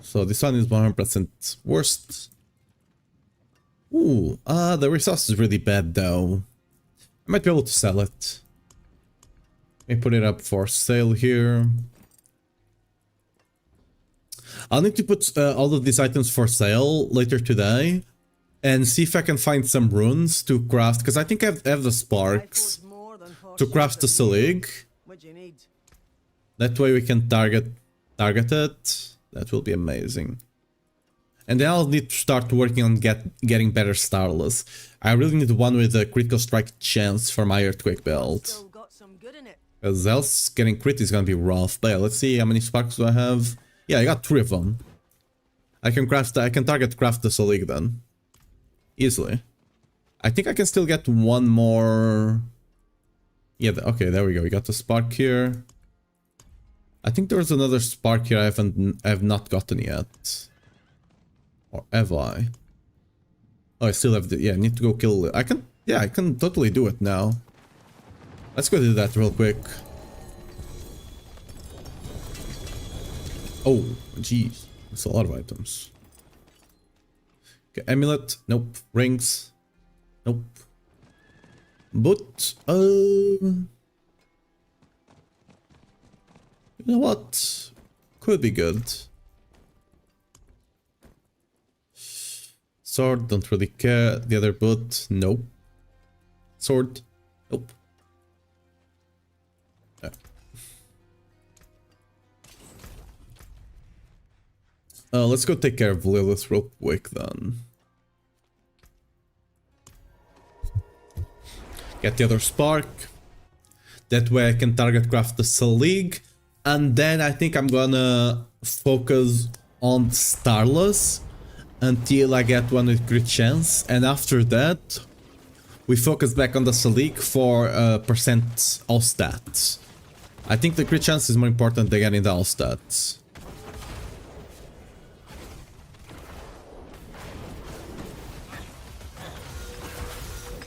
So this one is 100% worst. Ooh, the resource is really bad though. I might be able to sell it. Let me put it up for sale here. I'll need to put all of these items for sale later today and see if I can find some runes to craft, because I think I have the sparks to craft the Selig.
What you need?
That way we can target it. That will be amazing. And then I'll need to start working on getting better Starless. I really need one with a critical strike chance for my Earthquake build.
Still got some good in it.
Because else getting crit is gonna be rough. But yeah, let's see how many sparks do I have. Yeah, I got 3 of them. I can target craft the Selig then. Easily. I think I can still get one more. Yeah, okay, there we go. We got the spark here. I think there's another spark here I have not gotten yet. Or have I? Oh, I still have the, yeah, I need to go kill it. I can totally do it now. Let's go do that real quick. Oh, jeez. That's a lot of items. Okay, amulet. Nope. Rings. Nope. But, you know what? Could be good. Sword, don't really care. The other boot, nope. Sword, nope. Yeah. Let's go take care of Lilith real quick then. Get the other spark. That way I can target craft the Selig. And then I think I'm gonna focus on Starless until I get one with crit chance, and after that we focus back on the Selig for percent all stats. I think the crit chance is more important than getting the all stats.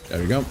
There we go.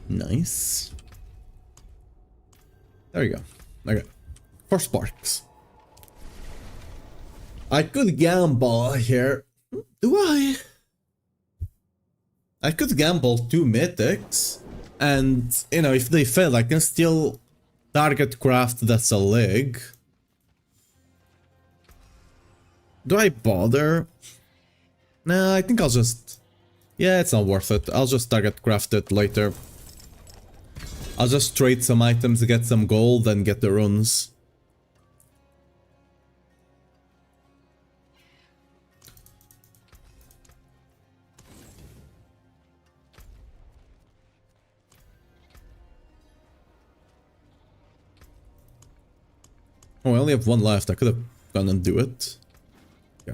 Nice. There we go. Okay. 4 sparks. I could gamble here. Do I? I could gamble 2 mythics. And, you know, if they fail, I can still target craft that's a leg. Do I bother? Nah, I think I'll just... Yeah, it's not worth it. I'll just target craft it later. I'll just trade some items to get some gold and get the runes. Oh, I only have 1 left. I could have gone and do it. Yeah.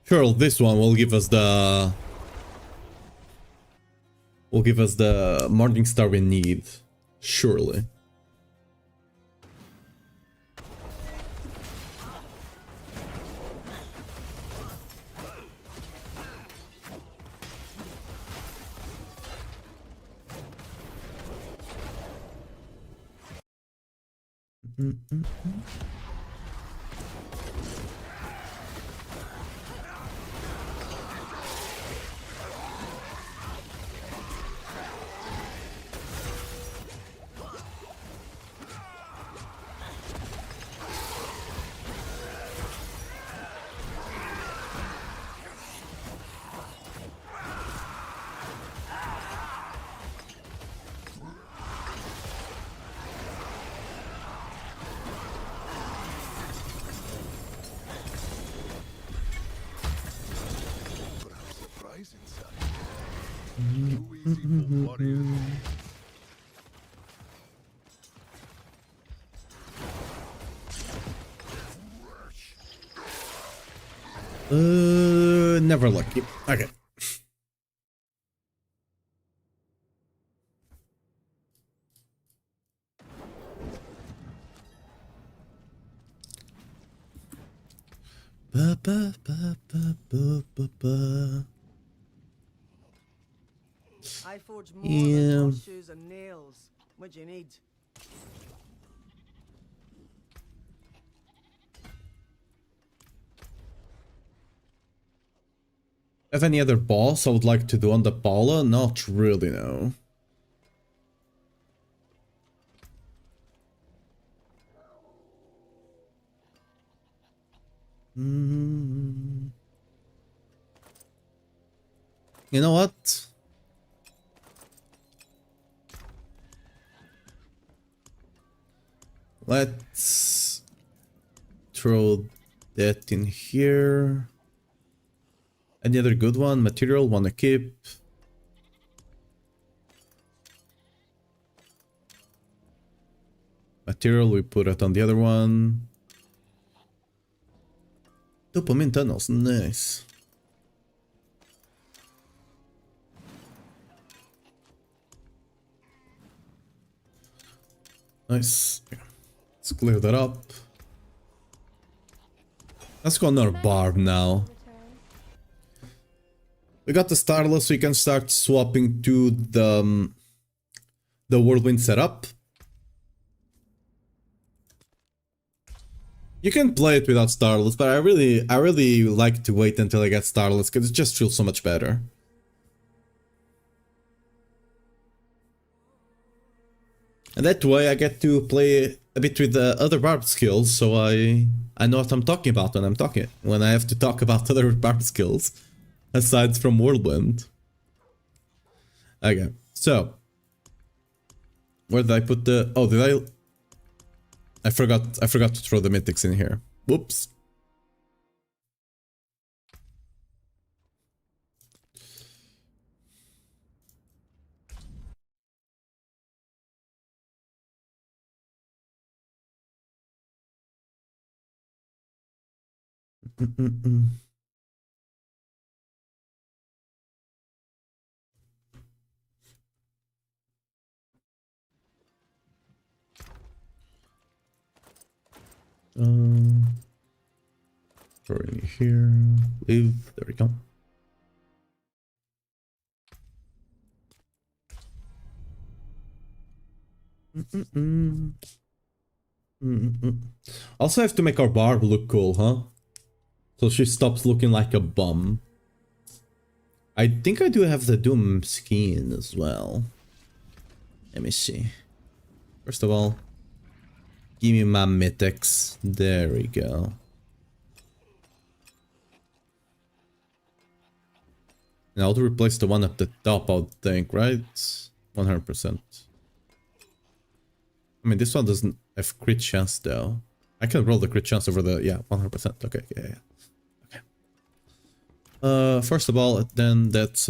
Sure, this one will give us the... will give us the Morning Star we need. Surely. Never lucky. Okay. Ba, ba, ba, ba, ba, ba, ba.
I forge more
Yeah.
than horseshoes and nails. What you need?
Have any other boss I would like to do on the Paula? Not really, no. You know what? Let's throw that in here. Any other good one? Material, wanna keep? Material, we put it on the other one. Dopamine tunnels, nice. Nice. Let's clear that up. Let's go on our Barb now. We got the Starless, so we can start swapping to the Whirlwind setup. You can play it without Starless, but I really like to wait until I get Starless because it just feels so much better. And that way I get to play a bit with the other Barb skills, so I know what I'm talking about when I have to talk about other Barb skills aside from Whirlwind. Okay, so where did I put the? Oh, did I? I forgot to throw the mythics in here. Whoops. Throw it in here. Leave. There we go. Also have to make our Barb look cool, huh? So she stops looking like a bum. I think I do have the Doom skin as well. Let me see. First of all, give me my mythics. There we go. Now I'll replace the one at the top, I would think, right? 100%. I mean, this one doesn't have crit chance though. I can roll the crit chance over the, yeah, 100%. Okay, yeah. Okay. First of all, then let's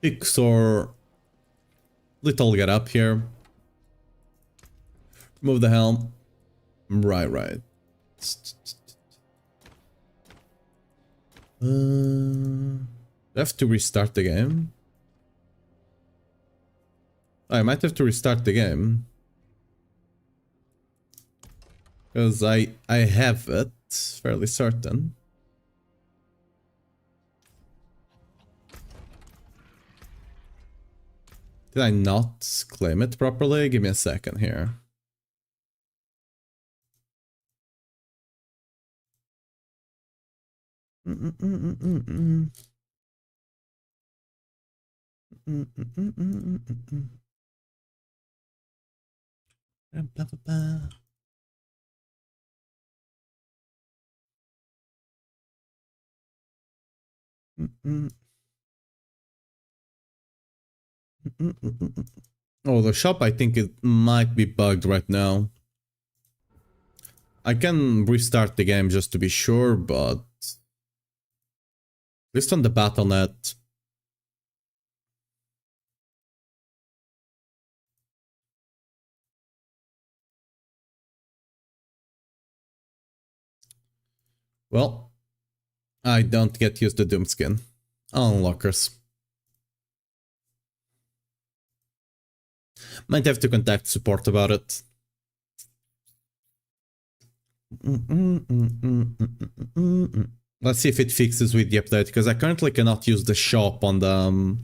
fix our little get up here. Remove the helm. Right. I have to restart the game. I might have to restart the game. Because I have it, fairly certain. Did I not claim it properly? Give me a second here. Blah, blah, blah. Oh, the shop, I think it might be bugged right now. I can restart the game just to be sure, but at least on the Battle.net,
Well, I don't get used to Doom skin. Unlockers. Might have to contact support about it. Let's see if it fixes with the update, because I currently cannot use the shop on the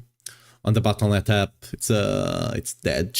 Battle.net app. It's dead.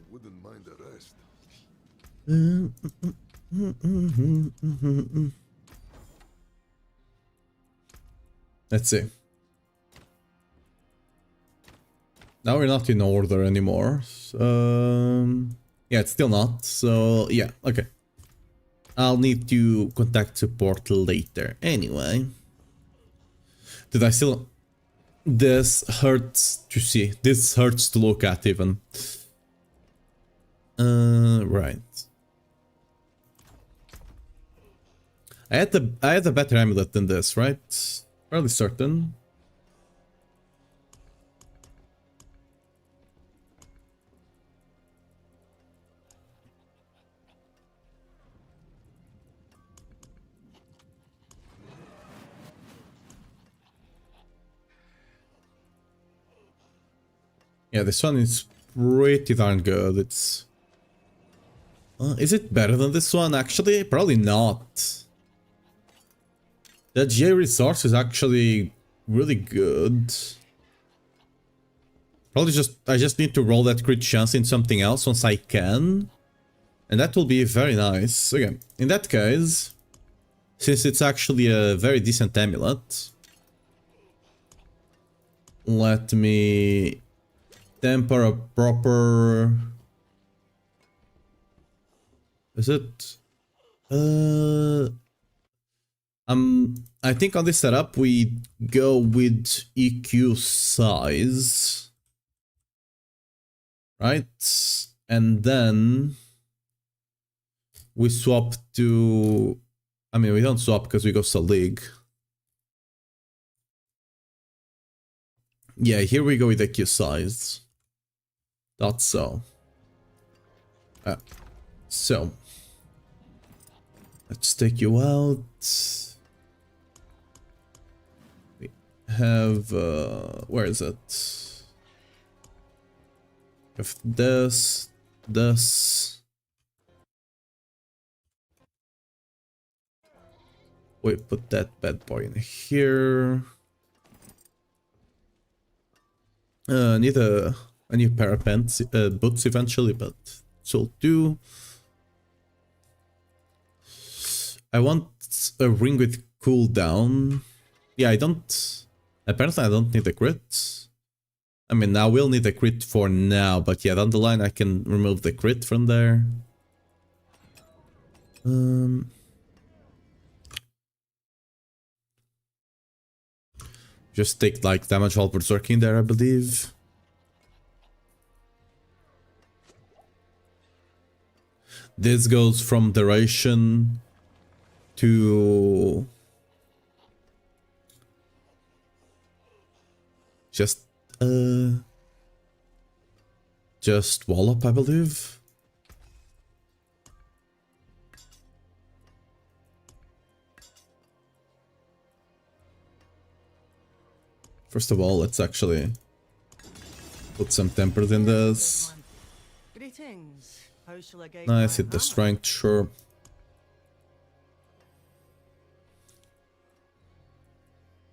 Wouldn't mind the rest.
Let's see. Now we're not in order anymore. Yeah, it's still not. So, yeah, okay. I'll need to contact support later. Anyway. Did I still... This hurts to see. This hurts to look at even. Right. I had a better amulet than this, right? Fairly certain. Yeah, this one is pretty darn good. It's... is it better than this one? Actually, probably not. That GA resource is actually really good. Probably I just need to roll that crit chance in something else once I can. And that will be very nice. Okay, in that case, since it's actually a very decent amulet, let me temper a proper... Is it? I think on this setup we go with EQ size, right? And then we swap to... I mean, we don't swap because we go Salig. Yeah, here we go with EQ size. That's so. So. Let's take you out. We have, where is it? We have this. We put that bad boy in here. Need a new pair of pants, boots eventually, but it'll do. I want a ring with cooldown. Yeah, apparently I don't need a crit. I mean, I will need a crit for now, but yeah, down the line I can remove the crit from there. Just take like damage while berserking there, I believe. This goes from duration to just wallop, I believe. First of all, let's actually put some tempers in this.
Greetings. How shall I guide
Nice,
my
hit the
hammer?
strength, sure.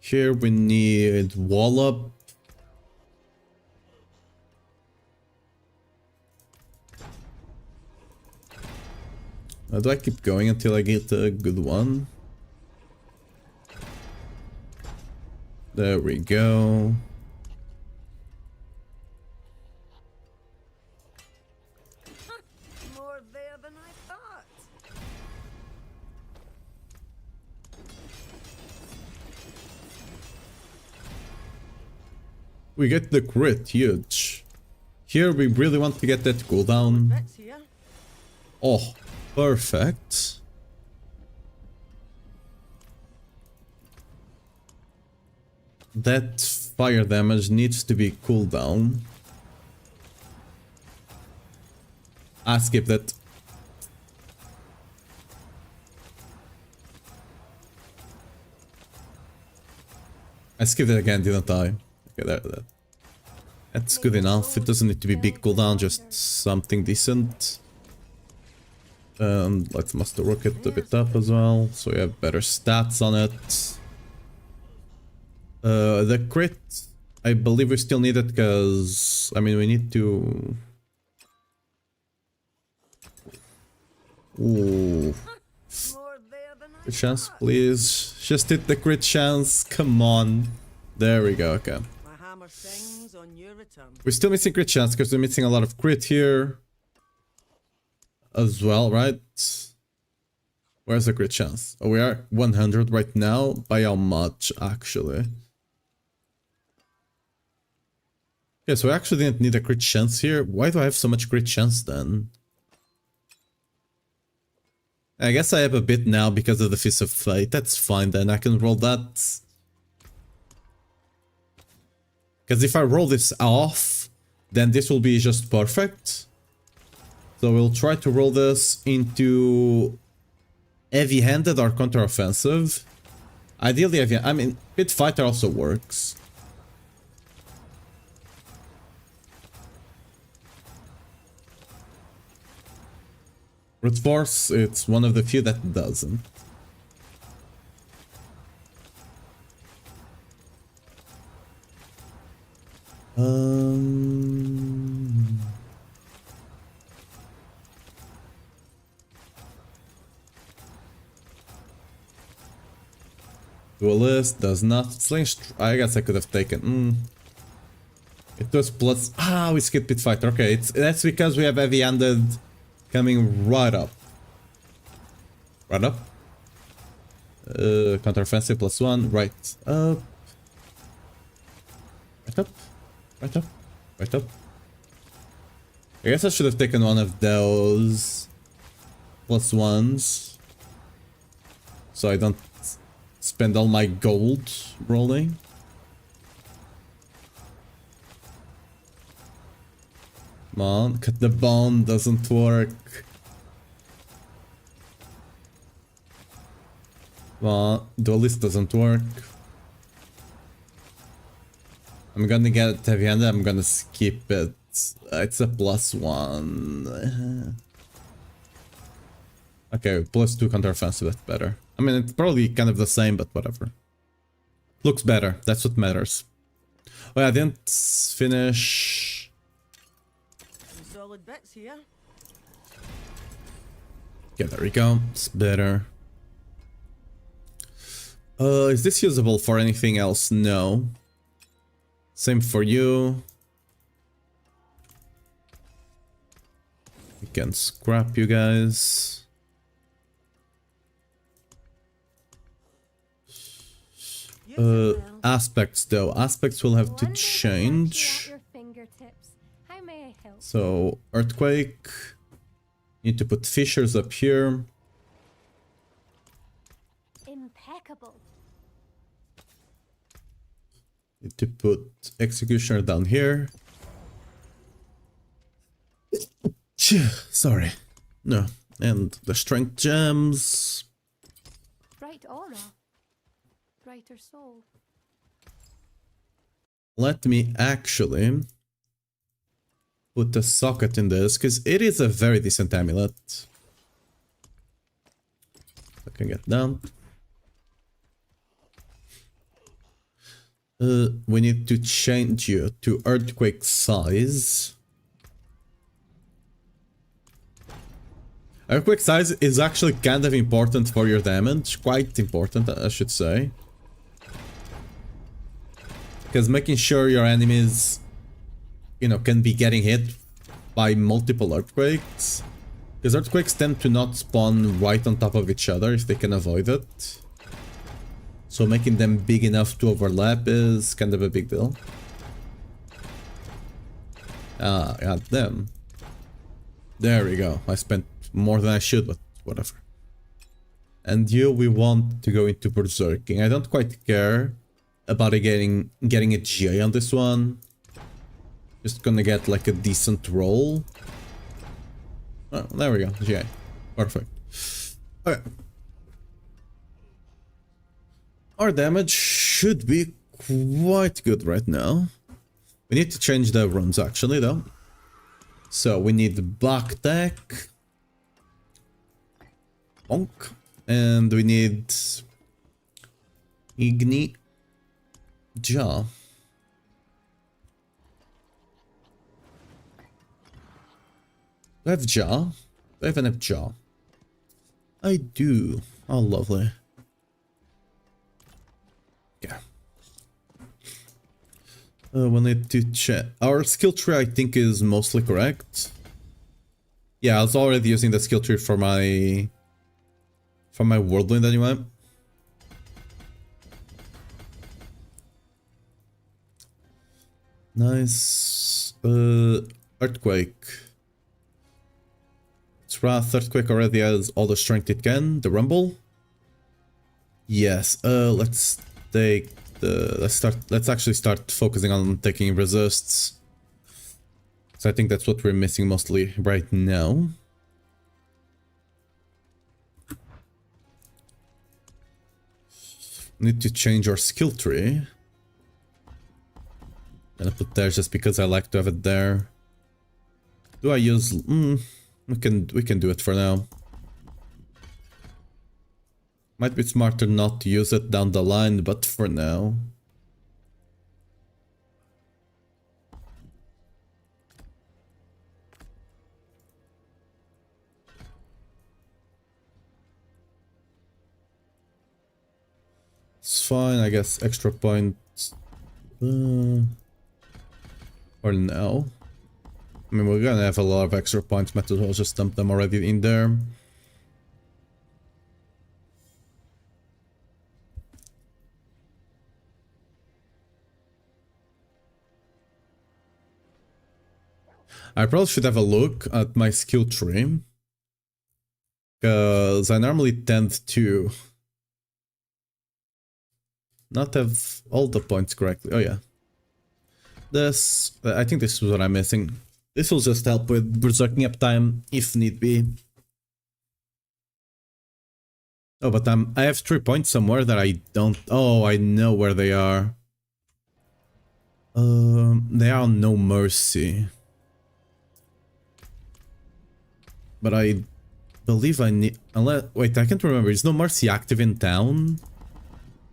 Here we need wallop.
Do I keep going until I get a good one? There we go.
More there than I thought.
We get the crit, huge. Here we really want to get that cooldown.
Bits here.
Oh, perfect. That fire damage needs to be cooldown. I skipped it. I skipped it again, didn't I? Okay, that's good enough. It doesn't need to be big cooldown, just something decent. And let's master rocket a bit up as well, so we have better stats on it. The crit, I believe we still need it because, I mean, we need to... Ooh.
More there than I
Crit chance, please. Just hit the crit chance, come on. There we go, okay.
My hammer sings on your return.
We're still missing crit chance because we're missing a lot of crit here. As well, right? Where's the crit chance? Oh, we are 100 right now. By how much, actually? Okay, so I actually didn't need a crit chance here. Why do I have so much crit chance then? I guess I have a bit now because of the Fist of Fate. That's fine then, I can roll that. Because if I roll this off, then this will be just perfect. So we'll try to roll this into heavy-handed or counter-offensive. Ideally heavy, I mean, Pit Fighter also works. Brute Force, it's one of the few that doesn't. Duelist does not. I guess I could have taken. It was plus. Ah, we skipped Pit Fighter. Okay, that's because we have heavy-handed coming right up. Right up. Counteroffensive +1. Right up. Right up. Right up. Right up. I guess I should have taken one of those +1s. So I don't spend all my gold rolling. Come on, cut the bone, doesn't work. Come on, duelist doesn't work. I'm gonna get heavy-handed, I'm gonna skip it. It's a +1. Okay, +2 counteroffensive, that's better. I mean, it's probably kind of the same, but whatever. Looks better, that's what matters. Oh yeah, I didn't finish...
Some solid bits here.
Yeah, there we go, it's better. Is this usable for anything else? No. Same for you. We can scrap you guys. Aspects though. Aspects will have to change. So, earthquake. Need to put fissures up here.
Impeccable.
Need to put executioner down here. Sorry. No. And the strength gems.
Bright aura. Brighter soul.
Let me actually put a socket in this, because it is a very decent amulet. I can get down. We need to change you to earthquake size. Earthquake size is actually kind of important for your damage. Quite important, I should say. Because making sure your enemies, you know, can be getting hit by multiple earthquakes. Because earthquakes tend to not spawn right on top of each other if they can avoid it. So making them big enough to overlap is kind of a big deal. Ah, god damn. There we go. I spent more than I should, but whatever. And you, we want to go into Berserking. I don't quite care about getting a GA on this one. Just gonna get like a decent roll. Oh, there we go, GA. Perfect. Okay. Our damage should be quite good right now. We need to change the runes actually though. So we need Black Tech. Bonk. And we need Igni Jaw. Do I have Jaw? Do I even have Jaw? I do. Oh, lovely. Yeah. We need to check. Our skill tree, I think, is mostly correct. Yeah, I was already using the skill tree for my Whirlwind anyway. Nice. Earthquake. Its Wrath Earthquake already has all the strength it can. The Rumble. Yes. Let's take the. Let's actually start focusing on taking resists. So I think that's what we're missing mostly right now. Need to change our skill tree. Gonna put there just because I like to have it there. Do I use? We can do it for now. Might be smarter not to use it down the line, but for now. It's fine, I guess. Extra points. Or now. I mean, we're gonna have a lot of extra points. Might as well just dump them already in there. I probably should have a look at my skill tree. Because I normally tend to not have all the points correctly. Oh yeah. This, I think this is what I'm missing. This will just help with berserking up time if need be. Oh, but I have 3 points somewhere that I don't. Oh, I know where they are. They are on No Mercy. But I believe I need. Unless, wait, I can't remember. Is No Mercy active in town?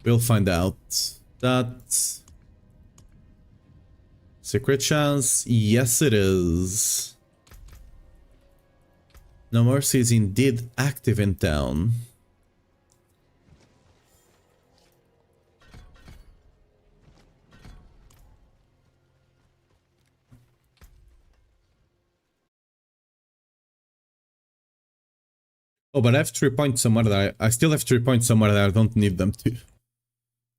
We'll find out. That. Secret chance? Yes, it is. No Mercy is indeed active in town. Oh, but I have 3 points somewhere that I still have 3 points somewhere that I don't need them to.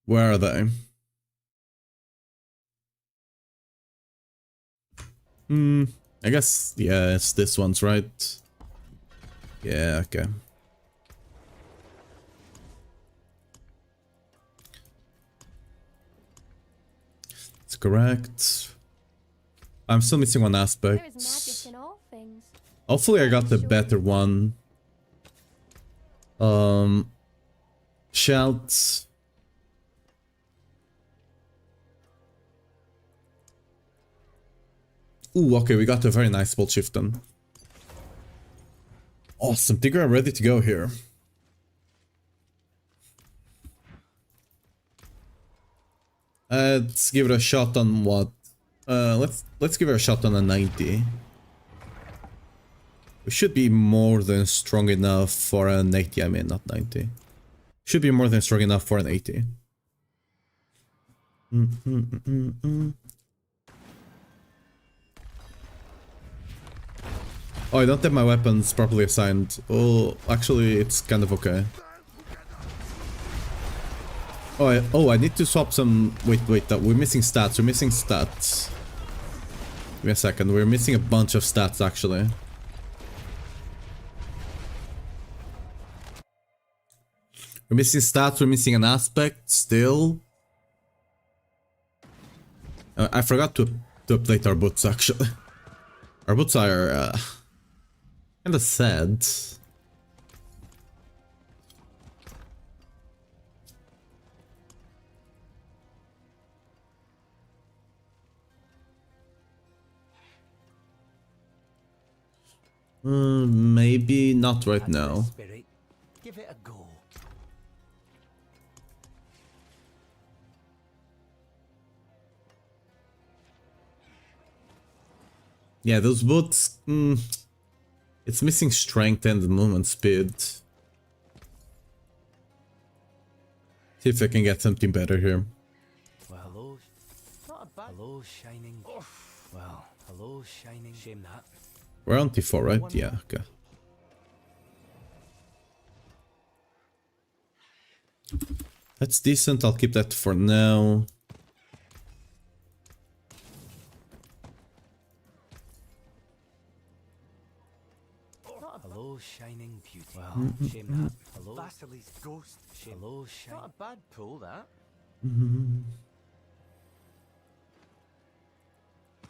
Where are they? I guess, yeah, it's this one's right. Yeah, okay. It's correct. I'm still missing one aspect.
There is magic in all things.
Hopefully I got the better one. Shouts. Ooh, okay, we got a very nice spell shift done. Awesome, Tigger, I'm ready to go here. Let's give it a shot on what? Let's give it a shot on a 90. We should be more than strong enough for an 80, I mean, not 90. Should be more than strong enough for an 80. Oh, I don't have my weapons properly assigned. Oh, actually, it's kind of okay. Oh, I need to swap some... Wait, we're missing stats, Give me a second, we're missing a bunch of stats, actually. We're missing stats, we're missing an aspect, still. I forgot to update our boots, actually. Our boots are... kinda sad. Maybe not right now.
Spirit. Give it a go.
Yeah, those boots... it's missing strength and movement speed. See if I can get something better here.
Well, hello. Not a bad. Hello, shining. Well, hello, shining. Shame that.
We're on T4, right? Yeah, okay. That's decent, I'll keep that for now.
Hello, shining beauty. Well, shame that. Hello, Vasily's ghost. Shame. Hello, shining. Not a bad pull, that.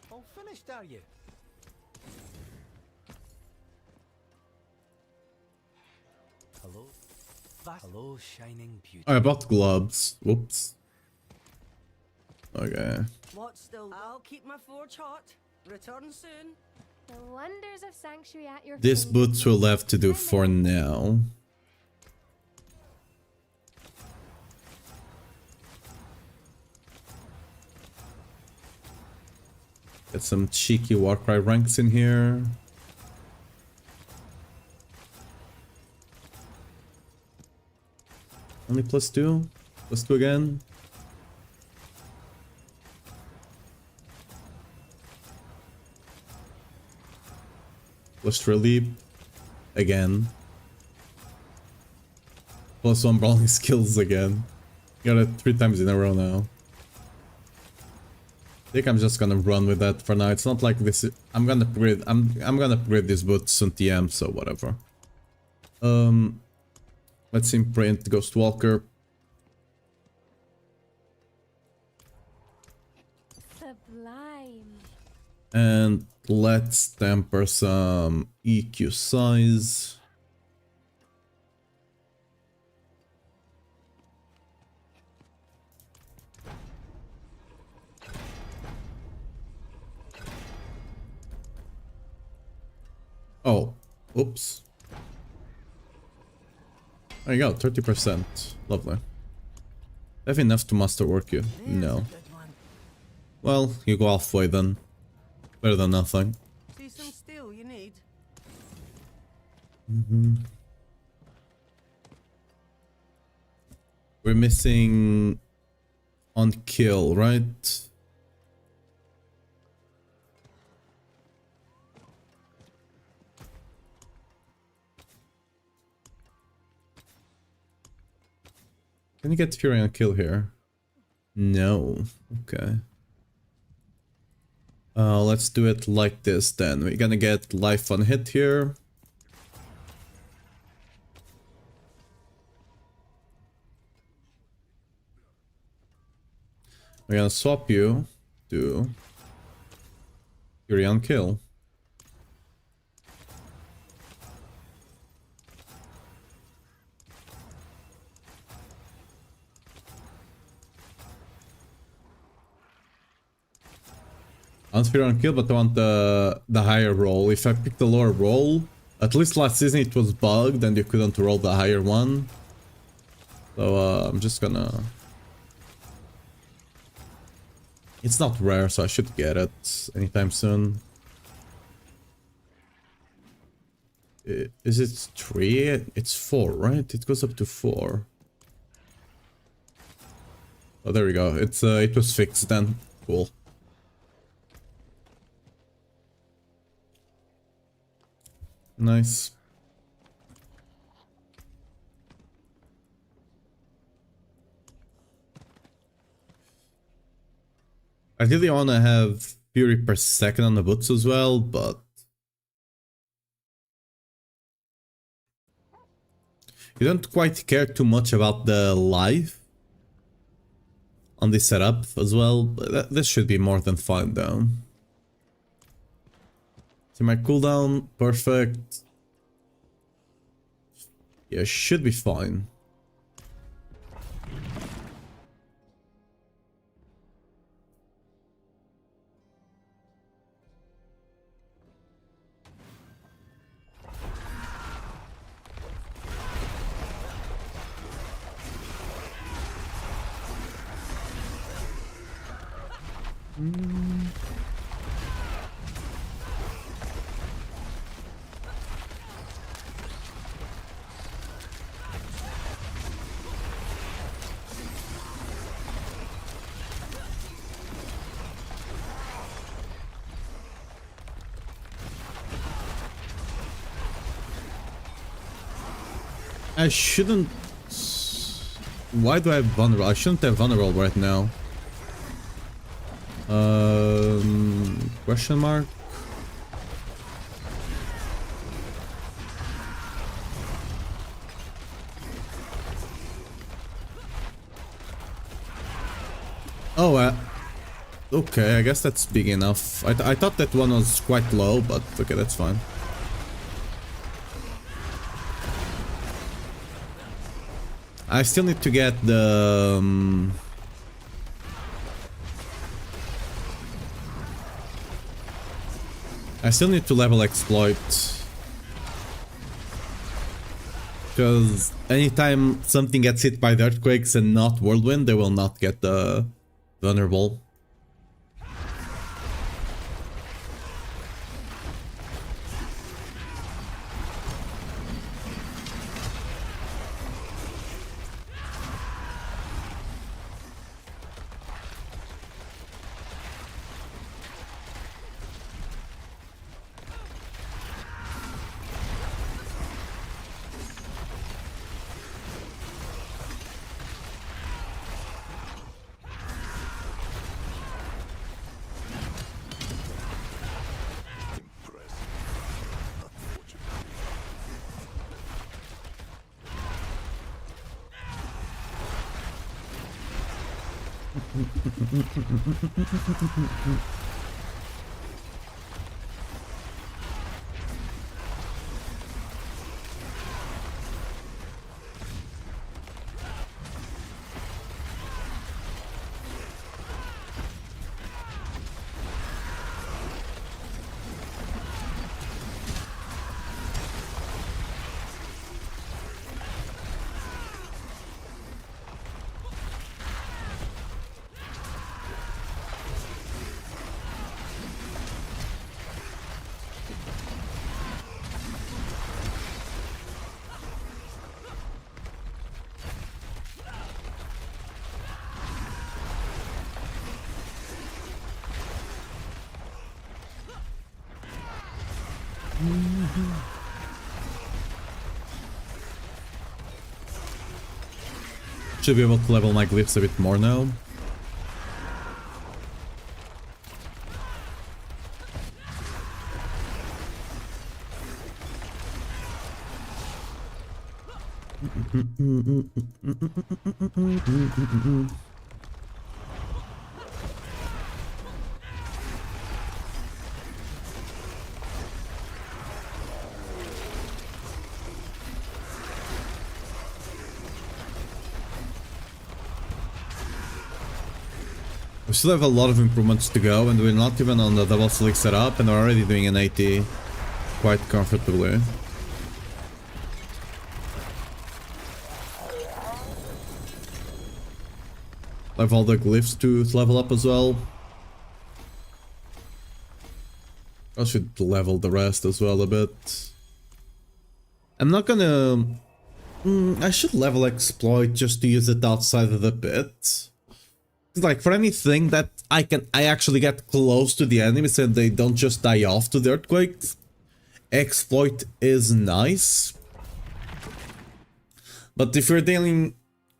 All finished, are you? Hello, hello, shining beauty.
I bought gloves. Whoops. Okay.
What's still? I'll keep my forge hot. Return soon.
The wonders of Sanctuary at your
These
fingertips.
boots will have to do for now. Get some cheeky Warcry ranks in here. Only +2? +2 again? +3 leap. Again. +1 brawling skills again. Got it 3 times in a row now. I think I'm just gonna run with that for now. It's not like this. I'm gonna upgrade. I'm gonna upgrade these boots on TM, so whatever. Let's imprint Ghost Walker.
Sublime.
And let's temper some EQ size. Oh, oops. There you go, 30%. Lovely. Have enough to masterwork you? No. Well, you go halfway then. Better than nothing.
See some steel you need.
We're missing on kill, right? Can you get Fury on kill here? No. Okay. Let's do it like this then. We're gonna get life on hit here. We're gonna swap you to Fury on kill. I want Fury on kill, but I want the higher roll. If I pick the lower roll, at least last season it was bugged and you couldn't roll the higher one. So I'm just gonna... It's not rare, so I should get it anytime soon. Is it 3? It's 4, right? It goes up to 4. Oh, there we go. It was fixed then. Cool. Nice. I really want to have Fury per second on the boots as well, but you don't quite care too much about the life on this setup as well. But this should be more than fine though. See my cooldown, perfect. Yeah, should be fine. I shouldn't... Why do I have vulnerable? I shouldn't have vulnerable right now. Question mark? Oh, okay, I guess that's big enough. I thought that one was quite low, but okay, that's fine. I still need to get the... I still need to level exploit. Because anytime something gets hit by the earthquakes and not whirlwind, they will not get the vulnerable. Should be able to level my glyphs a bit more now. We still have a lot of improvements to go, and we're not even on the double select setup, and we're already doing an 80 quite comfortably. I have all the glyphs to level up as well. I should level the rest as well a bit. I'm not gonna... I should level exploit just to use it outside of the pit. Like, for anything that I actually get close to the enemies and they don't just die off to the earthquakes, exploit is nice. But if you're dealing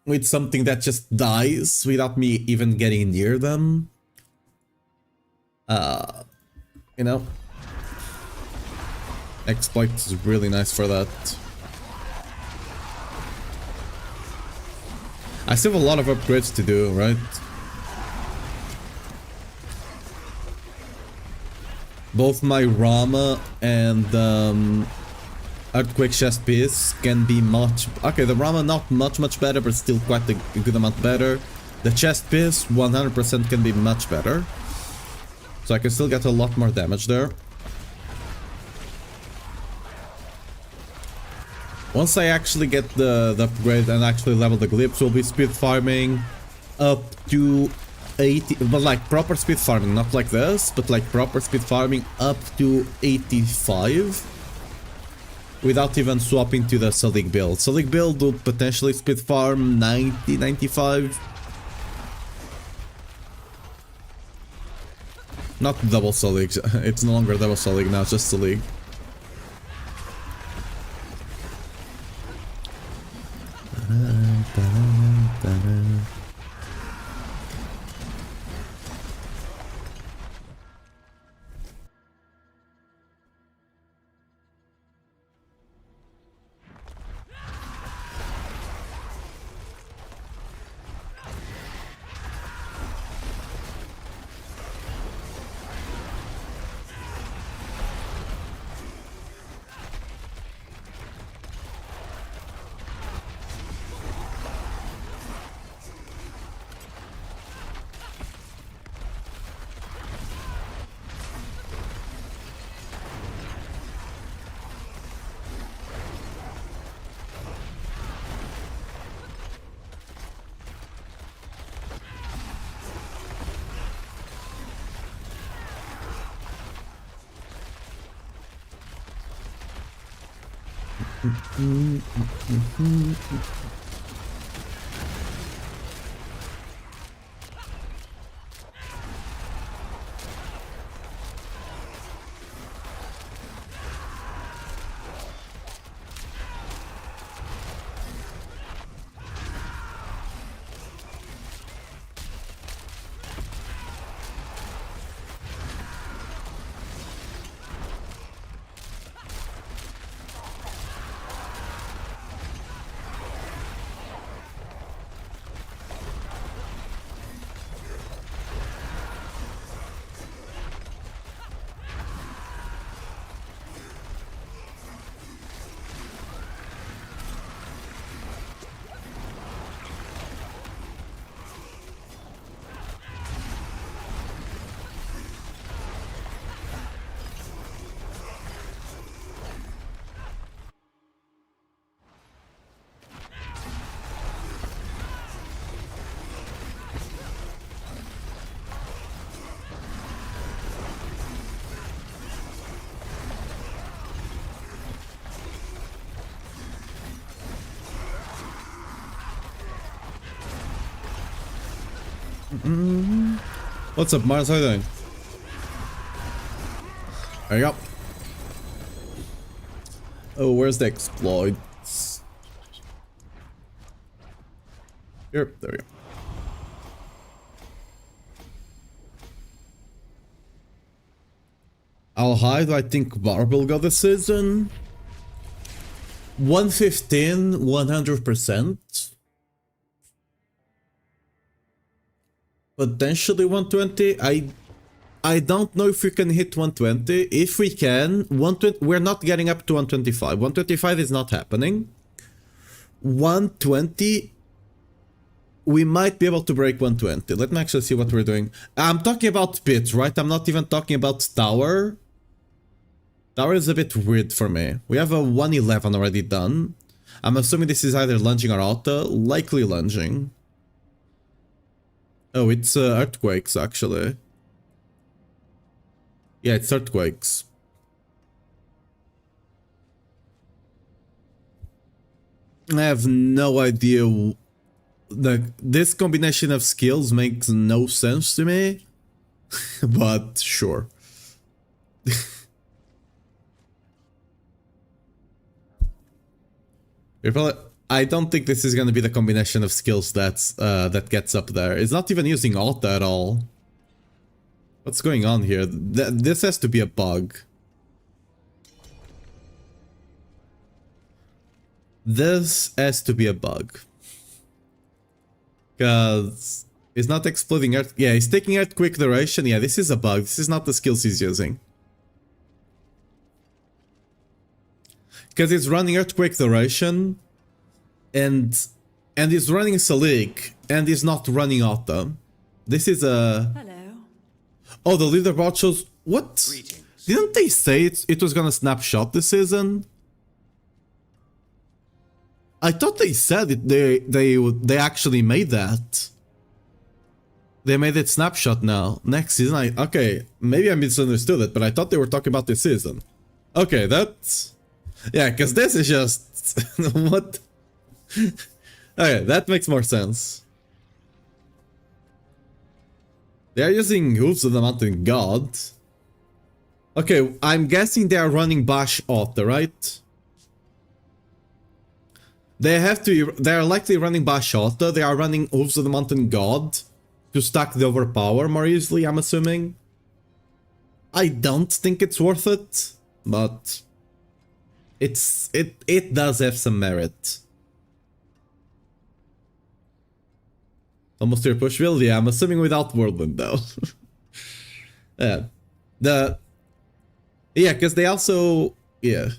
with something that just dies without me even getting near them, you know, exploit is really nice for that. I still have a lot of upgrades to do, right? Both my Rama and Earthquake chest piece can be much... Okay, the Rama not much better, but still quite a good amount better. The chest piece 100% can be much better. So I can still get a lot more damage there. Once I actually get the upgrade and actually level the glyphs, we'll be speed farming up to 80, but like proper speed farming, not like this, but like proper speed farming up to 85 without even swapping to the Selig build. Selig build will potentially speed farm 90, 95. Not double Selig, it's no longer double Selig now, it's just Selig. What's up, Mars? How you doing? There you go. Oh, where's the exploits? Here, there we go. How high do I think Barb will go this season? 115, 100%. Potentially 120. I don't know if we can hit 120. If we can, 120, we're not getting up to 125. 125 is not happening. 120, we might be able to break 120. Let me actually see what we're doing. I'm talking about pit, right? I'm not even talking about tower. Tower is a bit weird for me. We have a 111 already done. I'm assuming this is either lunging or auto. Likely lunging. Oh, it's earthquakes, actually. Yeah, it's earthquakes. I have no idea. This combination of skills makes no sense to me, but sure. I don't think this is gonna be the combination of skills that gets up there. It's not even using auto at all. What's going on here? This has to be a bug. This has to be a bug. Because it's not exploding earth. Yeah, he's taking earthquake duration. Yeah, this is a bug. This is not the skills he's using. Because he's running earthquake duration and he's running Selig and he's not running auto. This is a...
Hello.
Oh, the leaderboard shows... What?
Greetings.
Didn't they say it was gonna snapshot this season? I thought they said it. They actually made that. They made it snapshot now. Next season, okay, maybe I misunderstood it, but I thought they were talking about this season. Okay, that's... Yeah, because this is just... What? Okay, that makes more sense. They are using Hooves of the Mountain God. Okay, I'm guessing they are running Bash Auto, right? They are likely running Bash Auto. They are running Hooves of the Mountain God to stack the overpower more easily, I'm assuming. I don't think it's worth it, but it does have some merit. Almost your push build? Yeah, I'm assuming without Whirlwind though. Yeah. Yeah, because they also... Yeah.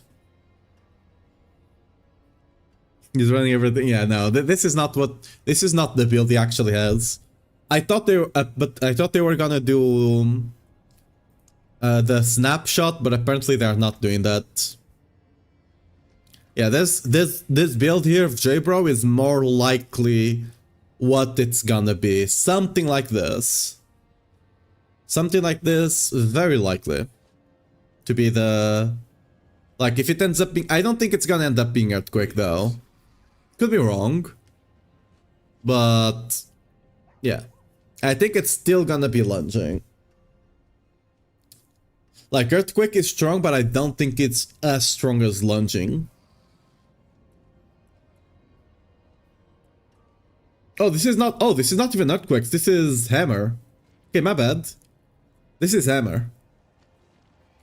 He's running everything. Yeah, no, this is not the build he actually has. I thought they were gonna do the snapshot, but apparently they're not doing that. Yeah, this build here of J-Bro is more likely what it's gonna be. Something like this. Something like this, very likely to be the... Like, if it ends up being... I don't think it's gonna end up being Earthquake, though. Could be wrong. But... yeah. I think it's still gonna be lunging. Like, Earthquake is strong, but I don't think it's as strong as lunging. Oh, this is not even Earthquakes. This is Hammer. Okay, my bad. This is Hammer.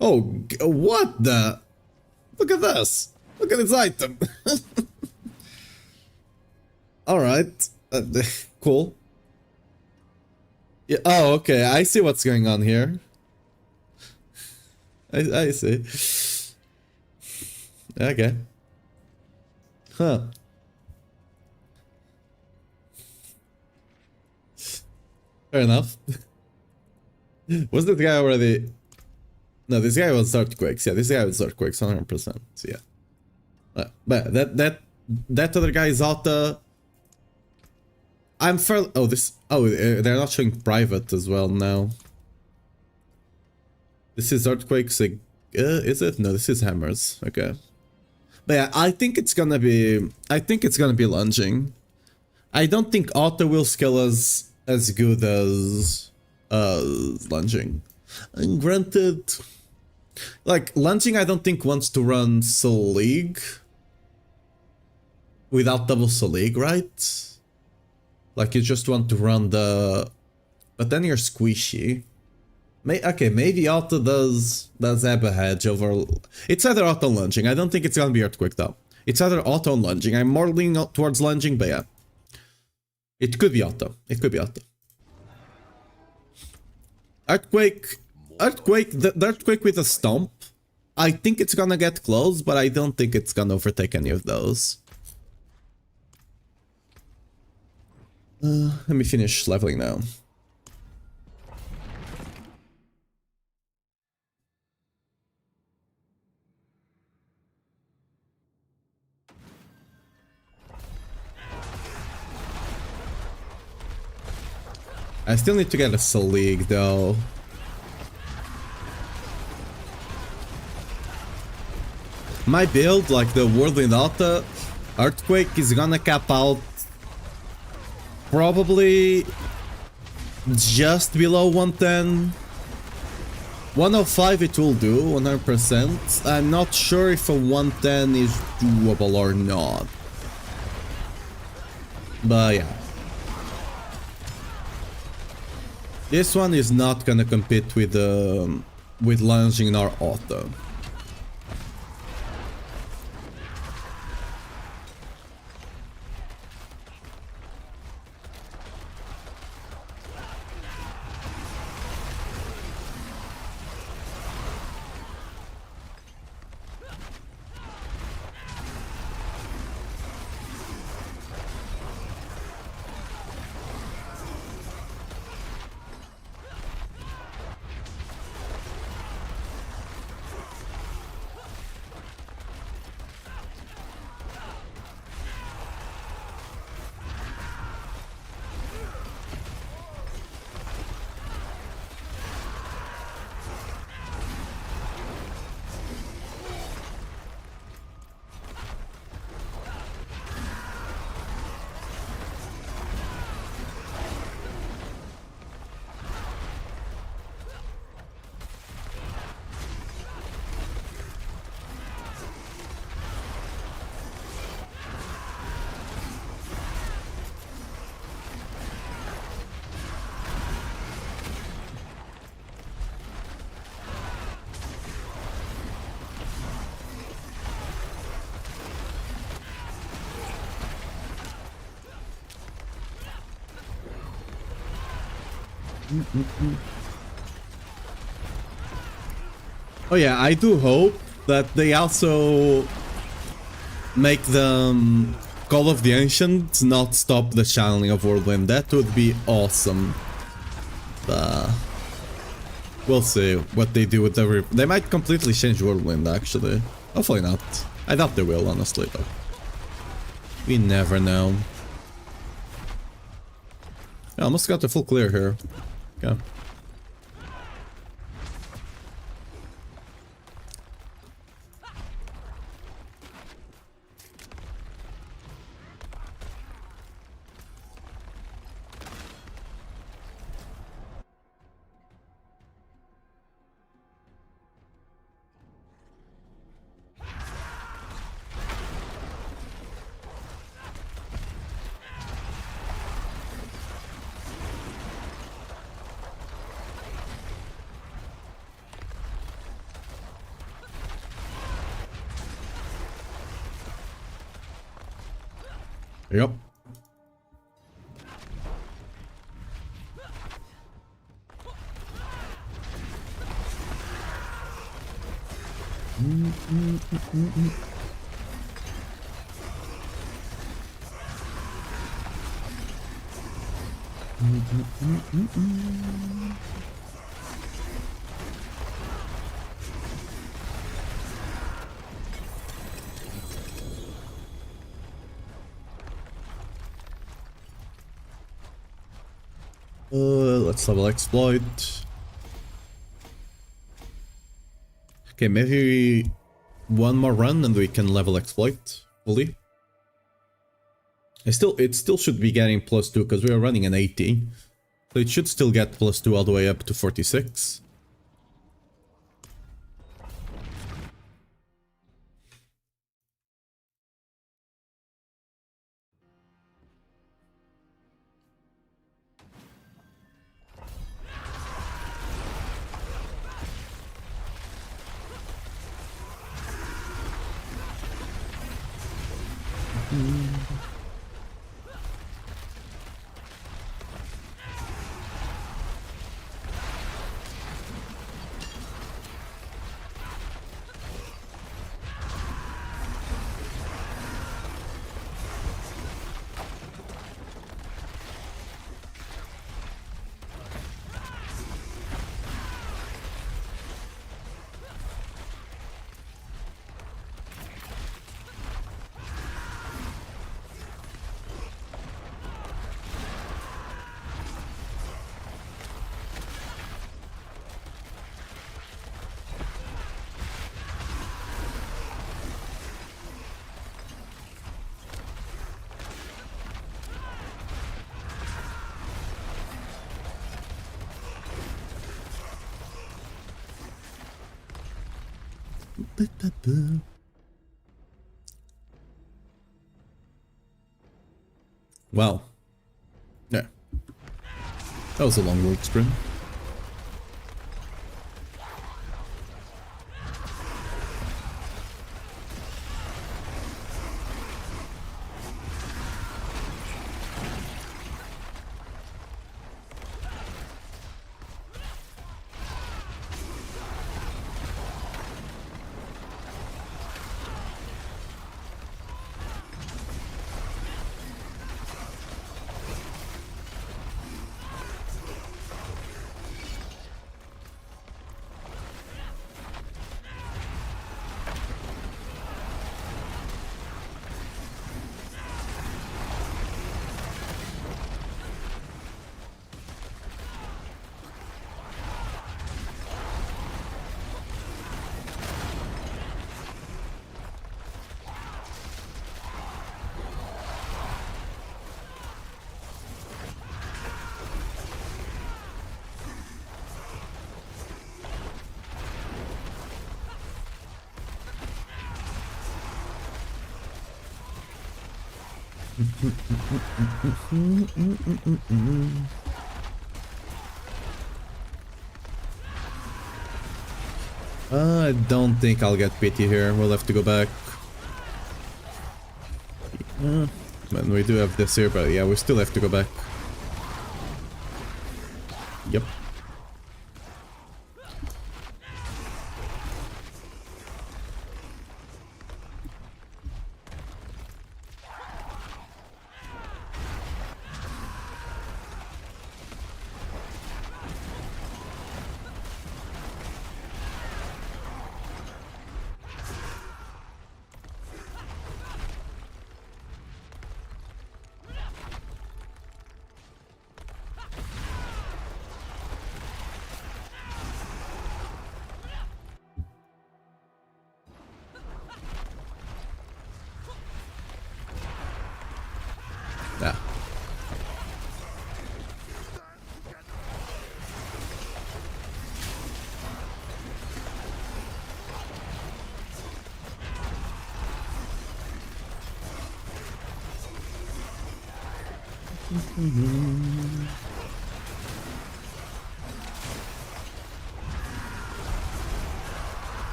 Oh, what the... Look at this. Look at this item. Alright. Cool. Yeah, oh, okay. I see what's going on here. I see. Okay. Huh. Fair enough. Was this guy already... No, this guy was Earthquakes. Yeah, this guy was Earthquakes, 100%. So yeah. But that other guy is auto. I'm fairly... Oh, this... Oh, they're not showing private as well now. This is Earthquakes. Is it? No, this is Hammers. Okay. But yeah, I think it's gonna be... lunging. I don't think auto will scale as good as lunging. And granted... Like, lunging I don't think wants to run Selig without double Selig, right? Like, you just want to run the... But then you're squishy. Okay, maybe auto does have a hedge over... It's either auto lunging. I don't think it's gonna be Earthquake though. It's either auto lunging. I'm more leaning towards lunging, but yeah. It could be auto. It could be auto. Earthquake, the Earthquake with a stomp. I think it's gonna get close, but I don't think it's gonna overtake any of those. Let me finish leveling now. I still need to get a Selig though. My build, like the Whirlwind Auto, Earthquake is gonna cap out probably just below 110. 105 it will do, 100%. I'm not sure if a 110 is doable or not. But yeah. This one is not gonna compete with lunging nor auto. Oh yeah, I do hope that they also make the Call of the Ancients not stop the channeling of Whirlwind. That would be awesome. We'll see what they do with the... They might completely change Whirlwind, actually. Hopefully not. I doubt they will, honestly, though. We never know. I almost got the full clear here. Okay. Yep. Let's level exploit. Okay, maybe one more run and we can level exploit fully. It still should be getting +2 because we are running an 80. So it should still get +2 all the way up to 46. Wow. Yeah. That was a long work sprint. I don't think I'll get pity here. We'll have to go back. Man, we do have this here, but yeah, we still have to go back. Yep. Yeah.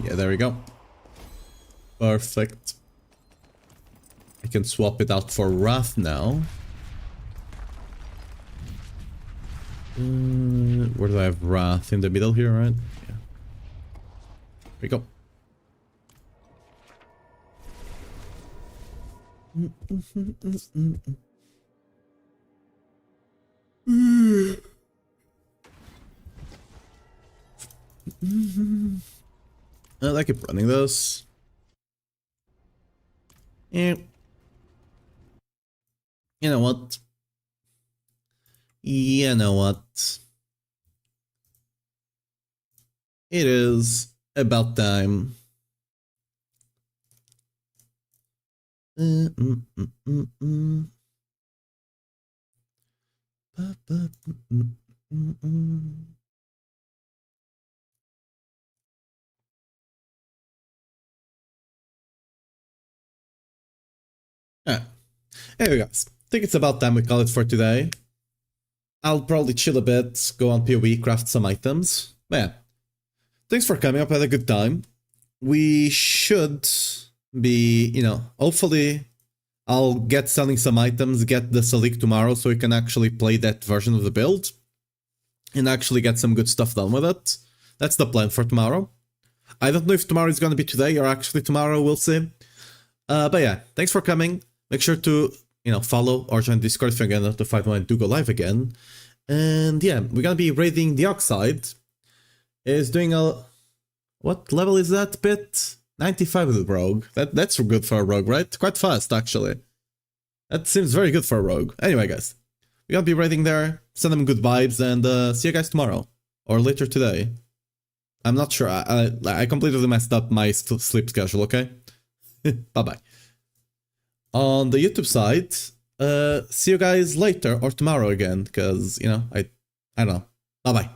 Yeah, there we go. Perfect. I can swap it out for Wrath now. Where do I have Wrath? In the middle here, right? Yeah. There we go. I keep running those. Yeah. You know what? You know what? It is about time. Ah. Anyway, guys, I think it's about time we call it for today. I'll probably chill a bit, go on PoE, craft some items. But yeah, thanks for coming up, had a good time. We should be, you know, hopefully I'll get selling some items, get the Salik tomorrow so we can actually play that version of the build and actually get some good stuff done with it. That's the plan for tomorrow. I don't know if tomorrow is going to be today or actually tomorrow, we'll see. But yeah, thanks for coming. Make sure to, you know, follow or join Discord if you're gonna notified when I do go live again. And yeah, we're gonna be raiding the Oxide. Is doing a... What level is that bit? 95 with Rogue. That's good for a Rogue, right? Quite fast, actually. That seems very good for a Rogue. Anyway, guys, we're gonna be raiding there. Send them good vibes and see you guys tomorrow. Or later today. I'm not sure. I completely messed up my sleep schedule, okay? Bye-bye. On the YouTube side,
see you guys later or tomorrow again, because, you know, I don't know. Bye-bye.